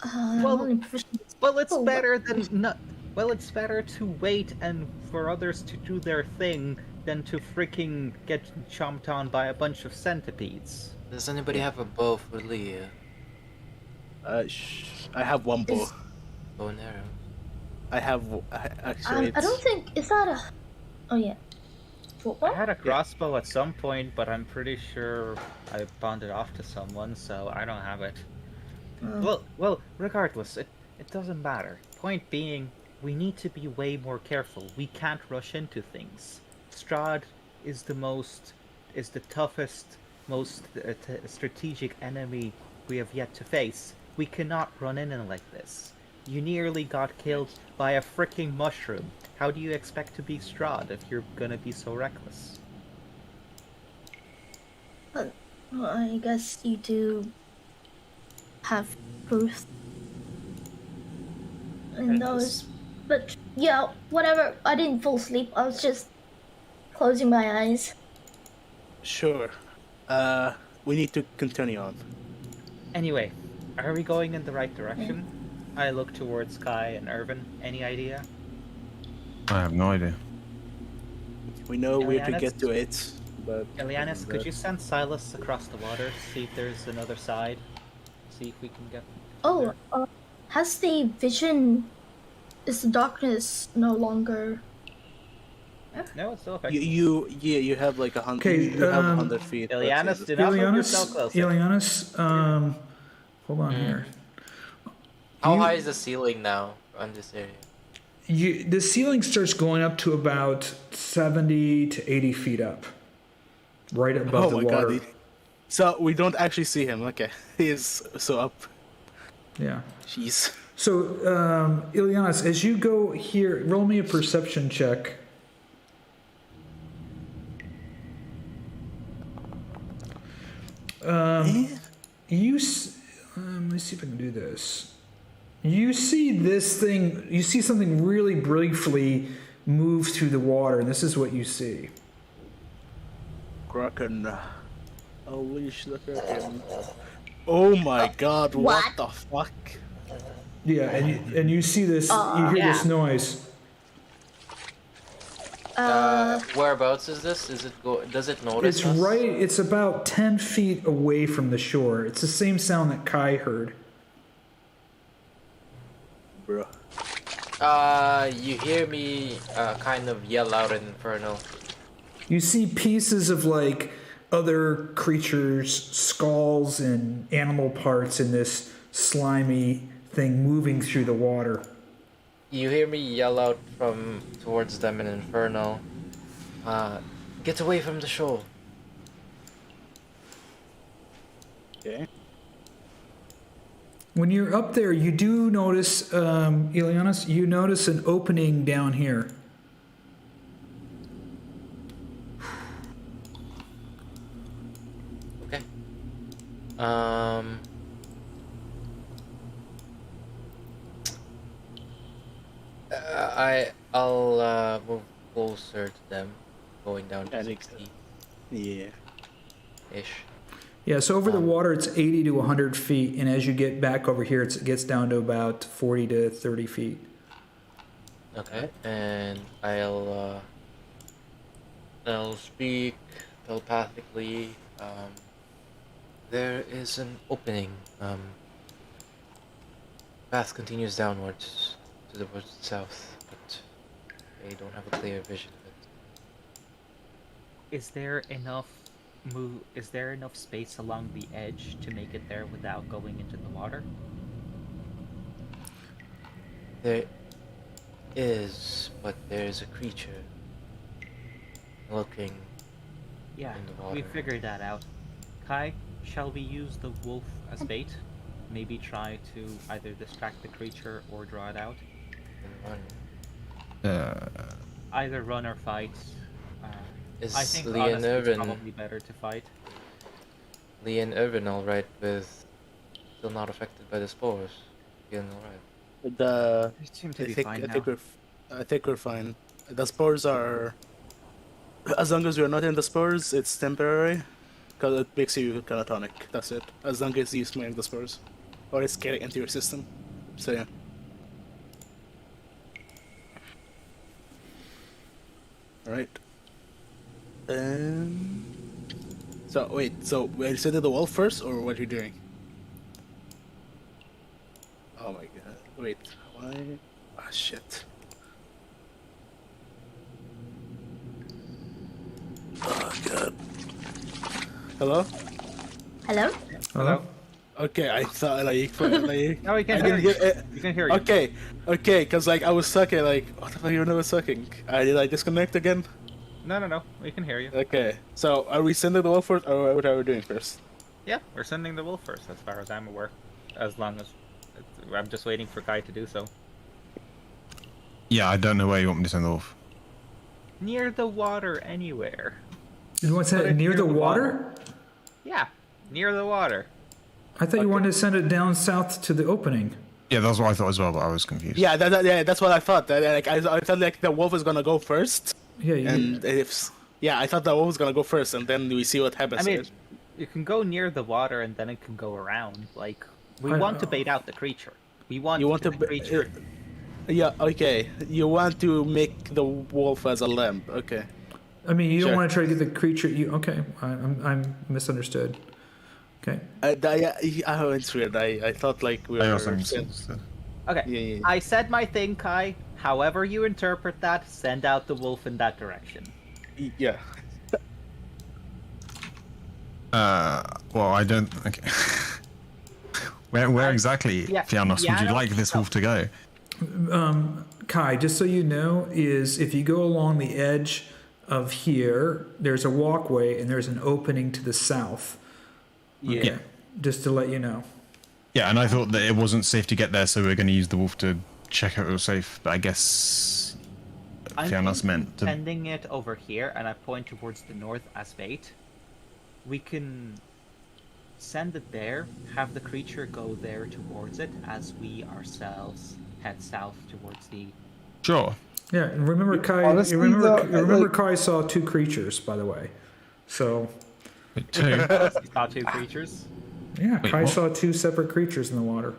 Speaker 8: Well,
Speaker 2: I'm only proficient.
Speaker 8: Well, it's
Speaker 2: Oh,
Speaker 8: better than not. Well, it's better to wait and for others to do their thing than to freaking get chomped on by a bunch of centipedes.
Speaker 6: Does anybody have a bow for Liea?
Speaker 3: I have one bow.
Speaker 2: Is-
Speaker 6: Bow and arrow.
Speaker 3: Actually.
Speaker 2: I don't think is that a. Oh yeah.
Speaker 8: I
Speaker 2: Football.
Speaker 8: had a crossbow at some point, but I'm pretty sure I pawned it off to someone, so I don't have it. Well, regardless, it doesn't matter. Point being, we need to be way more careful. We can't rush into things. Strahd is the toughest, most strategic enemy we have yet to face. We cannot run in like this. You nearly got killed by a freaking mushroom. How do you expect to be Strahd if you're gonna be so reckless?
Speaker 2: Well, I guess you do have proof in those, but yeah, whatever. I didn't fall asleep. I was just closing my eyes.
Speaker 3: Sure. We need to continue on.
Speaker 8: Anyway, are we going in the right direction? I look towards Kai and Ervan. Any idea?
Speaker 5: I have no idea.
Speaker 3: We know where to
Speaker 8: Ileanys?
Speaker 3: get to it, but
Speaker 8: Ileanys, could you send Silas across the water, see if there's another side? See if we can get...
Speaker 2: Oh, has the vision? Is the darkness no longer?
Speaker 8: No, it's still effective.
Speaker 3: you have like 100.
Speaker 1: Okay,
Speaker 3: you have 100 feet. but
Speaker 8: Ileanys,
Speaker 3: yeah,
Speaker 8: do not move yourself
Speaker 1: Ileanys,
Speaker 8: closer.
Speaker 1: Ileanys, hold on here.
Speaker 6: How
Speaker 1: You-
Speaker 6: high is the ceiling now on this area?
Speaker 1: The ceiling starts going up to about 70 to 80 feet up, right above the
Speaker 3: oh my
Speaker 1: water.
Speaker 3: god. So we don't actually see him. Okay, he is so up.
Speaker 1: Yeah.
Speaker 3: Jeez.
Speaker 1: So, Ileanys, as you go here, roll me a perception check. Let me see if I can do this. You see this thing, you see something really briefly move through the water, and this is what you see.
Speaker 3: Kraken. Unleash the Kraken. Oh my god, what the fuck?
Speaker 1: Yeah, and you see this, you hear this
Speaker 8: Yeah.
Speaker 1: noise.
Speaker 6: Whereabouts is this? Does it notice
Speaker 1: It's
Speaker 6: us?
Speaker 1: it's about 10 feet away from the shore. It's the same sound that Kai heard.
Speaker 3: Bro.
Speaker 6: You hear me kind of yell out in Inferno.
Speaker 1: You see pieces of like other creatures, skulls and animal parts in this slimy thing moving through the water.
Speaker 6: You hear me yell out from towards them in Inferno. Get away from the shore.
Speaker 3: Okay.
Speaker 1: When you're up there, you do notice, Ileanys, you notice an opening down here.
Speaker 6: Okay. I'll move closer to them, going down to
Speaker 3: I think
Speaker 6: 60
Speaker 3: Yeah.
Speaker 6: ish.
Speaker 1: Yeah, so over the water, it's 80 to 100 feet, and as you get back over here, it gets down to about 40 to 30 feet.
Speaker 6: Okay, and I'll speak telepathically. There is an opening. Path continues downwards to the south, but I don't have a clear vision of it.
Speaker 8: Is there enough space along the edge to make it there without going into the water?
Speaker 6: There is, but there is a creature looking
Speaker 8: Yeah,
Speaker 6: in the
Speaker 8: we
Speaker 6: water.
Speaker 8: figured that out. Kai, shall we use the wolf as bait? Maybe try to either distract the creature or draw it out?
Speaker 6: And run.
Speaker 8: Either run or fight.
Speaker 6: Is
Speaker 8: I think
Speaker 6: Liea and
Speaker 8: honestly it's
Speaker 6: Ervan
Speaker 8: probably better to fight.
Speaker 6: Liea and Ervan all right with still not affected by the spores? Again, all right.
Speaker 3: The
Speaker 7: They seem to be fine now.
Speaker 3: I think we're fine. The spores are, as long as we're not in the spores, it's temporary, because it makes you catatonic. That's it. As long as you smack the spores, or it's getting into your system. So yeah. All right. So wait. So we send the wall first, or what are you doing? Oh my god. Wait. Why? Ah shit. Oh god. Hello?
Speaker 2: Hello?
Speaker 1: Hello?
Speaker 3: Okay, I thought like
Speaker 7: No, we can
Speaker 3: I
Speaker 7: hear
Speaker 3: didn't
Speaker 7: you.
Speaker 3: get it.
Speaker 7: We can hear you.
Speaker 3: Okay, cause like I was sucking, like what the fuck you know I was sucking? Did I disconnect again?
Speaker 7: No. We can hear you.
Speaker 3: Okay, so are we sending the wall first, or what are we doing first?
Speaker 7: Yeah, we're sending the wolf first, as far as I'm aware. As long as I'm just waiting for Kai to do so.
Speaker 5: Yeah, I don't know where you want me to send the wolf.
Speaker 7: Near the water, anywhere.
Speaker 1: You want to send
Speaker 7: Put
Speaker 1: it
Speaker 7: it
Speaker 1: near
Speaker 7: near
Speaker 1: the
Speaker 7: the
Speaker 1: water?
Speaker 7: Yeah, near the water.
Speaker 1: I thought you wanted to send it down south to the opening.
Speaker 5: Yeah, that's what I thought as well, but I was confused.
Speaker 3: Yeah, that's what I thought. Like I thought like the wolf was gonna go first,
Speaker 1: Yeah, you,
Speaker 3: and I thought the wolf was gonna go first, and then we see what happens.
Speaker 7: I mean, you can go near the water and then it can go around. Like, we
Speaker 1: I
Speaker 7: want to
Speaker 1: know.
Speaker 7: bait out the creature. We want,
Speaker 3: You want
Speaker 7: the
Speaker 3: to
Speaker 7: creature.
Speaker 3: yeah, okay. You want to make the wolf as a lamb, okay?
Speaker 1: I mean, you don't
Speaker 3: Sure.
Speaker 1: want to try to get the creature. Okay, I'm misunderstood. Okay.
Speaker 3: It's weird. I thought like we
Speaker 5: I
Speaker 3: were.
Speaker 5: also understood.
Speaker 7: Okay,
Speaker 3: Yeah.
Speaker 7: I said my thing, Kai. However you interpret that, send out the wolf in that direction.
Speaker 3: Yeah.
Speaker 5: Well, I don't. Okay. Where exactly,
Speaker 7: yeah,
Speaker 5: Fiannos, would you
Speaker 7: Fiannos-
Speaker 5: like this wolf to go?
Speaker 1: Kai, just so you know, is if you go along the edge of here, there's a walkway and there's an opening to the south.
Speaker 3: Yeah.
Speaker 5: Yeah.
Speaker 1: Just to let you know.
Speaker 5: Yeah, and I thought that it wasn't safe to get there, so we are going to use the wolf to check out it was safe. But I guess
Speaker 7: I'm
Speaker 5: Fiannos meant to.
Speaker 7: sending it over here, and I point towards the north as bait. We can send it there, have the creature go there towards it, as we ourselves head south towards the.
Speaker 5: Sure.
Speaker 1: Yeah, and remember Kai.
Speaker 4: Honestly,
Speaker 1: you remember,
Speaker 4: though,
Speaker 1: remember
Speaker 4: like-
Speaker 1: Kai saw two creatures, by the way. So
Speaker 5: Wait, two.
Speaker 7: We saw two creatures.
Speaker 1: yeah,
Speaker 5: Wait,
Speaker 1: Kai
Speaker 5: what?
Speaker 1: saw two separate creatures in the water.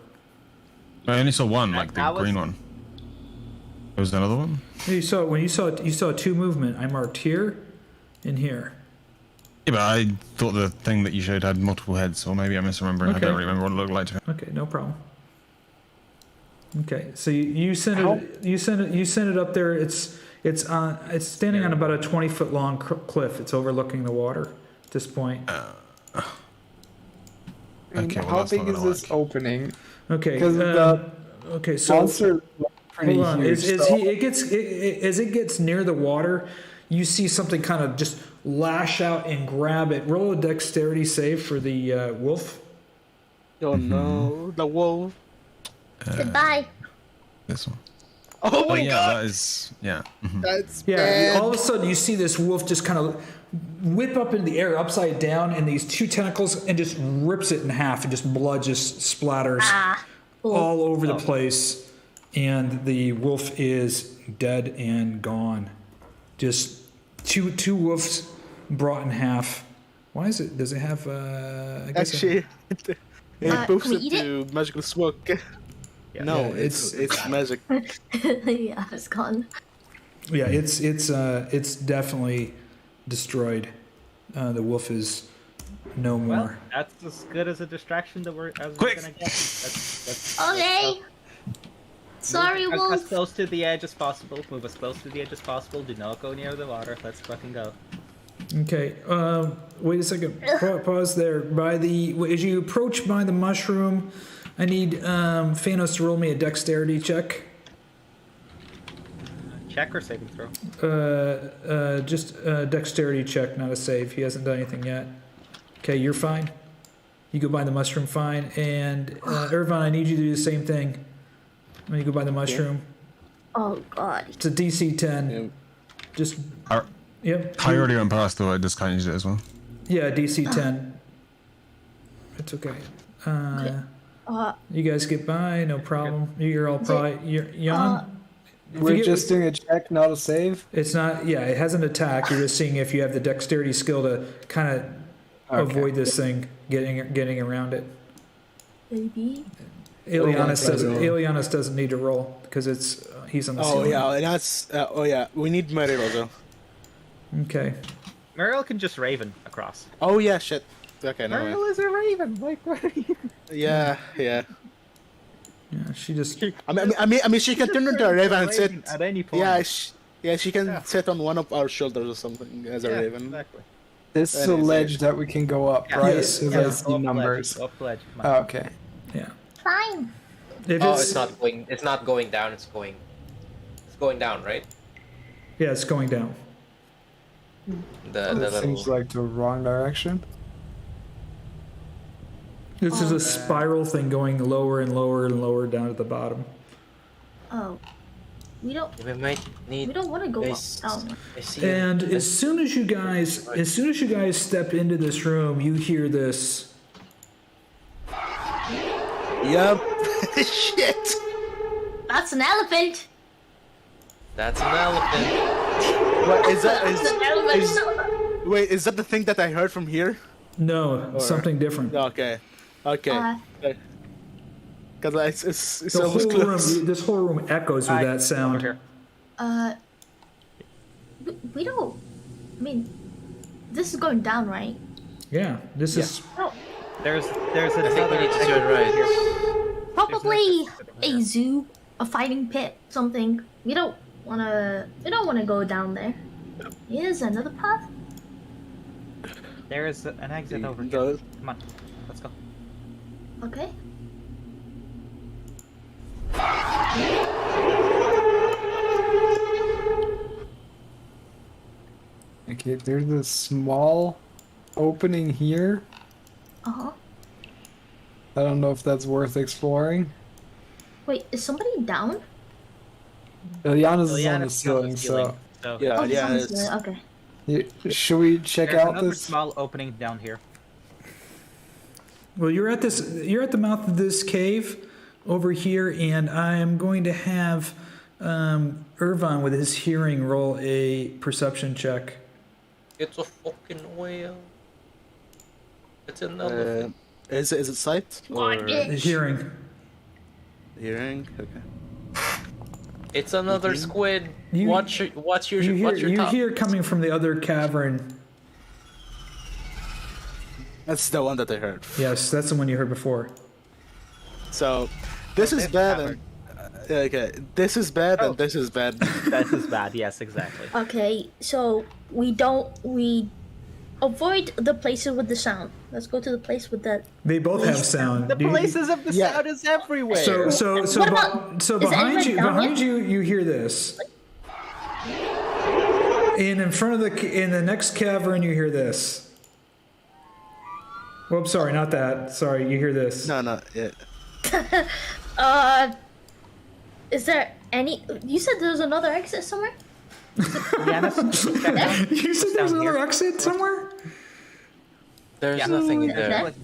Speaker 5: I only saw one, like the
Speaker 7: That was-
Speaker 5: green one. There was another one.
Speaker 1: Yeah, you saw two movement. I marked here and here.
Speaker 5: Yeah, but I thought the thing that you showed had multiple heads, or maybe I'm misremembering. I
Speaker 1: Okay.
Speaker 5: don't really remember what it looked like.
Speaker 1: Okay, no problem. Okay, so you send it up there. It's standing on about a 20-foot long cliff. It's overlooking the water at this point.
Speaker 5: Okay, well,
Speaker 4: How
Speaker 5: that's not
Speaker 4: big is
Speaker 5: gonna
Speaker 4: this
Speaker 5: work.
Speaker 4: opening?
Speaker 1: Okay,
Speaker 4: Because the
Speaker 1: okay, so
Speaker 4: monster looks pretty
Speaker 1: hold on.
Speaker 4: huge.
Speaker 1: As
Speaker 4: so-
Speaker 1: it gets near the water, you see something kind of just lash out and grab it. Roll a dexterity save for the wolf.
Speaker 3: Oh no, the wolf.
Speaker 2: Goodbye.
Speaker 5: This one.
Speaker 3: Oh
Speaker 5: Oh
Speaker 3: my
Speaker 5: yeah,
Speaker 3: god,
Speaker 5: that is. Yeah. Mhm.
Speaker 3: that's
Speaker 1: Yeah,
Speaker 3: bad.
Speaker 1: all of a sudden you see this wolf just kind of whip up in the air upside down and these two tentacles and just rips it in half and just blood just splatters
Speaker 2: Cool.
Speaker 1: all over the place and the wolf is dead and gone. Just two wolves brought in half. Why is it? Does it have? I guess
Speaker 3: Actually, it
Speaker 2: can
Speaker 3: poofs
Speaker 2: we eat
Speaker 3: into magical smoke.
Speaker 7: Yeah.
Speaker 3: No,
Speaker 1: Yeah,
Speaker 3: it's magic.
Speaker 2: Yeah, it's gone.
Speaker 1: yeah, it's definitely destroyed. The wolf is no more.
Speaker 7: Well, that's as good as a distraction that we're
Speaker 5: Quick!
Speaker 7: gonna get. That's
Speaker 2: Okay. Sorry,
Speaker 7: Move as
Speaker 2: wolf.
Speaker 7: close to the edge as possible. Move as close to the edge as possible. Do not go near the water. Let's fucking go.
Speaker 1: Okay. Wait a second. Pause there. As you approach by the mushroom, I need Fiannos to roll me a dexterity check.
Speaker 7: Check or saving throw.
Speaker 1: Just a dexterity check, not a save. He hasn't done anything yet. Okay, you're fine. You go by the mushroom fine. And Ervan, I need you to do the same thing. When you go by the mushroom.
Speaker 2: Oh god.
Speaker 1: It's a DC 10.
Speaker 3: Yeah.
Speaker 1: Just,
Speaker 5: I
Speaker 1: yep.
Speaker 5: already went past, though I just can't use it as well.
Speaker 1: Yeah, DC 10. That's okay. You guys get by, no problem. You're all probably. Jan?
Speaker 4: We're just doing a check, not a save.
Speaker 1: It's not. Yeah, it has an attack. You're just seeing if you have the dexterity skill to kind of avoid this thing getting around it.
Speaker 2: Maybe.
Speaker 1: Ileanys doesn't need to roll because he's on the ceiling.
Speaker 3: And that's we need Meryl also.
Speaker 1: Okay.
Speaker 8: Muriel can just Raven across.
Speaker 3: Oh yeah, shit. Okay, no.
Speaker 8: Muriel is a Raven. Like, what are you?
Speaker 3: Yeah.
Speaker 1: Yeah, she just.
Speaker 3: I mean, she can turn into a raven and sit
Speaker 8: at any point.
Speaker 3: She can sit on one of our shoulders or something as a raven.
Speaker 8: Exactly.
Speaker 4: This is a ledge that we can go up, right?
Speaker 1: Yes.
Speaker 4: Because I see numbers.
Speaker 8: Off ledge.
Speaker 4: Oh, okay.
Speaker 1: Yeah.
Speaker 2: Fine.
Speaker 6: It's not going. It's not going down. It's going down, right?
Speaker 1: Yeah, it's going down.
Speaker 6: The
Speaker 4: That
Speaker 6: little.
Speaker 4: seems like the wrong direction.
Speaker 1: This is a spiral thing going lower and lower and lower down at the bottom.
Speaker 2: Oh. We don't
Speaker 6: might need.
Speaker 2: want to go up down.
Speaker 1: And as soon as you guys step into this room, you hear this.
Speaker 3: Yep. Shit.
Speaker 2: That's an elephant.
Speaker 6: That's an elephant.
Speaker 3: What is that?
Speaker 2: That's an elephant.
Speaker 3: Wait, is that the thing that I heard from here?
Speaker 1: No, something different.
Speaker 3: Okay. Because it's
Speaker 1: The
Speaker 3: almost
Speaker 1: whole
Speaker 3: close.
Speaker 1: room, this whole room echoes with that
Speaker 8: Over
Speaker 1: sound.
Speaker 8: here.
Speaker 2: We don't. I mean, this is going down, right?
Speaker 1: Yeah, this is.
Speaker 2: Oh,
Speaker 8: There's
Speaker 6: I think we
Speaker 8: another
Speaker 6: need to turn right.
Speaker 2: probably a zoo, a fighting pit, something. We don't wanna go down there. Here's another path.
Speaker 8: There is an exit over here.
Speaker 3: No.
Speaker 8: Come on, let's go.
Speaker 2: Okay.
Speaker 4: Okay, there's a small opening here.
Speaker 2: Uh-huh.
Speaker 4: I don't know if that's worth exploring.
Speaker 2: Wait, is somebody down?
Speaker 4: Ileanys is on
Speaker 8: Ileanys
Speaker 4: the
Speaker 8: is
Speaker 4: ceiling, so
Speaker 3: Yeah,
Speaker 2: Oh, he's on the
Speaker 3: it's
Speaker 2: ceiling, okay.
Speaker 4: should we check
Speaker 8: There's
Speaker 4: out
Speaker 8: another
Speaker 4: this?
Speaker 8: small opening down here.
Speaker 1: Well, you're at the mouth of this cave over here, and I am going to have Ervan with his hearing roll a perception check.
Speaker 6: It's a fucking whale. It's an elephant.
Speaker 3: is it sight or
Speaker 1: Hearing.
Speaker 3: hearing? Okay.
Speaker 6: It's another squid.
Speaker 1: You-
Speaker 6: Watch your
Speaker 1: You
Speaker 6: top.
Speaker 1: hear coming from the other cavern.
Speaker 3: That's the one that I heard.
Speaker 1: Yes, that's the one you heard before.
Speaker 3: So, this is bad. And, okay, this is bad and this is bad.
Speaker 8: That is bad. Yes, exactly.
Speaker 2: Okay, so we avoid the places with the sound. Let's go to the place with the.
Speaker 1: They both have sound.
Speaker 8: The
Speaker 1: Do you-
Speaker 8: places of the sound is everywhere.
Speaker 1: So
Speaker 2: What about- is
Speaker 1: behind
Speaker 2: anybody down
Speaker 1: behind
Speaker 2: yet?
Speaker 1: you hear this. And in front of in the next cavern you hear this. Well, I'm sorry, not that. Sorry, you hear this.
Speaker 3: No, yeah.
Speaker 2: Is there any? You said there's another exit somewhere.
Speaker 8: Ileanys,
Speaker 1: You said there's
Speaker 8: Down
Speaker 1: another
Speaker 8: here.
Speaker 1: exit somewhere?
Speaker 6: There's
Speaker 8: Yeah.
Speaker 6: nothing in there.
Speaker 2: Okay.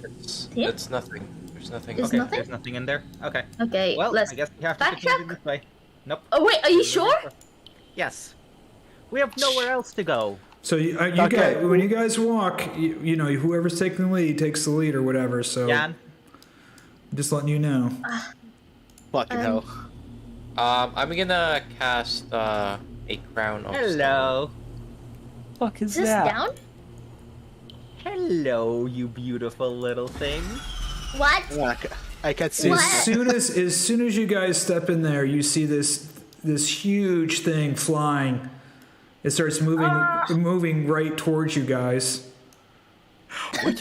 Speaker 2: Yeah.
Speaker 6: It's nothing. There's nothing.
Speaker 2: Is
Speaker 8: okay,
Speaker 2: nothing?
Speaker 8: there's nothing in there. Okay.
Speaker 2: Okay,
Speaker 8: Well,
Speaker 2: let's
Speaker 8: I guess we have to
Speaker 2: backtrack.
Speaker 8: continue this way. Nope.
Speaker 2: Oh wait, are you sure?
Speaker 8: Yes. We have nowhere else to go.
Speaker 1: So you
Speaker 3: Okay.
Speaker 1: guys, when you guys walk, you know whoever's taking the lead takes the lead or whatever. So
Speaker 8: Jan,
Speaker 1: just letting you know.
Speaker 3: Fucking hell.
Speaker 6: I'm gonna cast a crown of
Speaker 8: hello.
Speaker 4: Fuck
Speaker 2: Is this down?
Speaker 8: Hello, you beautiful little thing.
Speaker 2: What?
Speaker 3: Yeah, I can't see.
Speaker 2: What?
Speaker 1: As soon as you guys step in there, you see this huge thing flying. It starts moving right towards you guys.
Speaker 2: Did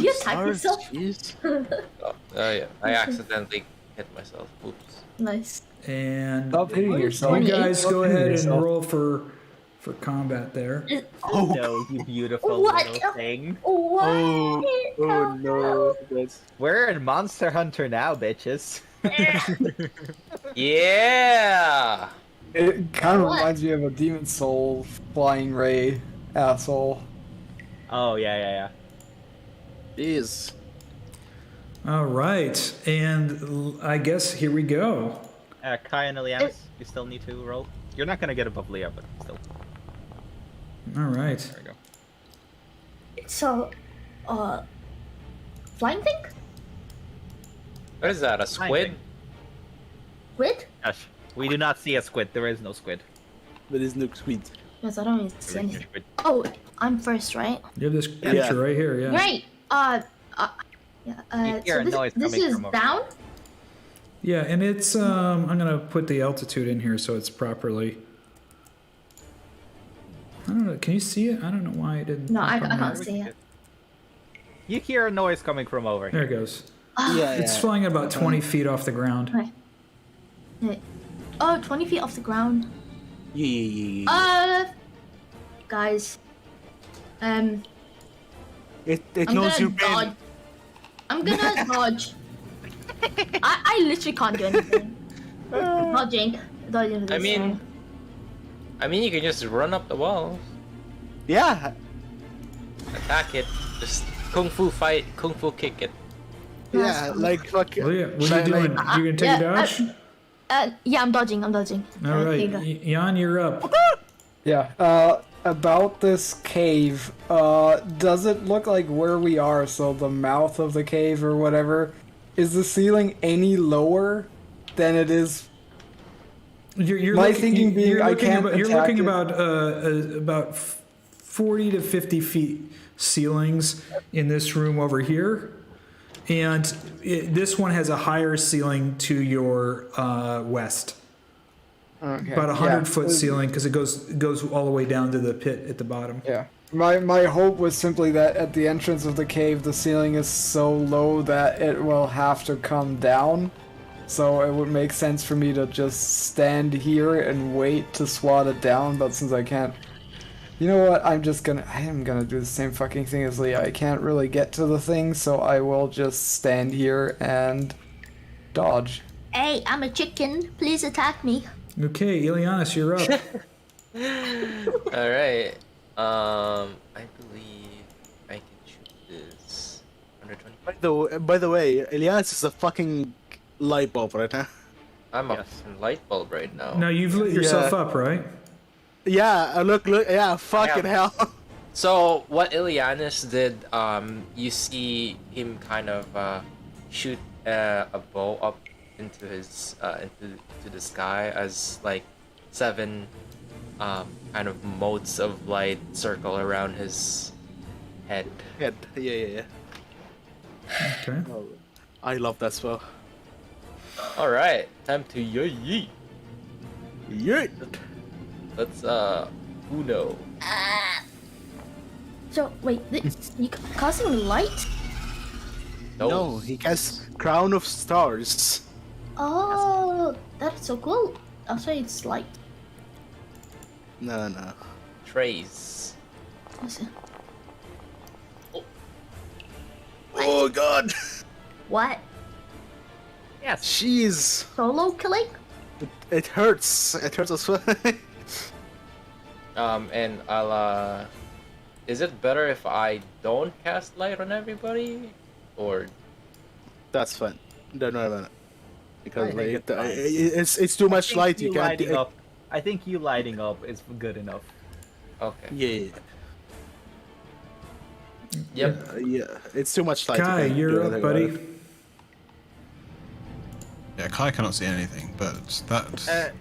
Speaker 2: you attack yourself?
Speaker 3: Jeez.
Speaker 6: yeah, I accidentally hit myself. Oops.
Speaker 2: Nice.
Speaker 1: And
Speaker 4: Stop hitting yourself.
Speaker 1: you guys
Speaker 4: Stop
Speaker 1: go
Speaker 4: hitting
Speaker 1: ahead and
Speaker 4: yourself.
Speaker 1: roll for combat there.
Speaker 8: Hello, you beautiful
Speaker 2: What?
Speaker 8: little thing.
Speaker 2: What?
Speaker 3: Oh no. That's...
Speaker 8: We're in Monster Hunter now, bitches.
Speaker 6: Yeah.
Speaker 4: It kind of
Speaker 2: What?
Speaker 4: reminds me of a Demon Soul flying ray asshole.
Speaker 8: Oh yeah.
Speaker 3: Jeez.
Speaker 1: All right, and I guess here we go.
Speaker 8: Kai and Ileanys, you still need to roll. You're not gonna get above Liea, but still.
Speaker 1: All right.
Speaker 8: There we go.
Speaker 2: So, flying thing?
Speaker 6: What is that? A squid?
Speaker 2: Squid?
Speaker 8: Gosh, we do not see a squid. There is no squid.
Speaker 3: There is no squid.
Speaker 2: Yes, I don't even see anything. Oh, I'm first, right?
Speaker 1: You have this creature right here, yeah.
Speaker 2: Great.
Speaker 8: You hear a
Speaker 2: So
Speaker 8: noise
Speaker 2: this
Speaker 8: coming
Speaker 2: is
Speaker 8: from over
Speaker 2: down.
Speaker 1: Yeah, and it's I'm gonna put the altitude in here so it's properly. I don't know. Can you see it? I don't know why it didn't.
Speaker 2: No, I
Speaker 1: come
Speaker 2: can't
Speaker 1: up.
Speaker 2: see it.
Speaker 8: You hear a noise coming from over
Speaker 1: There
Speaker 8: here.
Speaker 1: it goes.
Speaker 3: Yeah,
Speaker 1: It's flying at about 20 feet off the ground.
Speaker 2: Okay. Oh, 20 feet off the ground.
Speaker 3: Yeah.
Speaker 2: Guys.
Speaker 3: It
Speaker 2: I'm
Speaker 3: knows
Speaker 2: gonna
Speaker 3: your pain.
Speaker 2: dodge. I'm gonna dodge. I literally can't do anything. Dodging. Dodging.
Speaker 6: I mean, you can just run up the wall,
Speaker 3: Yeah.
Speaker 6: attack it, just kung fu fight, kung fu kick it.
Speaker 3: Yeah, like fuck.
Speaker 1: Well, yeah, what are
Speaker 3: like-
Speaker 1: you doing?
Speaker 3: like-
Speaker 1: You gonna take a dodge?
Speaker 2: Yeah, I'm dodging. I'm dodging.
Speaker 1: All
Speaker 2: Here
Speaker 1: right,
Speaker 2: you go.
Speaker 1: Jan, you're up.
Speaker 4: Yeah. About this cave, does it look like where we are, so the mouth of the cave or whatever, is the ceiling any lower than it is?
Speaker 1: You're
Speaker 4: My
Speaker 1: looking,
Speaker 4: thinking being
Speaker 1: you're
Speaker 4: I
Speaker 1: looking
Speaker 4: can't
Speaker 1: about, you're
Speaker 4: attack
Speaker 1: looking
Speaker 4: it.
Speaker 1: about 40 to 50 feet ceilings in this room over here, and this one has a higher ceiling to your west.
Speaker 4: Okay.
Speaker 1: About a 100-foot
Speaker 4: yeah.
Speaker 1: ceiling because it goes all the way down to the pit at the bottom.
Speaker 4: Yeah. My hope was simply that at the entrance of the cave, the ceiling is so low that it will have to come down. So it would make sense for me to just stand here and wait to swat it down, but since I can't... You know what, I am gonna do the same fucking thing as Liea. I can't really get to the thing, so I will just stand here and dodge.
Speaker 2: Hey, I'm a chicken. Please attack me.
Speaker 1: Okay, Ileanys, you're up.
Speaker 6: All right. I believe I can shoot this 120.
Speaker 3: By the way, Ileanys is a fucking light bulb right now.
Speaker 6: I'm a
Speaker 8: Yes.
Speaker 6: fucking light bulb right now.
Speaker 1: Now you've lit yourself up, right?
Speaker 3: Yeah, look, yeah, fucking hell.
Speaker 6: So what Ileanys did, you see him kind of shoot a bow up into his into the sky as like 7 kind of motes of light circle around his head.
Speaker 3: Yeah.
Speaker 1: Okay.
Speaker 3: Oh, I love that spell.
Speaker 6: All right, time to yeet.
Speaker 3: Yeah.
Speaker 6: Let's Uno.
Speaker 2: So wait, you casting light?
Speaker 3: No, he casts Crown of Stars.
Speaker 2: Oh, that's so cool. I'll say it's light.
Speaker 3: No.
Speaker 6: Trace.
Speaker 2: Let's see.
Speaker 3: Oh god.
Speaker 2: What?
Speaker 8: Yes.
Speaker 3: Jeez.
Speaker 2: Solo killing?
Speaker 3: It hurts. It hurts as well.
Speaker 6: And I'll is it better if I don't cast light on everybody, or
Speaker 3: That's fine. Don't worry about it. Because
Speaker 8: I think
Speaker 3: like,
Speaker 8: it's fine.
Speaker 3: it's too much light. You can't.
Speaker 8: lighting up. I think you lighting up is good enough.
Speaker 6: okay?
Speaker 3: Yeah.
Speaker 6: Yep.
Speaker 3: Yeah. It's too much light.
Speaker 1: Kai,
Speaker 3: you can't do
Speaker 1: you're
Speaker 3: anything
Speaker 1: up,
Speaker 3: about
Speaker 1: buddy.
Speaker 3: it.
Speaker 5: Yeah, Kai cannot see anything, but that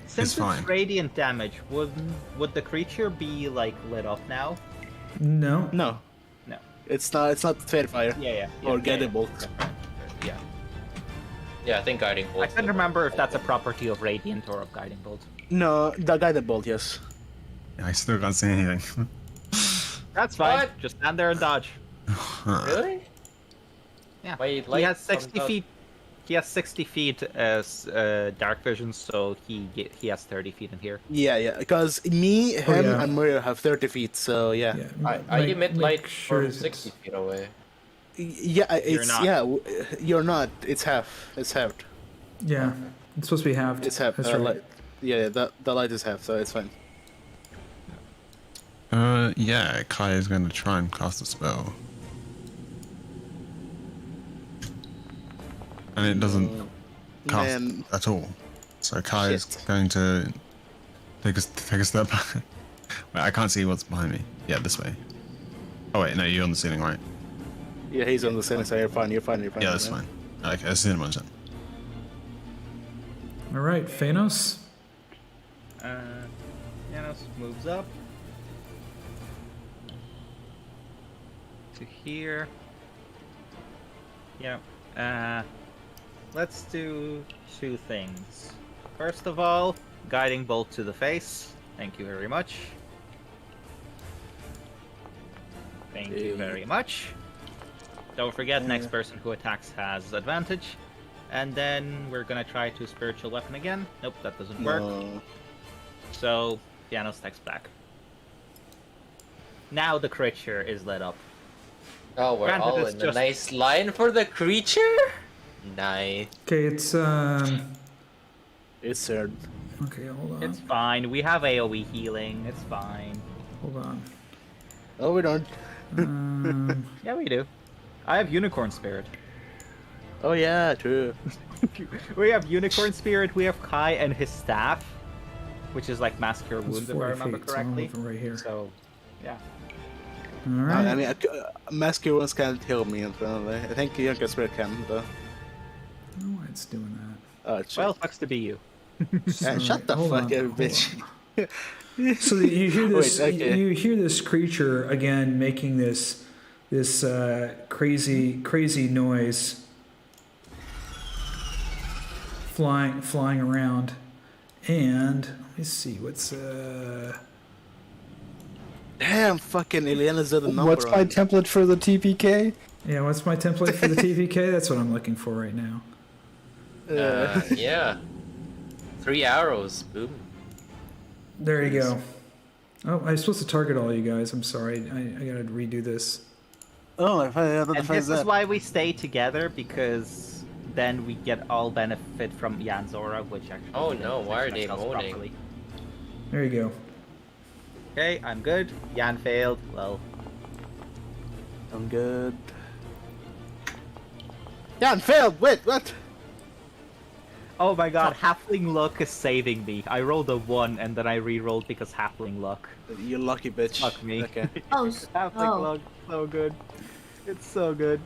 Speaker 8: Since
Speaker 5: is fine.
Speaker 8: it's radiant damage, would the creature be like lit up now?
Speaker 1: No.
Speaker 3: No.
Speaker 8: No.
Speaker 3: It's not. It's not fair fire.
Speaker 8: Yeah.
Speaker 3: Or
Speaker 8: yeah,
Speaker 3: gettable.
Speaker 8: Yeah.
Speaker 6: Yeah, I think guiding bolt.
Speaker 8: I couldn't remember if that's a property of radiant or of guiding bolt.
Speaker 3: No, the guided bolt. Yes.
Speaker 5: Yeah, I still can't see anything.
Speaker 8: That's fine.
Speaker 6: What?
Speaker 8: Just stand there and dodge.
Speaker 6: Really?
Speaker 8: Yeah.
Speaker 6: My
Speaker 8: He
Speaker 6: light
Speaker 8: has 60
Speaker 6: comes out-
Speaker 8: feet. He has 60 feet as dark vision, so he has 30 feet in here.
Speaker 3: Yeah. Because me, him,
Speaker 1: yeah.
Speaker 3: and Maria have 30 feet. So yeah.
Speaker 6: I emit light
Speaker 1: sure
Speaker 6: from
Speaker 1: it's-
Speaker 6: 60 feet away.
Speaker 3: Yeah. It's
Speaker 8: not.
Speaker 3: You're not. It's half. It's halved.
Speaker 1: Yeah, it's supposed to be halved.
Speaker 3: It's half.
Speaker 1: That's right.
Speaker 3: Light. Yeah. The light is half, so it's fine.
Speaker 5: Yeah, Kai is going to try and cast a spell. and it doesn't cast
Speaker 3: Man,
Speaker 5: at all. So Kai is
Speaker 3: Shit.
Speaker 5: going to take a step back. Wait, I can't see what's behind me. Yeah, this way. Oh wait, no, you're on the ceiling, right?
Speaker 3: yeah, he's on the ceiling, so you're fine. You're fine. You're fine.
Speaker 5: Yeah, that's fine. Okay, that's the one then.
Speaker 1: All right, Fiannos.
Speaker 8: Fiannos moves up to here. Yeah. Let's do 2 things. First of all, guiding bolt to the face. Thank you very much. Thank you very much. Don't forget, next person who attacks has advantage. And then we're gonna try to spiritual weapon again. Nope, that doesn't work.
Speaker 3: No.
Speaker 8: So, Fiannos takes back. Now the creature is lit up.
Speaker 6: Oh, we're
Speaker 8: Granted,
Speaker 6: all
Speaker 8: it's
Speaker 6: in a
Speaker 8: just-
Speaker 6: nice line for the creature? Nice.
Speaker 1: Okay, it's
Speaker 3: It's third.
Speaker 1: okay. Hold on.
Speaker 8: It's fine. We have AoE healing. It's fine.
Speaker 1: Hold on.
Speaker 3: Oh, we don't.
Speaker 8: Yeah, we do. I have Unicorn Spirit.
Speaker 3: Oh yeah, true.
Speaker 8: We have Unicorn Spirit. We have Kai and his staff, which is like Mass Cure
Speaker 1: It's
Speaker 8: Wounds, if I
Speaker 1: 40
Speaker 8: remember
Speaker 1: feet, so I'm
Speaker 8: correctly.
Speaker 1: moving right here.
Speaker 8: So, yeah.
Speaker 1: All right.
Speaker 3: I mean, Mascure ones can't heal me, apparently. I think Young Spirit can, though.
Speaker 1: I don't know why it's doing that.
Speaker 3: Oh, shit.
Speaker 8: Well, sucks to be you.
Speaker 1: Sorry,
Speaker 3: shut the
Speaker 1: hold
Speaker 3: fuck
Speaker 1: on,
Speaker 3: up,
Speaker 1: hold
Speaker 3: bitch.
Speaker 1: So that you hear this,
Speaker 3: Wait, okay.
Speaker 1: you hear this creature again making this crazy noise, flying around, and let me see what's
Speaker 3: Damn, fucking Ileanys did a number
Speaker 4: What's my
Speaker 3: on
Speaker 4: template for the TPK?
Speaker 1: yeah, what's my template for the TVK? That's what I'm looking for right now.
Speaker 6: Yeah. 3 arrows. Boom.
Speaker 1: There you go. Oh, I'm supposed to target all you guys. I'm sorry. I gotta redo this.
Speaker 3: Oh, if I
Speaker 8: And this is why we stay together, because then we get all benefit from Jan's aura, which actually...
Speaker 6: Oh no, why are they
Speaker 8: spells
Speaker 6: moaning?
Speaker 8: properly.
Speaker 1: There you go.
Speaker 8: Okay, I'm good. Jan failed. Well,
Speaker 3: I'm good. Yeah, and failed! Wait, what?
Speaker 8: oh my god, Halfling Luck is saving me. I rolled a 1 and then I re-rolled because Halfling Luck.
Speaker 3: You lucky bitch.
Speaker 8: Fuck me.
Speaker 3: Okay.
Speaker 2: Oh,
Speaker 8: Halfling Luck, so good. It's so good.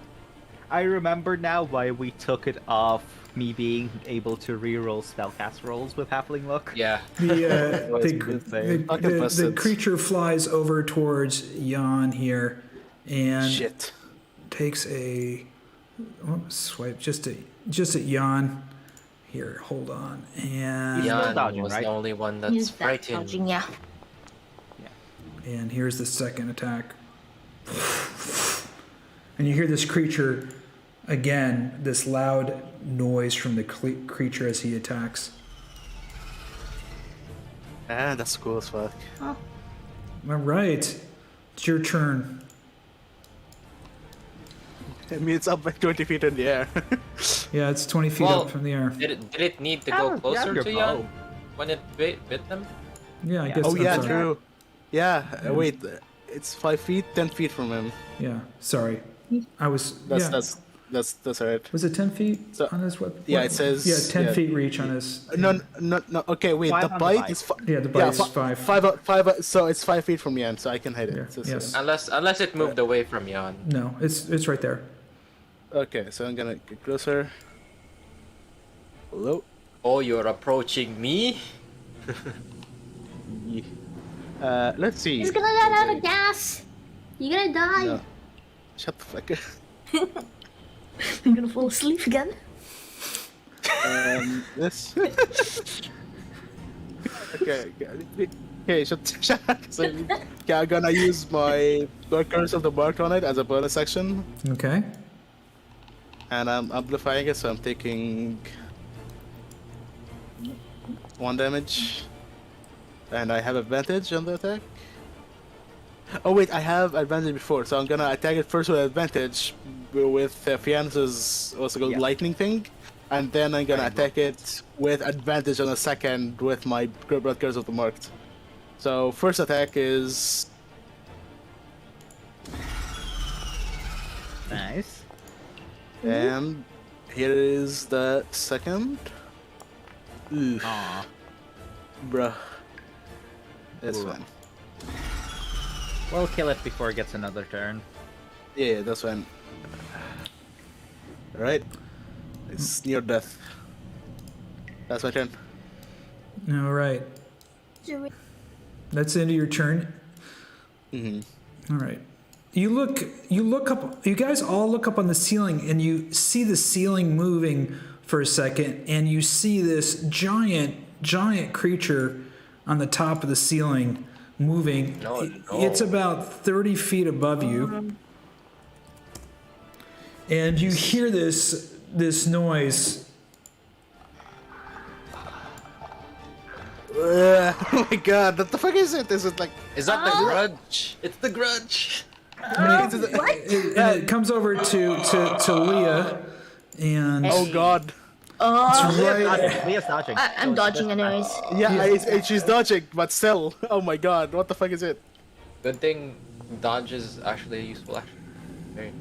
Speaker 8: I remember now why we took it off me being able to re-roll spellcast rolls with Halfling Luck.
Speaker 6: Yeah.
Speaker 1: The,
Speaker 3: Well, it's
Speaker 1: the,
Speaker 3: good
Speaker 1: the,
Speaker 3: I can
Speaker 1: the,
Speaker 3: bust
Speaker 1: the
Speaker 3: it.
Speaker 1: creature flies over towards Jan here and
Speaker 3: Shit.
Speaker 1: takes a swipe just at Jan. Here, hold on. And
Speaker 8: He's still
Speaker 6: Jan
Speaker 8: dodging,
Speaker 6: was
Speaker 8: right?
Speaker 6: the only one
Speaker 2: he's
Speaker 6: that's
Speaker 2: back
Speaker 6: frightened.
Speaker 2: dodging, yeah.
Speaker 1: and here's the second attack. And you hear this creature again, this loud noise from the creature as he attacks.
Speaker 3: Ah, that's cool as fuck.
Speaker 2: Oh,
Speaker 1: All right. It's your turn.
Speaker 3: I mean, it's up by 20 feet in the air.
Speaker 1: Yeah, it's 20 feet
Speaker 6: Well,
Speaker 1: up from the air.
Speaker 6: Did it need to
Speaker 8: Oh,
Speaker 6: go
Speaker 8: you have
Speaker 6: closer
Speaker 8: your
Speaker 6: to
Speaker 8: bow.
Speaker 6: Jan when it bit them?
Speaker 1: Yeah, I
Speaker 8: Yeah.
Speaker 1: guess.
Speaker 3: Oh,
Speaker 1: I'm
Speaker 3: yeah,
Speaker 1: sorry.
Speaker 3: true. Yeah, wait. It's 5 feet, 10 feet from him.
Speaker 1: Yeah, sorry. I was.
Speaker 3: That's
Speaker 1: yeah.
Speaker 3: that's alright.
Speaker 1: Was it 10 feet
Speaker 3: So-
Speaker 1: on his weapon?
Speaker 3: yeah, it says-
Speaker 1: Yeah, 10
Speaker 3: yeah.
Speaker 1: feet reach on his.
Speaker 3: No. Okay, wait.
Speaker 8: 5
Speaker 3: The
Speaker 8: on the
Speaker 3: bite
Speaker 8: bite.
Speaker 3: is
Speaker 1: Yeah, the bite is
Speaker 3: fi-
Speaker 1: 5.
Speaker 3: five. So it's 5 feet from Jan, so I can hit it.
Speaker 1: Yeah,
Speaker 3: So-
Speaker 1: yes.
Speaker 6: Unless it moved away from Jan.
Speaker 1: No, it's right there.
Speaker 3: Okay, so I'm gonna get closer. Hello.
Speaker 6: Oh, you're approaching me?
Speaker 3: Let's see.
Speaker 2: he's gonna run out of gas. You're gonna die.
Speaker 3: No. Shut the fuck up.
Speaker 2: You're gonna fall asleep again.
Speaker 3: This. Okay, shut up. So, okay, I'm gonna use my Curse of the Mark on it as a bonus action,
Speaker 1: Okay.
Speaker 3: and I'm amplifying it, so I'm taking 1 damage, and I have advantage on the attack. Oh wait, I have advantage before, so I'm gonna attack it first with advantage with Fiannos' what's it called,
Speaker 8: Yeah.
Speaker 3: lightning thing, and then I'm gonna attack it with advantage on the second with my Blood Curse of the Marked. So first attack is
Speaker 8: Nice.
Speaker 3: and Here is the second. Ooh,
Speaker 7: Aw.
Speaker 3: bruh. That's
Speaker 7: Ooh.
Speaker 3: fine.
Speaker 8: We'll kill it before it gets another turn.
Speaker 3: Yeah, that's fine. Alright. It's near death. That's my turn.
Speaker 1: All right. That's the end of your turn.
Speaker 3: Mm-hmm.
Speaker 1: All right. You look up, you guys all look up on the ceiling and you see the ceiling moving for a second and you see this giant creature on the top of the ceiling moving.
Speaker 6: No.
Speaker 1: It's about 30 feet above you. And you hear this noise.
Speaker 3: Oh my god, what the fuck is it? Is it like...
Speaker 6: Is that the grudge? It's the grudge.
Speaker 1: And it comes over to Leah and
Speaker 3: Oh god.
Speaker 1: it's right,
Speaker 8: Leah's dodging.
Speaker 2: I'm dodging anyways.
Speaker 3: Yeah, she's dodging, but still. Oh my god, what the fuck is it?
Speaker 6: Good thing dodge is actually a useful action. Okay.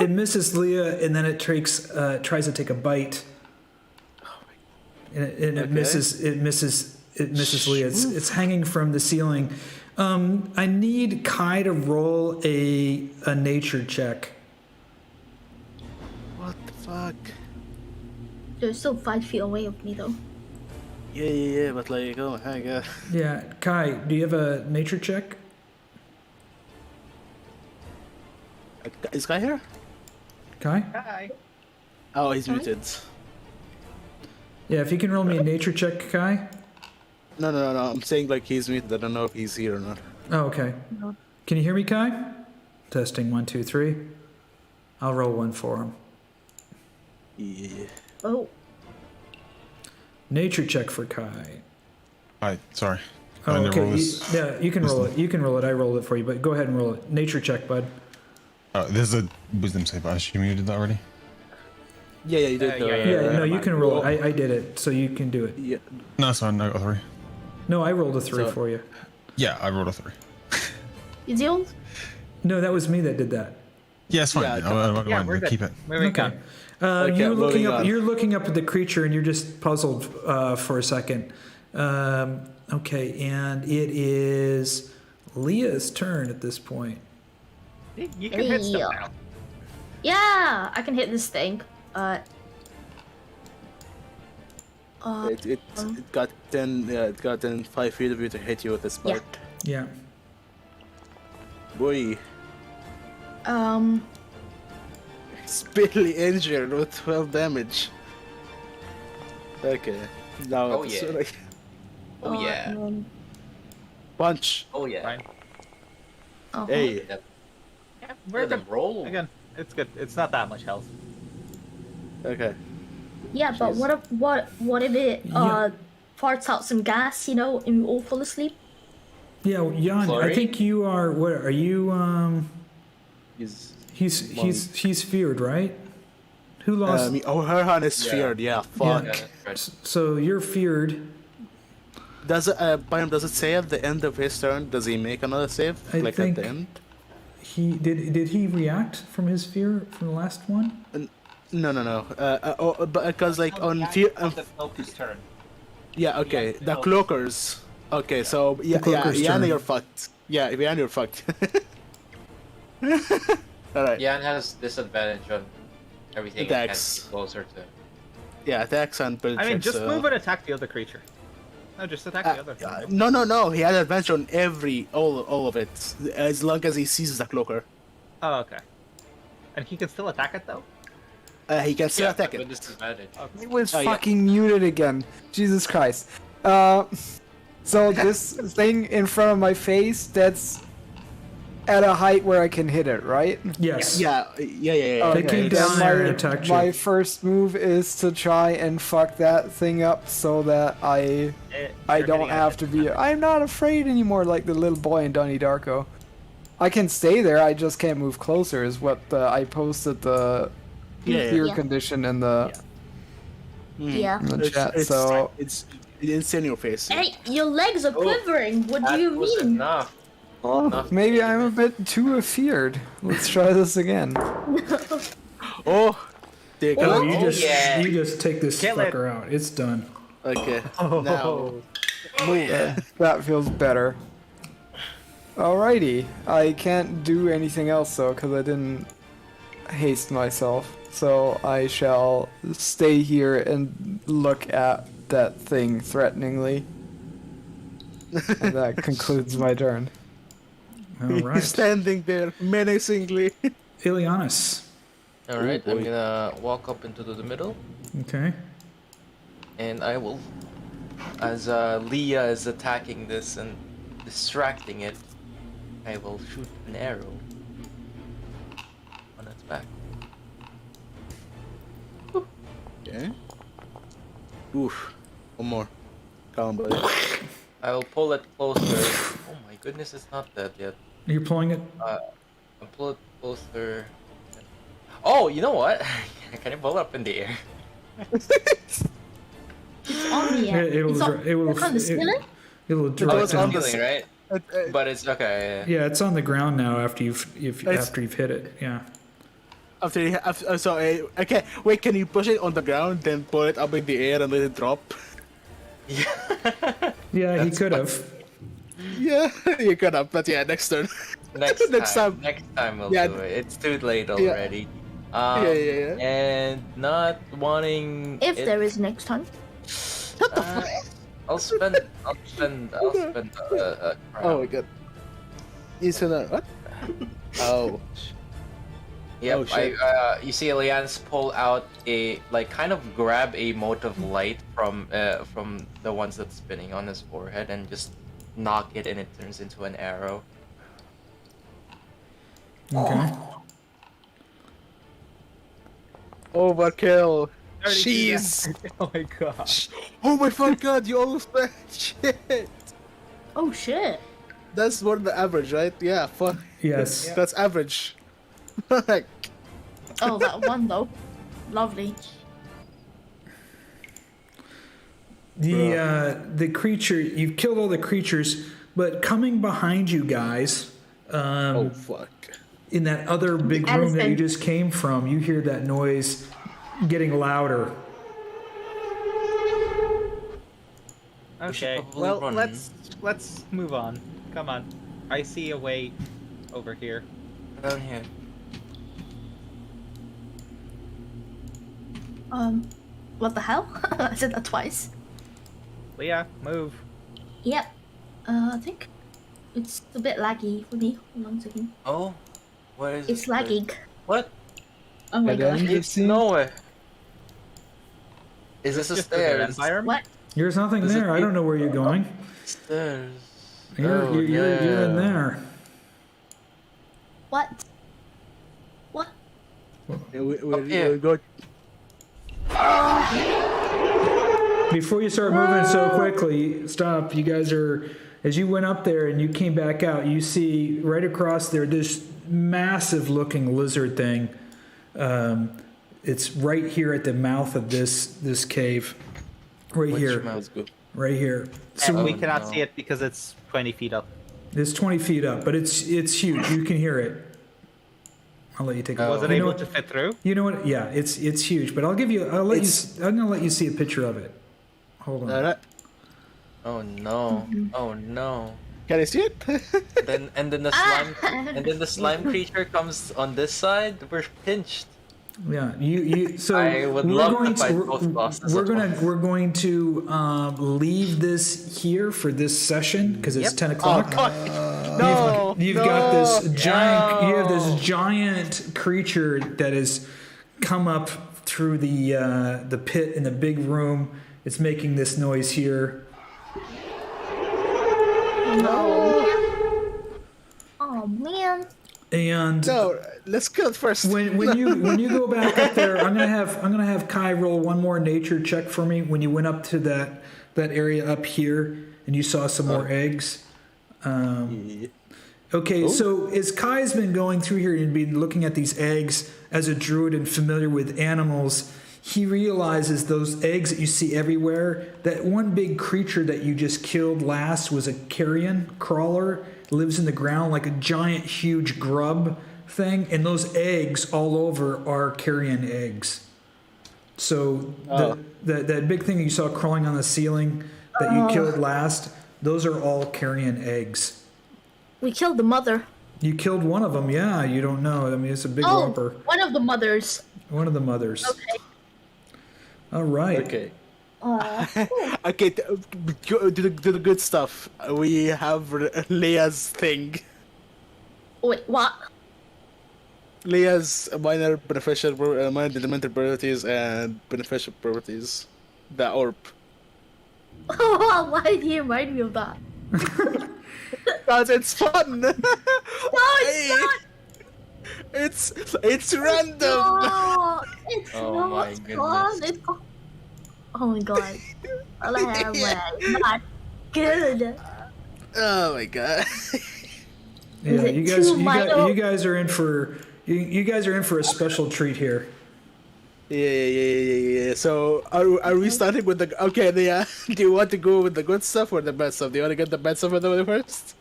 Speaker 1: it misses Leah and then it tries to take a bite. And it
Speaker 3: Okay.
Speaker 1: misses Leah. It's hanging from the ceiling. I need Kai to roll a nature check.
Speaker 3: What the fuck?
Speaker 2: They're still 5 feet away of me though.
Speaker 3: Yeah, but like, oh my god.
Speaker 1: Yeah, Kai, do you have a nature check?
Speaker 3: Is Guy here?
Speaker 1: Kai?
Speaker 8: Hi.
Speaker 3: Oh, he's muted.
Speaker 1: Yeah, if you can roll me a nature check, Kai.
Speaker 3: No, I'm saying like he's muted. I don't know if he's here or not.
Speaker 1: Oh, okay. Can you hear me, Kai? Testing 1, 2, 3. I'll roll one for him.
Speaker 3: Yeah.
Speaker 2: Oh.
Speaker 1: Nature check for Kai.
Speaker 5: Hi, sorry.
Speaker 1: Oh,
Speaker 5: I need to roll
Speaker 1: okay.
Speaker 5: this.
Speaker 1: Yeah, you can roll it. You can roll it. I rolled it for you, but go ahead and roll it. Nature check, bud.
Speaker 5: There's a wisdom save. I assume you did that already.
Speaker 3: Yeah, you did.
Speaker 1: Yeah, no, you can roll it. I did it, so you can do it.
Speaker 3: Yeah.
Speaker 5: No, it's fine. I got a 3.
Speaker 1: No, I rolled a 3
Speaker 3: So-
Speaker 1: for you.
Speaker 5: Yeah, I rolled a 3.
Speaker 2: Is it all?
Speaker 1: No, that was me that did that.
Speaker 5: Yeah, it's fine.
Speaker 3: Yeah,
Speaker 8: Yeah, we're good.
Speaker 5: Keep it.
Speaker 8: Moving
Speaker 1: Okay.
Speaker 8: on.
Speaker 3: Okay,
Speaker 1: You're looking
Speaker 3: moving
Speaker 1: up.
Speaker 3: on.
Speaker 1: You're looking up at the creature, and you're just puzzled for a second. Okay, and it is Leah's turn at this point.
Speaker 8: You can hit stuff now.
Speaker 2: Yeah, I can hit this thing.
Speaker 3: It got 10. Yeah, it got 5 feet of you to hit you with this
Speaker 2: Yeah.
Speaker 3: part.
Speaker 1: Yeah.
Speaker 3: Boy,
Speaker 2: Um,
Speaker 3: it's barely injured with 12 damage. Okay. Now
Speaker 6: Oh,
Speaker 3: it's
Speaker 6: yeah.
Speaker 3: like
Speaker 6: Oh yeah.
Speaker 2: and then-
Speaker 3: punch.
Speaker 6: Oh yeah.
Speaker 8: Fine.
Speaker 2: uh-huh.
Speaker 3: Hey.
Speaker 8: Yeah,
Speaker 6: Let
Speaker 8: we're
Speaker 6: them
Speaker 8: good.
Speaker 6: roll.
Speaker 8: Again, it's good. It's not that much health.
Speaker 3: Okay.
Speaker 2: Yeah, but what if it
Speaker 1: Yeah.
Speaker 2: farts out some gas, and we all fall asleep?
Speaker 1: Yeah, Jan. I
Speaker 6: Flurry?
Speaker 1: think you are. What are you?
Speaker 3: He's.
Speaker 1: He's feared, right? Who lost?
Speaker 3: Herjann is
Speaker 6: Yeah.
Speaker 3: feared. Yeah. Fuck.
Speaker 6: Yeah, that's right.
Speaker 1: So you're feared.
Speaker 3: Does it? Does it say at the end of his turn? Does he make another save?
Speaker 1: I
Speaker 3: Like
Speaker 1: think-
Speaker 3: at the end?
Speaker 1: He did he react from his fear from the last one?
Speaker 3: No. But because like on fear.
Speaker 8: the focus turn.
Speaker 3: Yeah. Okay.
Speaker 8: Yeah,
Speaker 3: The
Speaker 8: no.
Speaker 3: cloakers. Okay. So yeah,
Speaker 1: cloakers'
Speaker 3: Ileana,
Speaker 1: turn.
Speaker 3: you're fucked. Yeah, Ileana, you're fucked. All right.
Speaker 6: Jan has disadvantage on everything. and
Speaker 3: Attacks.
Speaker 6: can't get closer to.
Speaker 3: Yeah, attacks and build
Speaker 8: I mean,
Speaker 3: checks,
Speaker 8: just
Speaker 3: so-
Speaker 8: move and attack the other creature. No, just attack the other thing.
Speaker 3: No. He has advantage on all of it, as long as he sees the cloaker.
Speaker 8: Oh, okay. And he can still attack it though?
Speaker 3: He can still attack
Speaker 6: with
Speaker 3: it.
Speaker 6: disadvantage.
Speaker 4: It was
Speaker 3: Oh, yeah.
Speaker 4: fucking muted again. Jesus Christ. So this thing in front of my face, that's at a height where I can hit it, right?
Speaker 1: Yes.
Speaker 3: Yeah.
Speaker 1: They came
Speaker 4: then
Speaker 1: down there and attacked
Speaker 4: my
Speaker 1: you.
Speaker 4: first move is to try and fuck that thing up so that I don't have to be. I'm not afraid anymore like the little boy in Donnie Darko. I can stay there. I just can't move closer. Is what I posted the fear
Speaker 2: Yeah.
Speaker 4: condition in the,
Speaker 2: Yeah.
Speaker 4: in the chat. So
Speaker 3: It's in your face.
Speaker 2: Hey, your legs are quivering. What do
Speaker 6: That
Speaker 2: you
Speaker 6: was
Speaker 2: mean?
Speaker 6: enough.
Speaker 4: oh, maybe I'm a bit too afeared. Let's try this again.
Speaker 3: Oh, There you
Speaker 1: Oh,
Speaker 3: go.
Speaker 1: you just take this
Speaker 8: Kill it.
Speaker 1: fucker out. It's done.
Speaker 3: Okay.
Speaker 8: Oh.
Speaker 3: Now.
Speaker 4: That feels better. Alrighty. I can't do anything else though, because I didn't haste myself. So I shall stay here and look at that thing threateningly. And that concludes my turn.
Speaker 1: All right.
Speaker 3: Standing there menacingly.
Speaker 1: Ileanys.
Speaker 6: All right,
Speaker 3: boy.
Speaker 6: I'm gonna walk up into the middle,
Speaker 1: Okay.
Speaker 6: and I will, as Liea is attacking this and distracting it, I will shoot an arrow on its back.
Speaker 3: Okay. Oof. One more. Come on, buddy.
Speaker 6: I will pull it closer. Oh my goodness, it's not dead yet.
Speaker 1: You're pulling it?
Speaker 6: I'll pull it closer. Oh, you know what? Can I pull it up in the air?
Speaker 2: It's on the air.
Speaker 1: It will
Speaker 2: It's
Speaker 1: dr- it will
Speaker 2: it's on the ceiling?
Speaker 1: It'll drop
Speaker 3: was on
Speaker 1: down.
Speaker 3: the
Speaker 6: Ceiling, right? But it's okay.
Speaker 1: Yeah, it's on the ground now after you've hit it. Yeah.
Speaker 3: Okay, wait, can you push it on the ground, then pull it up in the air and let it drop?
Speaker 1: Yeah, he could have.
Speaker 3: Yeah, you could have, but yeah, next turn.
Speaker 6: Next
Speaker 3: Next
Speaker 6: time.
Speaker 3: time.
Speaker 6: Next time we'll
Speaker 3: Yeah.
Speaker 6: do it. It's too late already.
Speaker 3: Yeah.
Speaker 6: And not wanting.
Speaker 2: If
Speaker 6: it,
Speaker 2: there is next time. What the fuck?
Speaker 6: I'll spend a crown.
Speaker 3: Oh my god. You said that, what? Oh.
Speaker 6: Yep,
Speaker 3: Oh, shit.
Speaker 6: you see Ileanys pull out kind of grab a mote of light from the ones that's spinning on his forehead and just knock it, and it turns into an arrow.
Speaker 1: Okay.
Speaker 3: Overkill.
Speaker 8: 32
Speaker 3: Jeez.
Speaker 8: damage. Oh my gosh.
Speaker 3: Oh my fucking god, you almost shit.
Speaker 2: Oh shit.
Speaker 3: That's more than the average, right? Yeah, fuck.
Speaker 1: Yes.
Speaker 3: That's average. Like,
Speaker 2: Oh, that one though. Lovely.
Speaker 1: The creature, you've killed all the creatures, but coming behind you guys,
Speaker 3: oh fuck.
Speaker 1: in that other big room that you
Speaker 2: Elephant.
Speaker 1: just came from, you hear that noise getting louder.
Speaker 8: Okay.
Speaker 6: probably
Speaker 8: Well,
Speaker 6: run.
Speaker 8: let's move on. Come on. I see a way over here.
Speaker 6: Down here.
Speaker 2: What the hell? I said that twice.
Speaker 8: Leah, move.
Speaker 2: Yep. I think it's a bit laggy for me. Hold on a second.
Speaker 6: Oh, where is
Speaker 2: It's
Speaker 6: it?
Speaker 2: lagging.
Speaker 6: What?
Speaker 2: Oh my
Speaker 4: Dead
Speaker 2: god.
Speaker 4: end?
Speaker 6: It's nowhere. Is this a
Speaker 8: Just a dead
Speaker 6: stairs?
Speaker 8: environment?
Speaker 2: What?
Speaker 1: There's nothing
Speaker 6: Does it
Speaker 1: there. I
Speaker 6: be-
Speaker 1: don't know where you're going.
Speaker 6: Stairs.
Speaker 1: You're
Speaker 6: Oh,
Speaker 1: you're in
Speaker 6: yeah.
Speaker 1: there.
Speaker 2: What? What?
Speaker 3: Yeah,
Speaker 6: Up here.
Speaker 3: we go.
Speaker 1: Before you start moving so quickly, stop. You guys are, as you went up there and you came back out, you see right across there this massive looking lizard thing. It's right here at the mouth of this cave. Right
Speaker 6: Which
Speaker 1: here.
Speaker 6: smells good.
Speaker 1: Right here.
Speaker 8: And
Speaker 1: So
Speaker 8: we
Speaker 6: Oh,
Speaker 8: cannot
Speaker 6: no.
Speaker 8: see it because it's 20 feet up.
Speaker 1: it's 20 feet up, but it's huge. You can hear it. I'll let you take a
Speaker 6: Oh.
Speaker 8: Was it
Speaker 1: you know
Speaker 8: able
Speaker 1: what-
Speaker 8: to fit through?
Speaker 1: You know what? Yeah, it's huge. But I'm gonna let you see a picture of it. Hold on.
Speaker 3: Alright.
Speaker 6: Oh no. Oh no.
Speaker 3: Can I see it?
Speaker 6: And then the slime creature comes on this side. We're pinched.
Speaker 1: Yeah, you. So
Speaker 6: I would
Speaker 1: we're
Speaker 6: love to
Speaker 1: going
Speaker 6: fight both bosses
Speaker 1: we're
Speaker 6: at
Speaker 1: gonna
Speaker 6: once.
Speaker 1: we're going to leave this here for this session because it's
Speaker 8: Yep.
Speaker 1: 10 o'clock.
Speaker 3: No.
Speaker 1: You've
Speaker 3: no.
Speaker 1: got this giant. You have
Speaker 6: No.
Speaker 1: this giant creature that has come up through the pit in the big room. It's making this noise here.
Speaker 2: Oh man.
Speaker 1: And
Speaker 3: No, let's kill it first.
Speaker 1: when you go back up there, I'm gonna have Kai roll one more nature check for me. When you went up to that area up here and you saw some more eggs. Okay, so as Kai's been going through here and been looking at these eggs as a druid and familiar with animals, he realizes those eggs that you see everywhere, that one big creature that you just killed last was a carrion crawler, lives in the ground like a giant, huge grub thing, and those eggs all over are carrion eggs. So
Speaker 3: Oh.
Speaker 1: that big thing you saw crawling on the ceiling that you killed last, those are all carrion eggs.
Speaker 2: We killed the mother.
Speaker 1: You killed one of them, yeah. You don't know. I mean, it's a big
Speaker 2: Oh,
Speaker 1: whopper.
Speaker 2: one of the mothers.
Speaker 1: One of the mothers.
Speaker 2: Okay.
Speaker 1: All right.
Speaker 3: Okay.
Speaker 2: Aw.
Speaker 3: Okay, do the good stuff. We have Leia's thing.
Speaker 2: Wait, what?
Speaker 3: Leia's minor beneficial, minor detrimental properties and beneficial properties. The orb.
Speaker 2: Why did you remind me of that?
Speaker 3: Because it's fun.
Speaker 2: No, it's not.
Speaker 3: It's random.
Speaker 2: No, it's
Speaker 6: Oh
Speaker 2: not
Speaker 6: my
Speaker 2: fun.
Speaker 6: goodness.
Speaker 2: Oh my god. Not good.
Speaker 3: Oh my god.
Speaker 1: Yeah,
Speaker 2: Is it
Speaker 1: you guys,
Speaker 2: too minor?
Speaker 1: you guys are in for you guys are in for a special treat here.
Speaker 3: Yeah. So are we starting with the okay? Yeah. Do you want to go with the good stuff or the bad stuff? Do you want to get the bad stuff out of the way first?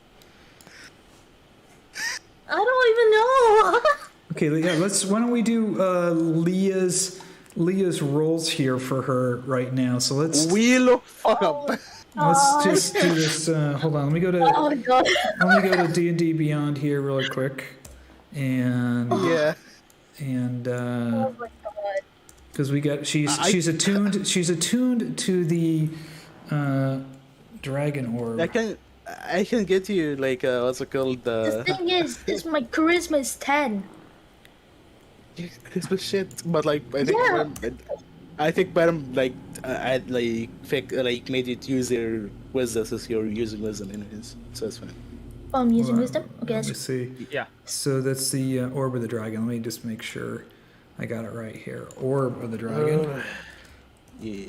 Speaker 2: I don't even know.
Speaker 1: Okay, yeah. Why don't we do Leah's rolls here for her right now? So let's
Speaker 3: Wheel fuck up.
Speaker 1: just do this. Hold on. Let me go
Speaker 2: Oh my god.
Speaker 1: to D&D Beyond here really quick, and
Speaker 3: Yeah.
Speaker 2: Oh my god.
Speaker 1: because we got she's attuned to the dragon orb.
Speaker 3: I can get you like what's it called
Speaker 2: The thing is my charisma is 10.
Speaker 3: Christmas shit, but like I think Baron like I'd like made you use your wisdom since you're using wisdom anyways, so it's fine.
Speaker 2: Oh, I'm using
Speaker 1: Hold on.
Speaker 2: wisdom? Okay,
Speaker 1: Let me
Speaker 2: that's
Speaker 1: see.
Speaker 7: Yeah.
Speaker 1: So that's the orb of the dragon. Let me just make sure I got it right here. Orb of the dragon.
Speaker 3: Yeah.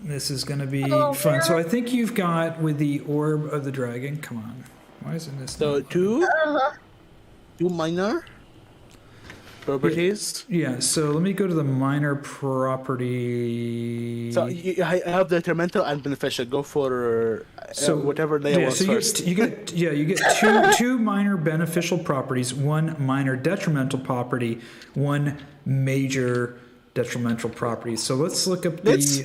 Speaker 1: This is going to be
Speaker 2: Oh,
Speaker 1: fun. So I think you've got with the orb of the dragon. Come on. Why isn't this?
Speaker 3: So
Speaker 1: not-
Speaker 3: two minor properties.
Speaker 1: Yeah. So let me go to the minor property.
Speaker 3: So I have the detrimental and beneficial. Go for whatever they
Speaker 1: yeah,
Speaker 3: want
Speaker 1: so
Speaker 3: first.
Speaker 1: you get two minor beneficial properties, one minor detrimental property, one major detrimental property. So let's look up
Speaker 3: Let's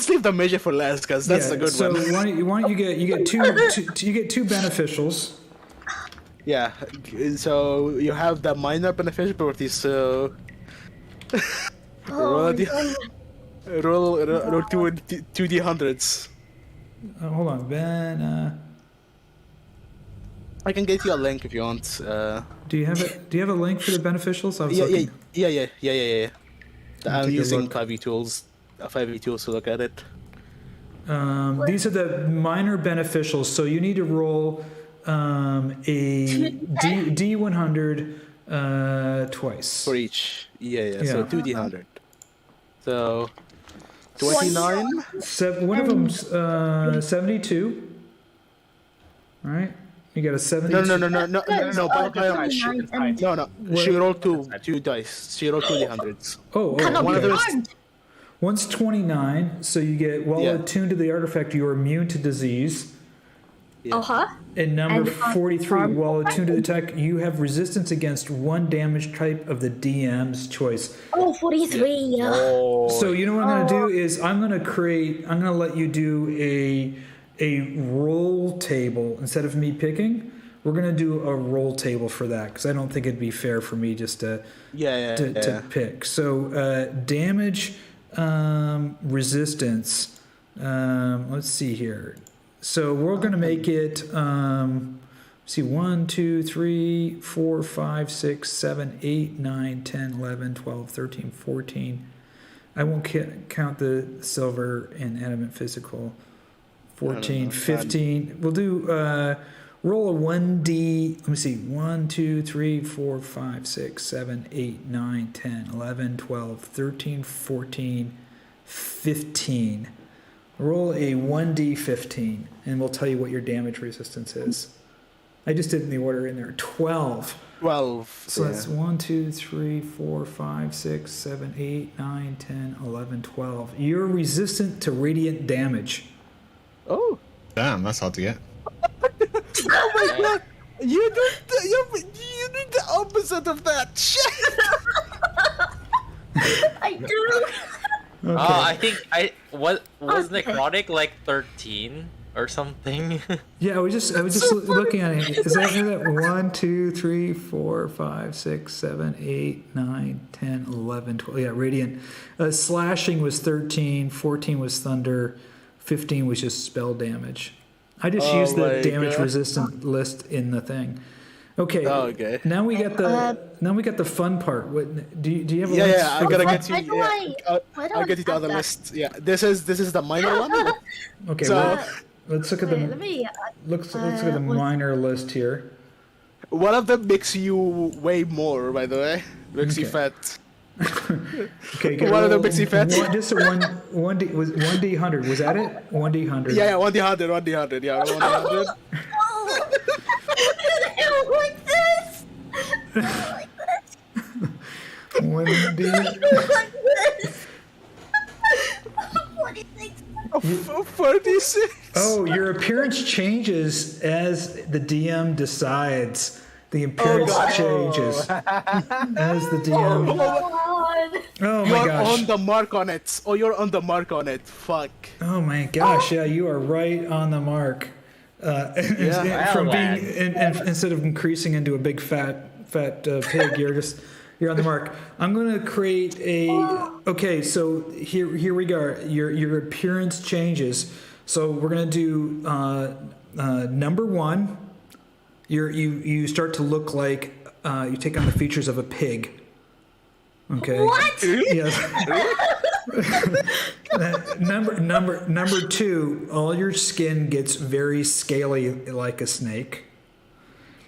Speaker 3: leave the major for last because that's the good
Speaker 1: so
Speaker 3: one.
Speaker 1: why don't you get two beneficials.
Speaker 3: Yeah. So you have the minor beneficial properties. So roll
Speaker 2: Oh,
Speaker 3: the- roll 2d100s.
Speaker 1: Hold on, Ben.
Speaker 3: I can get you a link if you want.
Speaker 1: Do you have a link for the beneficials? I was
Speaker 3: Yeah.
Speaker 1: looking.
Speaker 3: I'm
Speaker 1: take a
Speaker 3: using
Speaker 1: look.
Speaker 3: 5e tools to look at it.
Speaker 1: These are the minor beneficials. So you need to roll a D100 twice.
Speaker 3: For each. Yeah. So
Speaker 1: Yeah.
Speaker 3: 2d100. So 29.
Speaker 1: One of them's 72. All right. You got a 72.
Speaker 3: No.
Speaker 2: Good.
Speaker 3: But
Speaker 2: Oh,
Speaker 7: Fine, shoot, it's fine.
Speaker 3: no. She rolled two dice. She rolled 2d100s.
Speaker 1: Oh,
Speaker 2: Cannot
Speaker 3: one
Speaker 2: be
Speaker 3: of those-
Speaker 2: harmed.
Speaker 1: one's 29. So you get, while
Speaker 3: Yeah.
Speaker 1: attuned to the artifact, you are immune to disease.
Speaker 3: Yeah.
Speaker 2: Uh-huh.
Speaker 1: And number
Speaker 2: And
Speaker 1: 43,
Speaker 2: harm-
Speaker 1: while attuned to the attack, you have resistance against one damage type of the DM's choice.
Speaker 2: Oh, 43, yeah.
Speaker 3: Oh.
Speaker 1: So you know what I'm going to do is I'm going to let you do a roll table instead of me picking. We're going to do a roll table for that because I don't think it'd be fair for me just to pick. So damage resistance. Let's see here. So we're going to make it. See 1, 2, 3, 4, 5, 6, 7, 8, 9, 10, 11, 12, 13, 14. I won't count the silver and adamant physical. 14, 15. We'll do roll a 1d. Let me see. 1, 2, 3, 4, 5, 6, 7, 8, 9, 10, 11, 12, 13, 14, 15. Roll a 1d15, and we'll tell you what your damage resistance is. I just did it in the order in there. 12.
Speaker 3: 12.
Speaker 1: So that's 1, 2, 3, 4, 5, 6, 7, 8, 9, 10, 11, 12. You're resistant to radiant damage.
Speaker 3: Oh.
Speaker 5: Damn, that's hard to get.
Speaker 3: Oh my god. You did the opposite of that. Shit.
Speaker 2: I do.
Speaker 1: Okay.
Speaker 6: I think was
Speaker 2: Okay.
Speaker 6: necrotic like 13 or something.
Speaker 1: Yeah, I was just looking at it. Is that 1, 2, 3, 4, 5, 6, 7, 8, 9, 10, 11, 12? Yeah, radiant. Slashing was 13. 14 was thunder. 15 was just spell damage. I just used the
Speaker 3: my
Speaker 1: damage
Speaker 3: God.
Speaker 1: resistant list in the thing. Okay.
Speaker 3: Oh, okay.
Speaker 1: Now we got the fun part. What do you have? A
Speaker 3: Yeah,
Speaker 1: link?
Speaker 3: yeah. I gotta
Speaker 2: Why
Speaker 3: get to.
Speaker 2: do
Speaker 3: Yeah,
Speaker 2: I- why do
Speaker 3: I'll
Speaker 2: I
Speaker 3: get you the
Speaker 2: have
Speaker 3: other
Speaker 2: that?
Speaker 3: list. Yeah, this is the minor one.
Speaker 1: Okay.
Speaker 3: So-
Speaker 1: well, let's look at
Speaker 2: Wait, let
Speaker 1: the
Speaker 2: me.
Speaker 1: let's look at the
Speaker 2: what's-
Speaker 1: minor list here.
Speaker 3: One of them makes you way more, by the way. Makes you
Speaker 1: Okay.
Speaker 3: fat.
Speaker 1: Okay.
Speaker 3: One of them makes you fat.
Speaker 1: Just a one D was 1D100. Was that it? 1D100.
Speaker 3: Yeah, 1d100, 1d100. Yeah, 1d100.
Speaker 2: Oh! I don't like this. I don't like this.
Speaker 1: 1D.
Speaker 2: I don't like this. 46.
Speaker 3: 46.
Speaker 1: Oh, your appearance changes as the DM decides. The appearance
Speaker 3: God.
Speaker 1: changes as the DM.
Speaker 2: Oh God.
Speaker 1: Oh my
Speaker 3: You're
Speaker 1: gosh.
Speaker 3: on the mark on it. Oh, you're on the mark on it. Fuck.
Speaker 1: Oh my gosh. Yeah, you are right on the mark. From being instead of increasing into a big fat pig, you're on the mark. I'm gonna create a. Okay, so here we go. Your appearance changes. So we're gonna do number 1. You start to look like you take on the features of a pig. Okay.
Speaker 2: What?
Speaker 1: Yes. number 2, all your skin gets very scaly like a snake.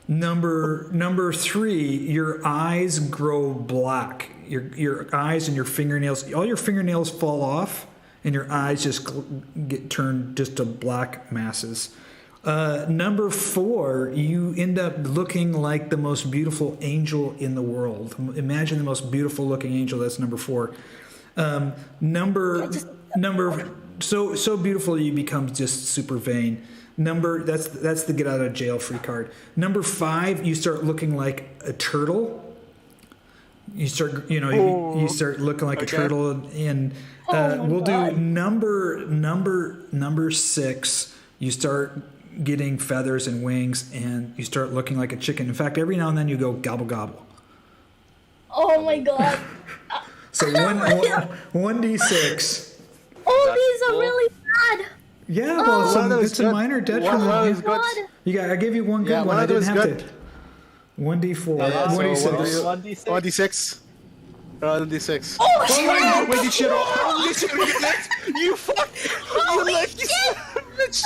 Speaker 1: Number 3, your eyes grow black. Your eyes and your fingernails, all your fingernails fall off, and your eyes just get turned just to black masses. Number 4, you end up looking like the most beautiful angel in the world. Imagine the most beautiful looking angel. That's number 4. Number so beautiful you become just super vain. That's the get out of jail free card. Number 5, you start looking like a turtle. You start you start looking like a turtle, and we'll do number 6. You start getting feathers and wings, and you start looking like a chicken. In fact, every now and then you go gobble gobble.
Speaker 2: Oh my God.
Speaker 1: So 1d6.
Speaker 2: All these are really bad.
Speaker 1: Yeah, well,
Speaker 3: One of those
Speaker 1: it's a
Speaker 3: good.
Speaker 1: minor
Speaker 3: One of
Speaker 1: detriment.
Speaker 3: those good.
Speaker 2: God.
Speaker 1: I gave you one good
Speaker 3: Yeah,
Speaker 1: one.
Speaker 3: one
Speaker 1: I
Speaker 3: of
Speaker 1: didn't
Speaker 3: those
Speaker 1: have
Speaker 3: good.
Speaker 1: to. 1d4.
Speaker 3: So
Speaker 1: 1d6.
Speaker 3: 1d6. 1d6.
Speaker 2: Oh shit!
Speaker 3: Wait, did you let you fuck? You let you bitch.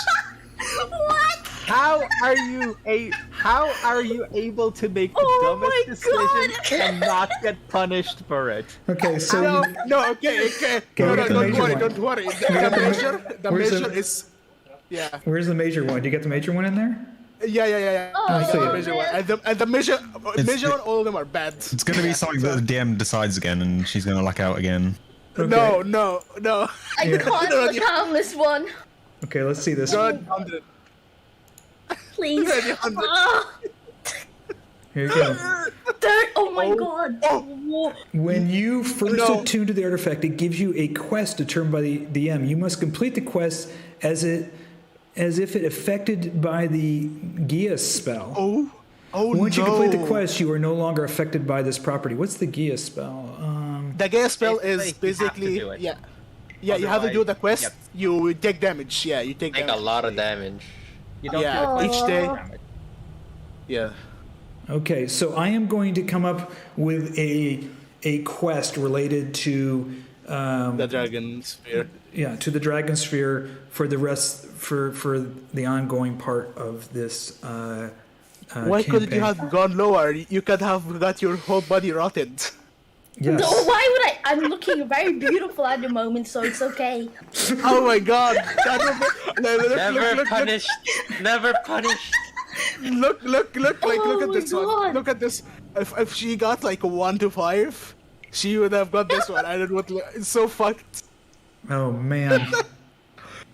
Speaker 2: What?
Speaker 8: How are you able to make the
Speaker 2: Oh my
Speaker 8: dumbest decision
Speaker 2: God.
Speaker 8: and not get punished for it?
Speaker 1: Okay, so
Speaker 3: No,
Speaker 1: you,
Speaker 3: no, okay.
Speaker 1: we
Speaker 3: No,
Speaker 1: got the
Speaker 3: don't
Speaker 1: major
Speaker 3: worry,
Speaker 1: one.
Speaker 3: don't worry.
Speaker 1: got
Speaker 3: The
Speaker 1: where's
Speaker 3: measure
Speaker 1: the-
Speaker 3: is, yeah.
Speaker 1: where's the major one? Do you get the major one in there?
Speaker 3: Yeah.
Speaker 2: Oh,
Speaker 1: I see.
Speaker 3: The measure one. And the measure on all of them are bad.
Speaker 5: It's going to be something that the DM decides again, and she's going to luck out again.
Speaker 3: No.
Speaker 2: I
Speaker 3: Yeah.
Speaker 2: can't look on this one.
Speaker 1: Okay, let's see this.
Speaker 3: God, 100.
Speaker 2: Please.
Speaker 3: Ready, 100.
Speaker 2: Ah,
Speaker 1: Here you go.
Speaker 2: dirt. Oh my God. Whoa.
Speaker 1: When you first
Speaker 3: No.
Speaker 1: attune to the artifact, it gives you a quest determined by the DM. You must complete the quest as if it affected by the Liea spell.
Speaker 3: Oh
Speaker 1: Once
Speaker 3: no.
Speaker 1: you complete the quest, you are no longer affected by this property. What's the Liea spell?
Speaker 3: The gas spell is
Speaker 8: Basically, you have to
Speaker 3: basically
Speaker 8: do it.
Speaker 3: yeah. Yeah, you have to do the quest.
Speaker 8: Yep.
Speaker 3: You take damage. Yeah, you take
Speaker 6: Take a
Speaker 3: damage.
Speaker 6: lot of damage.
Speaker 8: You don't
Speaker 3: Yeah,
Speaker 8: get
Speaker 3: each day.
Speaker 8: damage.
Speaker 3: Yeah.
Speaker 1: Okay, so I am going to come up with a quest related to
Speaker 3: The dragon sphere.
Speaker 1: to the dragon sphere for the rest for the ongoing part of this.
Speaker 3: Why couldn't you
Speaker 1: campaign.
Speaker 3: have gone lower? You could have got your whole body rotted.
Speaker 1: Yes.
Speaker 2: No, why would I? I'm looking very beautiful at the moment, so it's okay.
Speaker 3: Oh my god!
Speaker 6: Never punished. Never punished.
Speaker 3: Look at
Speaker 2: Oh
Speaker 3: this
Speaker 2: my
Speaker 3: one.
Speaker 2: God.
Speaker 3: Look at this. If she got like a 1 to 5, she would have got this one. I don't know what. It's so fucked.
Speaker 1: Oh man.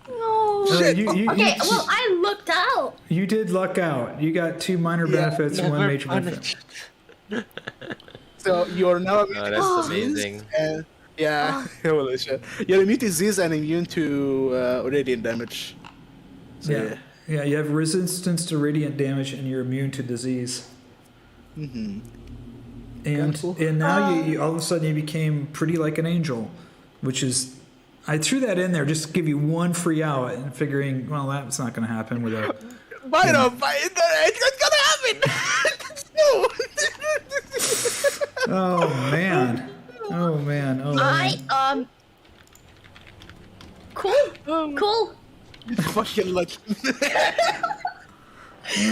Speaker 2: No.
Speaker 1: Okay,
Speaker 2: Well, I looked out.
Speaker 1: you did luck out. You got 2 minor
Speaker 3: Yeah,
Speaker 1: benefits and 1
Speaker 6: Never
Speaker 1: major benefit.
Speaker 6: punished.
Speaker 3: So you are now immune
Speaker 6: Oh,
Speaker 3: to
Speaker 6: that's
Speaker 3: disease,
Speaker 6: amazing.
Speaker 3: And, yeah, holy shit. You're immune to disease and immune to radiant damage. So,
Speaker 1: Yeah. Yeah, you have resistance to radiant damage and you're immune to disease.
Speaker 3: Mm-hmm.
Speaker 1: And
Speaker 3: Cool.
Speaker 1: and now you all of a sudden you became pretty like an angel, which is I threw that in there just to give you one free out and figuring, well, that's not going to happen with a.
Speaker 3: It's gonna happen! No!
Speaker 1: Oh man! Oh man! Oh man!
Speaker 2: Cool.
Speaker 3: Fucking lucky.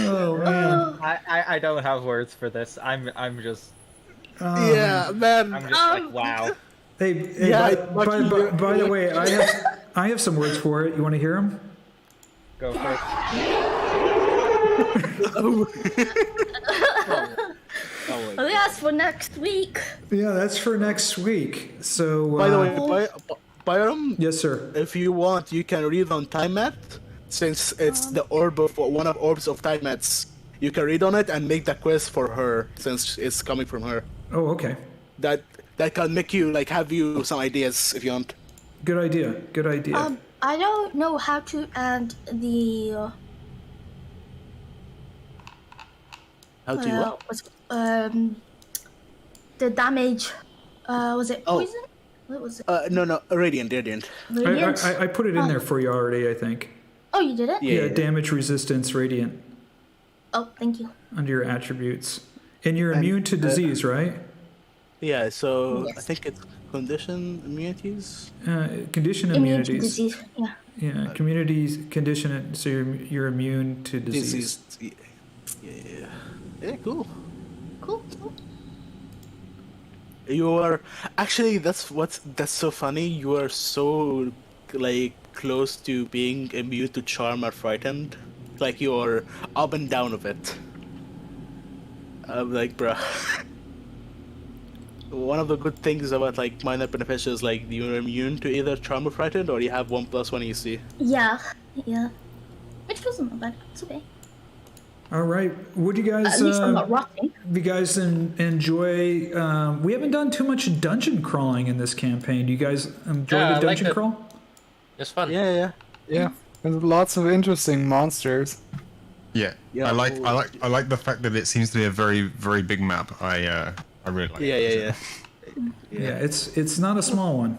Speaker 1: Oh man!
Speaker 8: I don't have words for this. I'm just
Speaker 1: Oh,
Speaker 3: Yeah, man.
Speaker 8: I'm just like wow.
Speaker 1: Hey,
Speaker 3: Yeah,
Speaker 1: by the way, I have some words for it. You want to hear them?
Speaker 8: Go for it.
Speaker 2: I think that's for next week.
Speaker 1: Yeah, that's for next week. So.
Speaker 3: By the way, Byram,
Speaker 1: Yes, sir.
Speaker 3: if you want, you can read on Time Mat, since it's the orb of one of orbs of Time Mats. You can read on it and make the quest for her, since it's coming from her.
Speaker 1: Oh, okay.
Speaker 3: That can make you have you some ideas if you want.
Speaker 1: Good idea. Good idea.
Speaker 2: I don't know how to add the
Speaker 3: How do you what?
Speaker 2: the damage. Was it
Speaker 3: Oh.
Speaker 2: poison? What was it?
Speaker 3: No, radiant.
Speaker 2: Radiant?
Speaker 1: I put it in there for you already. I think.
Speaker 2: Oh, you did it?
Speaker 1: Yeah, damage resistance radiant
Speaker 2: Oh, thank you.
Speaker 1: under your attributes, and you're immune to disease, right?
Speaker 3: Yeah, so I
Speaker 2: Yes.
Speaker 3: think it's condition immunities.
Speaker 1: Condition
Speaker 2: Immune to
Speaker 1: immunities.
Speaker 2: disease. Yeah.
Speaker 1: Yeah, communities condition it so you're immune to disease.
Speaker 3: Yeah, cool.
Speaker 2: Cool.
Speaker 3: You are actually that's so funny. You are so close to being immune to charm or frightened. Like you're up and down of it. I'm like, bruh. One of the good things about minor beneficial is you're immune to either charm or frightened, or you have 1+1 EC.
Speaker 2: Yeah. Which wasn't bad. It's okay.
Speaker 1: All right, what do you guys?
Speaker 2: At least I'm not rotting.
Speaker 1: You guys enjoy? We haven't done too much dungeon crawling in this campaign. Do you guys enjoy
Speaker 6: Yeah, I
Speaker 1: the
Speaker 6: like
Speaker 1: dungeon
Speaker 6: it.
Speaker 1: crawl?
Speaker 6: It's fun.
Speaker 3: Yeah.
Speaker 4: Yeah, and lots of interesting monsters.
Speaker 5: Yeah,
Speaker 3: Yeah,
Speaker 5: I like the fact that it seems to be a very, very big map. I really like it.
Speaker 1: Yeah, it's not a small one.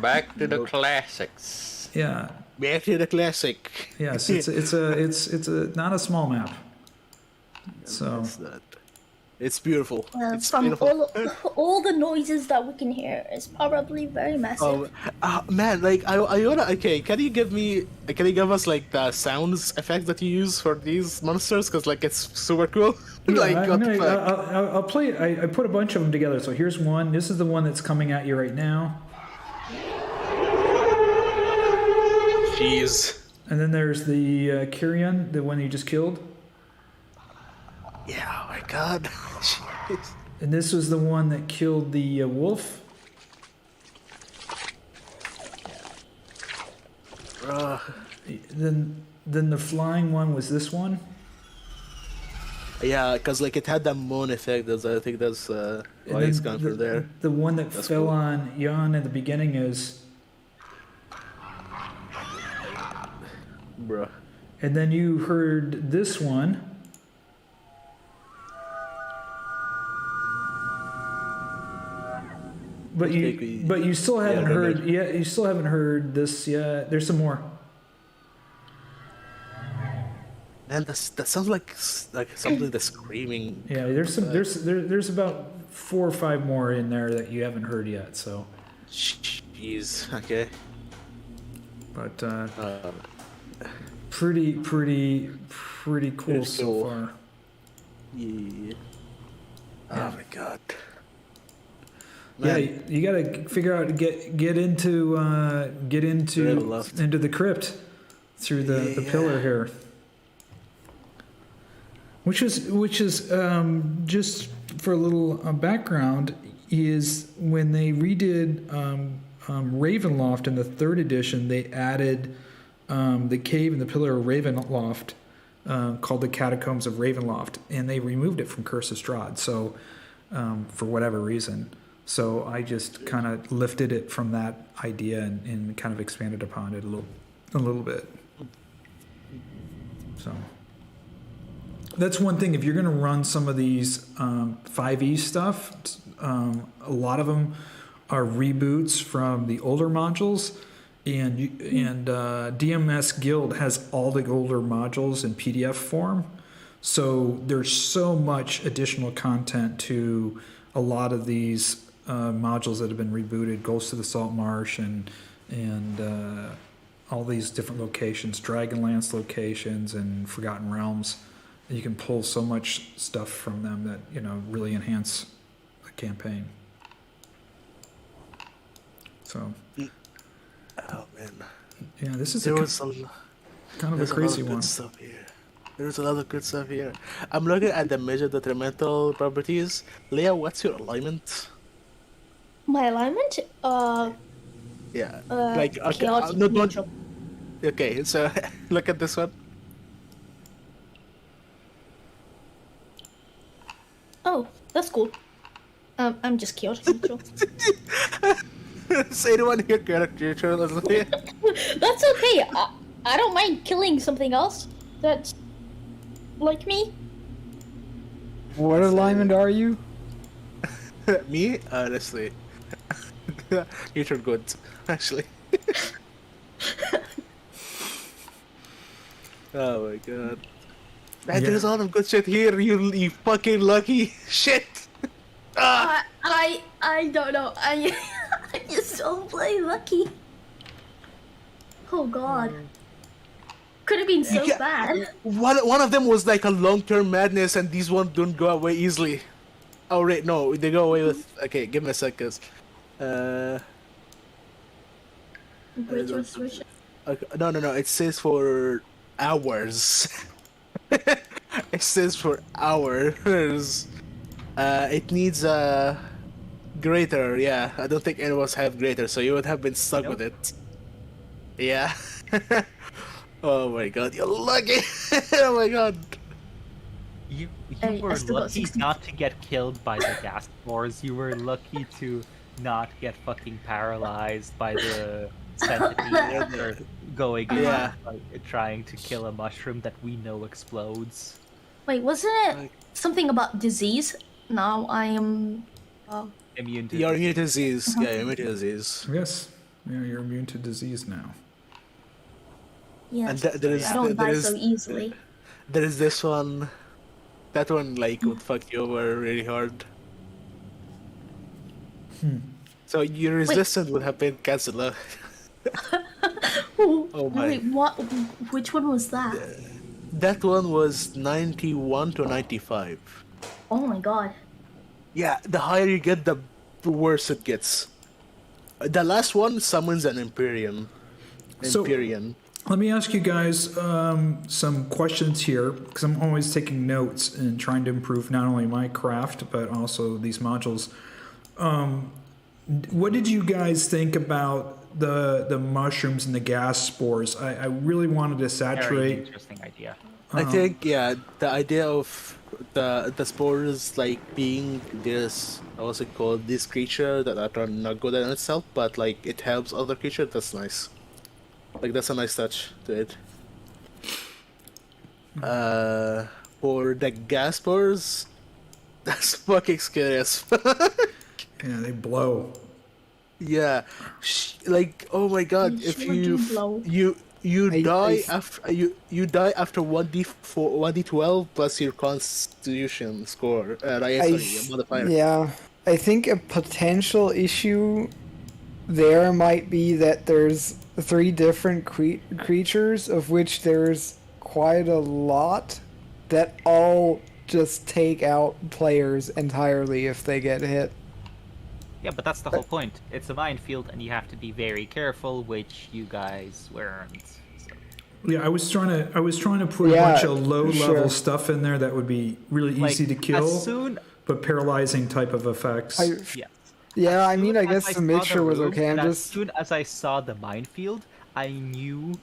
Speaker 6: Back to the classics.
Speaker 1: Yeah,
Speaker 3: Back to the classic.
Speaker 1: yes, it's a not a small map. So
Speaker 3: It's beautiful. It's
Speaker 2: From
Speaker 3: beautiful.
Speaker 2: all the noises that we can hear, it's probably very massive.
Speaker 3: Man, I wanna. Okay, can you give us the sounds effect that you use for these monsters? Cause it's super cool.
Speaker 1: yeah,
Speaker 3: What the fuck?
Speaker 1: I'll play. I put a bunch of them together. So here's one. This is the one that's coming at you right now.
Speaker 3: Jeez.
Speaker 1: And then there's the Khyraezul, the one you just killed.
Speaker 3: Yeah. Oh my god. Jeez.
Speaker 1: And this was the one that killed the wolf.
Speaker 3: Bruh.
Speaker 1: Then the flying one was this one.
Speaker 3: Yeah, cause it had that moon effect. I think that's
Speaker 1: And
Speaker 3: why
Speaker 1: then
Speaker 3: it's gone for there.
Speaker 1: The one that
Speaker 3: That's
Speaker 1: fell
Speaker 3: cool.
Speaker 1: on Jan at the beginning is.
Speaker 3: Bruh.
Speaker 1: And then you heard this one. But you still haven't heard. Yeah, you still haven't heard this yet. There's some more.
Speaker 3: Man, that sounds like something that's screaming.
Speaker 1: Yeah, there's about 4 or 5 more in there that you haven't heard yet. So,
Speaker 3: Jeez. Okay.
Speaker 1: but pretty cool
Speaker 3: It's
Speaker 1: so
Speaker 3: cool.
Speaker 1: far.
Speaker 3: Yeah. Oh my god.
Speaker 1: Yeah,
Speaker 3: Man.
Speaker 1: you gotta figure out get into
Speaker 3: Ravenloft.
Speaker 1: into the crypt through the pillar here. Which is just for a little background is when they redid Ravenloft in the 3rd edition, they added the cave and the pillar of Ravenloft called the Catacombs of Ravenloft, and they removed it from Curse of Strahd. So for whatever reason. So I just kind of lifted it from that idea and kind of expanded upon it a little bit. So that's one thing. If you're going to run some of these 5e stuff, a lot of them are reboots from the older modules, and DMS Guild has all the older modules in PDF form. So there's so much additional content to a lot of these modules that have been rebooted. Ghost of the Salt Marsh and all these different locations, Dragonlance locations and Forgotten Realms. You can pull so much stuff from them that, you know, really enhance the campaign. So,
Speaker 3: Oh man,
Speaker 1: yeah, this is
Speaker 3: there
Speaker 1: a
Speaker 3: was
Speaker 1: kind of a
Speaker 3: there's
Speaker 1: crazy
Speaker 3: a lot of
Speaker 1: one.
Speaker 3: good stuff here. There's a lot of good stuff here. I'm looking at the major detrimental properties. Liea, what's your alignment?
Speaker 2: My alignment?
Speaker 3: Yeah, like okay,
Speaker 2: chaotic
Speaker 3: no, don't.
Speaker 2: neutral.
Speaker 3: Okay, so look at this one.
Speaker 2: Oh, that's cool. I'm just chaotic neutral.
Speaker 3: Is anyone here character neutral as Liea?
Speaker 2: That's okay. I don't mind killing something else that's like me.
Speaker 4: What alignment are you?
Speaker 3: Me, honestly, neutral good, actually. Oh my god. Man,
Speaker 1: Yeah.
Speaker 3: there's a lot of good shit here, you fucking lucky shit! Ah!
Speaker 2: I don't know. I just don't play lucky. Oh god. Could have been so
Speaker 3: Yeah.
Speaker 2: bad.
Speaker 3: One of them was like a long-term madness, and these ones don't go away easily. Oh wait, no, they go away with... Okay, give me a second.
Speaker 2: Great restoration.
Speaker 3: Okay, no, it says for hours. It says for hours. It needs a greater, yeah. I don't think any of us have greater, so you would have been stuck with it. Yeah. Oh my god, you're lucky! Oh my god.
Speaker 7: You
Speaker 2: I
Speaker 7: were
Speaker 2: still got
Speaker 7: lucky
Speaker 2: 60.
Speaker 7: not to get killed by the gas spores. You were lucky to not get fucking paralyzed by the centipedes that are going
Speaker 3: Yeah.
Speaker 7: trying to kill a mushroom that we know explodes.
Speaker 2: Wait, wasn't it something about disease? Now I am.
Speaker 7: Immune to
Speaker 3: You're immune to disease. Yeah, you're immune to disease.
Speaker 1: Yes, yeah, you're immune to disease now.
Speaker 2: Yes.
Speaker 3: And there is,
Speaker 2: I don't
Speaker 3: there
Speaker 2: die
Speaker 3: is,
Speaker 2: so easily.
Speaker 3: there is this one. That one, like, would fuck you over really hard. So your resistance would have been cancelled out. Oh my.
Speaker 2: Wait, what? Which one was that?
Speaker 3: That one was 91 to 95.
Speaker 2: Oh my god.
Speaker 3: Yeah, the higher you get, the worse it gets. The last one summons an Empyrean.
Speaker 1: So- Let me ask you guys some questions here, because I'm always taking notes and trying to improve not only my craft, but also these modules. What did you guys think about the mushrooms and the gas spores? I really wanted to
Speaker 7: Very
Speaker 1: saturate.
Speaker 7: interesting idea.
Speaker 3: I think, yeah, the idea of the spores, like, being this, what's it called, this creature that are not good in itself, but, like, it helps other creatures, that's nice. Like, that's a nice touch to it. For the gas spores, that's fucking scary as fuck.
Speaker 1: Yeah, they blow.
Speaker 3: Yeah, like, oh my god,
Speaker 2: They
Speaker 3: if
Speaker 2: sure
Speaker 3: you
Speaker 2: do blow.
Speaker 3: you
Speaker 4: I-
Speaker 3: die
Speaker 4: I-
Speaker 3: after you die after 1d4 1d12 plus your constitution score, right? Sorry, your modifier.
Speaker 4: Yeah, I think a potential issue there might be that there's 3 different creatures, of which there's quite a lot that all just take out players entirely if they get hit.
Speaker 7: Yeah, but that's the whole point. It's a minefield, and you have to be very careful, which you guys weren't. So.
Speaker 1: Yeah, I was trying to put a
Speaker 4: Yeah,
Speaker 1: bunch of low level
Speaker 4: sure.
Speaker 1: stuff in there that would be really
Speaker 7: Like,
Speaker 1: easy to kill,
Speaker 7: As soon,
Speaker 1: but paralyzing type of effects.
Speaker 7: yeah.
Speaker 4: Yeah, I
Speaker 7: As
Speaker 4: mean,
Speaker 7: soon
Speaker 4: I
Speaker 7: as
Speaker 4: guess
Speaker 7: saw
Speaker 4: the mixture was
Speaker 7: room,
Speaker 4: okay. I'm
Speaker 7: and as
Speaker 4: just
Speaker 7: soon as I saw the minefield, I knew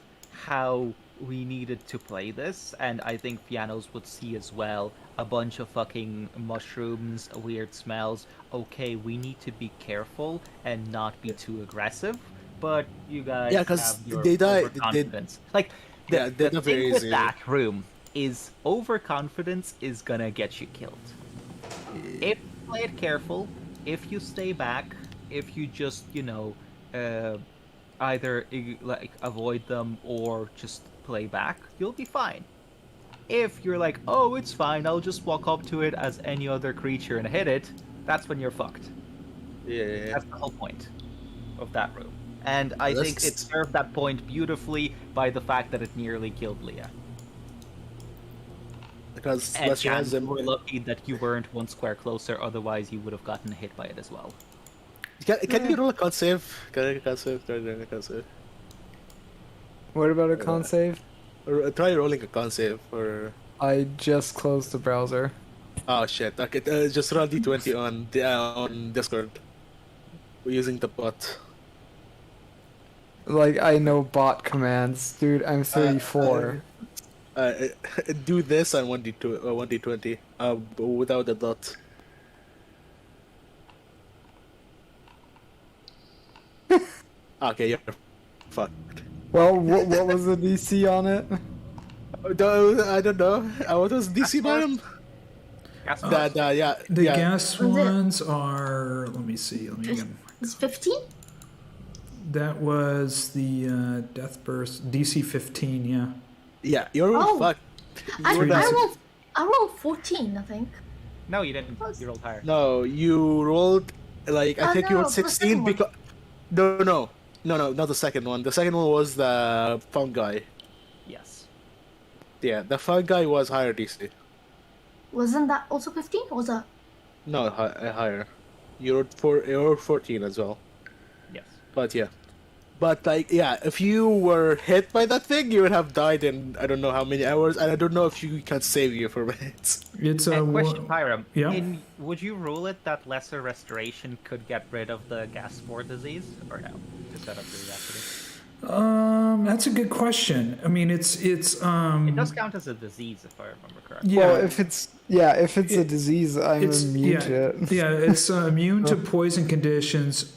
Speaker 7: how we needed to play this, and I think Fiannos would see as well a bunch of fucking mushrooms, weird smells. Okay, we need to be careful and not be too aggressive, but you guys
Speaker 3: Yeah, 'cause
Speaker 7: have your
Speaker 3: they die-
Speaker 7: overconfidence. Like,
Speaker 3: Yeah,
Speaker 7: the
Speaker 3: they're not very
Speaker 7: thing with
Speaker 3: easy.
Speaker 7: that room is overconfidence is gonna get you killed. If you play it careful, if you stay back, if you just, either like avoid them or just play back, you'll be fine. If you're like, oh, it's fine, I'll just walk up to it as any other creature and hit it, that's when you're fucked.
Speaker 3: Yeah.
Speaker 7: That's the whole point of that room. And I think it
Speaker 3: That's-
Speaker 7: served that point beautifully by the fact that it nearly killed Liea.
Speaker 3: Because
Speaker 7: And
Speaker 3: plus you have
Speaker 7: Jan,
Speaker 3: them.
Speaker 7: you were lucky that you weren't one square closer, otherwise you would have gotten hit by it as well.
Speaker 3: Can you roll a con save? Can I con save? Try rolling a con save.
Speaker 4: What about a con save?
Speaker 3: Or try rolling a con save or.
Speaker 4: I just closed the browser.
Speaker 3: Oh shit! Okay, just roll d20 on Discord. We're using the bot.
Speaker 4: Like, I know bot commands. Dude, I'm 34.
Speaker 3: Do this on 1d20. Without the dot. Okay, you're fucked.
Speaker 4: Well, what was the DC on it?
Speaker 3: I don't know. What was DC bottom?
Speaker 7: Gas
Speaker 3: Yeah.
Speaker 1: The
Speaker 3: yeah.
Speaker 1: gas
Speaker 2: Was it-
Speaker 1: ones are. Let me see. Let me get.
Speaker 2: It's 15?
Speaker 1: That was the Death Burst DC 15. Yeah.
Speaker 3: Yeah, you're
Speaker 2: Oh.
Speaker 3: fucked.
Speaker 2: I
Speaker 3: You're not-
Speaker 2: rolled 14, I think.
Speaker 7: No, you didn't. You rolled higher.
Speaker 3: No, you rolled like I
Speaker 2: Oh,
Speaker 3: think you
Speaker 2: no,
Speaker 3: rolled
Speaker 2: the
Speaker 3: 16
Speaker 2: second one.
Speaker 3: because no, not the second one. The second one was the fungi.
Speaker 7: Yes.
Speaker 3: Yeah, the fungi was higher DC.
Speaker 2: Wasn't that also 15? Or was that?
Speaker 3: No, higher. You rolled 14 as well.
Speaker 7: Yes.
Speaker 3: But yeah. But like yeah, if you were hit by that thing, you would have died in I don't know how many hours, and I don't know if you can save you for minutes.
Speaker 1: It's a.
Speaker 7: And question, Hiram.
Speaker 1: yeah.
Speaker 7: Would you rule it that lesser restoration could get rid of the gas spore disease, or no? Just out of curiosity.
Speaker 1: That's a good question. I mean, it's.
Speaker 7: It does count as a disease, if I remember correctly.
Speaker 1: Yeah.
Speaker 4: Well, if it's a disease, I'm immune to it.
Speaker 1: Yeah, it's immune to poison conditions.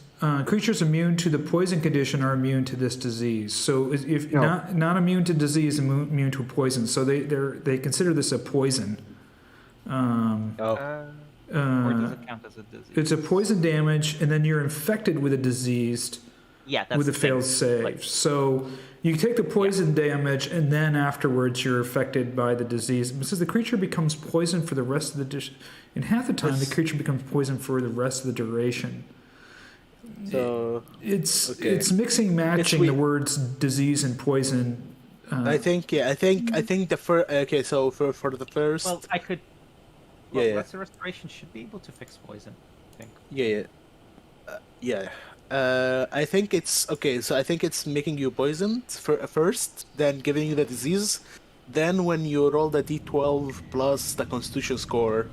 Speaker 1: Creatures immune to the poison condition are immune to this disease. So if
Speaker 4: No.
Speaker 1: not immune to disease, immune to poison. So they consider this a poison.
Speaker 7: Or does it count as a disease?
Speaker 1: It's a poison damage, and then you're infected with a disease
Speaker 7: Yeah, that's
Speaker 1: with a
Speaker 7: the thing.
Speaker 1: failed save.
Speaker 7: Like,
Speaker 1: So you take the poison damage, and then afterwards you're affected by the disease. It says the creature becomes poison for the rest of the in half the time, the creature becomes poison for the rest of the duration.
Speaker 3: So
Speaker 1: It's
Speaker 3: Okay.
Speaker 1: it's mixing matching the
Speaker 3: weird.
Speaker 1: words disease and poison.
Speaker 3: I think the first okay. So for the first
Speaker 7: well, I could.
Speaker 3: Yeah,
Speaker 7: Well,
Speaker 3: yeah.
Speaker 7: lesser restoration should be able to fix poison. I think.
Speaker 3: yeah. I think it's okay. So I think it's making you poisoned first, then giving you the disease. Then when you roll the d12 plus the Constitution score,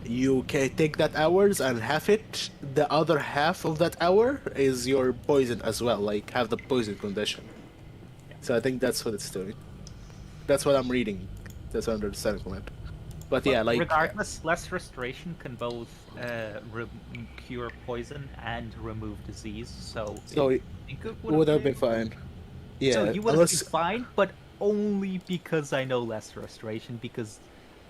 Speaker 3: you can take that hours and half it. The other half of that hour is your poison as well, like have the poison condition. So I think that's what it's doing. That's what I'm reading. That's what I'm understanding from it. But yeah, like
Speaker 7: regardless, less restoration can both cure poison and remove disease. So
Speaker 3: it
Speaker 7: I think it
Speaker 3: would have been fine. Yeah,
Speaker 7: So you would have
Speaker 3: unless
Speaker 7: been fine, but only because I know less restoration. Because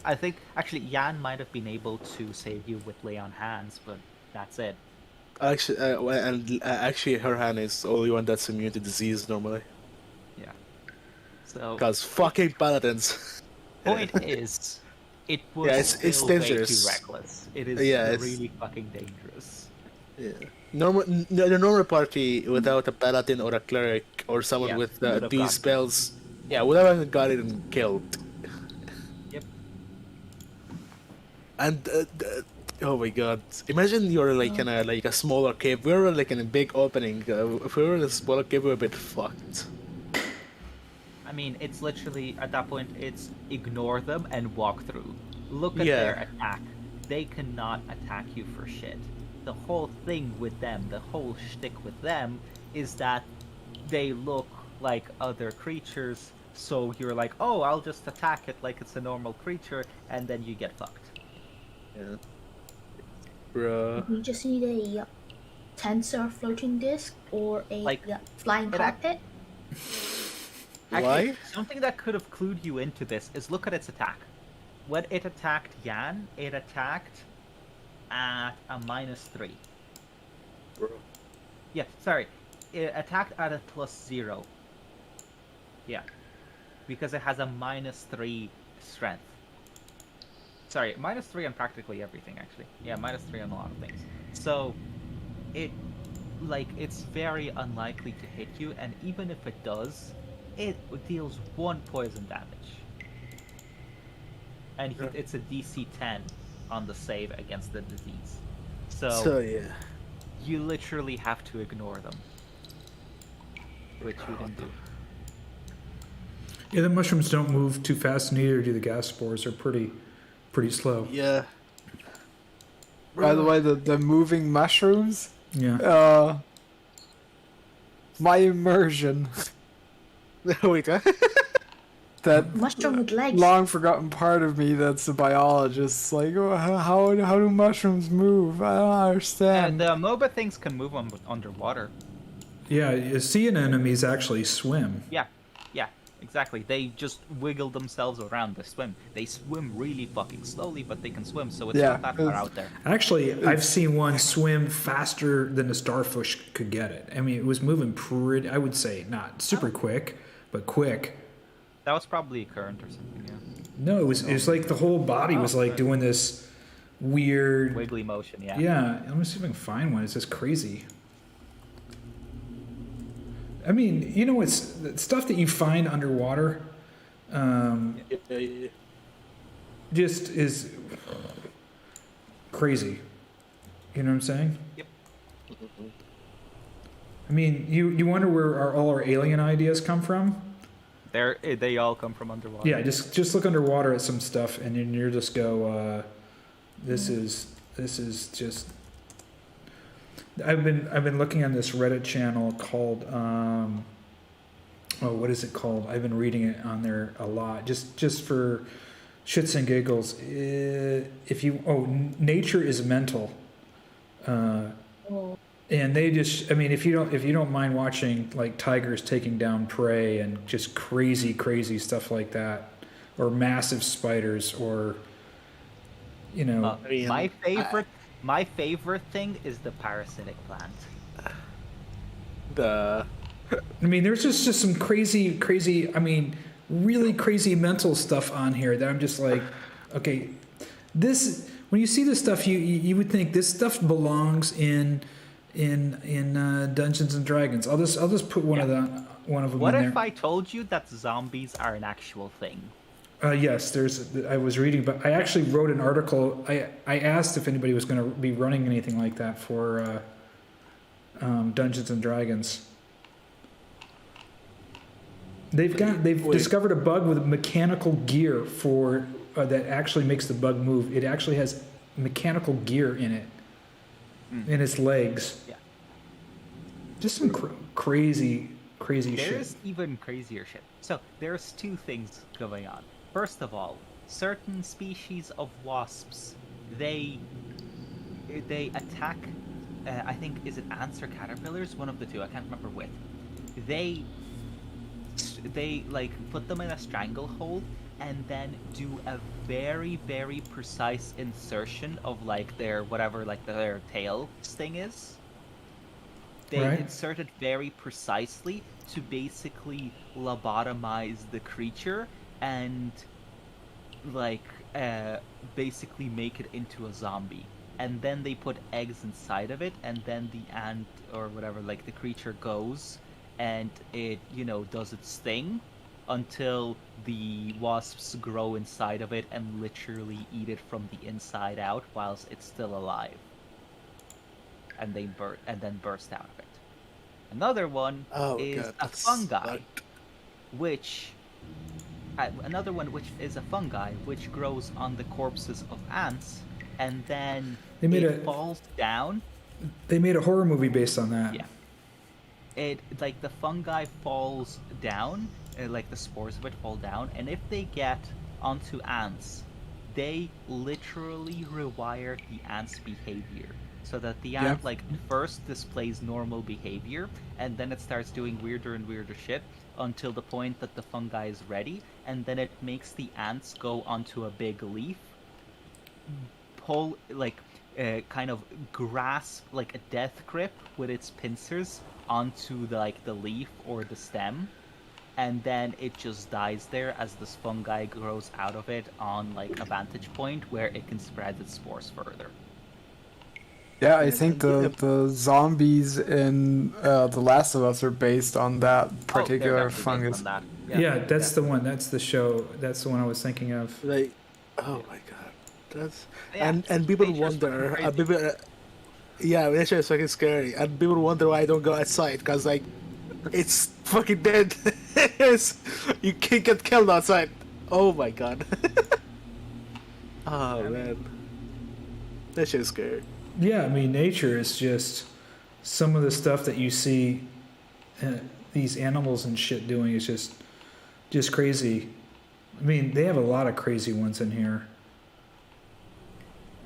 Speaker 7: I think actually Jan might have been able to save you with lay on hands, but that's it.
Speaker 3: actually, actually, Herjann is the only one that's immune to disease normally.
Speaker 7: Yeah. So
Speaker 3: Because fucking paladins.
Speaker 7: point is, it was
Speaker 3: Yeah, it's
Speaker 7: still way too
Speaker 3: dangerous.
Speaker 7: reckless. It is
Speaker 3: Yeah, it's-
Speaker 7: really fucking dangerous.
Speaker 3: Yeah. The normal party without a paladin or a cleric or someone
Speaker 7: Yeah,
Speaker 3: with
Speaker 7: would have
Speaker 3: these
Speaker 7: gotten
Speaker 3: spells, yeah, would have gotten it killed.
Speaker 7: Yep.
Speaker 3: And oh my god, imagine you're like in a smaller cave. We're like in a big opening. If we were in a smaller cave, we're a bit fucked.
Speaker 7: I mean, it's literally at that point, it's ignore them and walk through. Look at
Speaker 3: Yeah.
Speaker 7: their attack. They cannot attack you for shit. The whole thing with them, the whole shtick with them, is that they look like other creatures, So you're like, oh, I'll just attack it like it's a normal creature, and then you get fucked.
Speaker 3: Yeah. Bruh.
Speaker 2: We just need a tensor floating disc or a
Speaker 7: Like,
Speaker 2: flying
Speaker 7: it act-
Speaker 2: cockpit.
Speaker 7: Actually,
Speaker 3: Why?
Speaker 7: something that could have clued you into this is look at its attack. When it attacked Yan, it attacked at a -3.
Speaker 3: Bro.
Speaker 7: Yeah, sorry. It attacked at a +0. Yeah. Because it has a -3 strength. Sorry, -3 on practically everything, actually. Yeah, -3 on a lot of things. So, it's very unlikely to hit you, and even if it does, it deals 1 poison damage. And
Speaker 3: Yeah.
Speaker 7: it's a DC 10 on the save against the disease.
Speaker 3: So yeah.
Speaker 7: You literally have to ignore them. Which you can do.
Speaker 1: Yeah, the mushrooms don't move too fast, neither do the gas spores. They're pretty slow.
Speaker 3: Yeah.
Speaker 4: By the way, the moving mushrooms,
Speaker 1: Yeah.
Speaker 4: my immersion,
Speaker 3: Wait, huh?
Speaker 4: that
Speaker 2: Mushroom with legs.
Speaker 4: long forgotten part of me that's a biologist. Like, oh, how do mushrooms move? I don't understand.
Speaker 7: The MOBA things can move underwater.
Speaker 1: Yeah, sea anemones actually swim.
Speaker 7: Yeah, exactly. They just wiggle themselves around the swim. They swim really fucking slowly, but they can swim, so it's
Speaker 4: Yeah,
Speaker 7: not that far
Speaker 4: it's-
Speaker 7: out there.
Speaker 1: Actually, I've seen one swim faster than a starfish could get it. I mean, it was moving pretty, I would say, not super quick, but quick.
Speaker 7: That was probably a current or something, yeah.
Speaker 1: No, it was like the whole body was like doing this weird.
Speaker 7: Wiggly motion, yeah.
Speaker 1: Yeah, let me see if I can find one. It's just crazy. I mean, you know, it's stuff that you find underwater.
Speaker 3: Yeah.
Speaker 1: Just is crazy. You know what I'm saying?
Speaker 7: Yep.
Speaker 1: I mean, you wonder where all our alien ideas come from?
Speaker 7: They all come from underwater.
Speaker 1: Yeah, just look underwater at some stuff, and then you just go, this is just. I've been looking on this Reddit channel called what is it called? I've been reading it on there a lot, just for shits and giggles. Nature is mental, and they just, I mean, if you don't mind watching like tigers taking down prey and just crazy stuff like that, or massive spiders, or you know,
Speaker 3: I mean,
Speaker 7: My favorite thing is the parasitic plant.
Speaker 1: I mean, there's just some crazy, I mean, really crazy mental stuff on here that I'm just like, okay, this, when you see this stuff, you would think this stuff belongs in Dungeons and Dragons. I'll just put one of them
Speaker 7: What
Speaker 1: in
Speaker 7: if
Speaker 1: there.
Speaker 7: I told you that zombies are an actual thing?
Speaker 1: Yes, I was reading, but I actually wrote an article. I asked if anybody was going to be running anything like that for Dungeons and Dragons. They've discovered a bug with mechanical gear for that actually makes the bug move. It actually has mechanical gear in it, in its legs.
Speaker 7: Yeah.
Speaker 1: Just some crazy shit.
Speaker 7: There's even crazier shit. So there's two things going on. First of all, certain species of wasps, they attack. I think, is it ants or caterpillars? One of the two. I can't remember which. They like put them in a stranglehold and then do a very precise insertion of like their whatever like their tail sting is. They
Speaker 1: Right.
Speaker 7: insert it very precisely to basically lobotomize the creature and like basically make it into a zombie. And then they put eggs inside of it, and then the ant or whatever, like the creature goes and it, does its thing until the wasps grow inside of it and literally eat it from the inside out whilst it's still alive. And then burst out of it. Another one is
Speaker 3: God,
Speaker 7: a
Speaker 3: that's
Speaker 7: fungi,
Speaker 3: not-
Speaker 7: which is a fungi which grows on the corpses of ants, and then it falls down.
Speaker 1: They made a horror movie based on that.
Speaker 7: Yeah. It like the fungi falls down like the spores of it fall down, and if they get onto ants, they literally rewire the ant's behavior. So that the ant,
Speaker 4: Yep.
Speaker 7: like, first displays normal behavior, and then it starts doing weirder and weirder shit until the point that the fungi is ready, and then it makes the ants go onto a big leaf, pull, like, kind of grasp, like, a death grip with its pincers onto, the leaf or the stem, and then it just dies there as this fungi grows out of it on, like, a vantage point where it can spread its spores further.
Speaker 4: Yeah, I think the zombies in The Last of Us are based on that particular fungus.
Speaker 1: Yeah, that's the one. That's the show. That's the one I was thinking of.
Speaker 3: Like, oh my god, that's
Speaker 7: Yeah,
Speaker 3: and people
Speaker 7: nature's fucking
Speaker 3: wonder,
Speaker 7: crazy.
Speaker 3: people, yeah, nature is fucking scary, and people wonder why I don't go outside because like it's fucking dead. You can't get killed outside. Oh my god. Oh man, that shit's scary.
Speaker 1: Yeah, I mean, nature is just some of the stuff that you see these animals and shit doing is just crazy. I mean, they have a lot of crazy ones in here.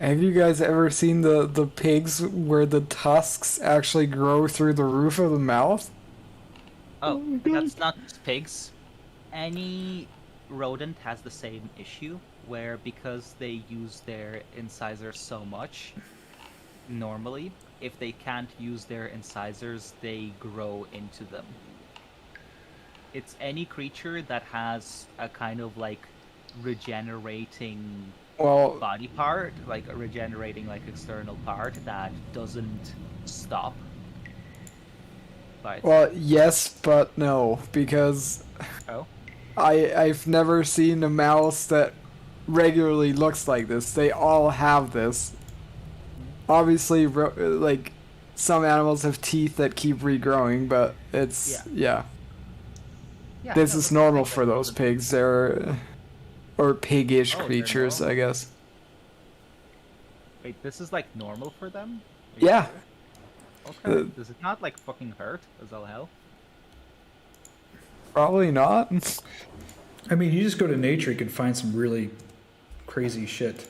Speaker 4: Have you guys ever seen the pigs where the tusks actually grow through the roof of the mouth?
Speaker 7: Oh, that's not just pigs. Any rodent has the same issue, where because they use their incisors so much, normally, if they can't use their incisors, they grow into them. It's any creature that has a kind of like regenerating
Speaker 4: Well,
Speaker 7: body part, like a regenerating like external part that doesn't stop. But
Speaker 4: well, yes, but no, because
Speaker 7: oh,
Speaker 4: I've never seen a mouse that regularly looks like this. They all have this. Obviously, like some animals have teeth that keep regrowing, but it's yeah.
Speaker 7: yeah,
Speaker 4: This
Speaker 7: no,
Speaker 4: is
Speaker 7: that's
Speaker 4: normal
Speaker 7: the thing,
Speaker 4: for
Speaker 7: that
Speaker 4: those
Speaker 7: doesn't-
Speaker 4: pigs. They're or piggish
Speaker 7: Oh, they're
Speaker 4: creatures,
Speaker 7: normal?
Speaker 4: I guess.
Speaker 7: Wait, this is like normal for them?
Speaker 4: Yeah.
Speaker 7: Okay. Does it not like fucking hurt as all hell?
Speaker 4: Probably not.
Speaker 1: I mean, you just go to nature, you can find some really crazy shit.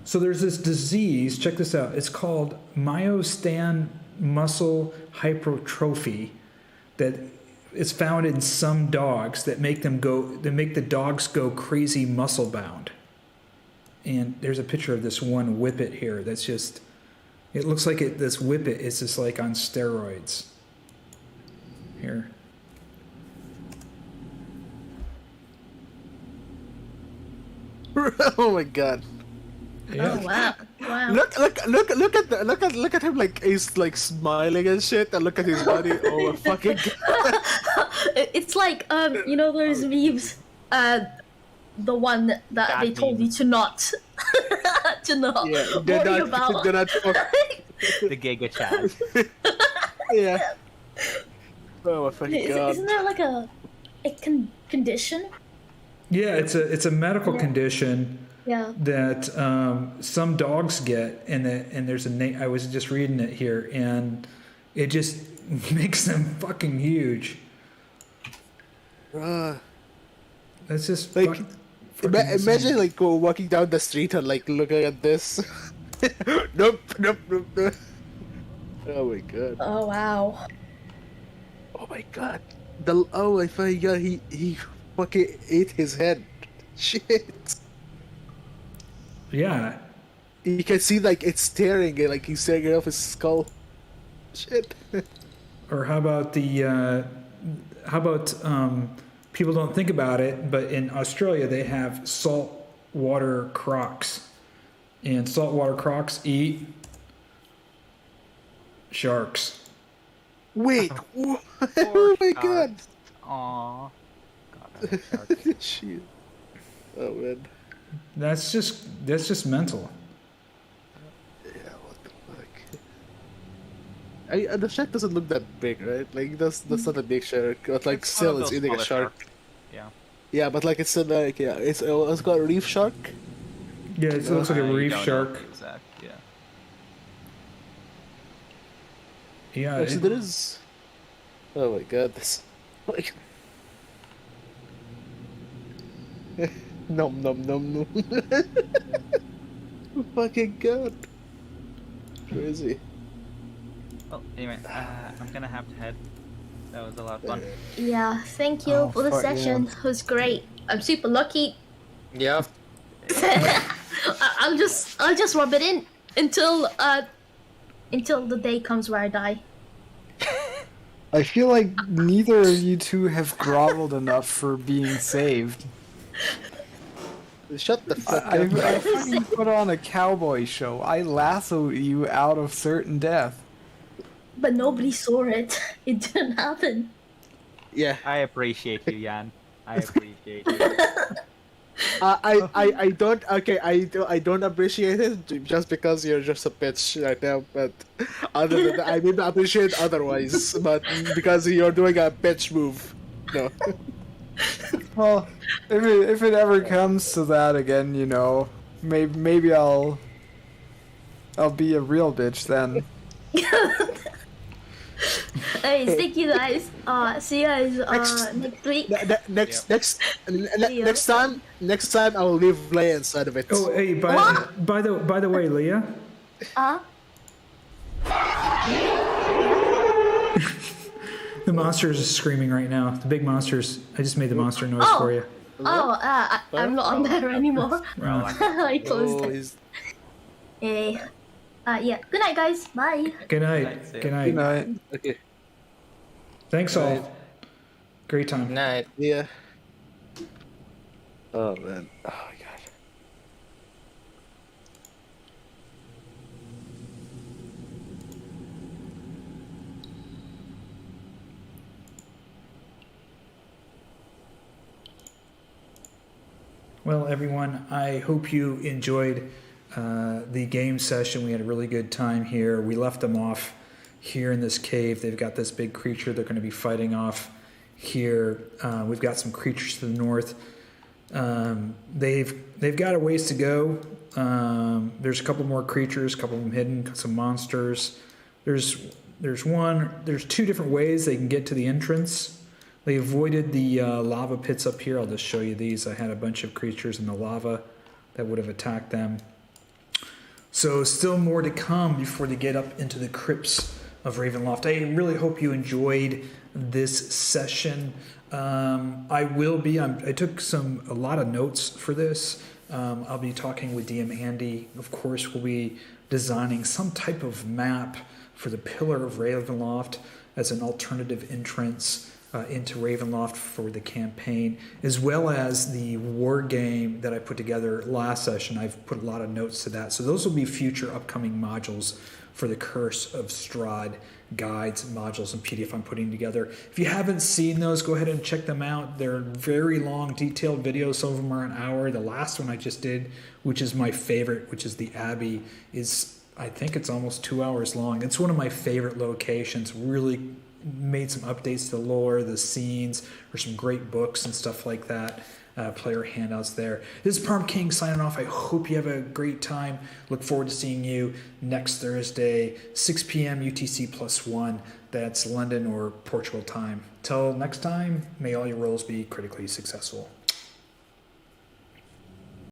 Speaker 1: So there's this disease, check this out. It's called myostan muscle hypertrophy that is found in some dogs that make the dogs go crazy muscle bound. And there's a picture of this one whippet here that's just, it looks like this whippet is just like on steroids. Here.
Speaker 3: Oh my god.
Speaker 1: Yeah.
Speaker 2: Oh wow! Wow.
Speaker 3: Look at him, like he's like smiling and shit, and look at his body. Oh my fucking god.
Speaker 2: It's like you know those memes, the one that
Speaker 7: That
Speaker 2: they told
Speaker 7: meme.
Speaker 2: you to not
Speaker 3: Yeah,
Speaker 2: worry about.
Speaker 3: they're not fuck.
Speaker 7: The Giga Chat.
Speaker 3: Yeah. Oh my fucking god.
Speaker 2: Isn't there like a condition?
Speaker 1: Yeah, it's a medical condition
Speaker 2: Yeah.
Speaker 1: that some dogs get, and there's a name. I was just reading it here, and it just makes them fucking huge. That's just
Speaker 3: Like,
Speaker 1: fucking insane.
Speaker 3: Imagine like walking down the street and like looking at this. Nope. Oh my god.
Speaker 2: Oh wow.
Speaker 3: Oh my god. Oh my fucking god. He fucking ate his head. Shit.
Speaker 1: Yeah,
Speaker 3: You can see like it's staring, like he's staring off his skull. Shit.
Speaker 1: or how about people don't think about it, but in Australia they have saltwater crocs, and saltwater crocs eat sharks.
Speaker 3: Wait. What? Oh my god.
Speaker 7: Aww. God, I love sharks.
Speaker 3: Shit. Oh man.
Speaker 1: That's just mental.
Speaker 3: Yeah, what the fuck? The shark doesn't look that big, right? Like that's not a big shark, but like
Speaker 7: It's one
Speaker 3: still
Speaker 7: of
Speaker 3: it's
Speaker 7: those
Speaker 3: eating a
Speaker 7: smaller
Speaker 3: shark.
Speaker 7: sharks. Yeah.
Speaker 3: Yeah, but like it's still like it's called a reef shark.
Speaker 1: Yeah, it looks like a
Speaker 7: I
Speaker 1: reef
Speaker 7: don't know
Speaker 1: shark.
Speaker 7: the exact- yeah.
Speaker 1: Yeah,
Speaker 3: Actually, there is Oh my god, this like nom nom nom nom. Fucking god. Crazy.
Speaker 7: Well, anyway, I'm gonna have to head. That was a lot of fun.
Speaker 2: Yeah, thank you
Speaker 4: Oh,
Speaker 2: for the
Speaker 4: fuck yeah.
Speaker 2: session. It was great. I'm super lucky.
Speaker 6: Yep.
Speaker 2: I'll just rub it in until the day comes where I die.
Speaker 4: I feel like neither of you two have groveled enough for being saved.
Speaker 3: Shut the fuck
Speaker 4: I
Speaker 3: up.
Speaker 4: fucking put on a cowboy show. I lassoed you out of certain death.
Speaker 2: But nobody saw it. It didn't happen.
Speaker 3: Yeah.
Speaker 7: I appreciate you, Jan. I appreciate you.
Speaker 3: I don't I don't appreciate it just because you're just a bitch right now, but other than that, I mean appreciate otherwise, but because you're doing a bitch move. No.
Speaker 4: Well, if it ever comes to that again, you know, maybe I'll be a real bitch then.
Speaker 2: Hey, thank you guys. See you guys next week.
Speaker 3: Next time I will leave Liea inside of it.
Speaker 1: Oh, hey, by the way, Leah. The monsters are screaming right now. The big monsters. I just made the monster noise for you.
Speaker 2: I'm not on there anymore. I closed it.
Speaker 3: He's...
Speaker 2: Hey. Yeah. Good night, guys. Bye.
Speaker 1: Good night. Good night.
Speaker 4: Good night.
Speaker 3: Okay.
Speaker 1: Thanks all. Great time.
Speaker 6: Night.
Speaker 3: Yeah. Oh man. Oh my god.
Speaker 1: Well, everyone, I hope you enjoyed the game session. We had a really good time here. We left them off here in this cave. They've got this big creature they're going to be fighting off here. We've got some creatures to the north. They've got a ways to go. There's a couple more creatures, a couple of them hidden, some monsters. There's two different ways they can get to the entrance. They avoided the lava pits up here. I'll just show you these. I had a bunch of creatures in the lava that would have attacked them. So still more to come before they get up into the crypts of Ravenloft. I really hope you enjoyed this session. I took a lot of notes for this. I'll be talking with DM Andy. Of course, we'll be designing some type of map for the Pillar of Ravenloft as an alternative entrance into Ravenloft for the campaign, as well as the war game that I put together last session. I've put a lot of notes to that. So those will be future upcoming modules for the Curse of Strahd guides, modules, and PDF I'm putting together. If you haven't seen those, go ahead and check them out. They're very long, detailed videos. Some of them are an hour. The last one I just did, which is my favorite, which is the Abbey, I think it's almost 2 hours long. It's one of my favorite locations. Really made some updates to the lore, the scenes, or some great books and stuff like that. Player handouts there. This is Parm King signing off. I hope you have a great time. Look forward to seeing you next Thursday, 6 p.m. UTC +1. That's London or Portugal time. Till next time, may all your rolls be critically successful.